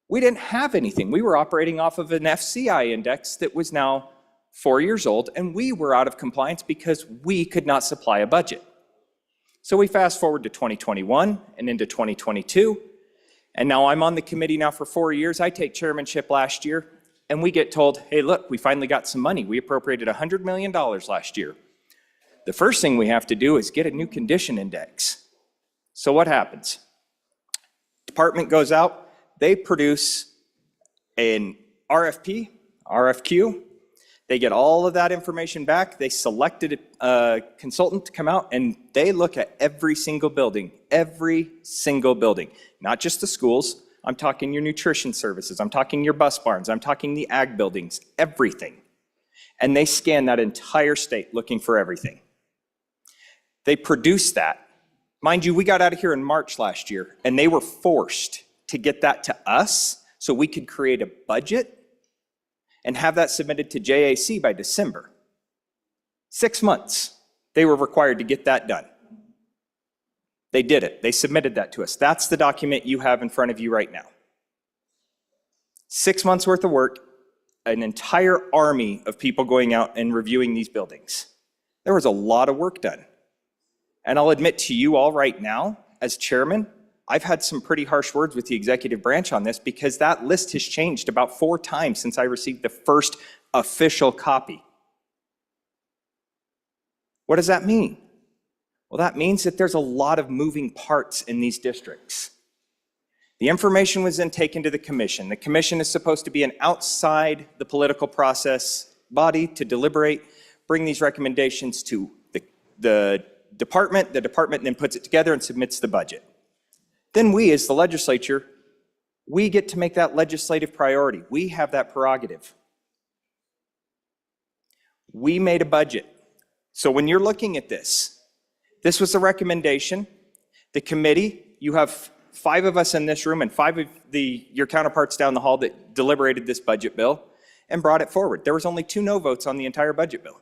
We didn't have anything. We were operating off of an FCI index that was now 4 years old, and we were out of compliance because we could not supply a budget. So we fast forward to 2021 and into 2022, and now I'm on the committee now for 4 years. I take chairmanship last year, and we get told, hey, look, we finally got some money. We appropriated $100 million last year. The first thing we have to do is get a new condition index. So what happens? Department goes out, they produce an RFP, RFQ. They get all of that information back. They selected a consultant to come out and they look at every single building, not just the schools. I'm talking your nutrition services. I'm talking your bus barns. I'm talking the ag buildings, everything. And they scan that entire state looking for everything. They produce that. Mind you, we got out of here in March last year and they were forced to get that to us so we could create a budget and have that submitted to JAC by December. 6 months, they were required to get that done. They did it. They submitted that to us. That's the document you have in front of you right now. 6 months worth of work, an entire army of people going out and reviewing these buildings. There was a lot of work done. And I'll admit to you all right now, as chairman, I've had some pretty harsh words with the executive branch on this because that list has changed about 4 times since I received the first official copy. What does that mean? Well, that means that there's a lot of moving parts in these districts. The information was then taken to the commission. The commission is supposed to be an outside the political process body to deliberate, bring these recommendations to the department then puts it together and submits the budget. Then we, as the legislature, we get to make that legislative priority. We have that prerogative. We made a budget. So when you're looking at this, this was a recommendation. The committee, you have 5 of us in this room and 5 of your counterparts down the hall that deliberated this budget bill and brought it forward. There was only 2 no votes on the entire budget bill.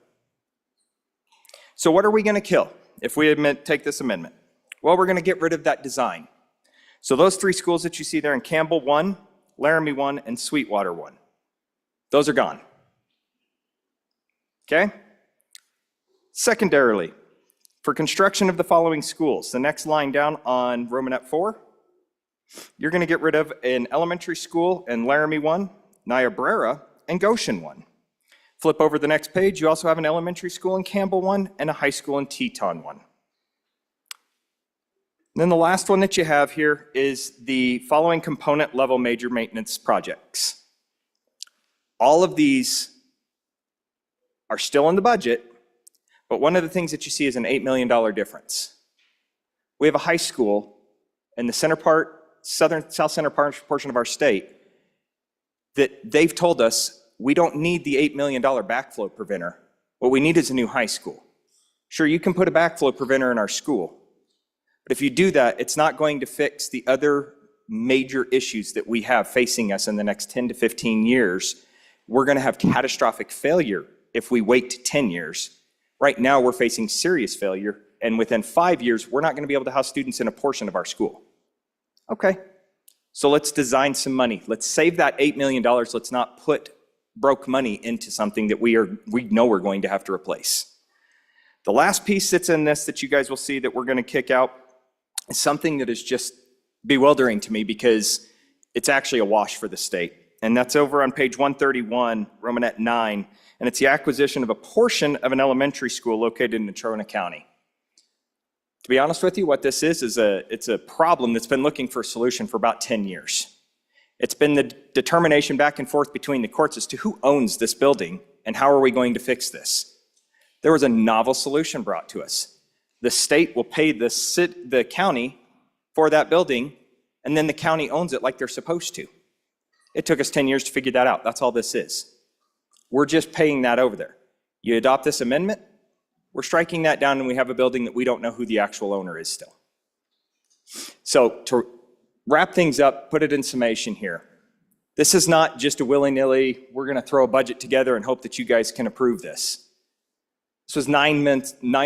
So what are we going to kill if we take this amendment? Well, we're going to get rid of that design. So those 3 schools that you see there in Campbell 1, Laramie 1, and Sweetwater 1, those are gone. Okay? Secondarily, for construction of the following schools, the next line down on Romanet 4, you're going to get rid of an elementary school in Laramie 1, Niobrara, and Goshen 1. Flip over the next page, you also have an elementary school in Campbell 1 and a high school in Teton 1. Then the last one that you have here is the following component level major maintenance projects. All of these are still in the budget, but one of the things that you see is an $8 million difference. We have a high school in the south center portion of our state that they've told us we don't need the $8 million backflow preventer. What we need is a new high school. Sure, you can put a backflow preventer in our school, but if you do that, it's not going to fix the other major issues that we have facing us in the next 10 to 15 years. We're going to have catastrophic failure if we wait 10 years. Right now, we're facing serious failure, and within 5 years, we're not going to be able to house students in a portion of our school. Okay, so let's design some money. Let's save that $8 million. Let's not put broke money into something that we know we're going to have to replace. The last piece that's in this that you guys will see that we're going to kick out is something that is just bewildering to me because it's actually a wash for the state. And that's over on page 131, Romanet 9, and it's the acquisition of a portion of an elementary school located in Natrona County. To be honest with you, what this is it's a problem that's been looking for a solution for about 10 years. It's been the determination back and forth between the courts as to who owns this building and how are we going to fix this. There was a novel solution brought to us. The state will pay the county for that building, and then the county owns it like they're supposed to. It took us 10 years to figure that out. That's all this is. We're just paying that over there. You adopt this amendment, we're striking that down, and we have a building that we don't know who the actual owner is still. So to wrap things up, put it in summation here. This is not just a willy-nilly, we're going to throw a budget together and hope that you guys can approve this. This was 9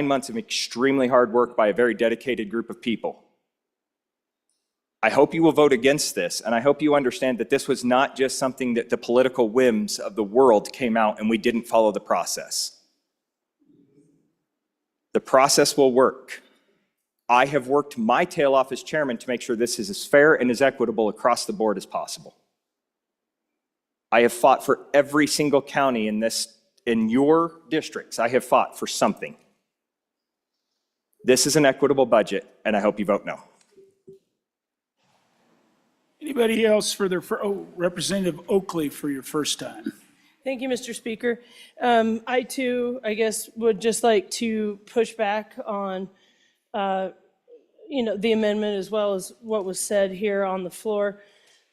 months of extremely hard work by a very dedicated group of people. I hope you will vote against this, and I hope you understand that this was not just something that the political whims of the world came out and we didn't follow the process. The process will work. I have worked my tail off as chairman to make sure this is as fair and as equitable across the board as possible. I have fought for every single county in your districts. I have fought for something. This is an equitable budget, and I hope you vote no. Anybody else Representative Oakley for your first time. Thank you, Mr. Speaker. I too, I guess, would just like to push back on, the amendment as well as what was said here on the floor.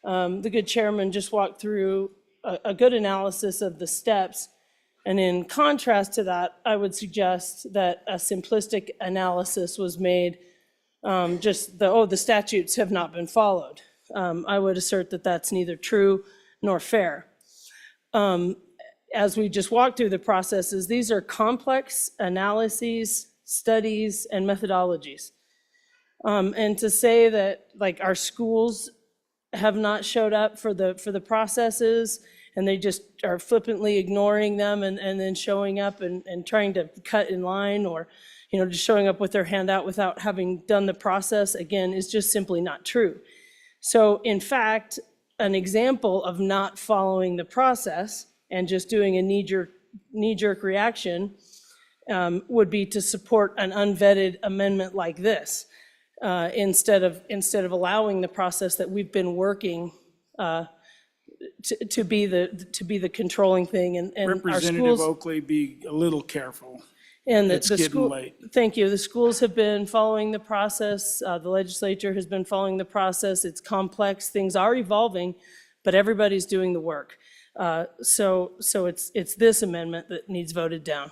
The good chairman just walked through a good analysis of the steps. And in contrast to that, I would suggest that a simplistic analysis was made, the statutes have not been followed. I would assert that that's neither true nor fair. As we just walked through the processes, these are complex analyses, studies, and methodologies. And to say that, like, our schools have not showed up for the processes, and they just are flippantly ignoring them and then showing up and trying to cut in line, or, you know, just showing up with their hand out without having done the process, again, is just simply not true. So in fact, an example of not following the process and just doing a knee-jerk reaction would be to support an unvetted amendment like this, instead of allowing the process that we've been working to be the controlling thing. And our Representative schools, Oakley, be a little careful. and It's the getting school, late. thank you. The schools have been following the process. The legislature has been following the process. It's complex. Things are evolving, but everybody's doing the work. So it's this amendment that needs voted down.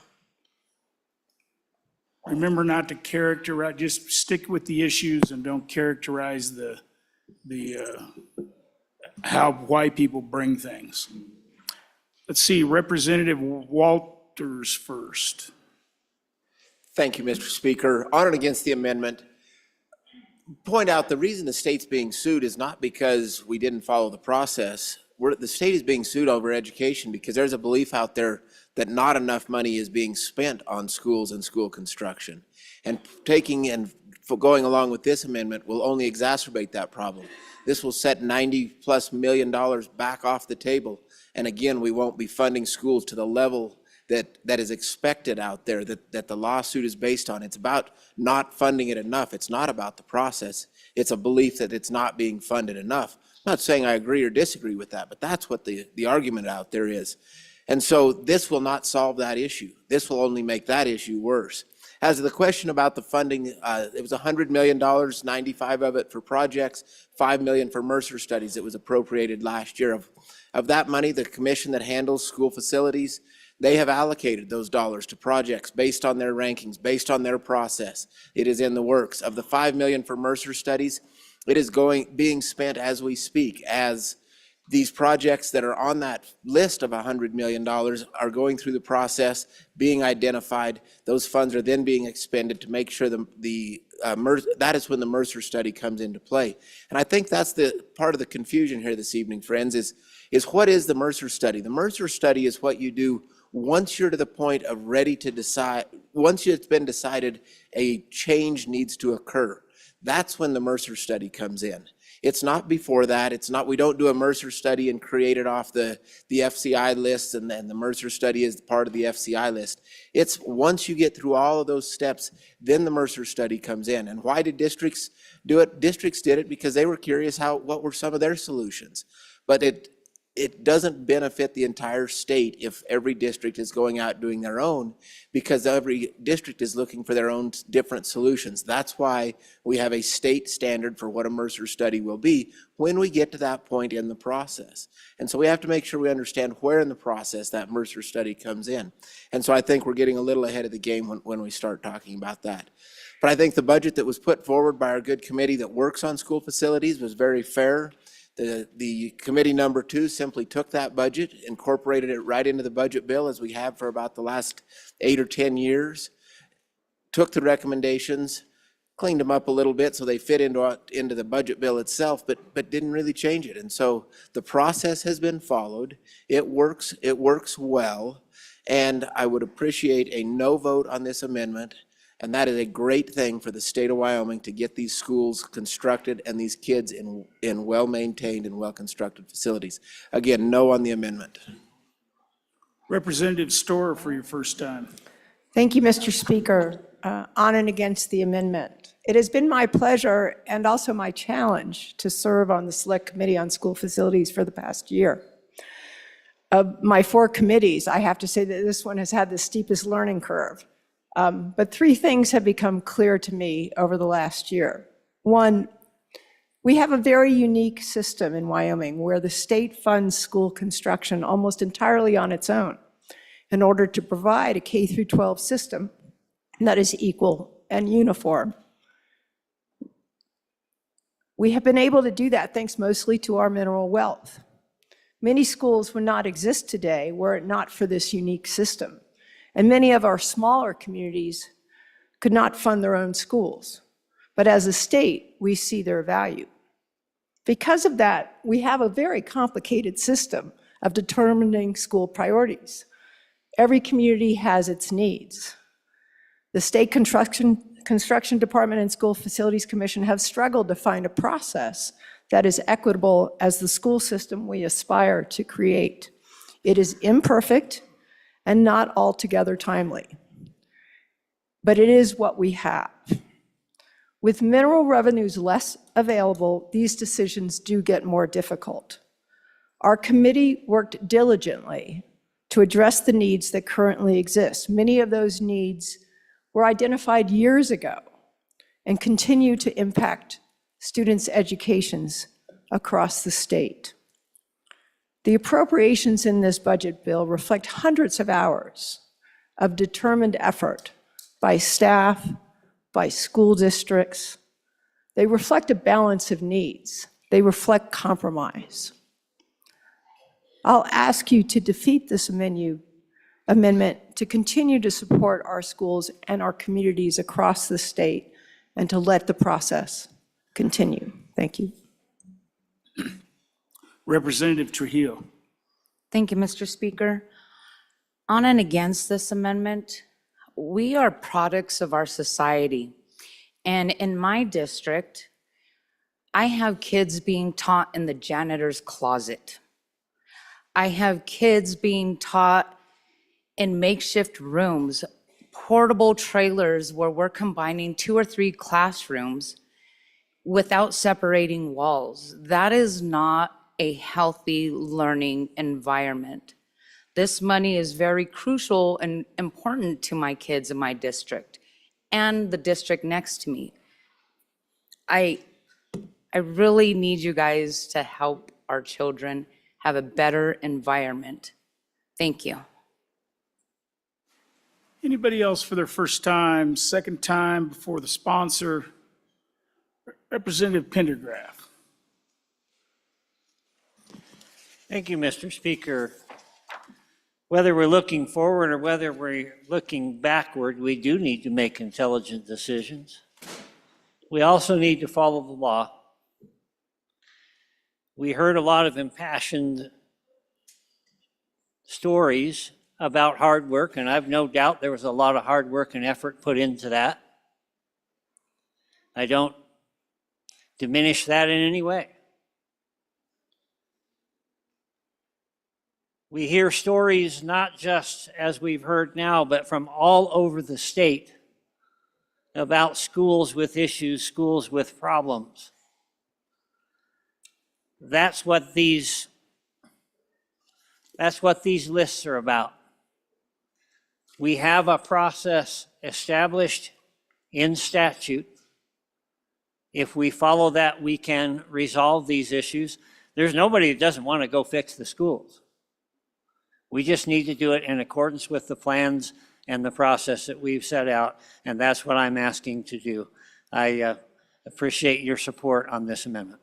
Remember not to characterize, just stick with the issues and don't characterize why people bring things. Let's see, Representative Walters first. Thank you, Mr. Speaker. On and against the amendment, point out the reason the state's being sued is not because we didn't follow the process. The state is being sued over education because there's a belief out there that not enough money is being spent on schools and school construction. And going along with this amendment will only exacerbate that problem. This will set $90+ million back off the table. And again, we won't be funding schools to the level that is expected out there, that the lawsuit is based on. It's about not funding it enough. It's not about the process. It's a belief that it's not being funded enough. I'm not saying I agree or disagree with that, but that's what the argument out there is. And so this will not solve that issue. This will only make that issue worse. As to the question about the funding, it was $100 million, 95 of it for projects, $5 million for Mercer studies that was appropriated last year. Of that money, the commission that handles school facilities, they have allocated those dollars to projects based on their rankings, based on their process. It is in the works. Of the $5 million for Mercer studies, it is being spent as we speak, as these projects that are on that list of $100 million are going through the process, being identified. Those funds are then being expended to make sure that is when the Mercer study comes into play. And I think that's the part of the confusion here this evening, friends, is what is the Mercer study? The Mercer study is what you do once you're to the point of ready to decide, once it's been decided a change needs to occur. That's when the Mercer study comes in. It's not before that. It's not, we don't do a Mercer study and create it off the FCI list, and then the Mercer study is part of the FCI list. It's once you get through all of those steps, then the Mercer study comes in. And why did districts do it? Districts did it because they were curious what were some of their solutions. But it doesn't benefit the entire state if every district is going out doing their own, because every district is looking for their own different solutions. That's why we have a state standard for what a Mercer study will be when we get to that point in the process. And so we have to make sure we understand where in the process that Mercer study comes in. And so I think we're getting a little ahead of the game when we start talking about that. But I think the budget that was put forward by our good committee that works on school facilities was very fair. The committee number 2 simply took that budget, incorporated it right into the budget bill as we have for about the last 8 or 10 years, took the recommendations, cleaned them up a little bit so they fit into the budget bill itself, but didn't really change it. And so the process has been followed. It works well, and I would appreciate a no vote on this amendment. And that is a great thing for the state of Wyoming to get these schools constructed and these kids in well-maintained and well-constructed facilities. Again, no on the amendment. Representative Storer for your first time. Thank you, Mr. Speaker. On and against the amendment. It has been my pleasure and also my challenge to serve on the Select Committee on School Facilities for the past year. Of my 4 committees, I have to say that this one has had the steepest learning curve. But 3 things have become clear to me over the last year. One, we have a very unique system in Wyoming where the state funds school construction almost entirely on its own in order to provide a K-12 system that is equal and uniform. We have been able to do that thanks mostly to our mineral wealth. Many schools would not exist today were it not for this unique system. And many of our smaller communities could not fund their own schools. but as a state, we see their value. Because of that, we have a very complicated system of determining school priorities. Every community has its needs. The State Construction Department and School Facilities Commission have struggled to find a process that is equitable as the school system we aspire to create. It is imperfect and not altogether timely, but it is what we have. With mineral revenues less available, these decisions do get more difficult. Our committee worked diligently to address the needs that currently exist. Many of those needs were identified years ago and continue to impact students' educations across the state. The appropriations in this budget bill reflect hundreds of hours of determined effort by staff, by school districts. They reflect a balance of needs. They reflect compromise. I'll ask you to defeat this amendment to continue to support our schools and our communities across the state and to let the process continue. Thank you. Representative Trujillo. Thank you, Mr. Speaker. On and against this amendment, we are products of our society. And in my district, I have kids being taught in the janitor's closet. I have kids being taught in makeshift rooms, portable trailers where we're combining 2 or 3 classrooms without separating walls. That is not a healthy learning environment. This money is very crucial and important to my kids in my district and the district next to me. I really need you guys to help our children have a better environment. Thank you. Anybody else for their first time, second time before the sponsor? Representative Pendergraft. Thank you, Mr. Speaker. Whether we're looking forward or whether we're looking backward, we do need to make intelligent decisions. We also need to follow the law. We heard a lot of impassioned stories about hard work, and I've no doubt there was a lot of hard work and effort put into that. I don't diminish that in any way. We hear stories not just as we've heard now, but from all over the state about schools with issues, schools with problems. That's what these lists are about. We have a process established in statute. If we follow that, we can resolve these issues. There's nobody that doesn't want to go fix the schools. We just need to do it in accordance with the plans and the process that we've set out, and that's what I'm asking to do. I appreciate your support on this amendment.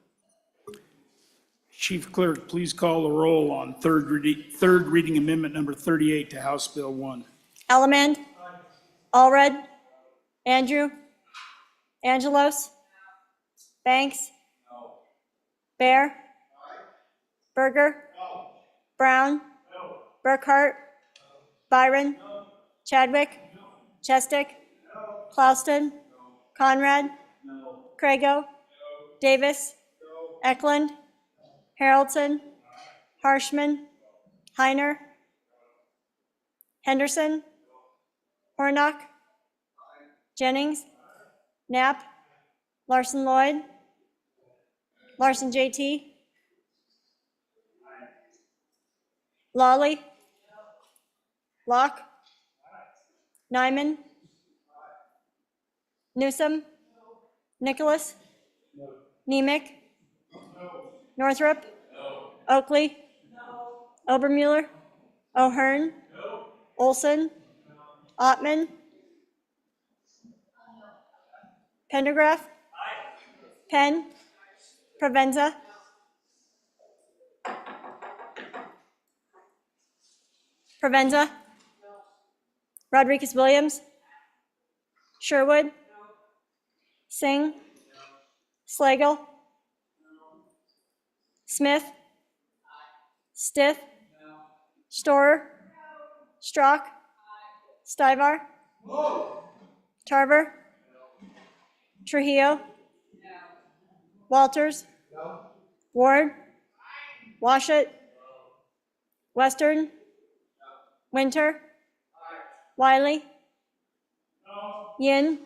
Chief Clerk, please call the roll on third reading amendment number 38 to House Bill 1. Elliman. Allred. Andrew. Angelos. Banks. Bear. Berger. Brown. Burkhart. Byron. Chadwick. Chestick. Clauston. Conrad. Crago. Davis. Eklund. Haroldson. Harshman. Heiner. Henderson. Hornock. Jennings. Knapp. Larson Lloyd. Larson JT. Lawley. Locke. Nyman. Newsom. Nicholas. Nemec. Northrup. Oakley. Obermuller. O'Hearn. Olson. Ottman. Pendergraft. Penn. Provenza. Provenza. Rodriguez Williams. Sherwood. Singh, Slagle, Smith, Stith, Storer, Strock, Stivar, Tarver, Trujillo, Walters, Ward, Washut, Western, Winter, Wiley, Yin,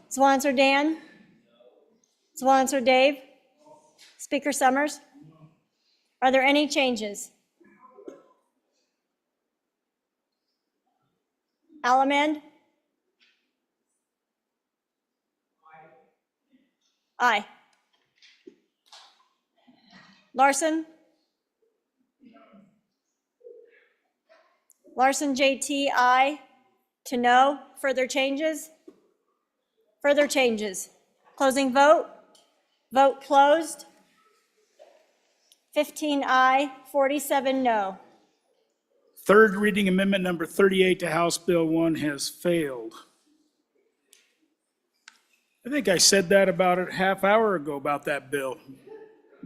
Swanser Dan, Swanser Dave, Speaker Summers. Are there any changes? Alamand? Aye. Larson? Larson JT, aye. To no. Further changes? Further changes. Closing vote? Vote closed. 15 aye, 47 no. Third reading amendment number 38 to House Bill 1 has failed. I think I said that about a half hour ago about that bill,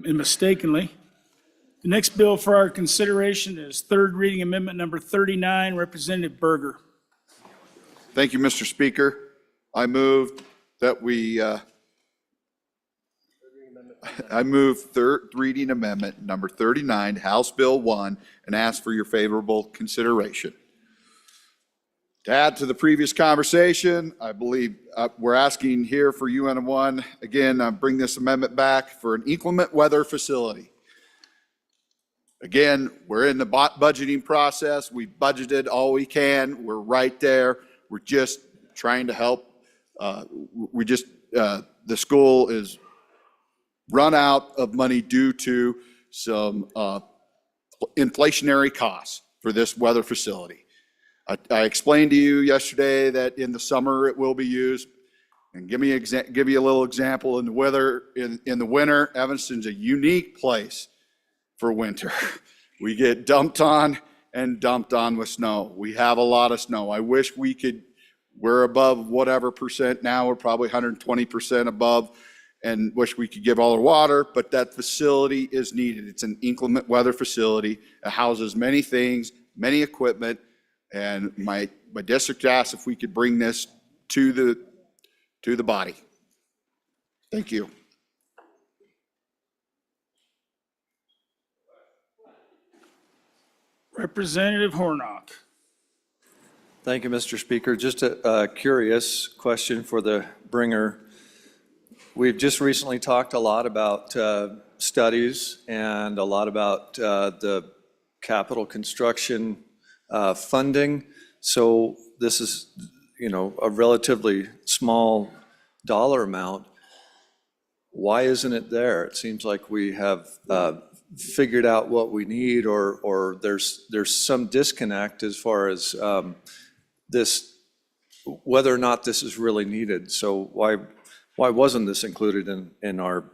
and mistakenly. The next bill for our consideration is third reading amendment number 39, Representative Berger. Thank you, Mr. Speaker. I move that I move third reading amendment number 39 to House Bill 1 and ask for your favorable consideration. To add to the previous conversation, I believe we're asking here for UN1, again, bring this amendment back for an inclement weather facility. Again, we're in the budgeting process. We budgeted all we can. We're right there. We're just trying to help. The school is run out of money due to some inflationary costs for this weather facility. I explained to you yesterday that in the summer it will be used. And give you a little example in the weather. In the winter, Evanston's a unique place for winter. We get dumped on and dumped on with snow. We have a lot of snow. I wish we're above whatever percent now. We're probably 120% above, and wish we could give all our water, but that facility is needed. It's an inclement weather facility. It houses many things, many equipment, and my district asked if we could bring this to the body. Thank you. Representative Hornock. Thank you, Mr. Speaker. Just a curious question for the bringer. We've just recently talked a lot about studies and a lot about the capital construction funding. So this is, a relatively small dollar amount. Why isn't it there? It seems like we have figured out what we need, or there's some disconnect as far as whether or not this is really needed. So why wasn't this included in our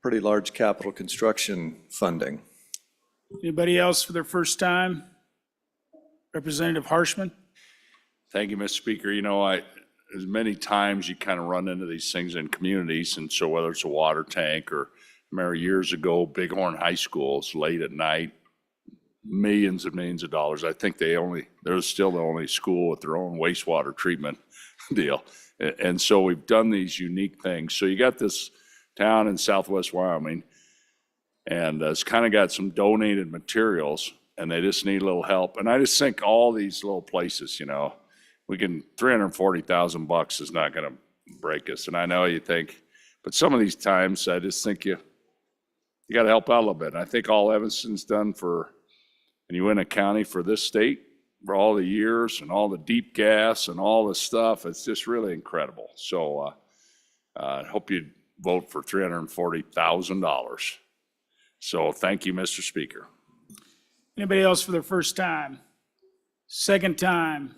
pretty large capital construction funding? Anybody else for their first time? Representative Harshman. Thank you, Mr. Speaker. As many times you kind of run into these things in communities, and so whether it's a water tank or, I remember years ago, Bighorn High School's late at night, millions and millions of dollars. I think they're still the only school with their own wastewater treatment deal. And so we've done these unique things. So you got this town in southwest Wyoming, and it's kind of got some donated materials, and they just need a little help. And I just think all these little places, $340,000 is not going to break us. And I know you think, but some of these times I just think you got to help out a little bit. And I think all Evanston's done in Uintah County for this state, for all the years and all the deep gas and all this stuff, it's just really incredible. So I hope you vote for $340,000. So thank you, Mr. Speaker. Anybody else for their first time? Second time?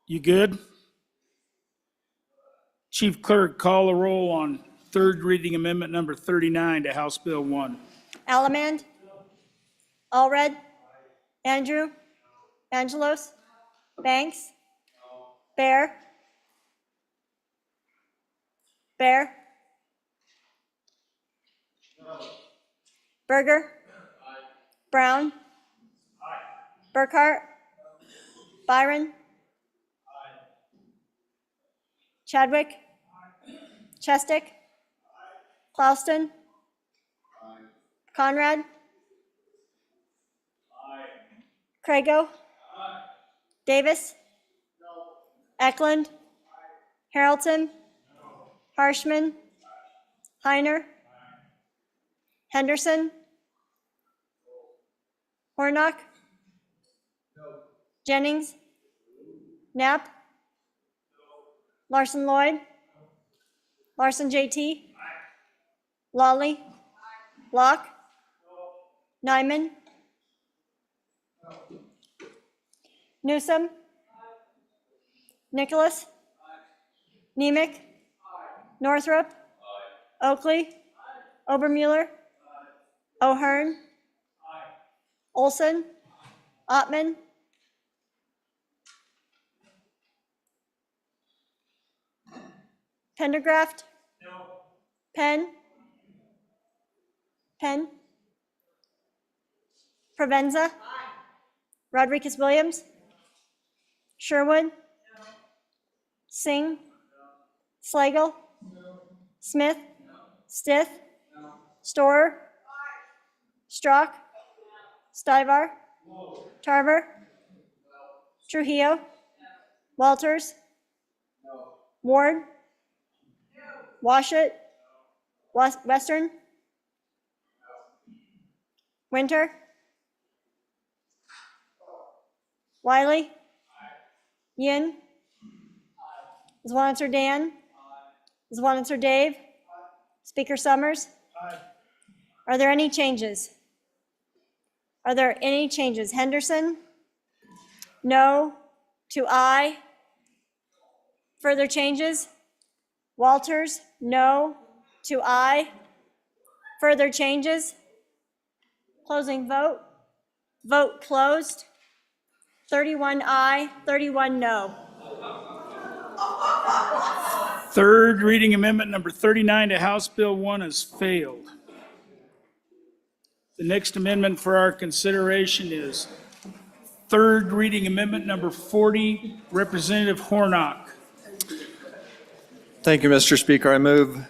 You good? Chief Clerk, call the roll on third reading amendment number 39 to House Bill 1. Alamand? Allred? Andrew? Angelos? Banks? Bear? Bear? Berger? Brown? Burkhart? Byron? Chadwick? Chestick? Clauston? Conrad? Crago? Davis? Eklund? Harrelton? Harshman? Heiner? Henderson? Hornock? Jennings? Knapp? Larson Lloyd? Larson JT? Lawley? Locke? Nyman? Newsom? Nicholas? Nemec? Northrop? Oakley? Obermuller? O'Hearn? Olson? Ottman? Pendergraft? Penn? Penn? Provenza? Rodriguez Williams? Sherwood? Singh? Slagle? Smith? Stith? Storer? Strock? Stivar? Tarver? Trujillo? Walters? Ward? Washut? Western? Winter? Wiley? Yin? Is one answer Dan? Is one answer Dave? Speaker Summers? Are there any changes? Are there any changes? Henderson? No to aye. Further changes? Walters? No to aye. Further changes? Closing vote. Vote closed. 31 aye, 31 no. Third reading amendment number 39 to House Bill 1 has failed. The next amendment for our consideration is third reading amendment number 40, Representative Hornock. Thank you, Mr. Speaker. I move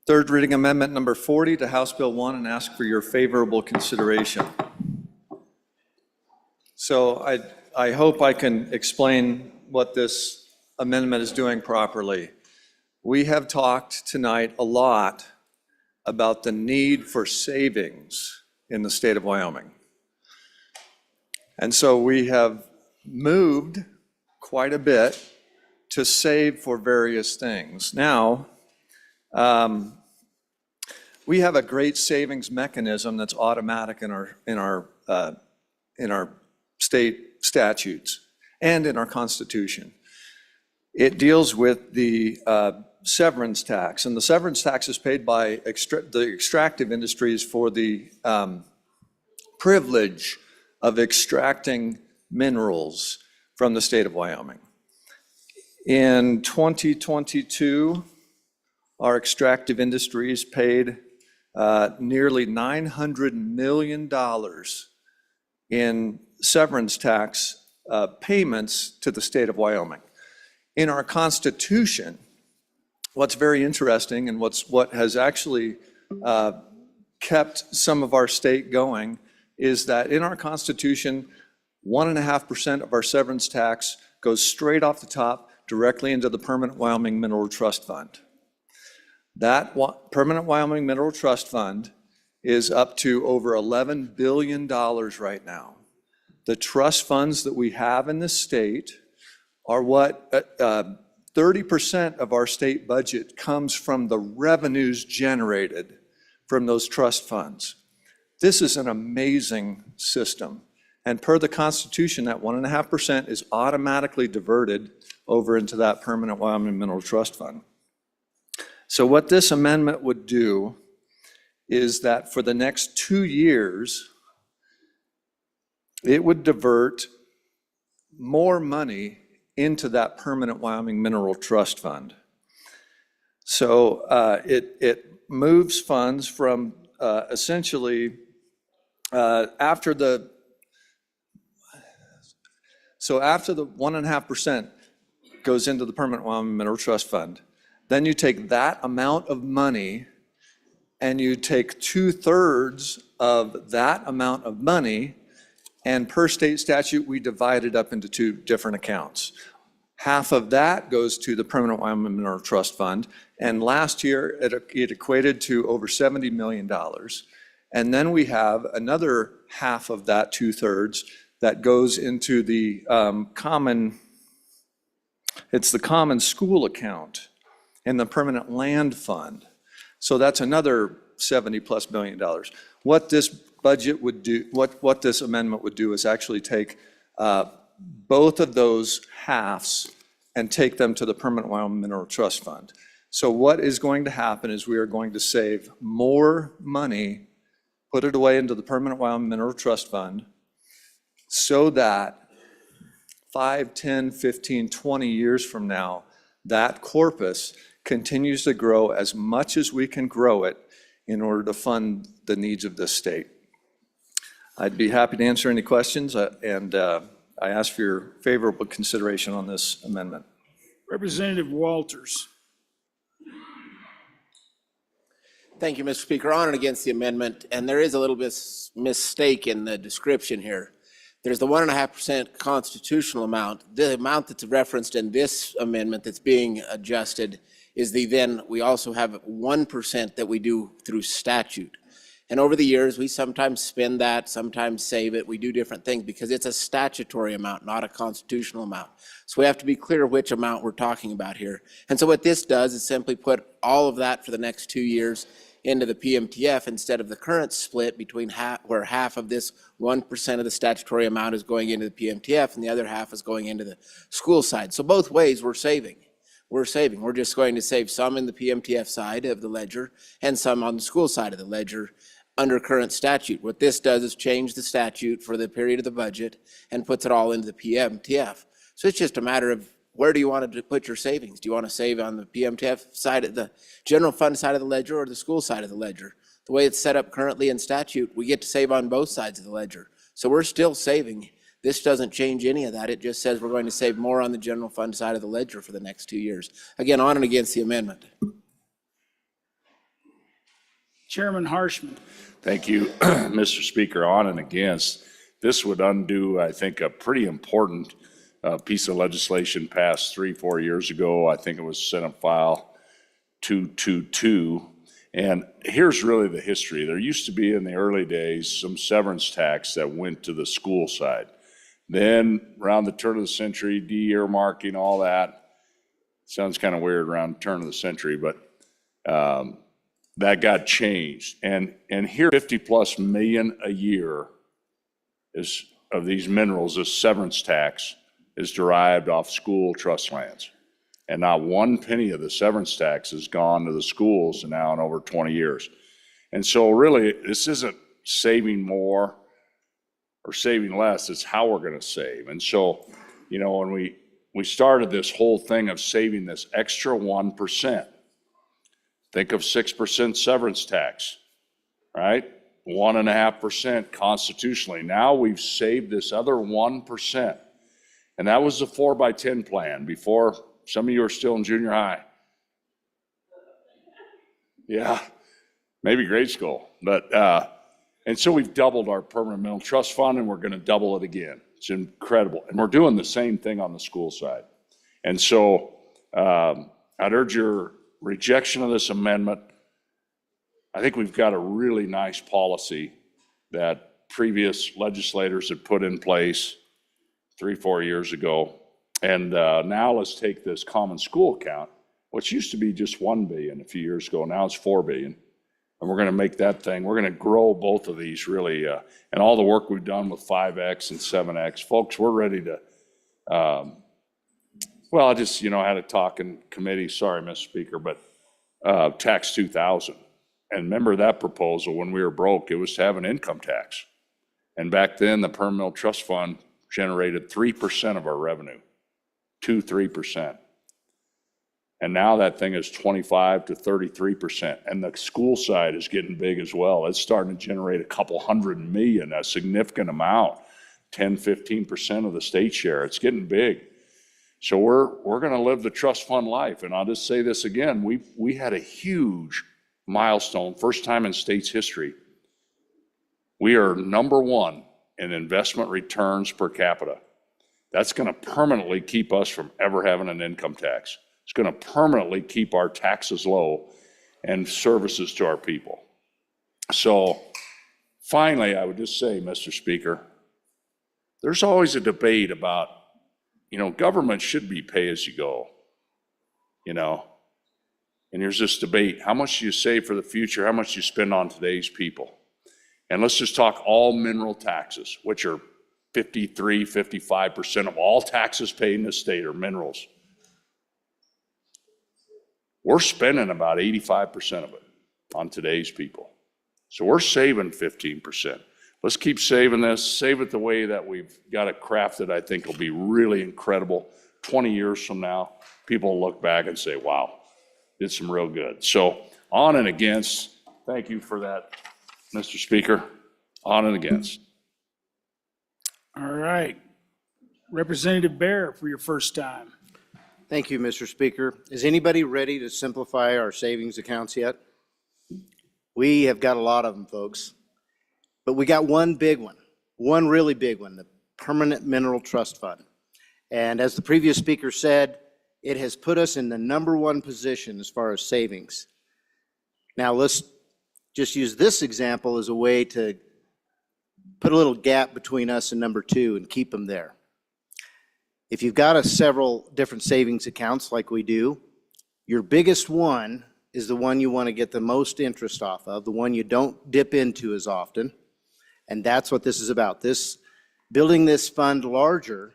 third reading amendment number 40 to House Bill 1 and ask for your favorable consideration. So I hope I can explain what this amendment is doing properly. We have talked tonight a lot about the need for savings in the state of Wyoming. And so we have moved quite a bit to save for various things. Now, we have a great savings mechanism that's automatic in our state statutes and in our Constitution. It deals with the severance tax, and the severance tax is paid by the extractive industries for the privilege of extracting minerals from the state of Wyoming. In 2022, our extractive industries paid nearly $900 million in severance tax payments to the state of Wyoming. In our Constitution, what's very interesting and what has actually kept some of our state going is that in our Constitution, 1.5% of our severance tax goes straight off the top directly into the Permanent Wyoming Mineral Trust Fund. That Permanent Wyoming Mineral Trust Fund is up to over $11 billion right now. The trust funds that we have in this state are what 30% of our state budget comes from the revenues generated from those trust funds. This is an amazing system. And per the Constitution, that 1.5% is automatically diverted over into that Permanent Wyoming Mineral Trust Fund. So what this amendment would do is that for the next 2 years, it would divert more money into that Permanent Wyoming Mineral Trust Fund. So it moves funds from essentially after the 1.5% goes into the Permanent Wyoming Mineral Trust Fund, then you take that amount of money and you take 2/3 of that amount of money, and per state statute, we divide it up into two different accounts. Half of that goes to the Permanent Wyoming Mineral Trust Fund, and last year it equated to over $70 million. And then we have another half of that 2/3 that goes into the common school account in the Permanent Land Fund. So that's another $70+ million. What this budget would do, what this amendment would do is actually take both of those halves and take them to the Permanent Wyoming Mineral Trust Fund. So what is going to happen is we are going to save more money, put it away into the Permanent Wyoming Mineral Trust Fund, so that 5, 10, 15, 20 years from now, that corpus continues to grow as much as we can grow it in order to fund the needs of this state. I'd be happy to answer any questions, and I ask for your favorable consideration on this amendment. Representative Walters. Thank you, Mr. Speaker. On and against the amendment, and there is a little bit mistake in the description here. There's the 1.5% constitutional amount. The amount that's referenced in this amendment that's being adjusted is then we also have 1% that we do through statute. And over the years, we sometimes spend that, sometimes save it. We do different things because it's a statutory amount, not a constitutional amount. So we have to be clear which amount we're talking about here. And so what this does is simply put all of that for the next 2 years into the PMTF instead of the current split between where half of this 1% of the statutory amount is going into the PMTF and the other half is going into the school side. So both ways we're saving. We're just going to save some in the PMTF side of the ledger and some on the school side of the ledger under current statute. What this does is change the statute for the period of the budget and puts it all into the PMTF. So it's just a matter of where do you want to put your savings? Do you want to save on the PMTF side of the general fund side of the ledger or the school side of the ledger? The way it's set up currently in statute, we get to save on both sides of the ledger. So we're still saving. This doesn't change any of that. It just says we're going to save more on the general fund side of the ledger for the next 2 years. Again, on and against the amendment. Chairman Harshman. Thank you, Mr. Speaker. On and against, this would undo, I think, a pretty important piece of legislation passed 3-4 years ago. I think it was Senate File 222. And here's really the history. There used to be in the early days some severance tax that went to the school side. Then around the turn of the century, de-earmarking, all that. Sounds kind of weird around the turn of the century, but that got changed. And here, 50+ million a year is of these minerals, this severance tax is derived off school trust lands. And not one penny of the severance tax has gone to the schools now in over 20 years. And so really, this isn't saving more or saving less, it's how we're gonna save. And so, you know, when we started this whole thing of saving this extra 1%, think of 6% severance tax, right? 1.5% constitutionally. Now we've saved this other 1%. And that was the 4x10 plan before some of you are still in junior high. Yeah, maybe grade school. But, and so we've doubled our permanent mineral trust fund and we're gonna double it again. It's incredible. And we're doing the same thing on the school side. And so I'd urge your rejection of this amendment. I think we've got a really nice policy that previous legislators had put in place 3-4 years ago. And now let's take this common school account, which used to be just $1 billion a few years ago. Now it's $4 billion. And we're going to make that thing, we're going to grow both of these really. And all the work we've done with 5X and 7X, folks, we're ready to, well, I just, had a talk in committee, sorry, Mr. Speaker, but Tax 2000. And remember that proposal when we were broke, it was to have an income tax. And back then, the Permanent Mineral Trust Fund generated 3% of our revenue, 2-3%. And now that thing is 25 to 33%. And the school side is getting big as well. It's starting to generate a couple $100 million, a significant amount, 10, 15% of the state share. It's getting big. So we're going to live the trust fund life. And I'll just say this again, we had a huge milestone, first time in state's history. We are number one in investment returns per capita. That's going to permanently keep us from ever having an income tax. It's going to permanently keep our taxes low and services to our people. So finally, I would just say, Mr. Speaker, there's always a debate about, government should be pay as you go, and there's this debate, how much do you save for the future? How much do you spend on today's people? And let's just talk all mineral taxes, which are 53, 55% of all taxes paid in the state are minerals. We're spending about 85% of it on today's people. So we're saving 15%. Let's keep saving this, save it the way that we've got it crafted. I think will be really incredible. 20 years from now, people will look back and say, wow, did some real good. So on and against, thank you for that, Mr. Speaker. On and against. All right. Representative Bear for your first time. Thank you, Mr. Speaker. Is anybody ready to simplify our savings accounts yet? We have got a lot of them, folks. But we got one big one, one really big one, the Permanent Mineral Trust Fund. And as the previous speaker said, it has put us in the #1 position as far as savings. Now let's just use this example as a way to put a little gap between us and #2 and keep them there. If you've got several different savings accounts like we do, your biggest one is the one you want to get the most interest off of, the one you don't dip into as often. And that's what this is about. Building this fund larger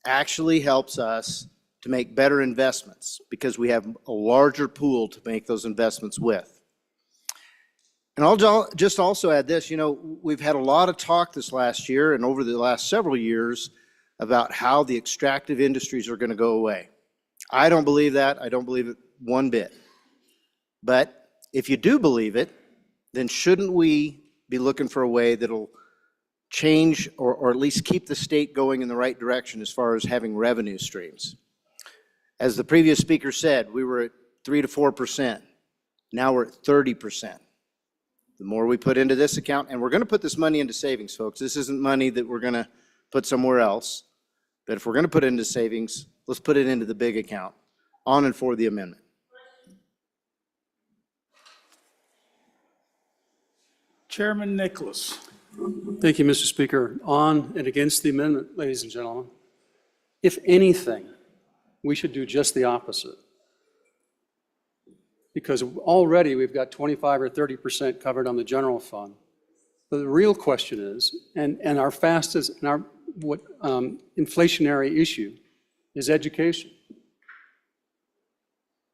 actually helps us to make better investments because we have a larger pool to make those investments with. And I'll just also add this, we've had a lot of talk this last year and over the last several years about how the extractive industries are going to go away. I don't believe that. I don't believe it one bit. But if you do believe it, then shouldn't we be looking for a way that'll change or at least keep the state going in the right direction as far as having revenue streams? As the previous speaker said, we were at 3 to 4%. Now we're at 30%. The more we put into this account, and we're going to put this money into savings, folks. This isn't money that we're going to put somewhere else. But if we're going to put it into savings, let's put it into the big account. On and for the amendment. Chairman Nicholas. Thank you, Mr. Speaker. On and against the amendment, ladies and gentlemen. If anything, we should do just the opposite. Because already we've got 25 or 30% covered on the general fund. But the real question is, and our fastest, and our inflationary issue is education.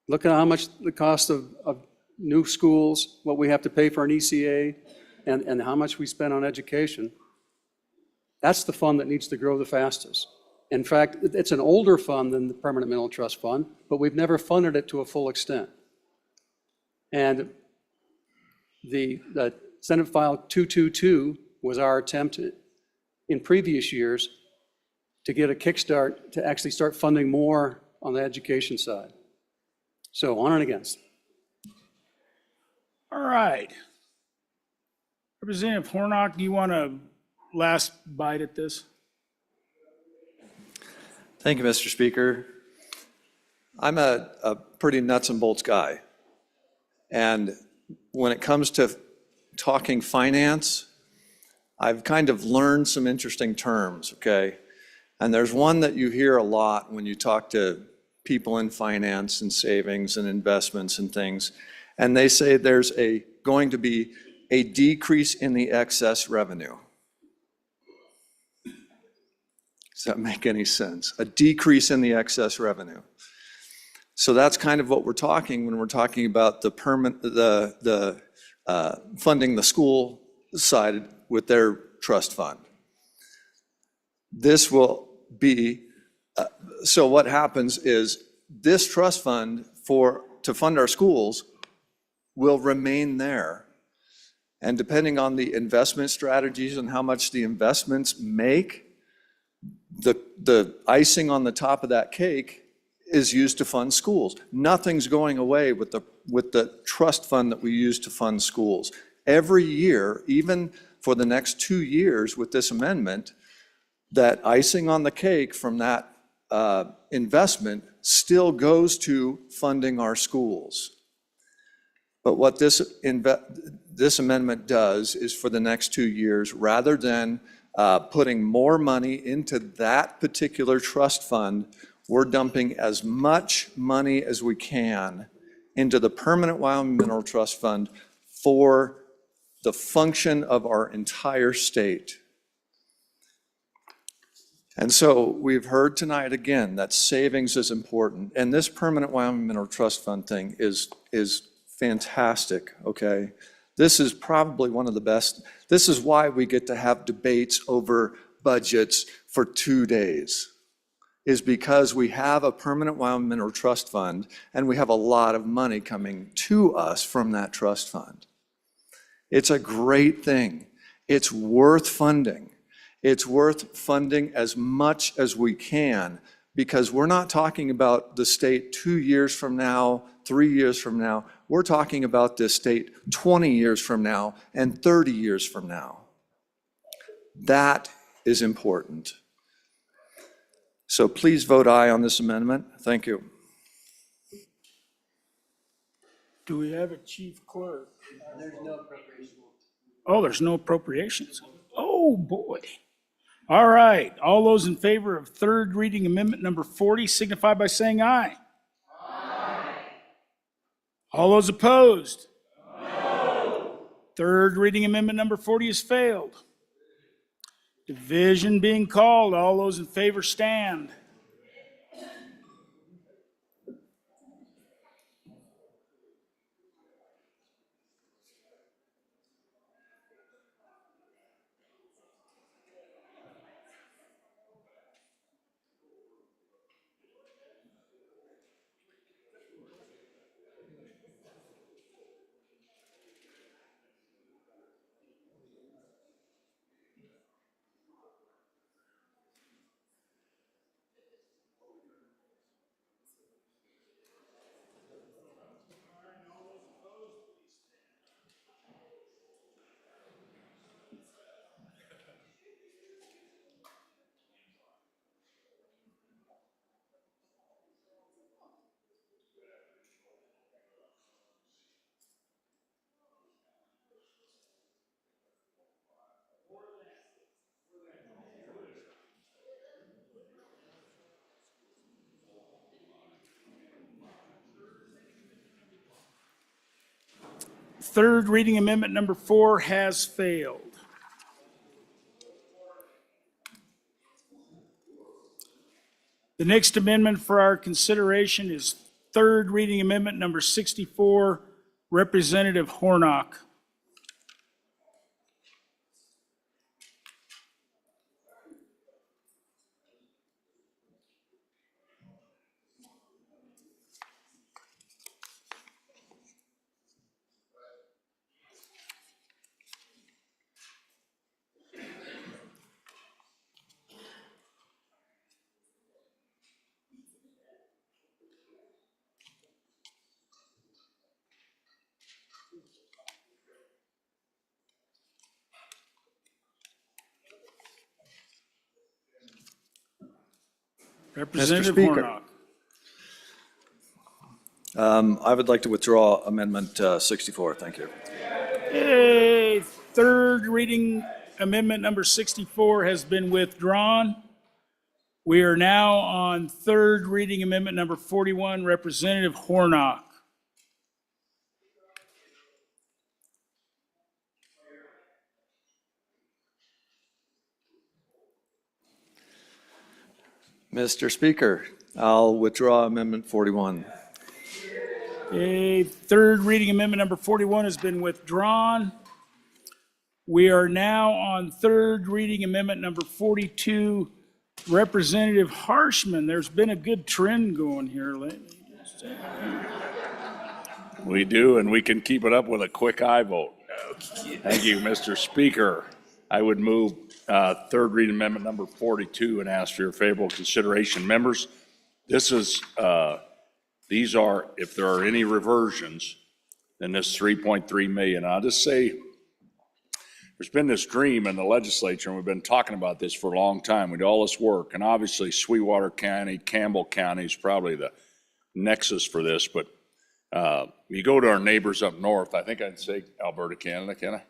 Look at how much the cost of new schools, what we have to pay for an ECA, and how much we spend on education. That's the fund that needs to grow the fastest. In fact, it's an older fund than the Permanent Mineral Trust Fund, but we've never funded it to a full extent. And the Senate File 222 was our attempt in previous years to get a kickstart to actually start funding more on the education side. So on and against. All right. Representative Hornock, do you want a last bite at this? Thank you, Mr. Speaker. I'm a pretty nuts and bolts guy. And when it comes to talking finance, I've kind of learned some interesting terms, okay? And there's one that you hear a lot when you talk to people in finance and savings and investments and things. And they say there's going to be a decrease in the excess revenue. Does that make any sense? A decrease in the excess revenue. So that's kind of what we're talking when we're talking about the funding the school side with their trust fund. This will be, so what happens is this trust fund to fund our schools will remain there. And depending on the investment strategies and how much the investments make, the icing on the top of that cake is used to fund schools. Nothing's going away with the trust fund that we use to fund schools. Every year, even for the next 2 years with this amendment, that icing on the cake from that investment still goes to funding our schools. But what this amendment does is for the next 2 years, rather than putting more money into that particular trust fund, we're dumping as much money as we can into the Permanent Wyoming Mineral Trust Fund for the function of our entire state. And so we've heard tonight again that savings is important. And this Permanent Wyoming Mineral Trust Fund thing is fantastic, okay? This is probably one of the best. This is why we get to have debates over budgets for 2 days, is because we have a Permanent Wyoming Mineral Trust Fund and we have a lot of money coming to us from that trust fund. It's a great thing. It's worth funding. It's worth funding as much as we can, because we're not talking about the state 2 years from now, 3 years from now. We're talking about this state 20 years from now and 30 years from now. That is important. So please vote aye on this amendment. Thank you. Do we have a chief clerk? There's no appropriation. Oh, there's no appropriations. Oh, boy. All right, all those in favor of third reading amendment number 40 signify by saying aye. Aye. All those opposed? No. Third reading amendment number 40 has failed. Division being called, all those in favor stand. Third reading amendment number 4 has failed. The next amendment for our consideration is third reading amendment number 64, Representative Hornock. Representative Speaker. Hornock. I would like to withdraw Amendment 64. Thank you. Yay. Third reading amendment number 64 has been withdrawn. We are now on third reading amendment number 41, Representative Hornock. Mr. Speaker, I'll withdraw Amendment 41. Okay, third reading amendment number 41 has been withdrawn. We are now on third reading amendment number 42, Representative Harshman, there's been a good trend going here lately. We do, and we can keep it up with a quick aye vote. Thank you, Mr. Speaker. I would move third reading amendment number 42 and ask for your favorable consideration. Members, this is, these are, if there are any reversions, then this 3.3 million. I'll just say, there's been this dream in the legislature, and we've been talking about this for a long time. We do all this work, and obviously Sweetwater County, Campbell County is probably the nexus for this, but you go to our neighbors up north, I think I'd say Alberta, Canada, can I?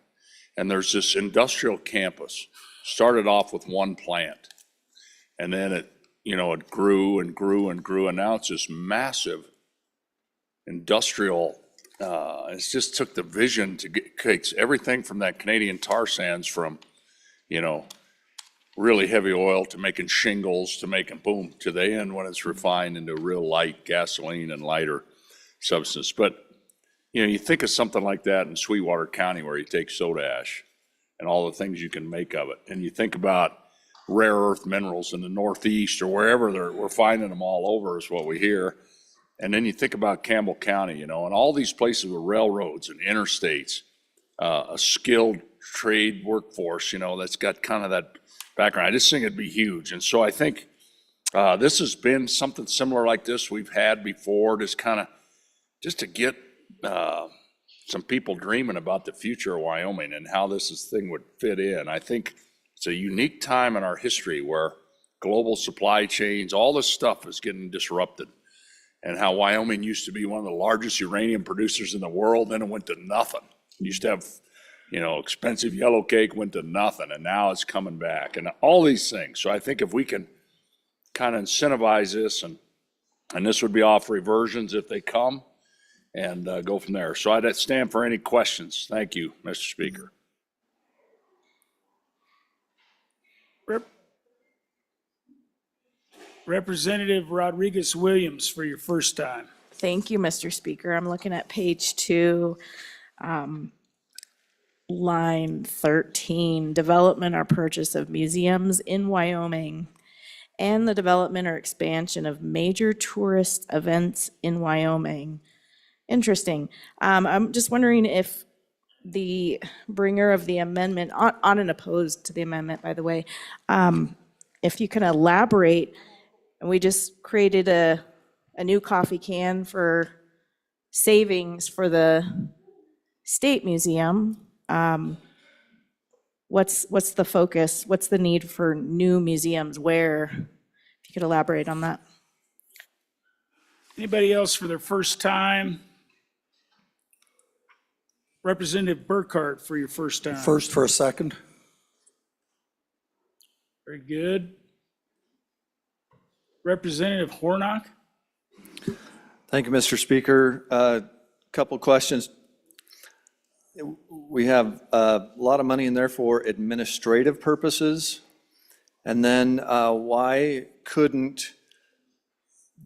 And there's this industrial campus, started off with one plant, and then it, you know, it grew and grew and grew, and now it's this massive industrial, it just took the vision to get, takes everything from that Canadian tar sands from, you know, really heavy oil to making shingles to making boom to the end when it's refined into real light gasoline and lighter substance. But, you know, you think of something like that in Sweetwater County where you take soda ash and all the things you can make of it. And you think about rare earth minerals in the Northeast or wherever we're finding them all over is what we hear. And then you think about Campbell County, you know, and all these places with railroads and interstates, a skilled trade workforce, you know, that's got kind of that background. I just think it'd be huge. And so I think this has been something similar like this we've had before, just to get some people dreaming about the future of Wyoming and how this thing would fit in. I think it's a unique time in our history where global supply chains, all this stuff is getting disrupted. And how Wyoming used to be one of the largest uranium producers in the world, then it went to nothing. It used to have, you know, expensive yellow cake, went to nothing, and now it's coming back, and all these things. So I think if we can kind of incentivize this, and this would be off reversions if they come, and go from there. So I'd stand for any questions. Thank you, Mr. Speaker. Representative Rodriguez Williams for your first time. Thank you, Mr. Speaker. I'm looking at page 2, line 13, development or purchase of museums in Wyoming and the development or expansion of major tourist events in Wyoming. Interesting. I'm just wondering if the bringer of the amendment, on and opposed to the amendment, by the way, if you can elaborate. And we just created a new coffee can for savings for the State Museum. What's the focus? What's the need for new museums? Where? If you could elaborate on that. Anybody else for their first time? Representative Burkhart for your first time. First for a second. Very good. Representative Hornock. Thank you, Mr. Speaker. Couple questions. We have a lot of money in there for administrative purposes. And then why couldn't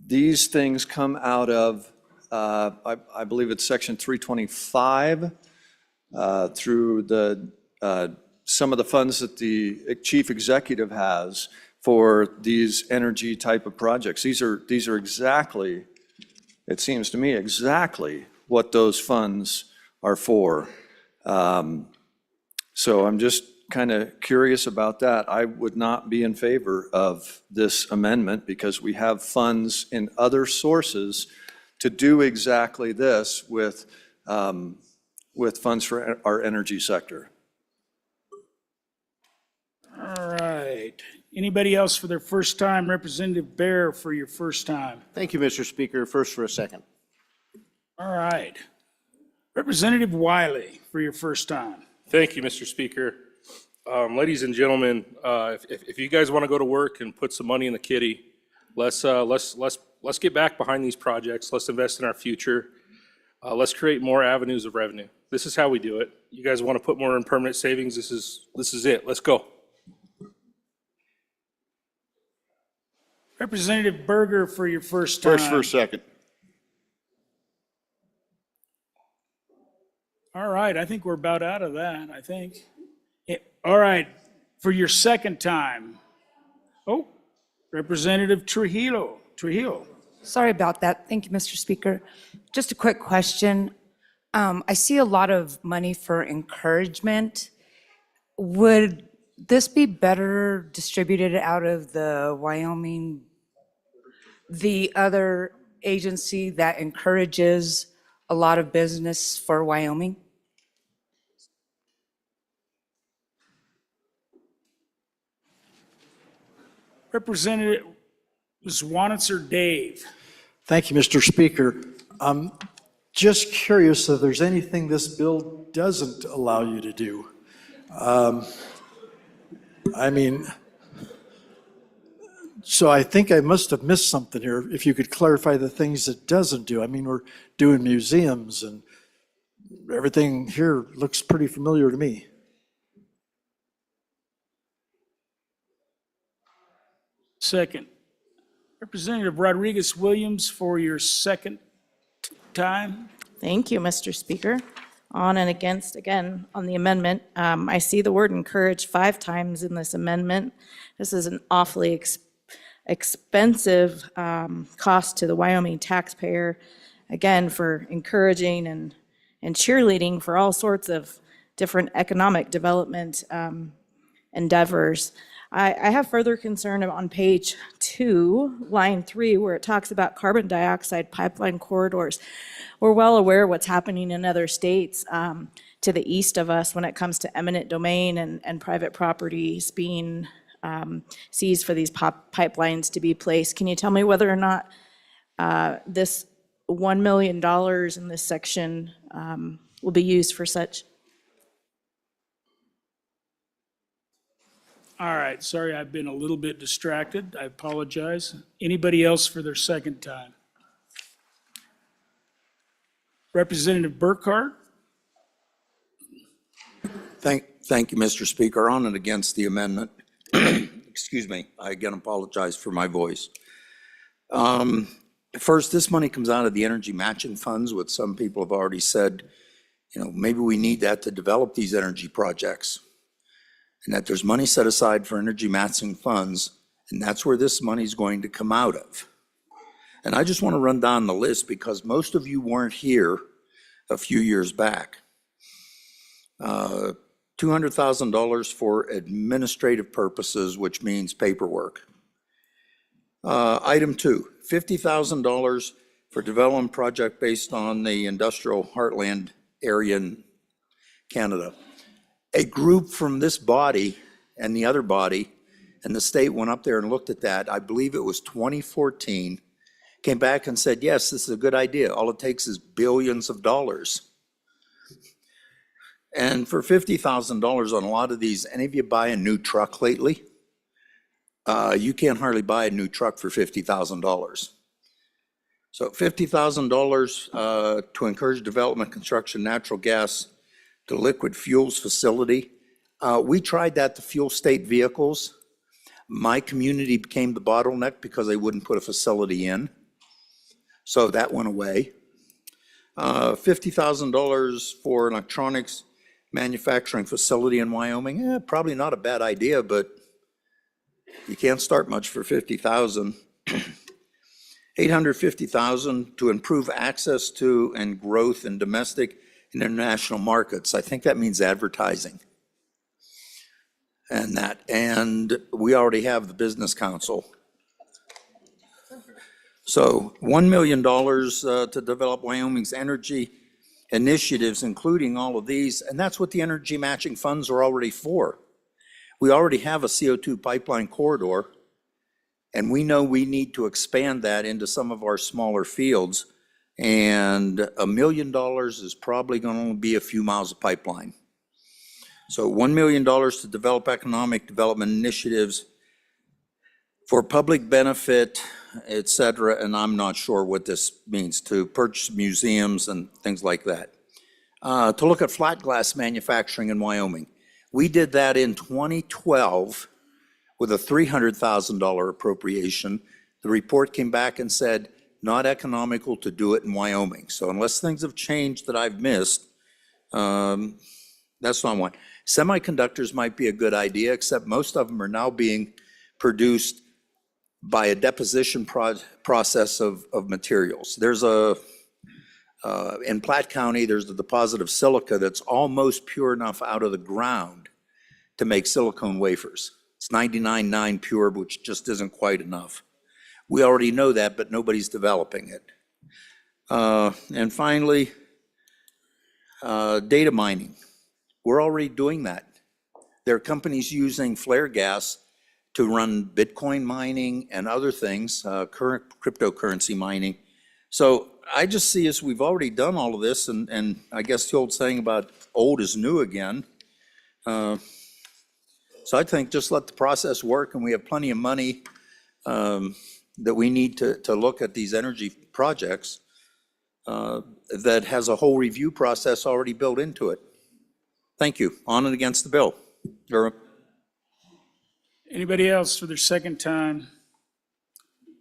these things come out of, I believe it's section 325, through the some of the funds that the chief executive has for these energy type of projects. These are exactly, it seems to me, exactly what those funds are for. So I'm just kind of curious about that. I would not be in favor of this amendment because we have funds in other sources to do exactly this with funds for our energy sector. All right. Anybody else for their first time? Representative Bear for your first time. Thank you, Mr. Speaker. First for a second. All right. Representative Wiley for your first time. Thank you, Mr. Speaker. Ladies and gentlemen, if you guys want to go to work and put some money in the kitty, let's get back behind these projects. Let's invest in our future. Let's create more avenues of revenue. This is how we do it. You guys want to put more in permanent savings? This is it. Let's go. Representative Berger for your first time. First for a second. All right, I think we're about out of that, I think. All right, for your second time. Oh, Representative Trujillo. Sorry about that. Thank you, Mr. Speaker. Just a quick question. I see a lot of money for encouragement. Would this be better distributed out of the Wyoming, the other agency that encourages a lot of business for Wyoming? Representative Wanitzer Dave. Thank you, Mr. Speaker. I'm just curious if there's anything this bill doesn't allow you to do. So I think I must have missed something here. If you could clarify the things it doesn't do. I mean, we're doing museums and everything here looks pretty familiar to me. Second. Representative Rodriguez Williams for your second time. Thank you, Mr. Speaker. On and against, again, on the amendment. I see the word encourage 5 times in this amendment. This is an awfully expensive cost to the Wyoming taxpayer, again, for encouraging and cheerleading for all sorts of different economic development endeavors. I have further concern on page 2, line 3, where it talks about carbon dioxide pipeline corridors. We're well aware of what's happening in other states to the east of us when it comes to eminent domain and private properties being seized for these pipelines to be placed. Can you tell me whether or not this $1 million in this section will be used for such? All right, sorry, I've been a little bit distracted. I apologize. Anybody else for their second time? Representative Burkhart? Thank you, Mr. Speaker. On and against the amendment. Excuse me, I again apologize for my voice. First, this money comes out of the energy matching funds, which some people have already said, maybe we need that to develop these energy projects. And that there's money set aside for energy matching funds, and that's where this money is going to come out of. And I just want to run down the list because most of you weren't here a few years back. $200,000 for administrative purposes, which means paperwork. Item 2, $50,000 for development project based on the industrial heartland area in Canada. A group from this body and the other body and the state went up there and looked at that. I believe it was 2014, came back and said, yes, this is a good idea. All it takes is billions of dollars. And for $50,000 on a lot of these, any of you buy a new truck lately? You can't hardly buy a new truck for $50,000. So $50,000 to encourage development, construction, natural gas to liquid fuels facility. We tried that to fuel state vehicles. My community became the bottleneck because they wouldn't put a facility in. So that went away. $50,000 for an electronics manufacturing facility in Wyoming. Probably not a bad idea, but you can't start much for $50,000. $850,000 to improve access to and growth in domestic and international markets. I think that means advertising. And we already have the Business Council. So $1 million to develop Wyoming's energy initiatives, including all of these, and that's what the energy matching funds are already for. We already have a CO2 pipeline corridor, and we know we need to expand that into some of our smaller fields, and $1 million is probably going to be a few miles of pipeline. So $1 million to develop economic development initiatives for public benefit, et cetera, and I'm not sure what this means, to purchase museums and things like that. To look at flat glass manufacturing in Wyoming. We did that in 2012 with a $300,000 appropriation. The report came back and said, not economical to do it in Wyoming. So unless things have changed that I've missed, that's not one. Semiconductors might be a good idea, except most of them are now being produced by a deposition process of materials. There's in Platte County, there's a deposit of silica that's almost pure enough out of the ground to make silicone wafers. It's 99.9 pure, which just isn't quite enough. We already know that, but nobody's developing it. And finally, data mining. We're already doing that. There are companies using flare gas to run Bitcoin mining and other things, current cryptocurrency mining. So I just see as we've already done all of this, and I guess the old saying about old is new again. So I think just let the process work, and we have plenty of money that we need to look at these energy projects that has a whole review process already built into it. Thank you. On and against the bill. Durham. Anybody else for their second time?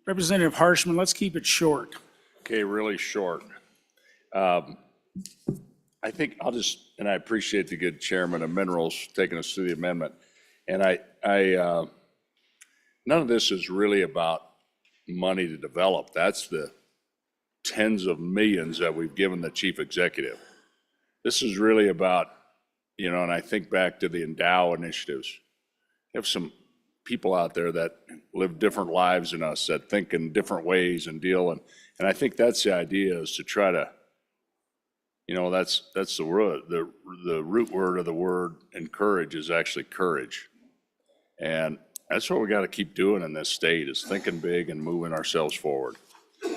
Representative Harshman, let's keep it short. Okay, really short. I think I'll just, and I appreciate the good chairman of Minerals taking us through the amendment. And none of this is really about money to develop. That's the tens of millions that we've given the chief executive. This is really about, you know, and I think back to the Endow initiatives. You have some people out there that live different lives than us, that think in different ways and deal. And I think that's the idea, is to try to, you know, that's the root word of the word encourage is actually courage. And that's what we got to keep doing in this state, is thinking big and moving ourselves forward.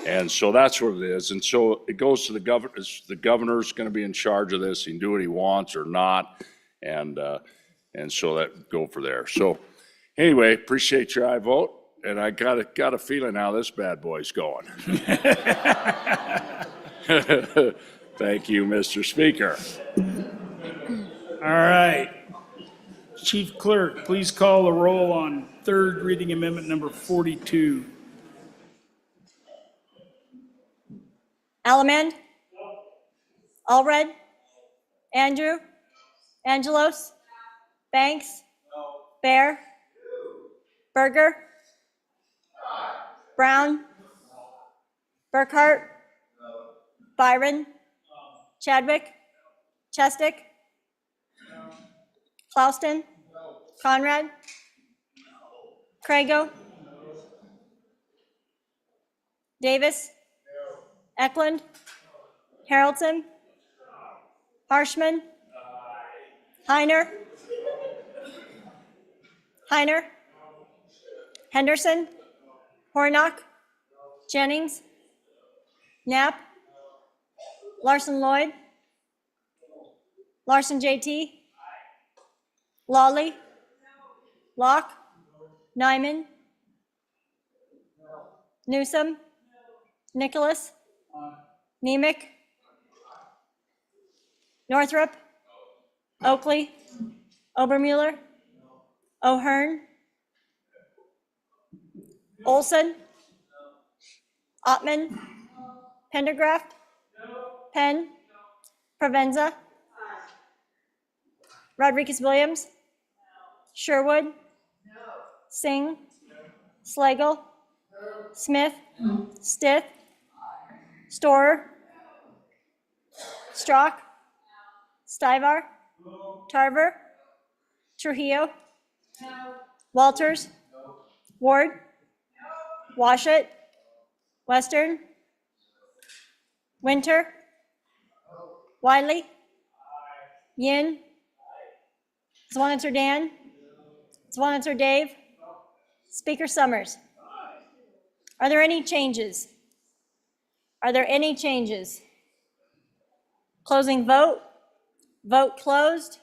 And so that's what it is. And so it goes to the governor. The governor's going to be in charge of this. He can do what he wants or not. And so that go for there. So anyway, appreciate your aye vote. And I got a feeling how this bad boy's going. Thank you, Mr. Speaker. All right. Chief Clerk, please call the roll on third reading amendment number 42. Allemand? Allred? Andrew? Angelos? Banks? Bear? Berger? Brown? Burkhart? Byron? Chadwick? Chestick? Clauston? Conrad? Crago? Davis? Eklund? Harrelson? Harshman? Heiner? Henderson? Hornock? Jennings? Knapp? Larson Lloyd? Larson JT? Lawley? Locke? Nyman? Newsom? Nicholas? Nemec? Northrup? Oakley? Obermuller? O'Hearn? Olson? Ottman? Pendergraft? Penn? Provenza? Rodriguez-Williams? Sherwood? Singh? Slagle? Smith? Stith? Storer? Strzok? Stivar? Tarver? Trujillo? Walters? Ward? Washut? Western? Winter? Wiley? Yin? Swanitzer Dan? Swanitzer Dave? Speaker Summers? Are there any changes? Are there any changes? Closing vote. Vote closed.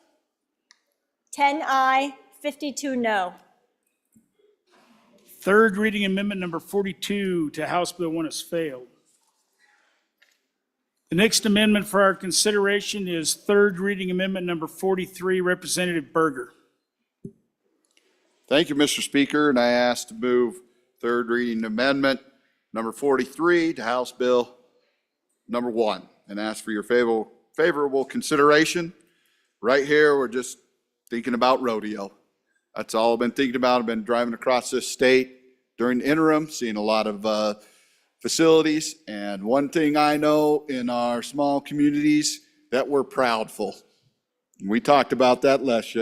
10 aye, 52 no. Third reading amendment number 42 to House Bill 1 has failed. The next amendment for our consideration is third reading amendment number 43, Representative Berger. Thank you, Mr. Speaker, and I ask to move third reading amendment number 43 to House Bill number 1 and ask for your favorable consideration. Right here, we're just thinking about rodeo. That's all I've been thinking about. I've been driving across this state, during the interim, seeing a lot of facilities. And one thing I know in our small communities that we're proudful. We talked about that last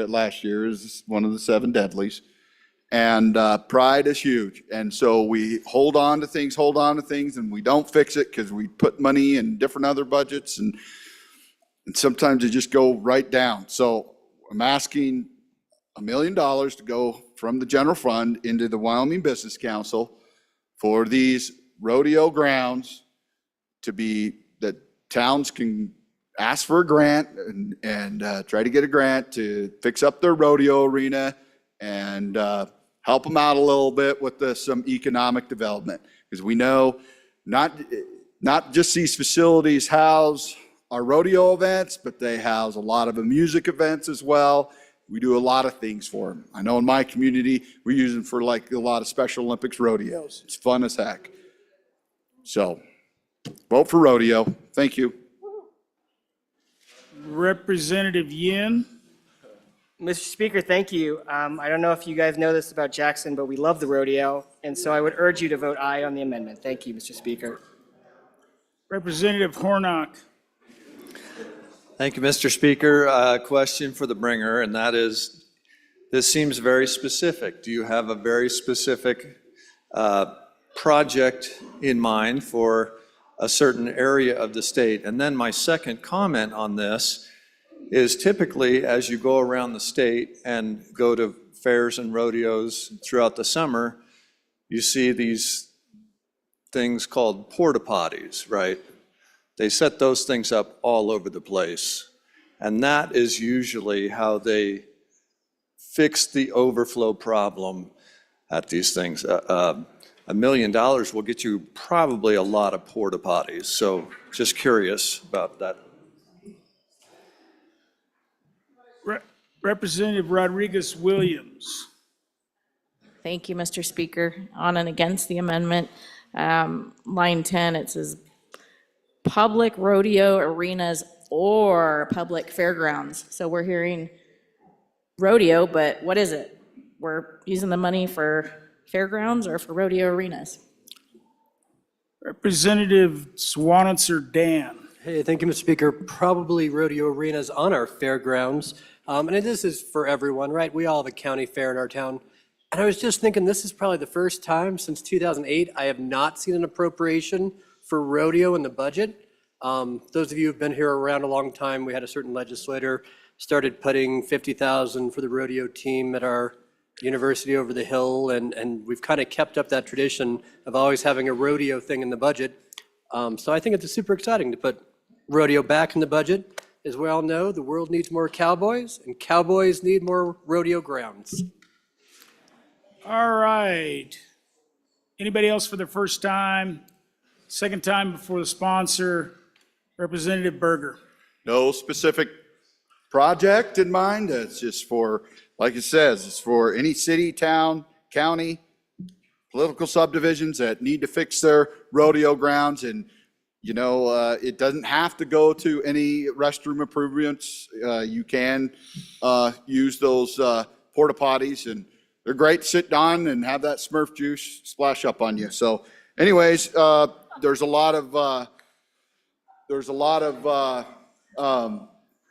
year is one of the 7 deadlies. And pride is huge. And so we hold on to things, and we don't fix it because we put money in different other budgets, and sometimes they just go right down. So I'm asking $1 million to go from the general fund into the Wyoming Business Council for these rodeo grounds to be, that towns can ask for a grant and try to get a grant to fix up their rodeo arena and help them out a little bit with some economic development. Because we know not just these facilities house our rodeo events, but they house a lot of the music events as well. We do a lot of things for them. I know in my community, we use them for like a lot of Special Olympics rodeos. It's fun as heck. So vote for rodeo. Thank you. Representative Yin. Mr. Speaker, thank you. I don't know if you guys know this about Jackson, but we love the rodeo, and so I would urge you to vote aye on the amendment. Thank you, Mr. Speaker. Representative Hornock. Thank you, Mr. Speaker. Question for the bringer, and that is, this seems very specific. Do you have a very specific project in mind for a certain area of the state? And then my second comment on this is typically as you go around the state and go to fairs and rodeos throughout the summer, you see these things called porta potties, right? They set those things up all over the place. And that is usually how they fix the overflow problem at these things. $1 million will get you probably a lot of porta potties. So just curious about that. Representative Rodriguez Williams. Thank you, Mr. Speaker. On and against the amendment, line 10, it says public rodeo arenas or public fairgrounds. So we're hearing rodeo, but what is it? We're using the money for fairgrounds or for rodeo arenas? Representative Swanitzer Dan. Hey, thank you, Mr. Speaker. Probably rodeo arenas on our fairgrounds. And this is for everyone, right? We all have a county fair in our town. And I was just thinking, this is probably the first time since 2008 I have not seen an appropriation for rodeo in the budget. Those of you who've been here around a long time, we had a certain legislator started putting $50,000 for the rodeo team at our university over the hill, and we've kind of kept up that tradition of always having a rodeo thing in the budget. So I think it's super exciting to put rodeo back in the budget. As we all know, the world needs more cowboys, and cowboys need more rodeo grounds. All right. Anybody else for the first time? Second time before the sponsor? Representative Berger. No specific project in mind. It's just for, like it says, it's for any city, town, county, political subdivisions that need to fix their rodeo grounds. And, you know, it doesn't have to go to any restroom improvements. You can use those porta potties, and they're great to sit down and have that Smurf juice splash up on you. So anyways, there's a lot of,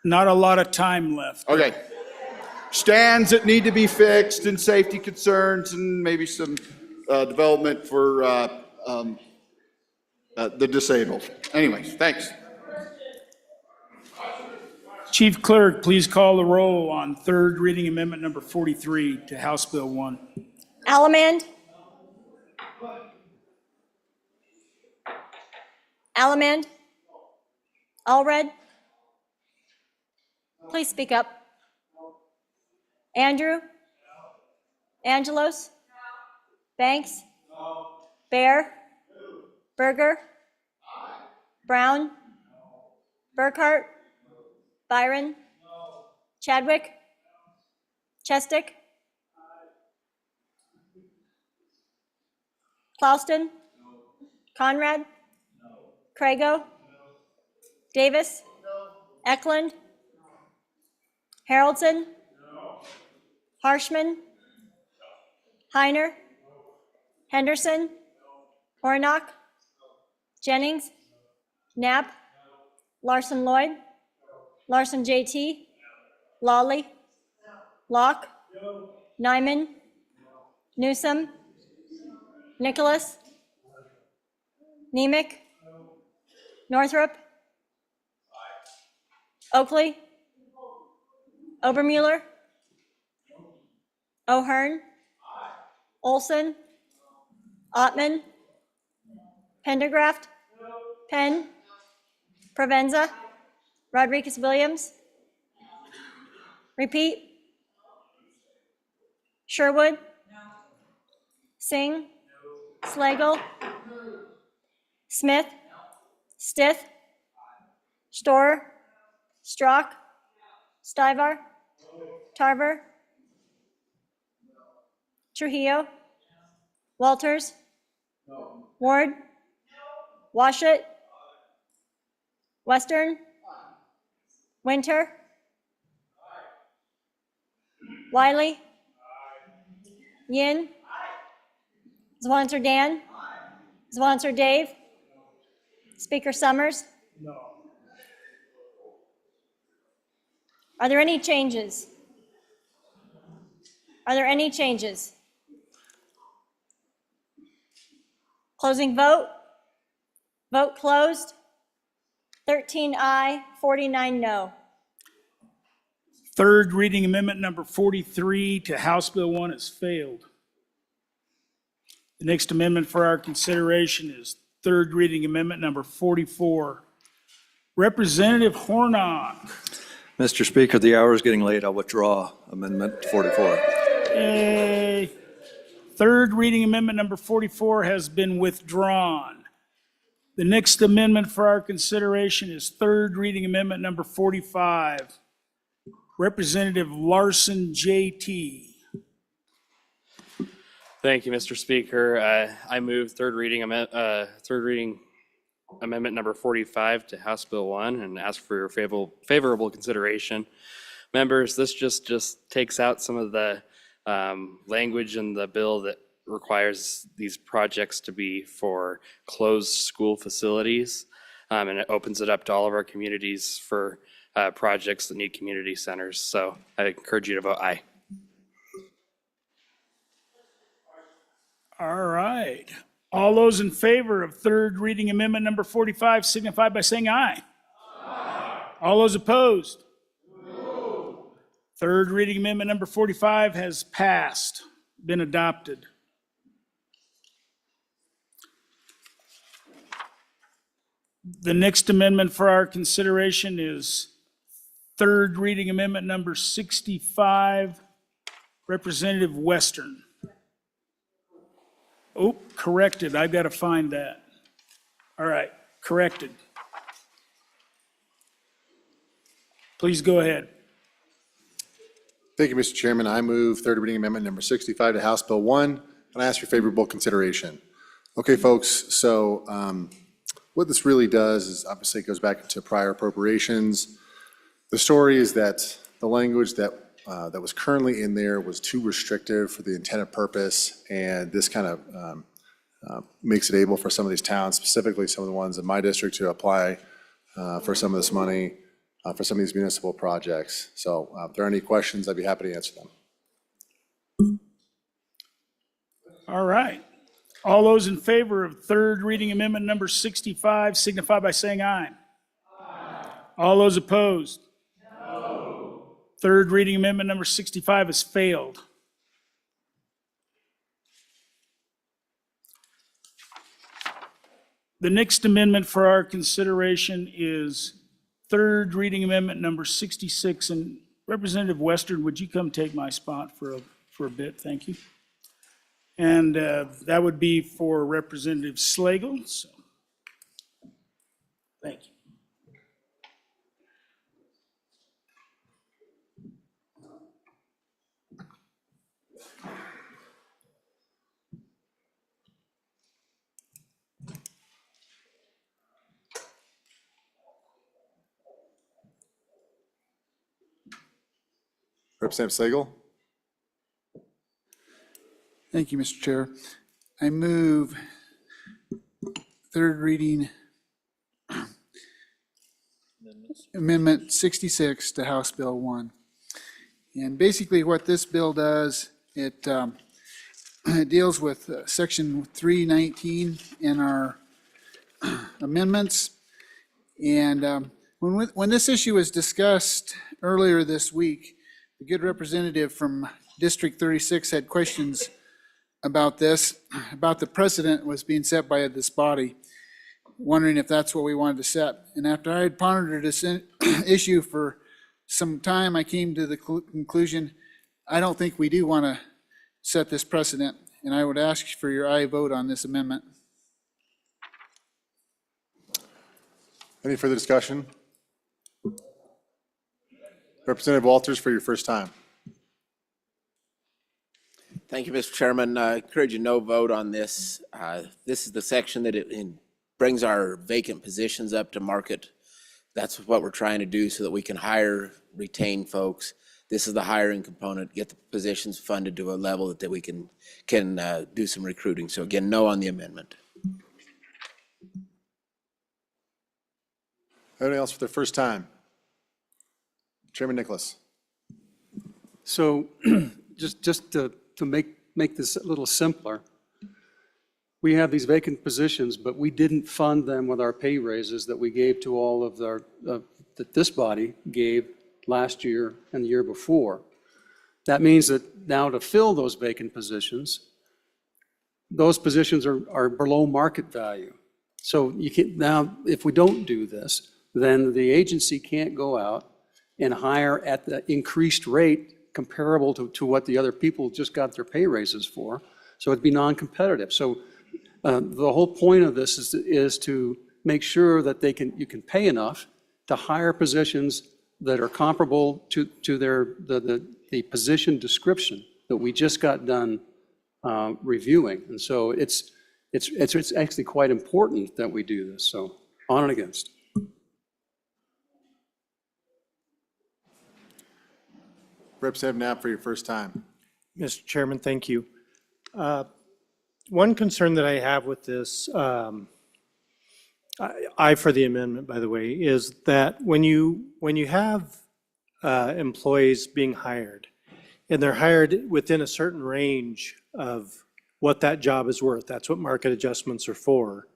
not a lot of time left. Okay. Stands that need to be fixed and safety concerns and maybe some development for the disabled. Anyways, thanks. Chief Clerk, please call the roll on third reading amendment number 43 to House Bill 1. Allemande. Allemande. Allred. Please speak up. Andrew. Angelos. Banks. Bear. Berger. Brown. Burkhart. Byron. Chadwick. Chestick. Clauston. Conrad. Crago. Davis. Eklund. Haroldson. Harshman. Heiner. Henderson? Hornock? Jennings? Knapp? Larson Lloyd? Larson JT? Lawley? Locke? Nyman? Newsom? Nicholas? Nemec? Northrop? Oakley? Obermuller? O'Hearn? Olson? Ottman? Pendergraft? Penn? Provenza? Rodriguez Williams? Repeat? Sherwood? Singh? Slagle? Smith? Stith? Storer? Strock? Stivar? Tarver? Trujillo? Walters? Ward? Washut? Western? Winter? Wiley? Yin? Zwanzer Dan? Zwanzer Dave? Speaker Summers? Are there any changes? Are there any changes? Closing vote? Vote closed. 13 aye, 49 no. Third reading amendment number 43 to House Bill 1 has failed. The next amendment for our consideration is third reading amendment number 44. Representative Hornock. Mr. Speaker, the hour is getting late. I'll withdraw Amendment 44. Yay. Third reading amendment number 44 has been withdrawn. The next amendment for our consideration is third reading amendment number 45. Representative Larson JT. Thank you, Mr. Speaker. I move third reading amendment number 45 to House Bill 1 and ask for your favorable consideration. Members, this just takes out some of the language in the bill that requires these projects to be for closed school facilities, and it opens it up to all of our communities for projects that need community centers. So I encourage you to vote aye. All right. All those in favor of third reading amendment number 45 signify by saying aye. Aye. All those opposed? No. Third reading amendment number 45 has passed, been adopted. The next amendment for our consideration is third reading amendment number 65, Representative Western. Oh, corrected. I've got to find that. All right, corrected. Please go ahead. Thank you, Mr. Chairman. I move third reading amendment number 65 to House Bill 1, and I ask for favorable consideration. Okay, folks, so what this really does is obviously it goes back into prior appropriations. The story is that the language that was currently in there was too restrictive for the intended purpose, and this kind of makes it able for some of these towns, specifically some of the ones in my district, to apply for some of this money for some of these municipal projects. So if there are any questions, I'd be happy to answer them. All right. All those in favor of third reading amendment number 65 signify by saying aye. Aye. All those opposed? No. Third reading amendment number 65 has failed. The next amendment for our consideration is third reading amendment number 66. And Representative Western, would you come take my spot for a bit? Thank you. And that would be for Representative Slagle. So, thank you. Representative Slagle. Thank you, Mr. Chair. I move third reading Amendment 66 to House Bill 1. And basically what this bill does, it deals with Section 319 in our amendments. And when this issue was discussed earlier this week, the good representative from District 36 had questions about this, about the precedent was being set by this body, wondering if that's what we wanted to set. And after I had pondered this issue for some time, I came to the conclusion, I don't think we do want to set this precedent, and I would ask for your aye vote on this amendment. Any further discussion? Representative Walters for your first time. Thank you, Mr. Chairman. I encourage a no vote on this. This is the section that brings our vacant positions up to market. That's what we're trying to do so that we can hire, retain folks. This is the hiring component, get the positions funded to a level that we can do some recruiting. So again, no on the amendment. Anyone else for their first time? Chairman Nicholas. So just to make this a little simpler, we have these vacant positions, but we didn't fund them with our pay raises that we gave to all of that this body gave last year and the year before. That means that now to fill those vacant positions, those positions are below market value. So you can, now, if we don't do this, then the agency can't go out and hire at the increased rate comparable to what the other people just got their pay raises for. So it'd be non-competitive. So the whole point of this is to make sure that you can pay enough to hire positions that are comparable to the position description that we just got done reviewing. And so it's actually quite important that we do this. So on and against. Representative Knapp for your first time. Mr. Chairman, thank you. One concern that I have with this, I for the amendment, by the way, is that when you have employees being hired, and they're hired within a certain range of what that job is worth, that's what market adjustments are for.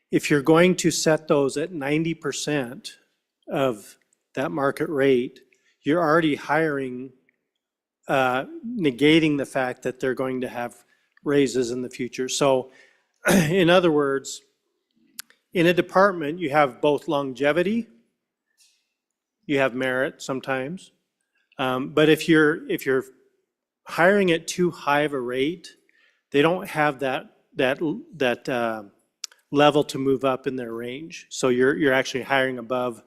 If you're going to set those at 90% of that market rate, you're already hiring, negating the fact that they're going to have raises in the future. So in other words, in a department, you have both longevity, you have merit sometimes, but if you're hiring at too high of a rate, they don't have that level to move up in their range. So you're actually hiring above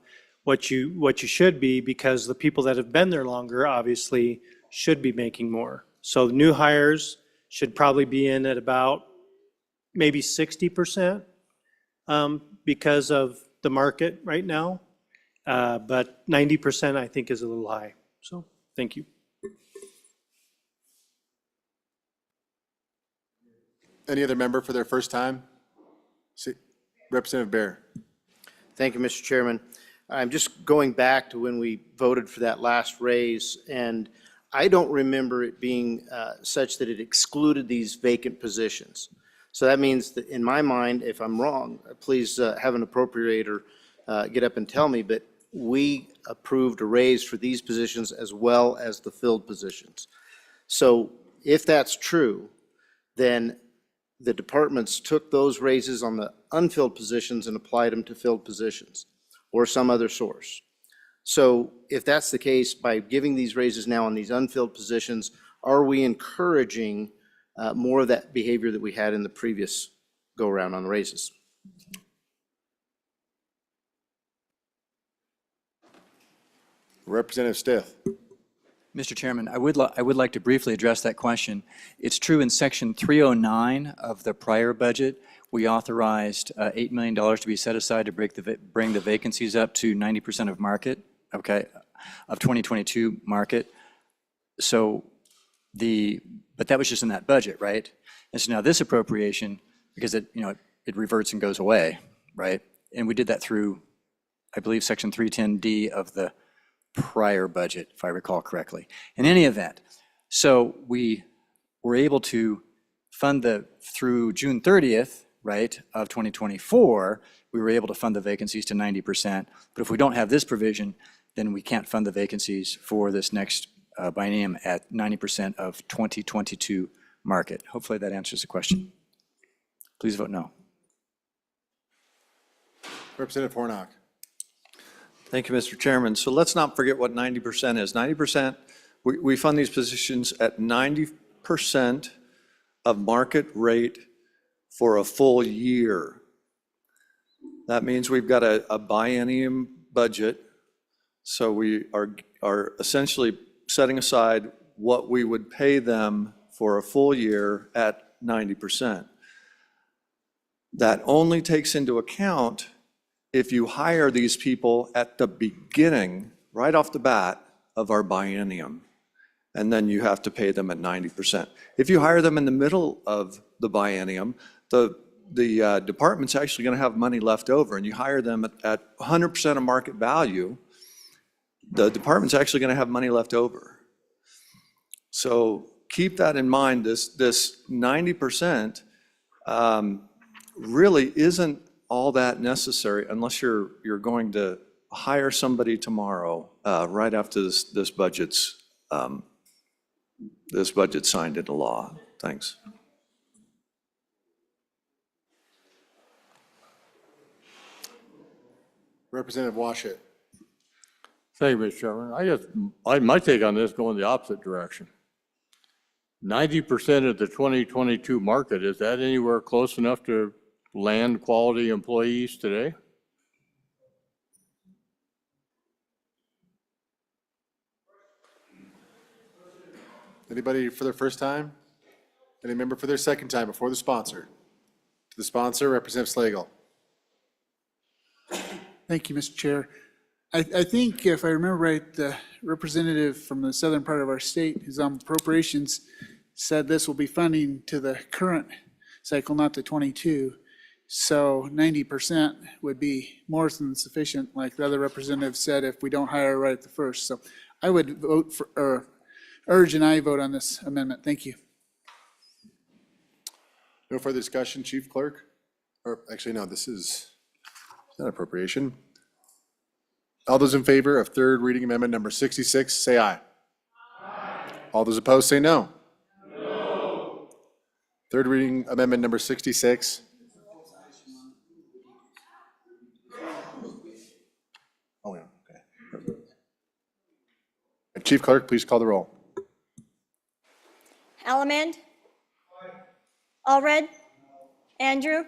what you should be, because the people that have been there longer obviously should be making more. So the new hires should probably be in at about maybe 60% because of the market right now. But 90% I think is a little high. So thank you. Any other member for their first time? Representative Bear. Thank you, Mr. Chairman. I'm just going back to when we voted for that last raise, and I don't remember it being such that it excluded these vacant positions. So that means that in my mind, if I'm wrong, please have an appropriator get up and tell me, but we approved a raise for these positions as well as the filled positions. So if that's true, then the departments took those raises on the unfilled positions and applied them to filled positions or some other source. So if that's the case, by giving these raises now on these unfilled positions, are we encouraging more of that behavior that we had in the previous go-around on raises? Representative Stith. Mr. Chairman, I would like to briefly address that question. It's true in Section 309 of the prior budget, we authorized $8 million to be set aside to bring the vacancies up to 90% of market, okay, of 2022 market. So but that was just in that budget, right? And so now this appropriation, because it, it reverts and goes away, right? And we did that through, I believe, Section 310D of the prior budget, if I recall correctly. In any event, so we were able to fund through June 30th, right, of 2024, we were able to fund the vacancies to 90%. But if we don't have this provision, then we can't fund the vacancies for this next biennium at 90% of 2022 market. Hopefully that answers the question. Please vote no. Representative Hornock. Thank you, Mr. Chairman. So let's not forget what 90% is. 90%, we fund these positions at 90% of market rate for a full year. That means we've got a biennium budget. So we are essentially setting aside what we would pay them for a full year at 90%. That only takes into account if you hire these people at the beginning, right off the bat, of our biennium, and then you have to pay them at 90%. If you hire them in the middle of the biennium, the department's actually going to have money left over, and you hire them at 100% of market value, the department's actually going to have money left over. So keep that in mind. This 90% really isn't all that necessary unless you're going to hire somebody tomorrow, right after this budget's signed into law. Thanks. Representative Washit. Thank you, Mr. Chairman. My take on this going the opposite direction. 90% of the 2022 market, is that anywhere close enough to land quality employees today? Anybody for their first time? Any member for their second time before the sponsor? To the sponsor, Representative Slagle. Thank you, Mr. Chair. I think if I remember right, the representative from the southern part of our state who's on appropriations said this will be funding to the current cycle, not the 22. So 90% would be more than sufficient, like the other representative said, if we don't hire right at the first. So I would vote for, or urge an aye vote on this amendment. Thank you. No further discussion, Chief Clerk? Or actually, no, this is not appropriation. All those in favor of third reading amendment number 66, say aye. Aye. All those opposed, say no. No. Third reading amendment number 66. Oh, yeah, okay. Chief Clerk, please call the roll. Allemand? Allred? Andrew?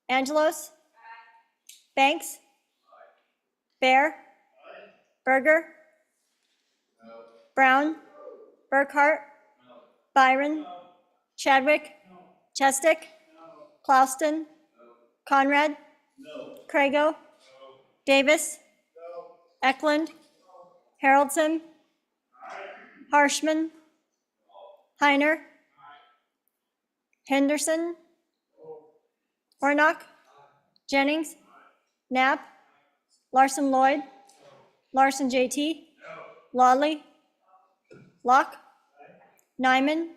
Angelos? Banks? Bear? Berger? Brown? Burkhart? Byron? Chadwick? Chestick? Clauston? Conrad? Crago? Davis? Eklund? Haroldson? Harshman? Heiner? Henderson? Hornock? Jennings? Knapp? Larson Lloyd? Larson JT? Lawley? Locke? Nyman?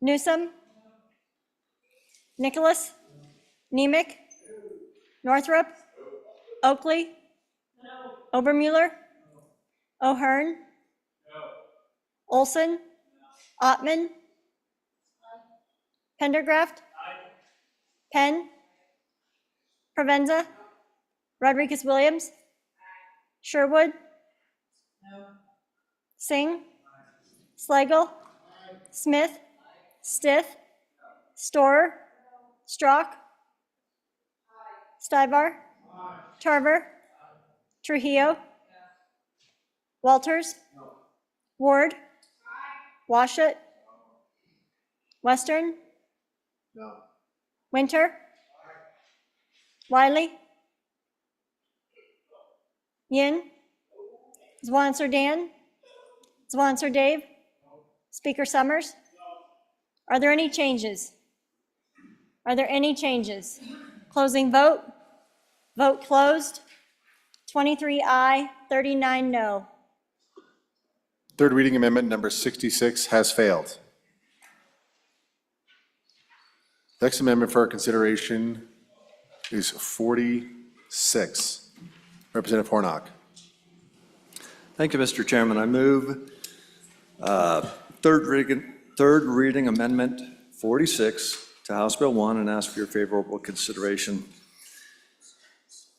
Newsom? Nicholas? Nemec? Northrup? Oakley? Obermuller? O'Hearn? Olson? Ottman? Pendergraft? Penn? Provenza? Rodriguez Williams? Sherwood? Singh? Slagle? Smith? Stith? Storer? Strock? Stivar? Tarver? Trujillo? Walters? Ward? Washut? Western? Winter? Wiley? Yin? Zwan Sardan? Swanser Dave? Speaker Summers? Are there any changes? Are there any changes? Closing vote? Vote closed. 23 aye, 39 no. Third reading amendment number 66 has failed. Next amendment for our consideration is 46. Representative Hornock. Thank you, Mr. Chairman. I move third reading amendment 46 to House Bill 1 and ask for your favorable consideration.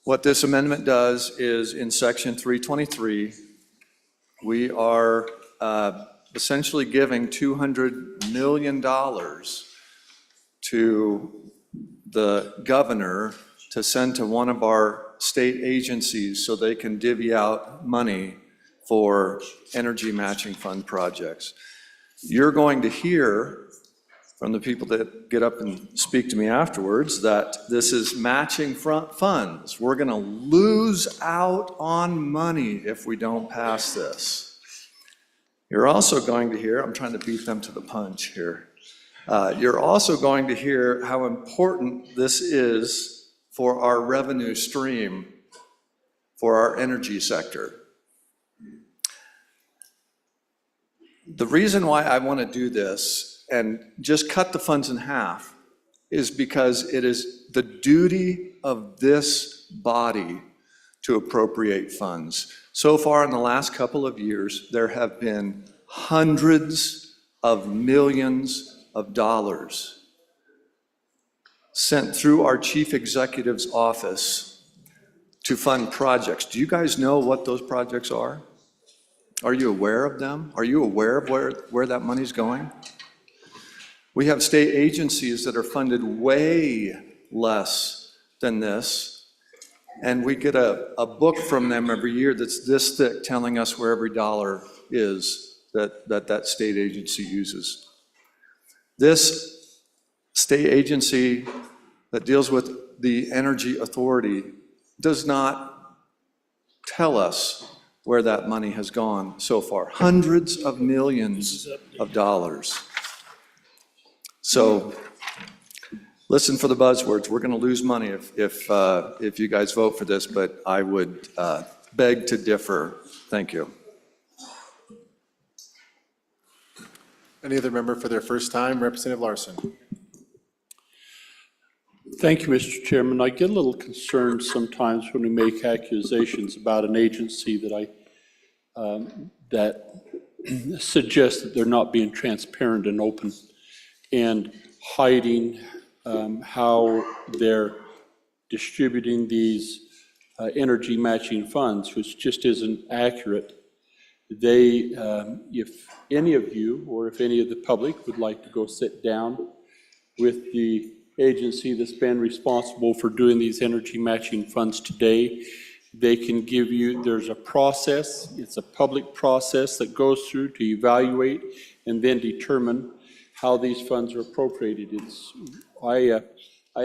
What this amendment does is in section 323, we are essentially giving $200 million to the governor to send to one of our state agencies so they can divvy out money for energy matching fund projects. You're going to hear from the people that get up and speak to me afterwards that this is matching front funds. We're going to lose out on money if we don't pass this. You're also going to hear, I'm trying to beat them to the punch here. You're also going to hear how important this is for our revenue stream for our energy sector. The reason why I want to do this and just cut the funds in half is because it is the duty of this body to appropriate funds. So far in the last couple of years, there have been hundreds of millions of dollars sent through our chief executive's office to fund projects. Do you guys know what those projects are? Are you aware of them? Are you aware of where that money's going? We have state agencies that are funded way less than this, and we get a book from them every year that's this thick telling us where every dollar is that state agency uses. This state agency that deals with the Energy Authority does not tell us where that money has gone so far. Hundreds of millions of dollars. So listen for the buzzwords. We're going to lose money if you guys vote for this, but I would beg to differ. Thank you. Any other member for their first time? Representative Larson. Thank you, Mr. Chairman. I get a little concerned sometimes when we make accusations about an agency that suggest that they're not being transparent and open and hiding how they're distributing these energy matching funds, which just isn't accurate. If any of you or if any of the public would like to go sit down with the agency that's been responsible for doing these energy matching funds today, they can give you, there's a process, it's a public process that goes through to evaluate and then determine how these funds are appropriated. I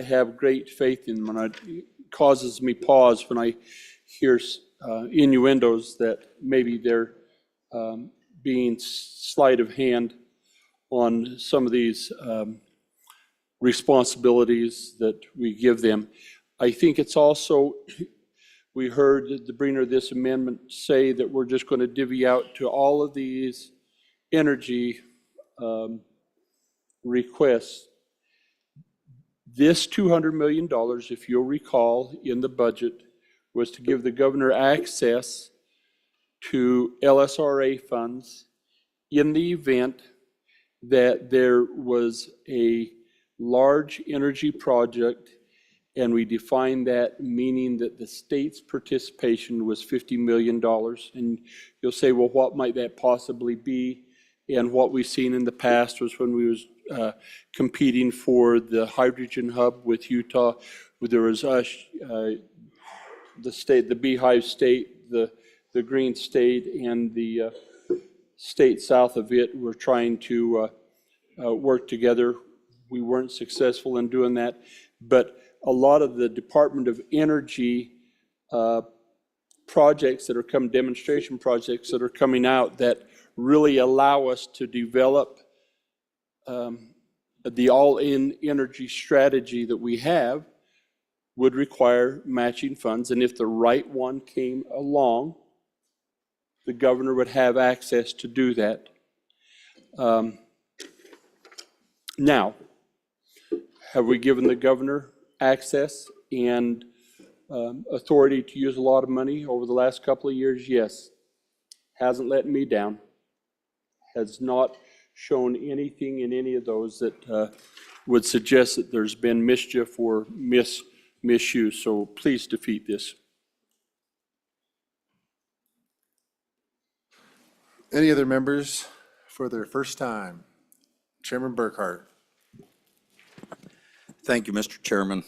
have great faith in them, and it causes me pause when I hear innuendos that maybe they're being sleight of hand on some of these responsibilities that we give them. I think it's also, we heard the bringer of this amendment say that we're just going to divvy out to all of these energy requests. This $200 million, if you'll recall, in the budget was to give the governor access to LSRA funds in the event that there was a large energy project, and we defined that meaning that the state's participation was $50 million. And you'll say, well, what might that possibly be? And what we've seen in the past was when we was competing for the hydrogen hub with Utah, there was the state, the Beehive State, the Green State, and the state south of it were trying to work together. We weren't successful in doing that, but a lot of the Department of Energy projects that are coming, demonstration projects that are coming out that really allow us to develop the all-in energy strategy that we have would require matching funds. And if the right one came along, the governor would have access to do that. Now, have we given the governor access and authority to use a lot of money over the last couple of years? Yes. Hasn't let me down. Has not shown anything in any of those that would suggest that there's been mischief or misuse. So please defeat this. Any other members for their first time? Chairman Burkhart. Thank you, Mr. Chairman.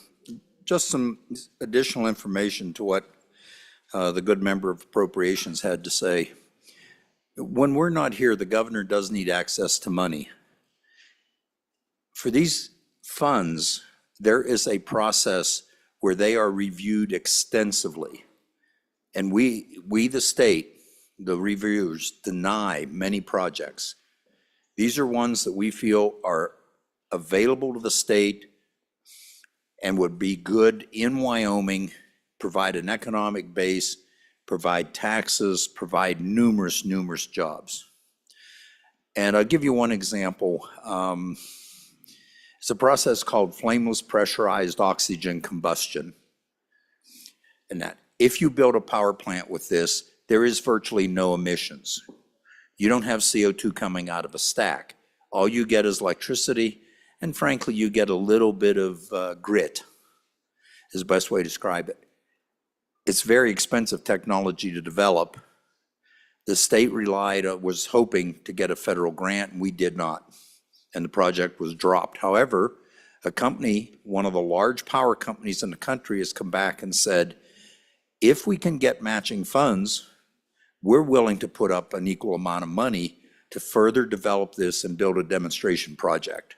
Just some additional information to what the good member of Appropriations had to say. When we're not here, the governor does need access to money. For these funds, there is a process where they are reviewed extensively. And we the state, the reviewers, deny many projects. These are ones that we feel are available to the state and would be good in Wyoming, provide an economic base, provide taxes, provide numerous jobs. And I'll give you one example. It's a process called flameless pressurized oxygen combustion. And that, if you build a power plant with this, there is virtually no emissions. You don't have CO2 coming out of a stack. All you get is electricity, and frankly, you get a little bit of grit, is the best way to describe it. It's very expensive technology to develop. The state was hoping to get a federal grant, and we did not, and the project was dropped. However, a company, one of the large power companies in the country, has come back and said, if we can get matching funds, we're willing to put up an equal amount of money to further develop this and build a demonstration project.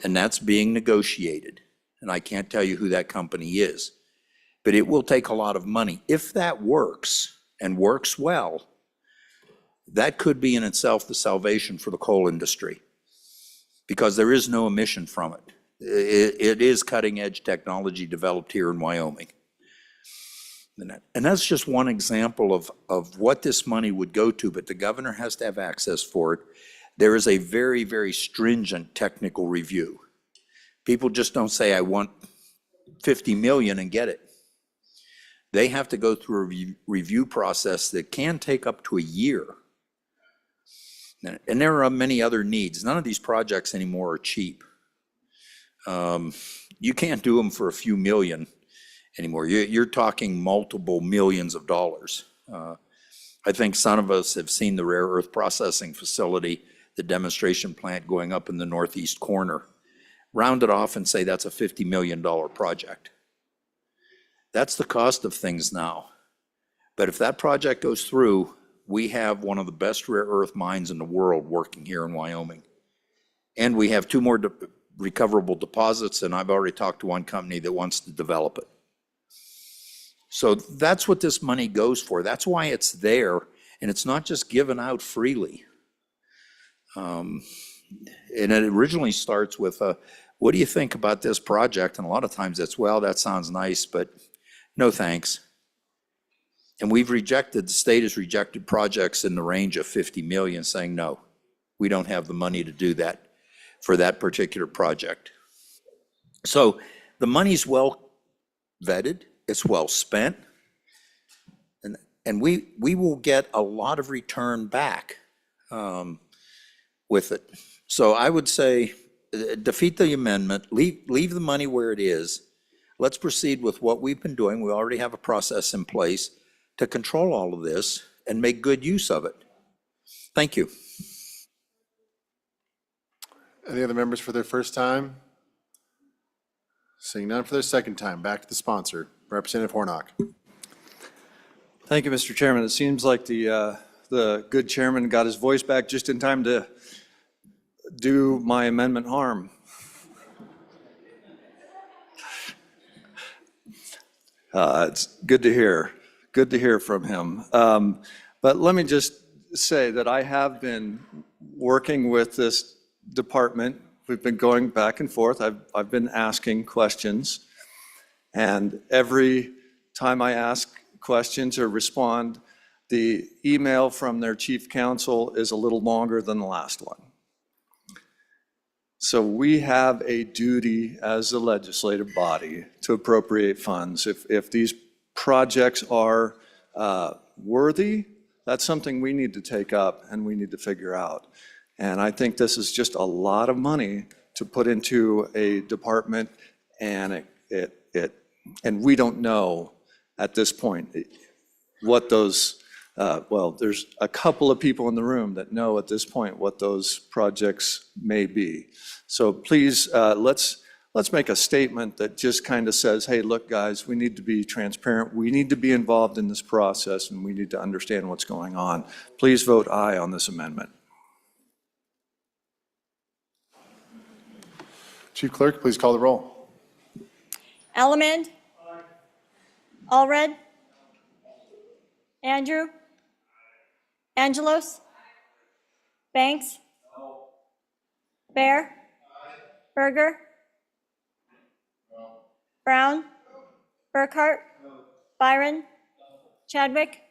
And that's being negotiated. And I can't tell you who that company is, but it will take a lot of money. If that works and works well, that could be in itself the salvation for the coal industry, because there is no emission from it. It is cutting edge technology developed here in Wyoming. And that's just one example of what this money would go to, but the governor has to have access for it. There is a very stringent technical review. People just don't say, I want 50 million and get it. They have to go through a review process that can take up to a year. And there are many other needs. None of these projects anymore are cheap. You can't do them for a few million anymore. You're talking multiple millions of dollars. I think some of us have seen the rare earth processing facility, the demonstration plant going up in the northeast corner. Round it off and say that's a $50 million project. That's the cost of things now. But if that project goes through, we have one of the best rare earth mines in the world working here in Wyoming. And we have 2 more recoverable deposits, and I've already talked to one company that wants to develop it. So that's what this money goes for. That's why it's there, and it's not just given out freely. And it originally starts with, what do you think about this project? And a lot of times it's, well, that sounds nice, but no thanks. And the state has rejected projects in the range of 50 million, saying, no, we don't have the money to do that for that particular project. So the money's well vetted, it's well spent, and we will get a lot of return back with it. So I would say, defeat the amendment, leave the money where it is. Let's proceed with what we've been doing. We already have a process in place to control all of this and make good use of it. Thank you. Any other members for their first time? Seeing none for their second time, back to the sponsor, Representative Hornock. Thank you, Mr. Chairman. It seems like the good chairman got his voice back just in time to do my amendment harm. It's good to hear from him. But let me just say that I have been working with this department. We've been going back and forth. I've been asking questions. And every time I ask questions or respond, the email from their chief counsel is a little longer than the last one. So we have a duty as a legislative body to appropriate funds. If these projects are worthy, that's something we need to take up and we need to figure out. And I think this is just a lot of money to put into a department, and and we don't know at this point what those, well, there's a couple of people in the room that know at this point what those projects may be. So please, let's make a statement that just kind of says, hey, look, guys, we need to be transparent. We need to be involved in this process, and we need to understand what's going on. Please vote aye on this amendment. Chief Clerk, please call the roll. Allemande? Allred? Andrew? Angelos? Banks? Bear? Berger? Brown? Burkhart? Byron? Chadwick?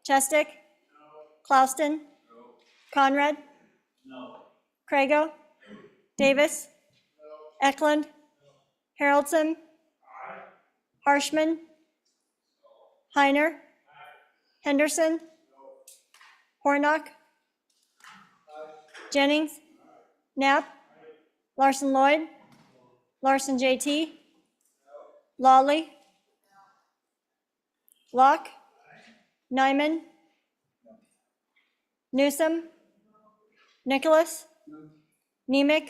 Chestick? Clauston? Conrad? Crago? Davis? Eklund? Haroldson? Harshman? Heiner? Henderson? Hornock? Jennings? Knapp? Larson Lloyd? Larson JT? Lawley? Locke? Nyman? Newsom? Nicholas? Nemec?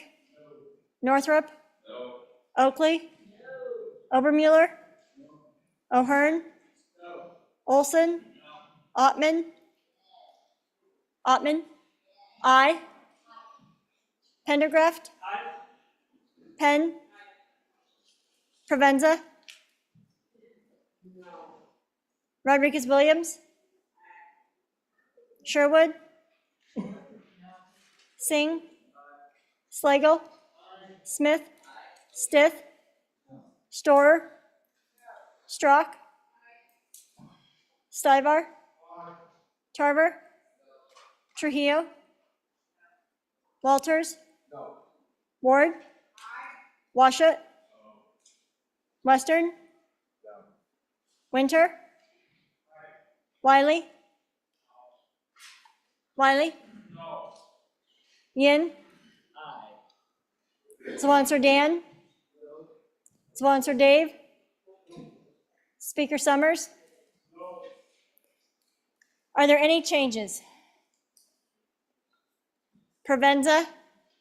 Northrup? Oakley? Obermuller? O'Hearn? Olson? Ottman? Ottman? Aye. Pendergraft? Penn? Provenza? Rodriguez Williams? Sherwood? Singh? Slagle? Smith? Stith? Storer? Strock? Stivar? Tarver? Trujillo? Walters? Ward? Washut? Western? Winter? Wiley? Wiley? Yin? Swanser Dan? Swanser Dave? Speaker Summers? Are there any changes? Provenza?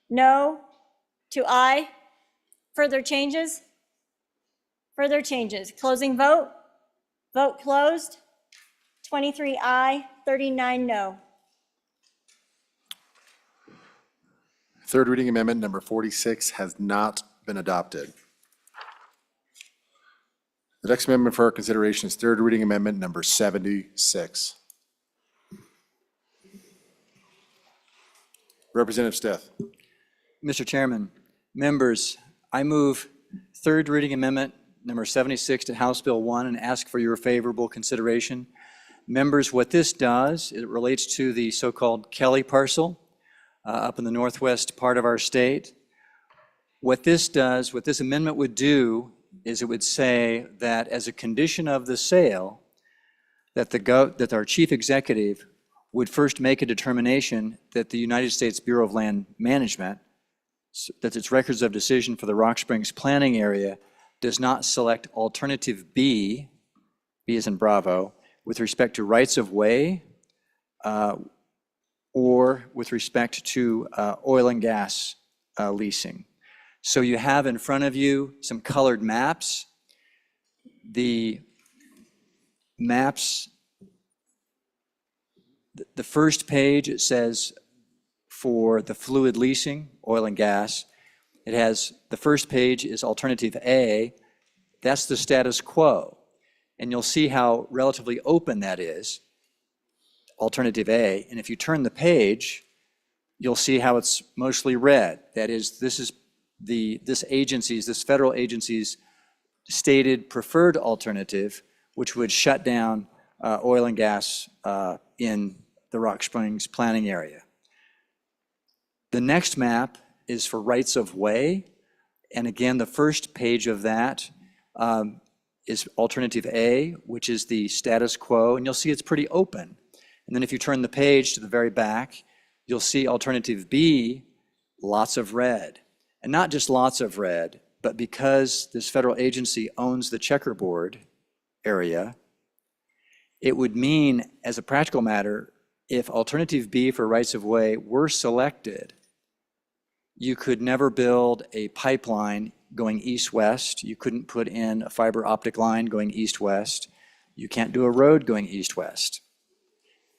No to aye. Further changes? Further changes. Closing vote? Vote closed. 23 aye, 39 no. Third reading amendment number 46 has not been adopted. The next amendment for our consideration is third reading amendment number 76. Representative Stith. Mr. Chairman, members, I move third reading amendment number 76 to House Bill 1 and ask for your favorable consideration. Members, what this does, it relates to the so-called Kelly parcel up in the northwest part of our state. What this does, what this amendment would do, is it would say that as a condition of the sale, that our chief executive would first make a determination that the United States Bureau of Land Management, that its records of decision for the Rock Springs planning area does not select alternative B, B as in Bravo, with respect to rights of way or with respect to oil and gas leasing. So you have in front of you some colored maps. The maps, the first page, it says for the fluid leasing, oil and gas, it has, the first page is alternative A. That's the status quo. And you'll see how relatively open that is. alternative A. And if you turn the page, you'll see how it's mostly red. That is, this federal agency's stated preferred alternative, which would shut down oil and gas in the Rock Springs planning area. The next map is for rights of way. And again, the first page of that is alternative A, which is the status quo. And you'll see it's pretty open. And then if you turn the page to the very back, you'll see alternative B, lots of red. And not just lots of red, but because this federal agency owns the checkerboard area, it would mean, as a practical matter, if alternative B for rights of way were selected, you could never build a pipeline going east-west. You couldn't put in a fiber optic line going east-west. You can't do a road going east-west.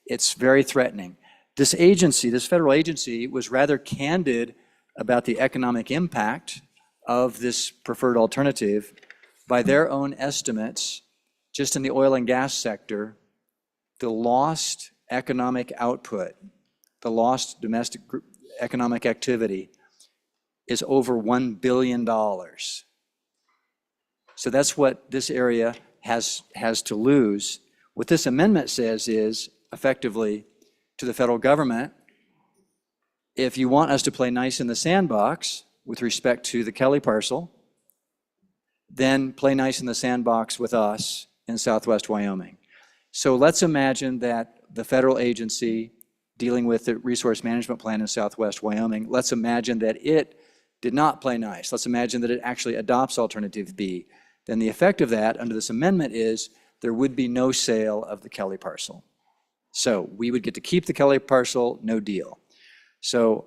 It's very threatening. This agency, this federal agency, was rather candid about the economic impact of this preferred alternative. By their own estimates, just in the oil and gas sector, the lost economic output, the lost domestic economic activity is over $1 billion. So that's what this area has to lose. What this amendment says is, effectively, to the federal government, if you want us to play nice in the sandbox with respect to the Kelly parcel, then play nice in the sandbox with us in Southwest Wyoming. So let's imagine that the federal agency dealing with the resource management plan in Southwest Wyoming, let's imagine that it did not play nice. Let's imagine that it actually adopts alternative B. Then the effect of that under this amendment is there would be no sale of the Kelly parcel. So we would get to keep the Kelly parcel, no deal. So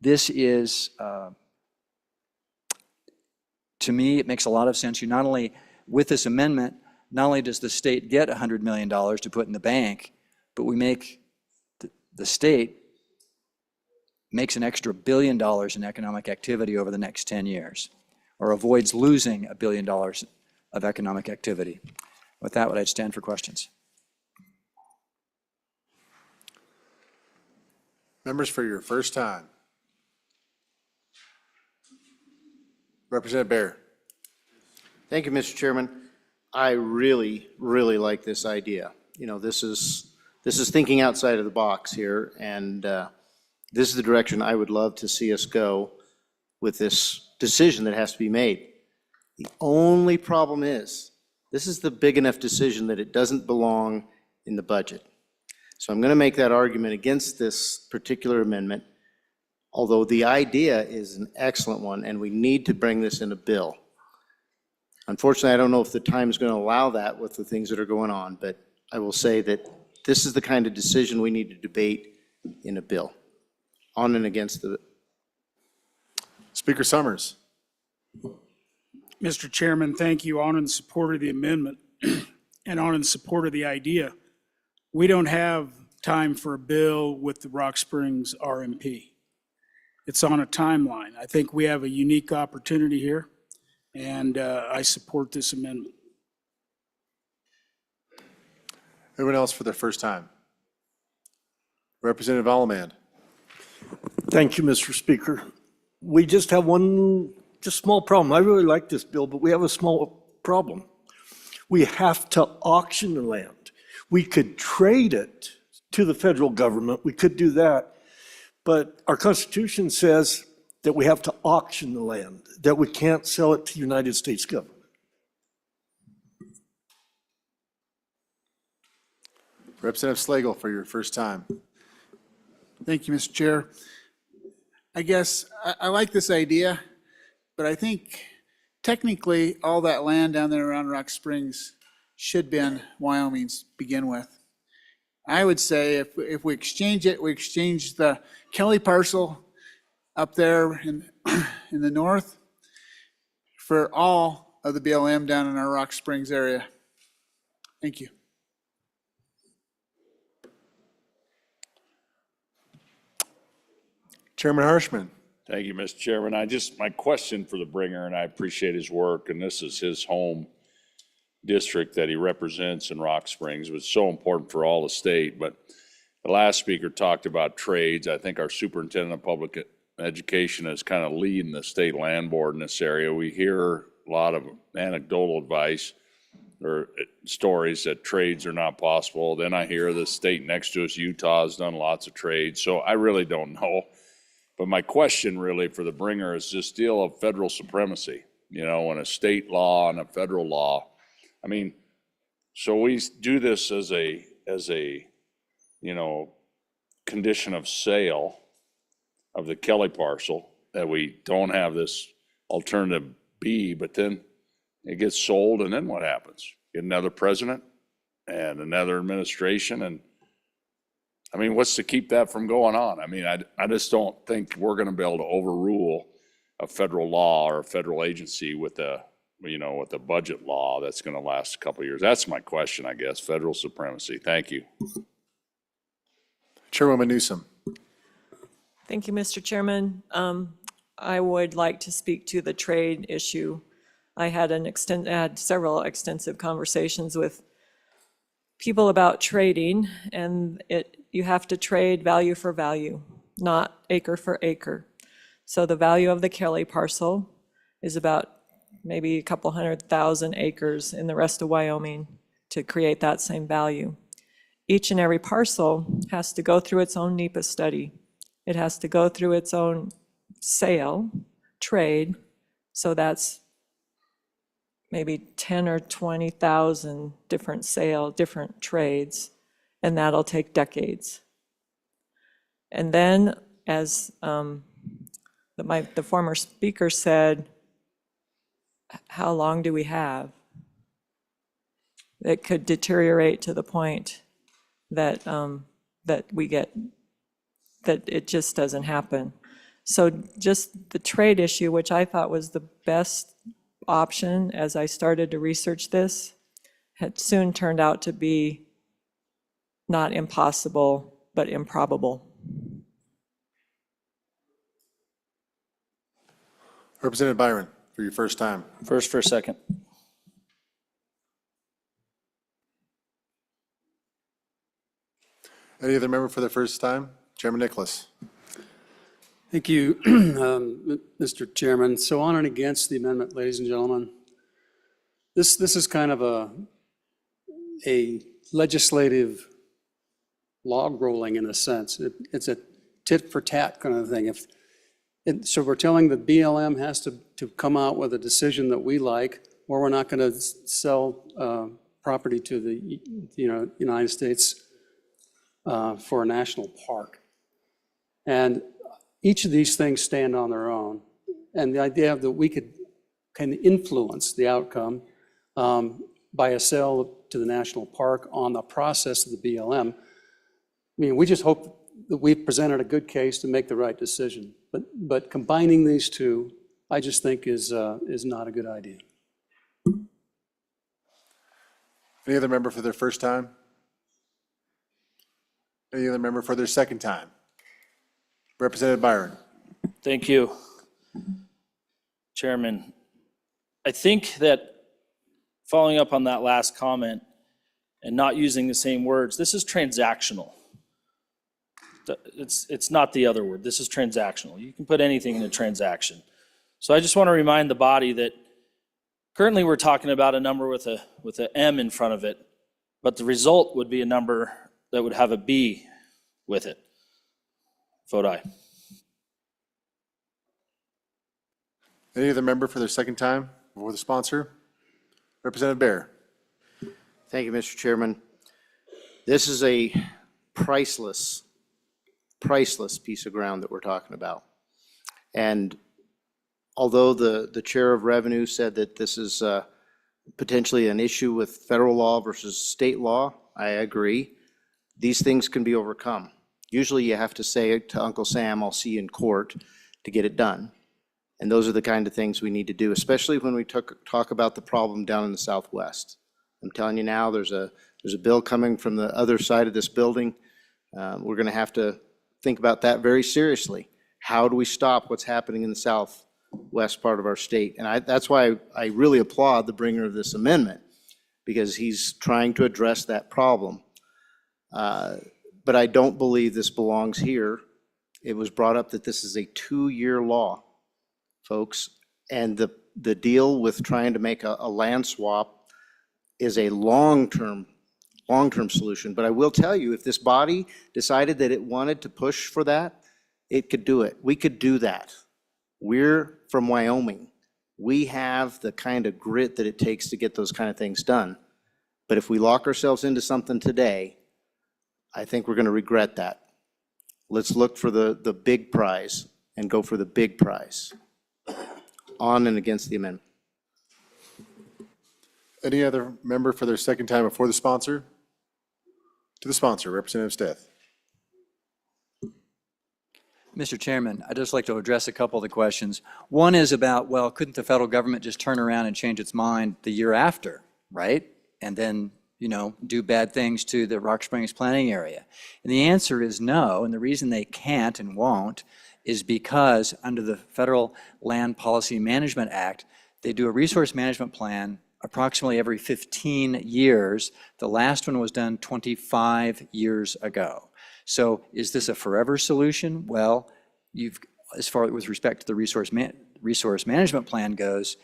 this is, to me, it makes a lot of sense. You not only, with this amendment, not only does the state get $100 million to put in the bank, but we make, the state makes an extra $1 billion in economic activity over the next 10 years, or avoids losing $1 billion of economic activity. With that, I'd stand for questions. Members, for your first time. Representative Bear. Thank you, Mr. Chairman. I really, really like this idea. You know, this is thinking outside of the box here, and this is the direction I would love to see us go with this decision that has to be made. The only problem is, this is the big enough decision that it doesn't belong in the budget. So I'm going to make that argument against this particular amendment, although the idea is an excellent one, and we need to bring this in a bill. Unfortunately, I don't know if the time is going to allow that with the things that are going on, but I will say that this is the kind of decision we need to debate in a bill, on and against the. Speaker Summers. Mr. Chairman, thank you. On in support of the amendment and on in support of the idea. We don't have time for a bill with the Rock Springs RMP. It's on a timeline. I think we have a unique opportunity here, and I support this amendment. Everyone else for their first time. Representative Allemand. Thank you, Mr. Speaker. We just have one small problem. I really like this bill, but we have a small problem. We have to auction the land. We could trade it to the federal government. We could do that. But our Constitution says that we have to auction the land, that we can't sell it to the United States government. Representative Slagle for your first time. Thank you, Mr. Chair. I guess I like this idea, but I think technically all that land down there around Rock Springs should be in Wyoming's to begin with. I would say if we exchange it, we exchange the Kelly parcel up there in the north for all of the BLM down in our Rock Springs area. Thank you. Chairman Harshman. Thank you, Mr. Chairman. My question for the bringer, and I appreciate his work, and this is his home. district that he represents in Rock Springs, was so important for all the state. But the last speaker talked about trades. I think our superintendent of public education is kind of leading the state land board in this area. We hear a lot of anecdotal advice or stories that trades are not possible. Then I hear the state next to us, Utah, has done lots of trades. So I really don't know. But my question really for the bringer is this deal of federal supremacy, you know, and a state law and a federal law. I mean, so we do this as a, you know, condition of sale of the Kelly parcel, that we don't have this alternative B, but then it gets sold, and then what happens? Get another president and another administration, and I mean, what's to keep that from going on? I mean, I just don't think we're going to be able to overrule a federal law or a federal agency with a, you know, with a budget law that's going to last a couple of years. That's my question, I guess, federal supremacy. Thank you. Chairwoman Newsom. Thank you, Mr. Chairman. I would like to speak to the trade issue. I had several extensive conversations with people about trading, and you have to trade value for value, not acre for acre. So the value of the Kelly parcel is about maybe a couple 100,000 acres in the rest of Wyoming to create that same value. Each and every parcel has to go through its own NEPA study. It has to go through its own sale, trade, so that's maybe 10 or 20,000 different trades, and that'll take decades. And then, as the former speaker said, how long do we have? It could deteriorate to the point that that it just doesn't happen. So just the trade issue, which I thought was the best option as I started to research this, had soon turned out to be not impossible, but improbable. Representative Byron, for your first time. First for a second. Any other member for the first time? Chairman Nicholas. Thank you, Mr. Chairman. So on and against the amendment, ladies and gentlemen. This is kind of a legislative log rolling in a sense. It's a tit for tat kind of thing. So we're telling the BLM has to come out with a decision that we like, or we're not going to sell property to the United States for a national park. And each of these things stand on their own. And the idea that we can influence the outcome by a sale to the national park on the process of the BLM, I mean, we just hope that we've presented a good case to make the right decision. But combining these two, I just think is not a good idea. Any other member for their first time? Any other member for their second time? Representative Byron. Thank you, Chairman. I think that following up on that last comment and not using the same words, this is transactional. It's not the other word. This is transactional. You can put anything in a transaction. So I just want to remind the body that currently we're talking about a number with a M in front of it, but the result would be a number that would have a B with it. Vote aye. Any other member for their second time before the sponsor? Representative Bear. Thank you, Mr. Chairman. This is a priceless piece of ground that we're talking about. And although the chair of revenue said that this is potentially an issue with federal law versus state law, I agree. These things can be overcome. Usually you have to say to Uncle Sam, I'll see you in court to get it done. And those are the kind of things we need to do, especially when we talk about the problem down in the Southwest. I'm telling you now, there's a bill coming from the other side of this building. We're going to have to think about that very seriously. How do we stop what's happening in the southwest part of our state? And that's why I really applaud the bringer of this amendment, because he's trying to address that problem. But I don't believe this belongs here. It was brought up that this is a 2-year law, folks, and the deal with trying to make a land swap is a long-term solution. But I will tell you, if this body decided that it wanted to push for that, it could do it. We could do that. We're from Wyoming. We have the kind of grit that it takes to get those kind of things done. But if we lock ourselves into something today, I think we're going to regret that. Let's look for the big prize and go for the big prize. On and against the amendment. Any other member for their second time before the sponsor? To the sponsor, Representative Stith. Mr. Chairman, I'd just like to address a couple of the questions. One is about, well, couldn't the federal government just turn around and change its mind the year after, right? And then, do bad things to the Rock Springs planning area? And the answer is no, and the reason they can't and won't is because under the Federal Land Policy Management Act, they do a resource management plan approximately every 15 years. The last one was done 25 years ago. So is this a forever solution? Well, as far with respect to the resource management plan goes,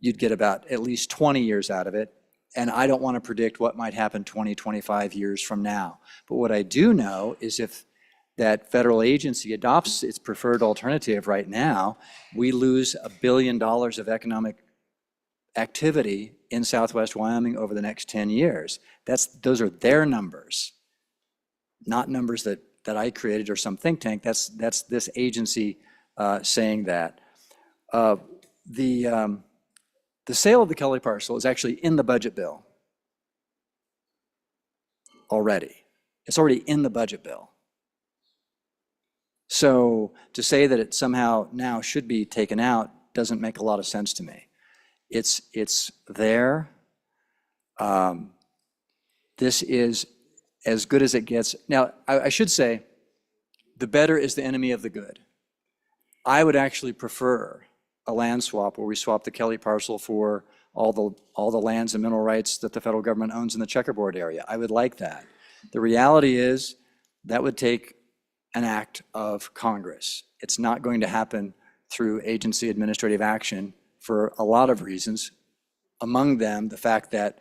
you'd get about at least 20 years out of it. And I don't want to predict what might happen 20, 25 years from now. But what I do know is if that federal agency adopts its preferred alternative right now, we lose $1 billion of economic activity in Southwest Wyoming over the next 10 years. Those are their numbers, not numbers that I created or some think tank. That's this agency saying that. The sale of the Kelly parcel is actually in the budget bill already. It's already in the budget bill. So to say that it somehow now should be taken out doesn't make a lot of sense to me. It's there. This is as good as it gets. Now, I should say, the better is the enemy of the good. I would actually prefer a land swap where we swap the Kelly parcel for all the lands and mineral rights that the federal government owns in the checkerboard area. I would like that. The reality is that would take an act of Congress. It's not going to happen through agency administrative action for a lot of reasons, among them the fact that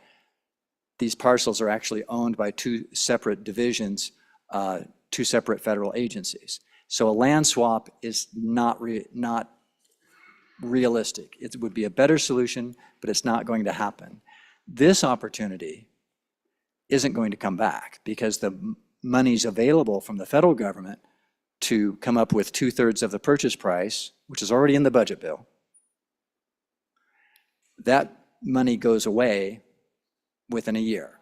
these parcels are actually owned by 2 separate divisions, 2 separate federal agencies. So a land swap is not realistic. It would be a better solution, but it's not going to happen. This opportunity isn't going to come back because the money's available from the federal government to come up with 2/3 of the purchase price, which is already in the budget bill. That money goes away within a year.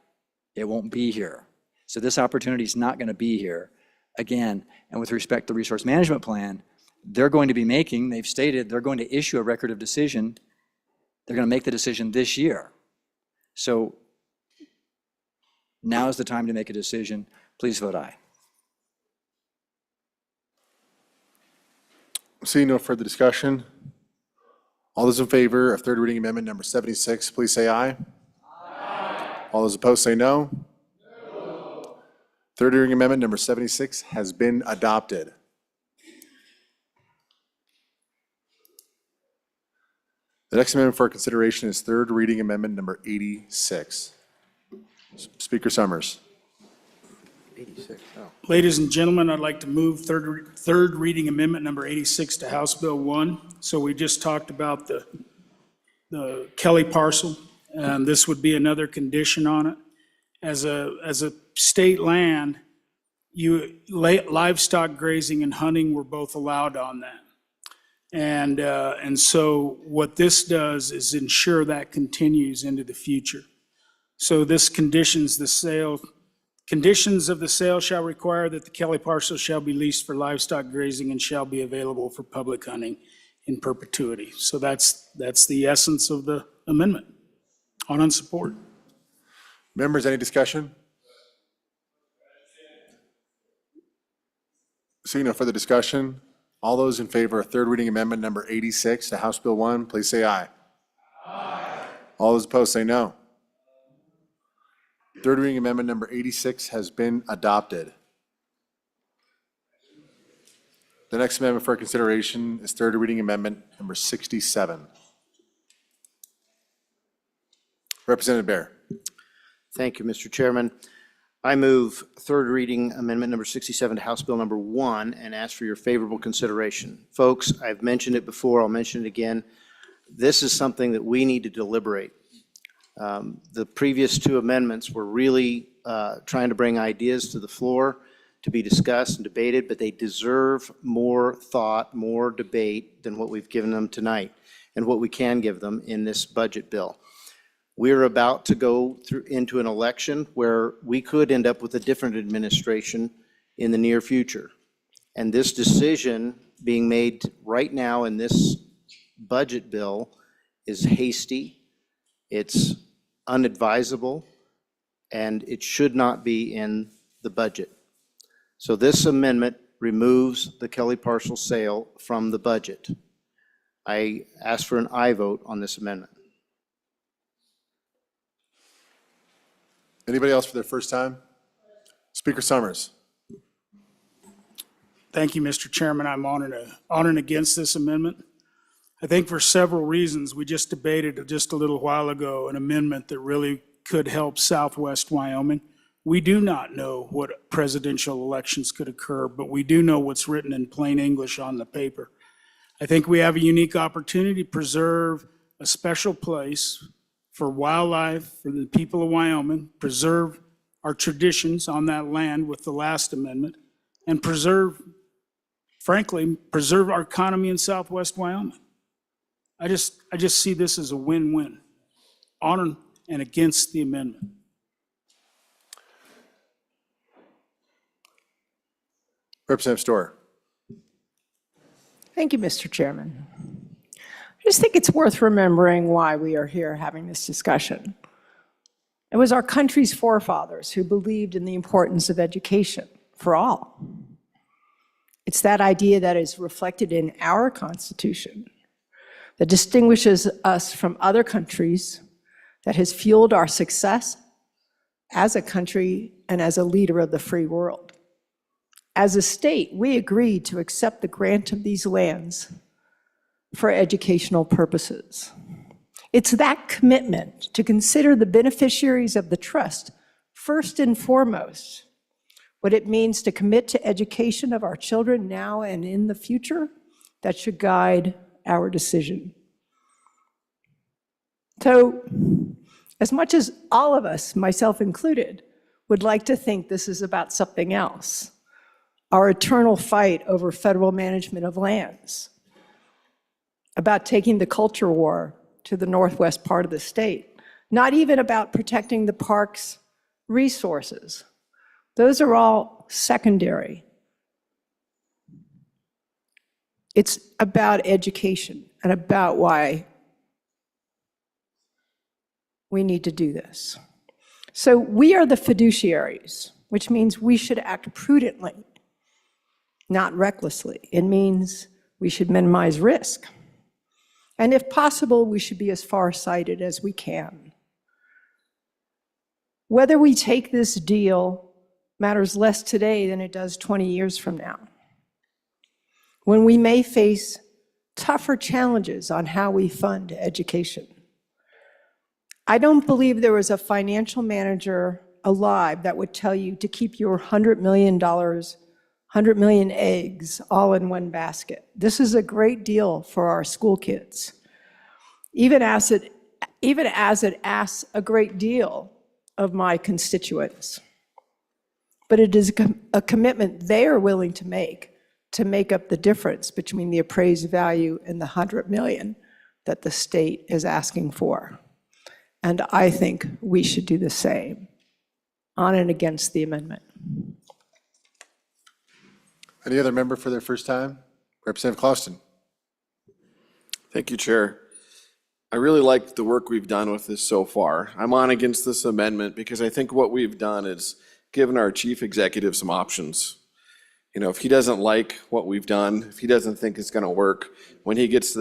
It won't be here. So this opportunity is not going to be here again. And with respect to the resource management plan, they're going to be making, they've stated, they're going to issue a record of decision. They're going to make the decision this year. So now is the time to make a decision. Please vote aye. Seeing no further discussion, all those in favor of third reading amendment number 76, please say aye. Aye. All those opposed say no. No. Third reading amendment number 76 has been adopted. The next amendment for consideration is third reading amendment number 86. Speaker Summers. 86, oh. Ladies and gentlemen, I'd like to move third reading amendment number 86 to House Bill 1. So we just talked about the Kelly parcel, and this would be another condition on it. As a state land, livestock grazing and hunting were both allowed on that. And so what this does is ensure that continues into the future. So this conditions the sale. Conditions of the sale shall require that the Kelly parcel shall be leased for livestock grazing and shall be available for public hunting in perpetuity. So that's the essence of the amendment. On support. Members, any discussion? Seeing no further discussion, all those in favor of third reading amendment number 86 to House Bill 1, please say aye. Aye. All those opposed say no. Third reading amendment number 86 has been adopted. The next amendment for consideration is third reading amendment number 67. Representative Bear. Thank you, Mr. Chairman. I move third reading amendment number 67 to House Bill number 1 and ask for your favorable consideration. Folks, I've mentioned it before, I'll mention it again. This is something that we need to deliberate. The previous two amendments were really trying to bring ideas to the floor to be discussed and debated, but they deserve more thought, more debate than what we've given them tonight and what we can give them in this budget bill. We're about to go through into an election where we could end up with a different administration in the near future. And this decision being made right now in this budget bill is hasty, it's unadvisable, and it should not be in the budget. So this amendment removes the Kelly parcel sale from the budget. I ask for an aye vote on this amendment. Anybody else for their first time? Speaker Summers. Thank you, Mr. Chairman. I'm on and against this amendment. I think for several reasons. We just debated just a little while ago an amendment that really could help Southwest Wyoming. We do not know what presidential elections could occur, but we do know what's written in plain English on the paper. I think we have a unique opportunity to preserve a special place for wildlife, for the people of Wyoming, preserve our traditions on that land with the last amendment, and frankly, preserve our economy in Southwest Wyoming. I just see this as a win-win, on and against the amendment. Representative Storer. Thank you, Mr. Chairman. I just think it's worth remembering why we are here having this discussion. It was our country's forefathers who believed in the importance of education for all. It's that idea that is reflected in our Constitution that distinguishes us from other countries, that has fueled our success as a country and as a leader of the free world. As a state, we agreed to accept the grant of these lands for educational purposes. It's that commitment to consider the beneficiaries of the trust first and foremost, what it means to commit to education of our children now and in the future, that should guide our decision. So, as much as all of us, myself included, would like to think this is about something else, our eternal fight over federal management of lands, about taking the culture war to the northwest part of the state, not even about protecting the park's resources. Those are all secondary. It's about education and about why we need to do this. So we are the fiduciaries, which means we should act prudently, not recklessly. It means we should minimize risk. And if possible, we should be as far-sighted as we can. Whether we take this deal matters less today than it does 20 years from now, when we may face tougher challenges on how we fund education. I don't believe there was a financial manager alive that would tell you to keep your $100 million, 100 million eggs all in one basket. This is a great deal for our school kids, even as it asks a great deal of my constituents. But it is a commitment they are willing to make up the difference between the appraised value and the 100 million that the state is asking for. And I think we should do the same, on and against the amendment. Any other member for their first time? Representative Clauston. Thank you, Chair. I really like the work we've done with this so far. I'm on against this amendment because I think what we've done is given our chief executive some options. You know, if he doesn't like what we've done, if he doesn't think it's going to work, when he gets to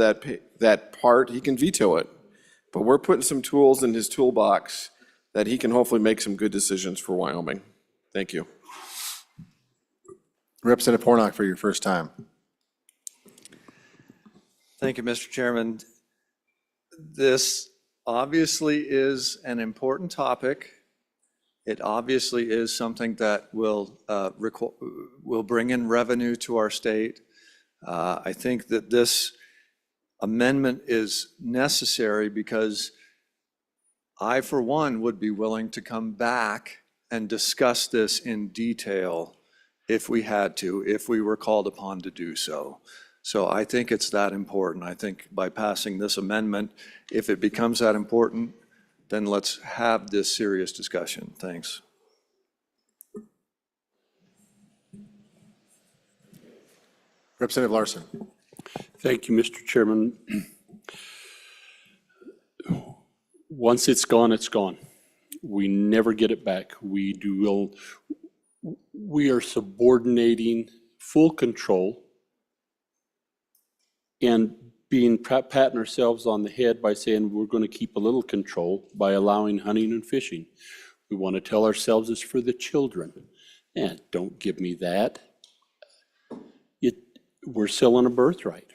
that part, he can veto it. But we're putting some tools in his toolbox that he can hopefully make some good decisions for Wyoming. Thank you. Representative Hornock for your first time. Thank you, Mr. Chairman. This obviously is an important topic. It obviously is something that will bring in revenue to our state. I think that this amendment is necessary because I, for one, would be willing to come back and discuss this in detail if we had to, if we were called upon to do so. So I think it's that important. I think by passing this amendment, if it becomes that important, then let's have this serious discussion. Thanks. Representative Larson. Thank you, Mr. Chairman. Once it's gone, it's gone. We never get it back. We are subordinating full control and patting ourselves on the head by saying we're going to keep a little control by allowing hunting and fishing. We want to tell ourselves it's for the children. And don't give me that. We're selling a birthright.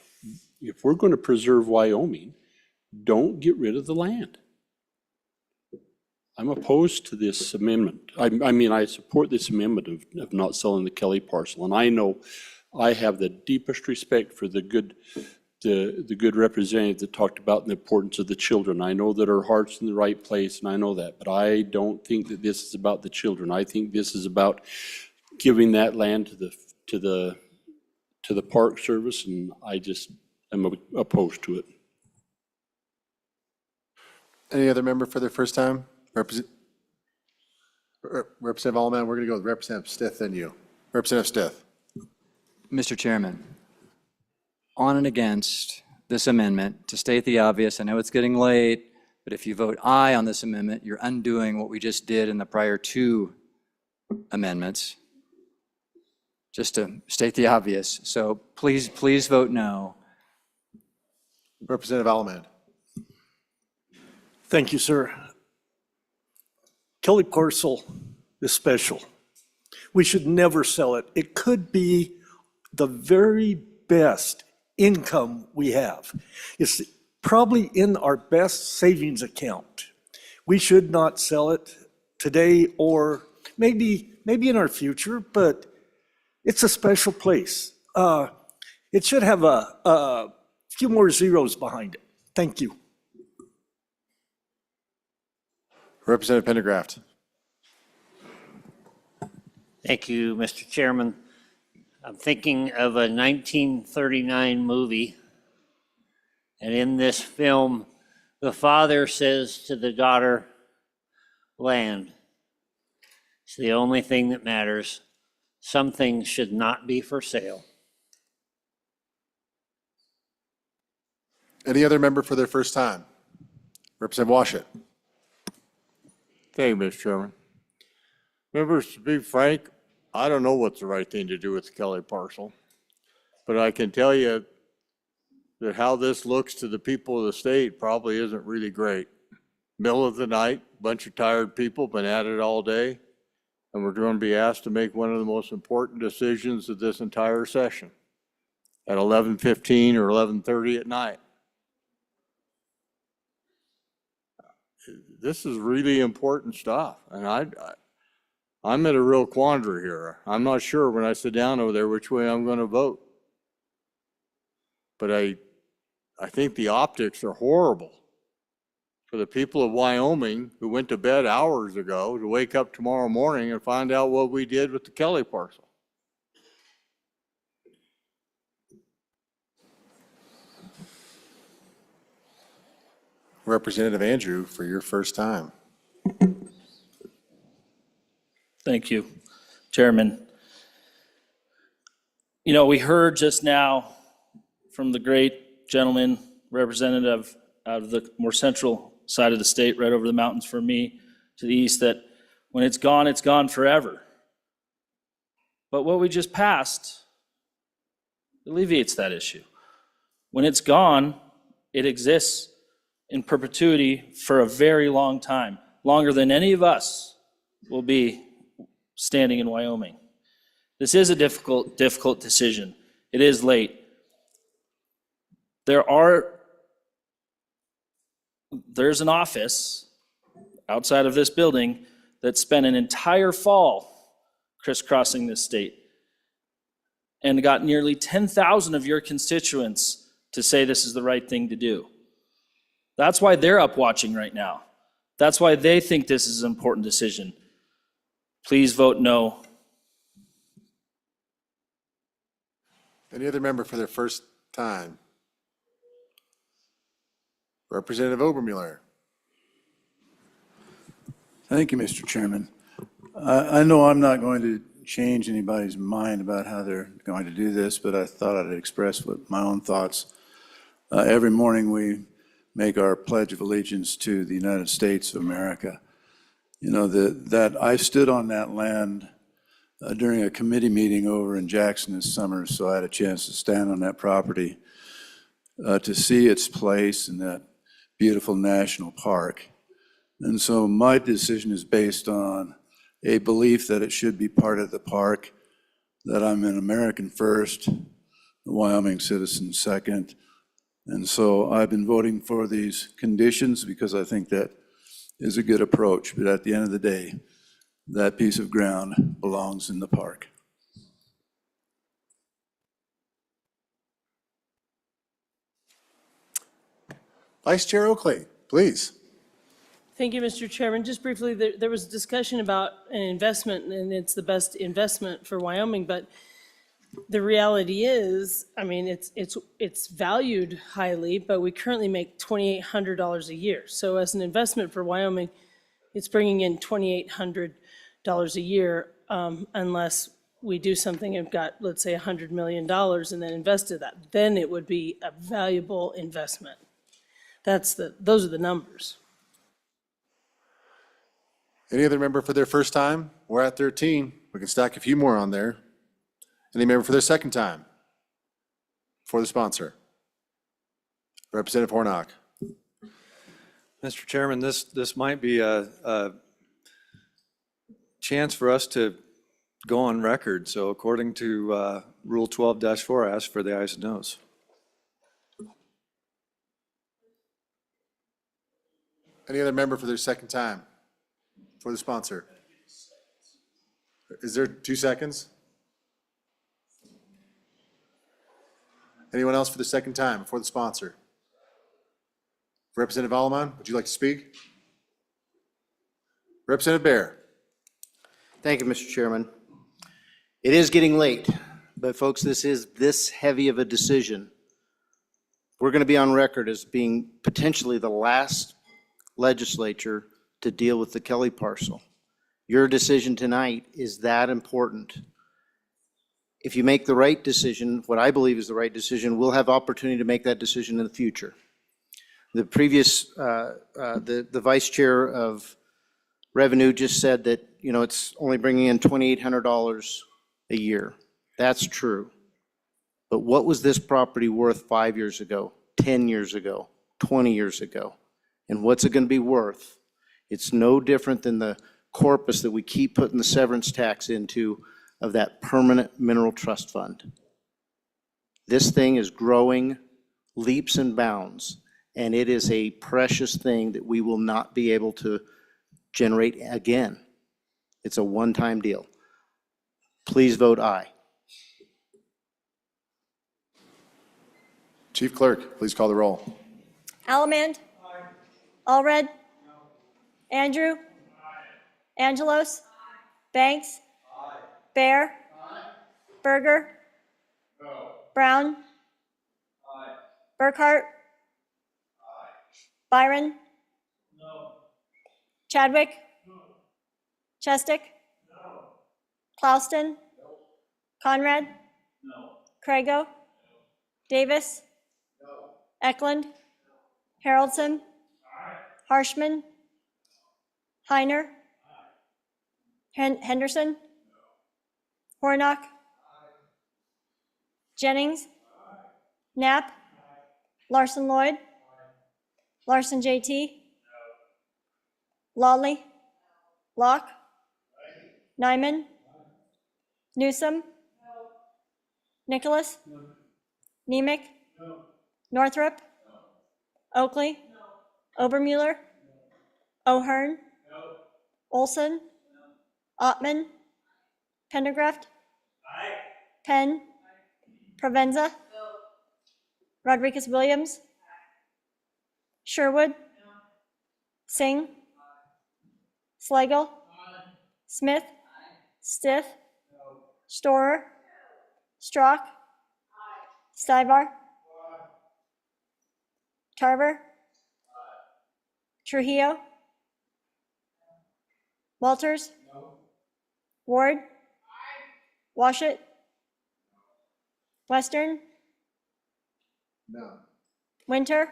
If we're going to preserve Wyoming, don't get rid of the land. I'm opposed to this amendment. I mean, I support this amendment of not selling the Kelly parcel. And I know I have the deepest respect for the good representative that talked about the importance of the children. I know that her heart's in the right place, and I know that. But I don't think that this is about the children. I think this is about giving that land to the Park Service, and I just am opposed to it. Any other member for their first time? Representative Allman, we're going to go with Representative Stith and you. Representative Stith. Mr. Chairman, on and against this amendment, to state the obvious, I know it's getting late, but if you vote aye on this amendment, you're undoing what we just did in the prior two amendments. Just to state the obvious. So please vote no. Representative Allman. Thank you, sir. Kelly parcel is special. We should never sell it. It could be the very best income we have. It's probably in our best savings account. We should not sell it today or maybe in our future, but it's a special place. It should have a few more zeros behind it. Thank you. Representative Pendergraft. Thank you, Mr. Chairman. I'm thinking of a 1939 movie, and in this film, the father says to the daughter, land. It's the only thing that matters. Some things should not be for sale. Any other member for their first time? Representative Washut. Thank you, Mr. Chairman. Members, to be frank, I don't know what's the right thing to do with the Kelly parcel, but I can tell you that how this looks to the people of the state probably isn't really great. Middle of the night, bunch of tired people, been at it all day, and we're going to be asked to make one of the most important decisions of this entire session at 11:15 or 11:30 at night. This is really important stuff, and I'm at a real quandary here. I'm not sure when I sit down over there which way I'm going to vote. But I think the optics are horrible for the people of Wyoming who went to bed hours ago to wake up tomorrow morning and find out what we did with the Kelly parcel. Representative Andrew for your first time. Thank you, Chairman. You know, we heard just now from the great gentleman, representative out of the more central side of the state, right over the mountains from me to the east, that when it's gone forever. But what we just passed alleviates that issue. When it's gone, it exists in perpetuity for a very long time. longer than any of us will be standing in Wyoming. This is a difficult decision. It is late. There's an office outside of this building that spent an entire fall crisscrossing this state and got nearly 10,000 of your constituents to say this is the right thing to do. That's why they're up watching right now. That's why they think this is an important decision. Please vote no. Any other member for their first time? Representative Obermuller. Thank you, Mr. Chairman. I know I'm not going to change anybody's mind about how they're going to do this, but I thought I'd express my own thoughts. Every morning we make our Pledge of Allegiance to the United States of America. You know, that I stood on that land during a committee meeting over in Jackson this summer, so I had a chance to stand on that property to see its place in that beautiful national park. And so my decision is based on a belief that it should be part of the park, that I'm an American first, a Wyoming citizen second. And so I've been voting for these conditions because I think that is a good approach. But at the end of the day, that piece of ground belongs in the park. Vice Chair Oakley, please. Thank you, Mr. Chairman. Just briefly, there was a discussion about an investment, and it's the best investment for Wyoming, but the reality is, I mean, it's valued highly, but we currently make $2,800 a year. So as an investment for Wyoming, it's bringing in $2,800 a year, unless we do something and got, let's say, $100 million and then invested that. Then it would be a valuable investment. Those are the numbers. Any other member for their first time? We're at 13. We can stack a few more on there. Any member for their second time? For the sponsor. Representative Hornock. Mr. Chairman, this might be a chance for us to go on record. So according to Rule 12-4, I ask for the ayes and noes. Any other member for their second time? For the sponsor. Is there 2 seconds? Anyone else for the second time for the sponsor? Representative Alleman, would you like to speak? Representative Bear. Thank you, Mr. Chairman. It is getting late, but folks, this is this heavy of a decision. We're going to be on record as being potentially the last legislature to deal with the Kelly parcel. Your decision tonight is that important. If you make the right decision, what I believe is the right decision, we'll have opportunity to make that decision in the future. The previous, the vice chair of revenue just said that, you know, it's only bringing in $2,800 a year. That's true. But what was this property worth 5 years ago, 10 years ago, 20 years ago? And what's it going to be worth? It's no different than the corpus that we keep putting the severance tax into of that permanent mineral trust fund. This thing is growing leaps and bounds, and it is a precious thing that we will not be able to generate again. It's a one-time deal. Please vote aye. Chief Clerk, please call the roll. Allemand? Allred? Andrew? Angelos? Banks? Bear? Berger? Brown? Burkhart? Byron? Chadwick? Chestick? Clauston? Conrad? Crago? Davis? Eklund? Haroldson? Harshman? Heiner? Henderson? Hornock? Jennings? Knapp? Larson Lloyd? Larson JT? Lawley? Locke? Nyman? Newsom? Nicholas? Nemec? Northrup? Oakley? Obermuller? O'Hearn? Olson? Ottman? Pendergraft? Penn? Provenza? Rodriguez Williams? Sherwood? Singh? Slagle? Smith? Stith? Storer? Strock? Stivar? Tarver? Trujillo? Walters? Ward? Washit? Western? Winter?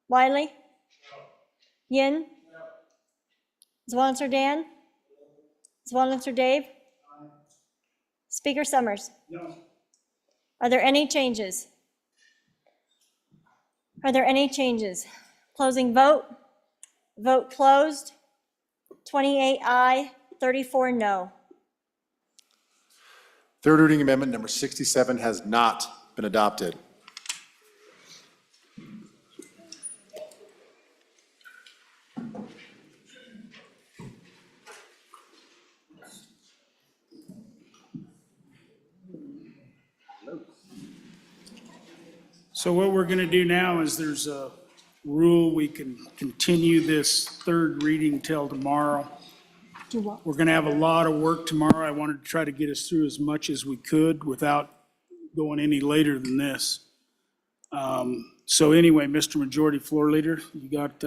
Wiley? Yin? Zwanzer Dan? Zwanzer Dave? Speaker Summers? Are there any changes? Are there any changes? Closing vote. Vote closed. 28 aye, 34 no. Third reading amendment number 67 has not been adopted. So what we're going to do now is there's a rule, we can continue this third reading till tomorrow. We're going to have a lot of work tomorrow. I wanted to try to get us through as much as we could without going any later than this. So anyway, Mr. Majority Floor Leader, you got,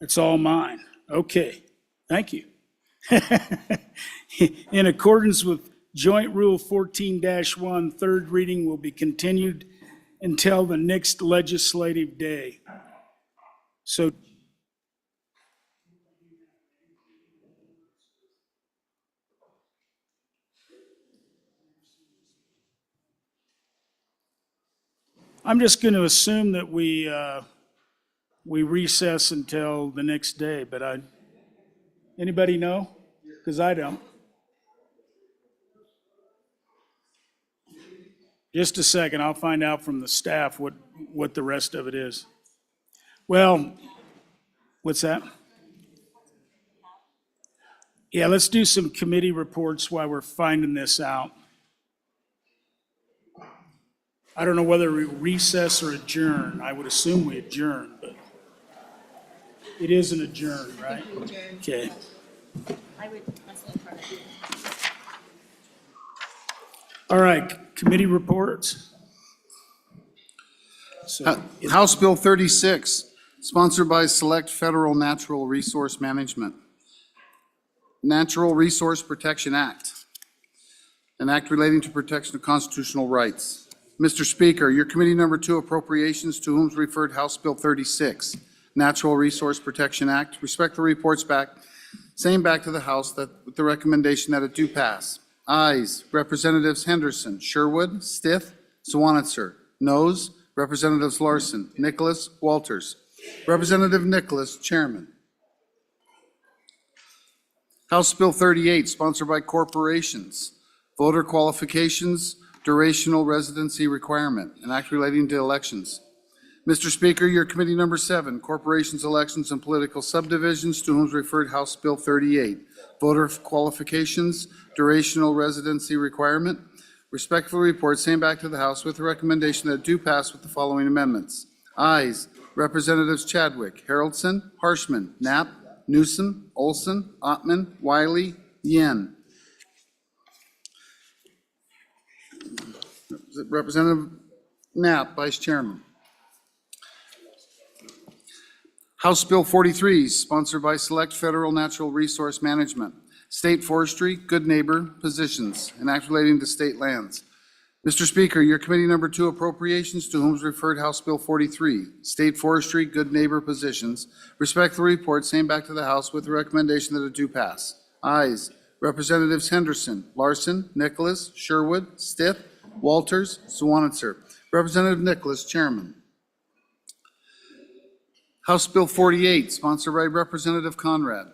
it's all mine. Okay, thank you. In accordance with Joint Rule 14-1, third reading will be continued until the next legislative day. So I'm just going to assume that we recess until the next day, but anybody know? Because I don't. Just a second, I'll find out from the staff what the rest of it is. Well, what's that? Yeah, let's do some committee reports while we're finding this out. I don't know whether we recess or adjourn. I would assume we adjourn, but it is an adjourn, right? Okay. All right, committee reports. So, House Bill 36, sponsored by Select Federal Natural Resource Management. Natural Resource Protection Act, an act relating to protection of constitutional rights. Mr. Speaker, your committee number 2 appropriations, to whom is referred House Bill 36, Natural Resource Protection Act, respectfully reports back, same back to the House that with the recommendation that it do pass. Ayes, Representatives Henderson, Sherwood, Stith, Swanitzer. Noes, Representatives Larson, Nicholas, Walters. Representative Nicholas, Chairman. House Bill 38, sponsored by corporations. Voter qualifications, durational residency requirement, an act relating to elections. Mr. Speaker, your committee number 7, corporations, elections, and political subdivisions, to whom is referred House Bill 38, voter qualifications, durational residency requirement. Respectfully report, same back to the House with the recommendation that it do pass with the following amendments. Ayes, Representatives Chadwick, Haroldson, Harshman, Knapp, Newsom, Olson, Ottman, Wiley, Yen. Representative Knapp, Vice Chairman. House Bill 43, sponsored by Select Federal Natural Resource Management. State Forestry, Good Neighbor positions, an act relating to state lands. Mr. Speaker, your committee number 2 appropriations, to whom is referred House Bill 43, State Forestry, Good Neighbor positions, respectfully report, same back to the House with the recommendation that it do pass. Ayes, Representatives Henderson, Larson, Nicholas, Sherwood, Stith, Walters, Swanitzer. Representative Nicholas, Chairman. House Bill 48, sponsored by Representative Conrad,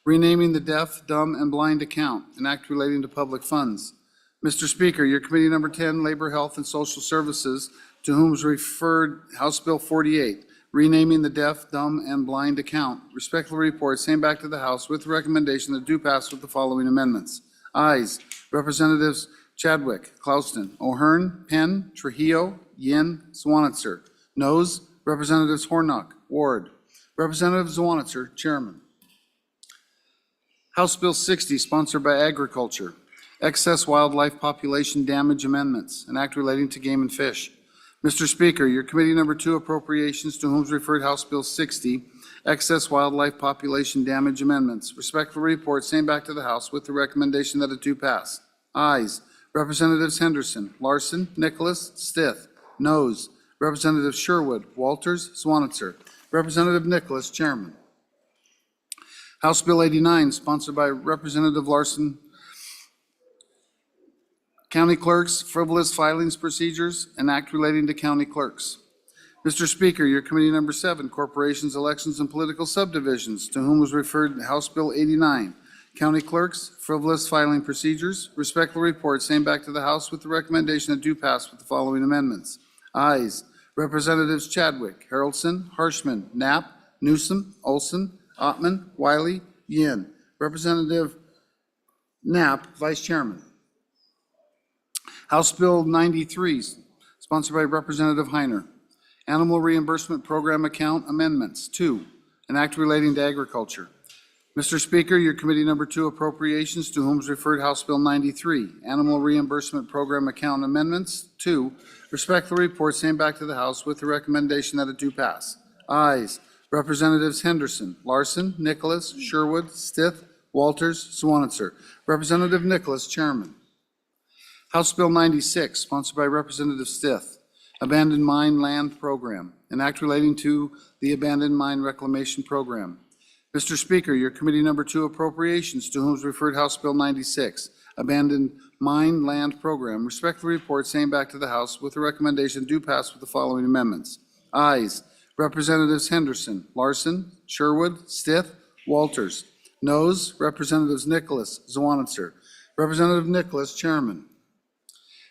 renaming the deaf, dumb, and blind account, an act relating to public funds. Mr. Speaker, your Committee Number 10, Labor, Health, and Social Services, to whom is referred House Bill 48, renaming the deaf, dumb, and blind account, respectfully report, same back to the House with the recommendation that do pass with the following amendments. Ayes, Representatives Chadwick, Clauston, O'Hearn, Penn, Trujillo, Yin, Swanitzer. Noes, Representatives Hornock, Ward. Representative Swanitzer, Chairman. House Bill 60, sponsored by Agriculture, excess wildlife population damage amendments, an act relating to game and fish. Mr. Speaker, your Committee Number 2 Appropriations, to whom is referred House Bill 60, excess wildlife population damage amendments, respectfully report, same back to the House with the recommendation that it do pass. Ayes, Representatives Henderson, Larson, Nicholas, Stith. Noes, Representatives Sherwood, Walters, Swanitzer. Representative Nicholas, Chairman. House Bill 89, sponsored by Representative Larson. County clerks, frivolous filings procedures, an act relating to county clerks. Mr. Speaker, your Committee Number 7, Corporations, Elections, and Political Subdivisions, to whom was referred House Bill 89. County clerks, frivolous filing procedures, respectful report, same back to the House with the recommendation that do pass with the following amendments. Ayes, Representatives Chadwick, Haroldson, Harshman, Knapp, Newsom, Olson, Ottman, Wiley, Yin. Representative Knapp, Vice Chairman. House Bill 93, sponsored by Representative Heiner. Animal Reimbursement Program Account Amendments. 2, an act relating to agriculture. Mr. Speaker, your Committee Number 2 Appropriations, to whom is referred House Bill 93, Animal Reimbursement Program Account Amendments. 2, respectfully report, same back to the House with the recommendation that it do pass. Ayes, Representatives Henderson, Larson, Nicholas, Sherwood, Stith, Walters, Swanitzer. Representative Nicholas, Chairman. House Bill 96, sponsored by Representative Stith, Abandoned Mine Land Program, an act relating to the Abandoned Mine Reclamation Program. Mr. Speaker, your Committee Number 2 Appropriations, to whom is referred House Bill 96, Abandoned Mine Land Program, respectfully report, same back to the House with the recommendation do pass with the following amendments. Ayes, Representatives Henderson, Larson, Sherwood, Stith, Walters. Noes, Representatives Nicholas, Zwanitzer. Representative Nicholas, Chairman.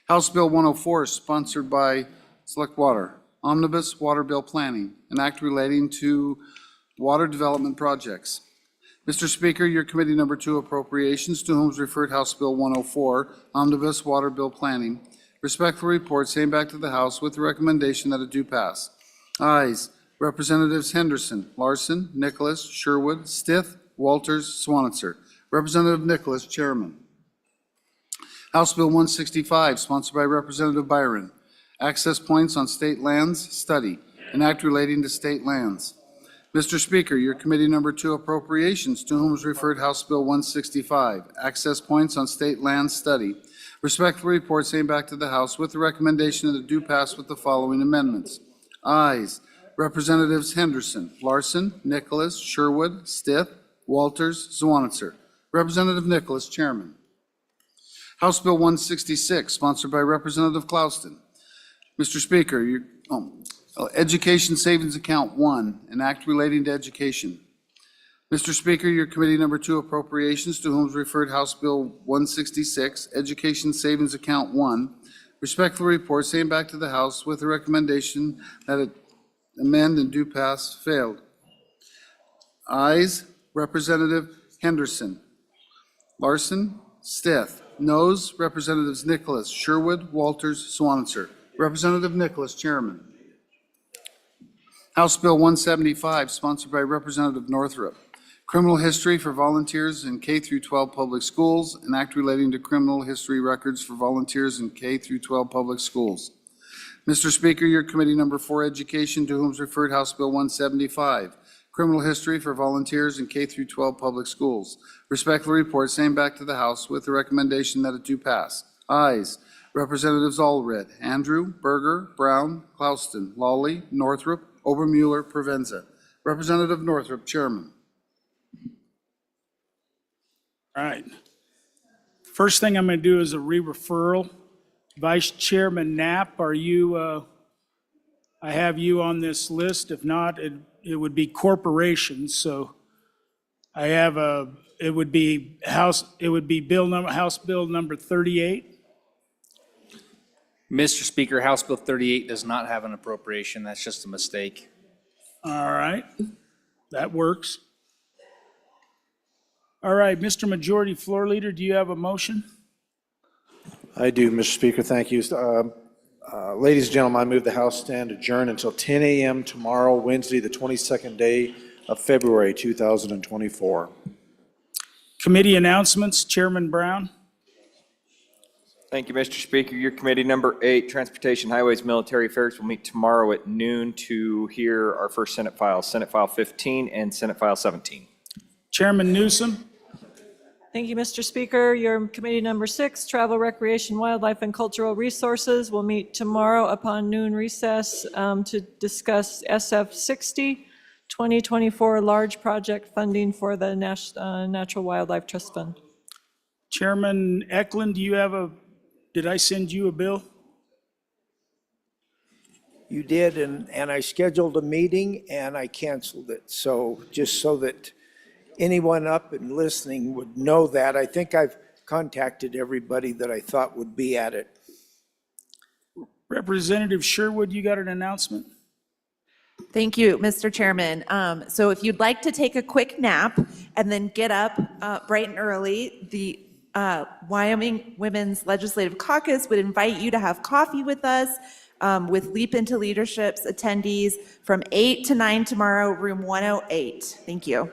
House Bill 104, sponsored by Select Water, Omnibus Water Bill Planning, an act relating to water development projects. Mr. Speaker, your Committee Number 2 Appropriations, to whom is referred House Bill 104, Omnibus Water Bill Planning, respectfully report, same back to the House with the recommendation that it do pass. Ayes, Representatives Henderson, Larson, Nicholas, Sherwood, Stith, Walters, Swanitzer. Representative Nicholas, Chairman. House Bill 165, sponsored by Representative Byron, access points on state lands study, an act relating to state lands. Mr. Speaker, your Committee Number 2 Appropriations, to whom is referred House Bill 165, access points on state land study, respectfully report, same back to the House with the recommendation that it do pass with the following amendments. Ayes, Representatives Henderson, Larson, Nicholas, Sherwood, Stith, Walters, Zwanitzer. Representative Nicholas, Chairman. House Bill 166, sponsored by Representative Clauston. Mr. Speaker, Education Savings Account 1, an act relating to education. Mr. Speaker, your Committee Number 2 Appropriations, to whom is referred House Bill 166, Education Savings Account 1, respectfully report, same back to the House with the recommendation that it amend and do pass failed. Ayes, Representative Henderson, Larson, Stith. Noes, Representatives Nicholas, Sherwood, Walters, Swanitzer. Representative Nicholas, Chairman. House Bill 175, sponsored by Representative Northrup. Criminal history for volunteers in K through 12 public schools, an act relating to criminal history records for volunteers in K through 12 public schools. Mr. Speaker, your Committee Number 4 Education, to whom is referred House Bill 175, criminal history for volunteers in K through 12 public schools. Respectfully report, same back to the House with the recommendation that it do pass. Ayes, Representatives Allred, Andrew, Berger, Brown, Clauston, Lawley, Northrup, Obermuller, Provenza. Representative Northrup, Chairman. All right. First thing I'm going to do is a re-referral. Vice Chairman Knapp, are you, I have you on this list. If not, it'd it would be corporations, so I have it would be House Bill number 38. Mr. Speaker, House Bill 38 does not have an appropriation. That's just a mistake. All right, that works. All right, Mr. Majority Floor Leader, do you have a motion? I do, Mr. Speaker, thank you. Ladies and gentlemen, I move the House stand adjourn until 10 a.m. tomorrow, Wednesday, the 22nd day of February, 2024. Committee announcements, Chairman Brown. Thank you, Mr. Speaker. Your committee number 8, Transportation, Highways, Military Affairs, will meet tomorrow at noon to hear our first Senate files, Senate File 15 and Senate File 17. Chairman Newsom. Thank you, Mr. Speaker. Your committee number 6, Travel, Recreation, Wildlife, and Cultural Resources, will meet tomorrow upon noon recess to discuss SF 60, 2024 large project funding for the Natural Wildlife Trust Fund. Chairman Eklund, do you have did I send you a bill? You did, and I scheduled a meeting and I canceled it. So just so that anyone up and listening would know that, I think I've contacted everybody that I thought would be at it. Representative Sherwood, you got an announcement? Thank you, Mr. Chairman. So if you'd like to take a quick nap and then get up bright and early, the Wyoming Women's Legislative Caucus would invite you to have coffee with us with Leap Into Leadership's attendees from 8 to 9 tomorrow, room 108. Thank you.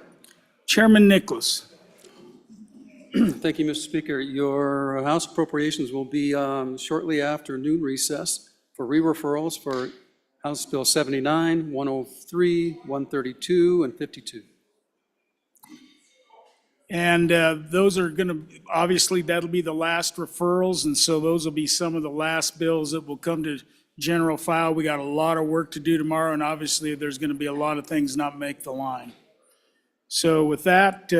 Chairman Nicholas. Thank you, Mr. Speaker. Your House appropriations will be shortly after noon recess for re-referrals for House Bill 79, 103, 132, and 52. And those are going to, obviously, that'll be the last referrals, and so those will be some of the last bills that will come to general file. We got a lot of work to do tomorrow, and obviously, there's going to be a lot of things not make the line. So with that,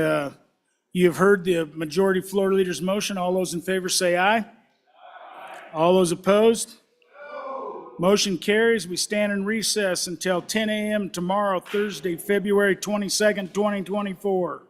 you've heard the majority floor leader's motion. All those in favor say aye. All those opposed? Motion carries. We stand in recess until 10 a.m. tomorrow, Thursday, February 22nd, 2024.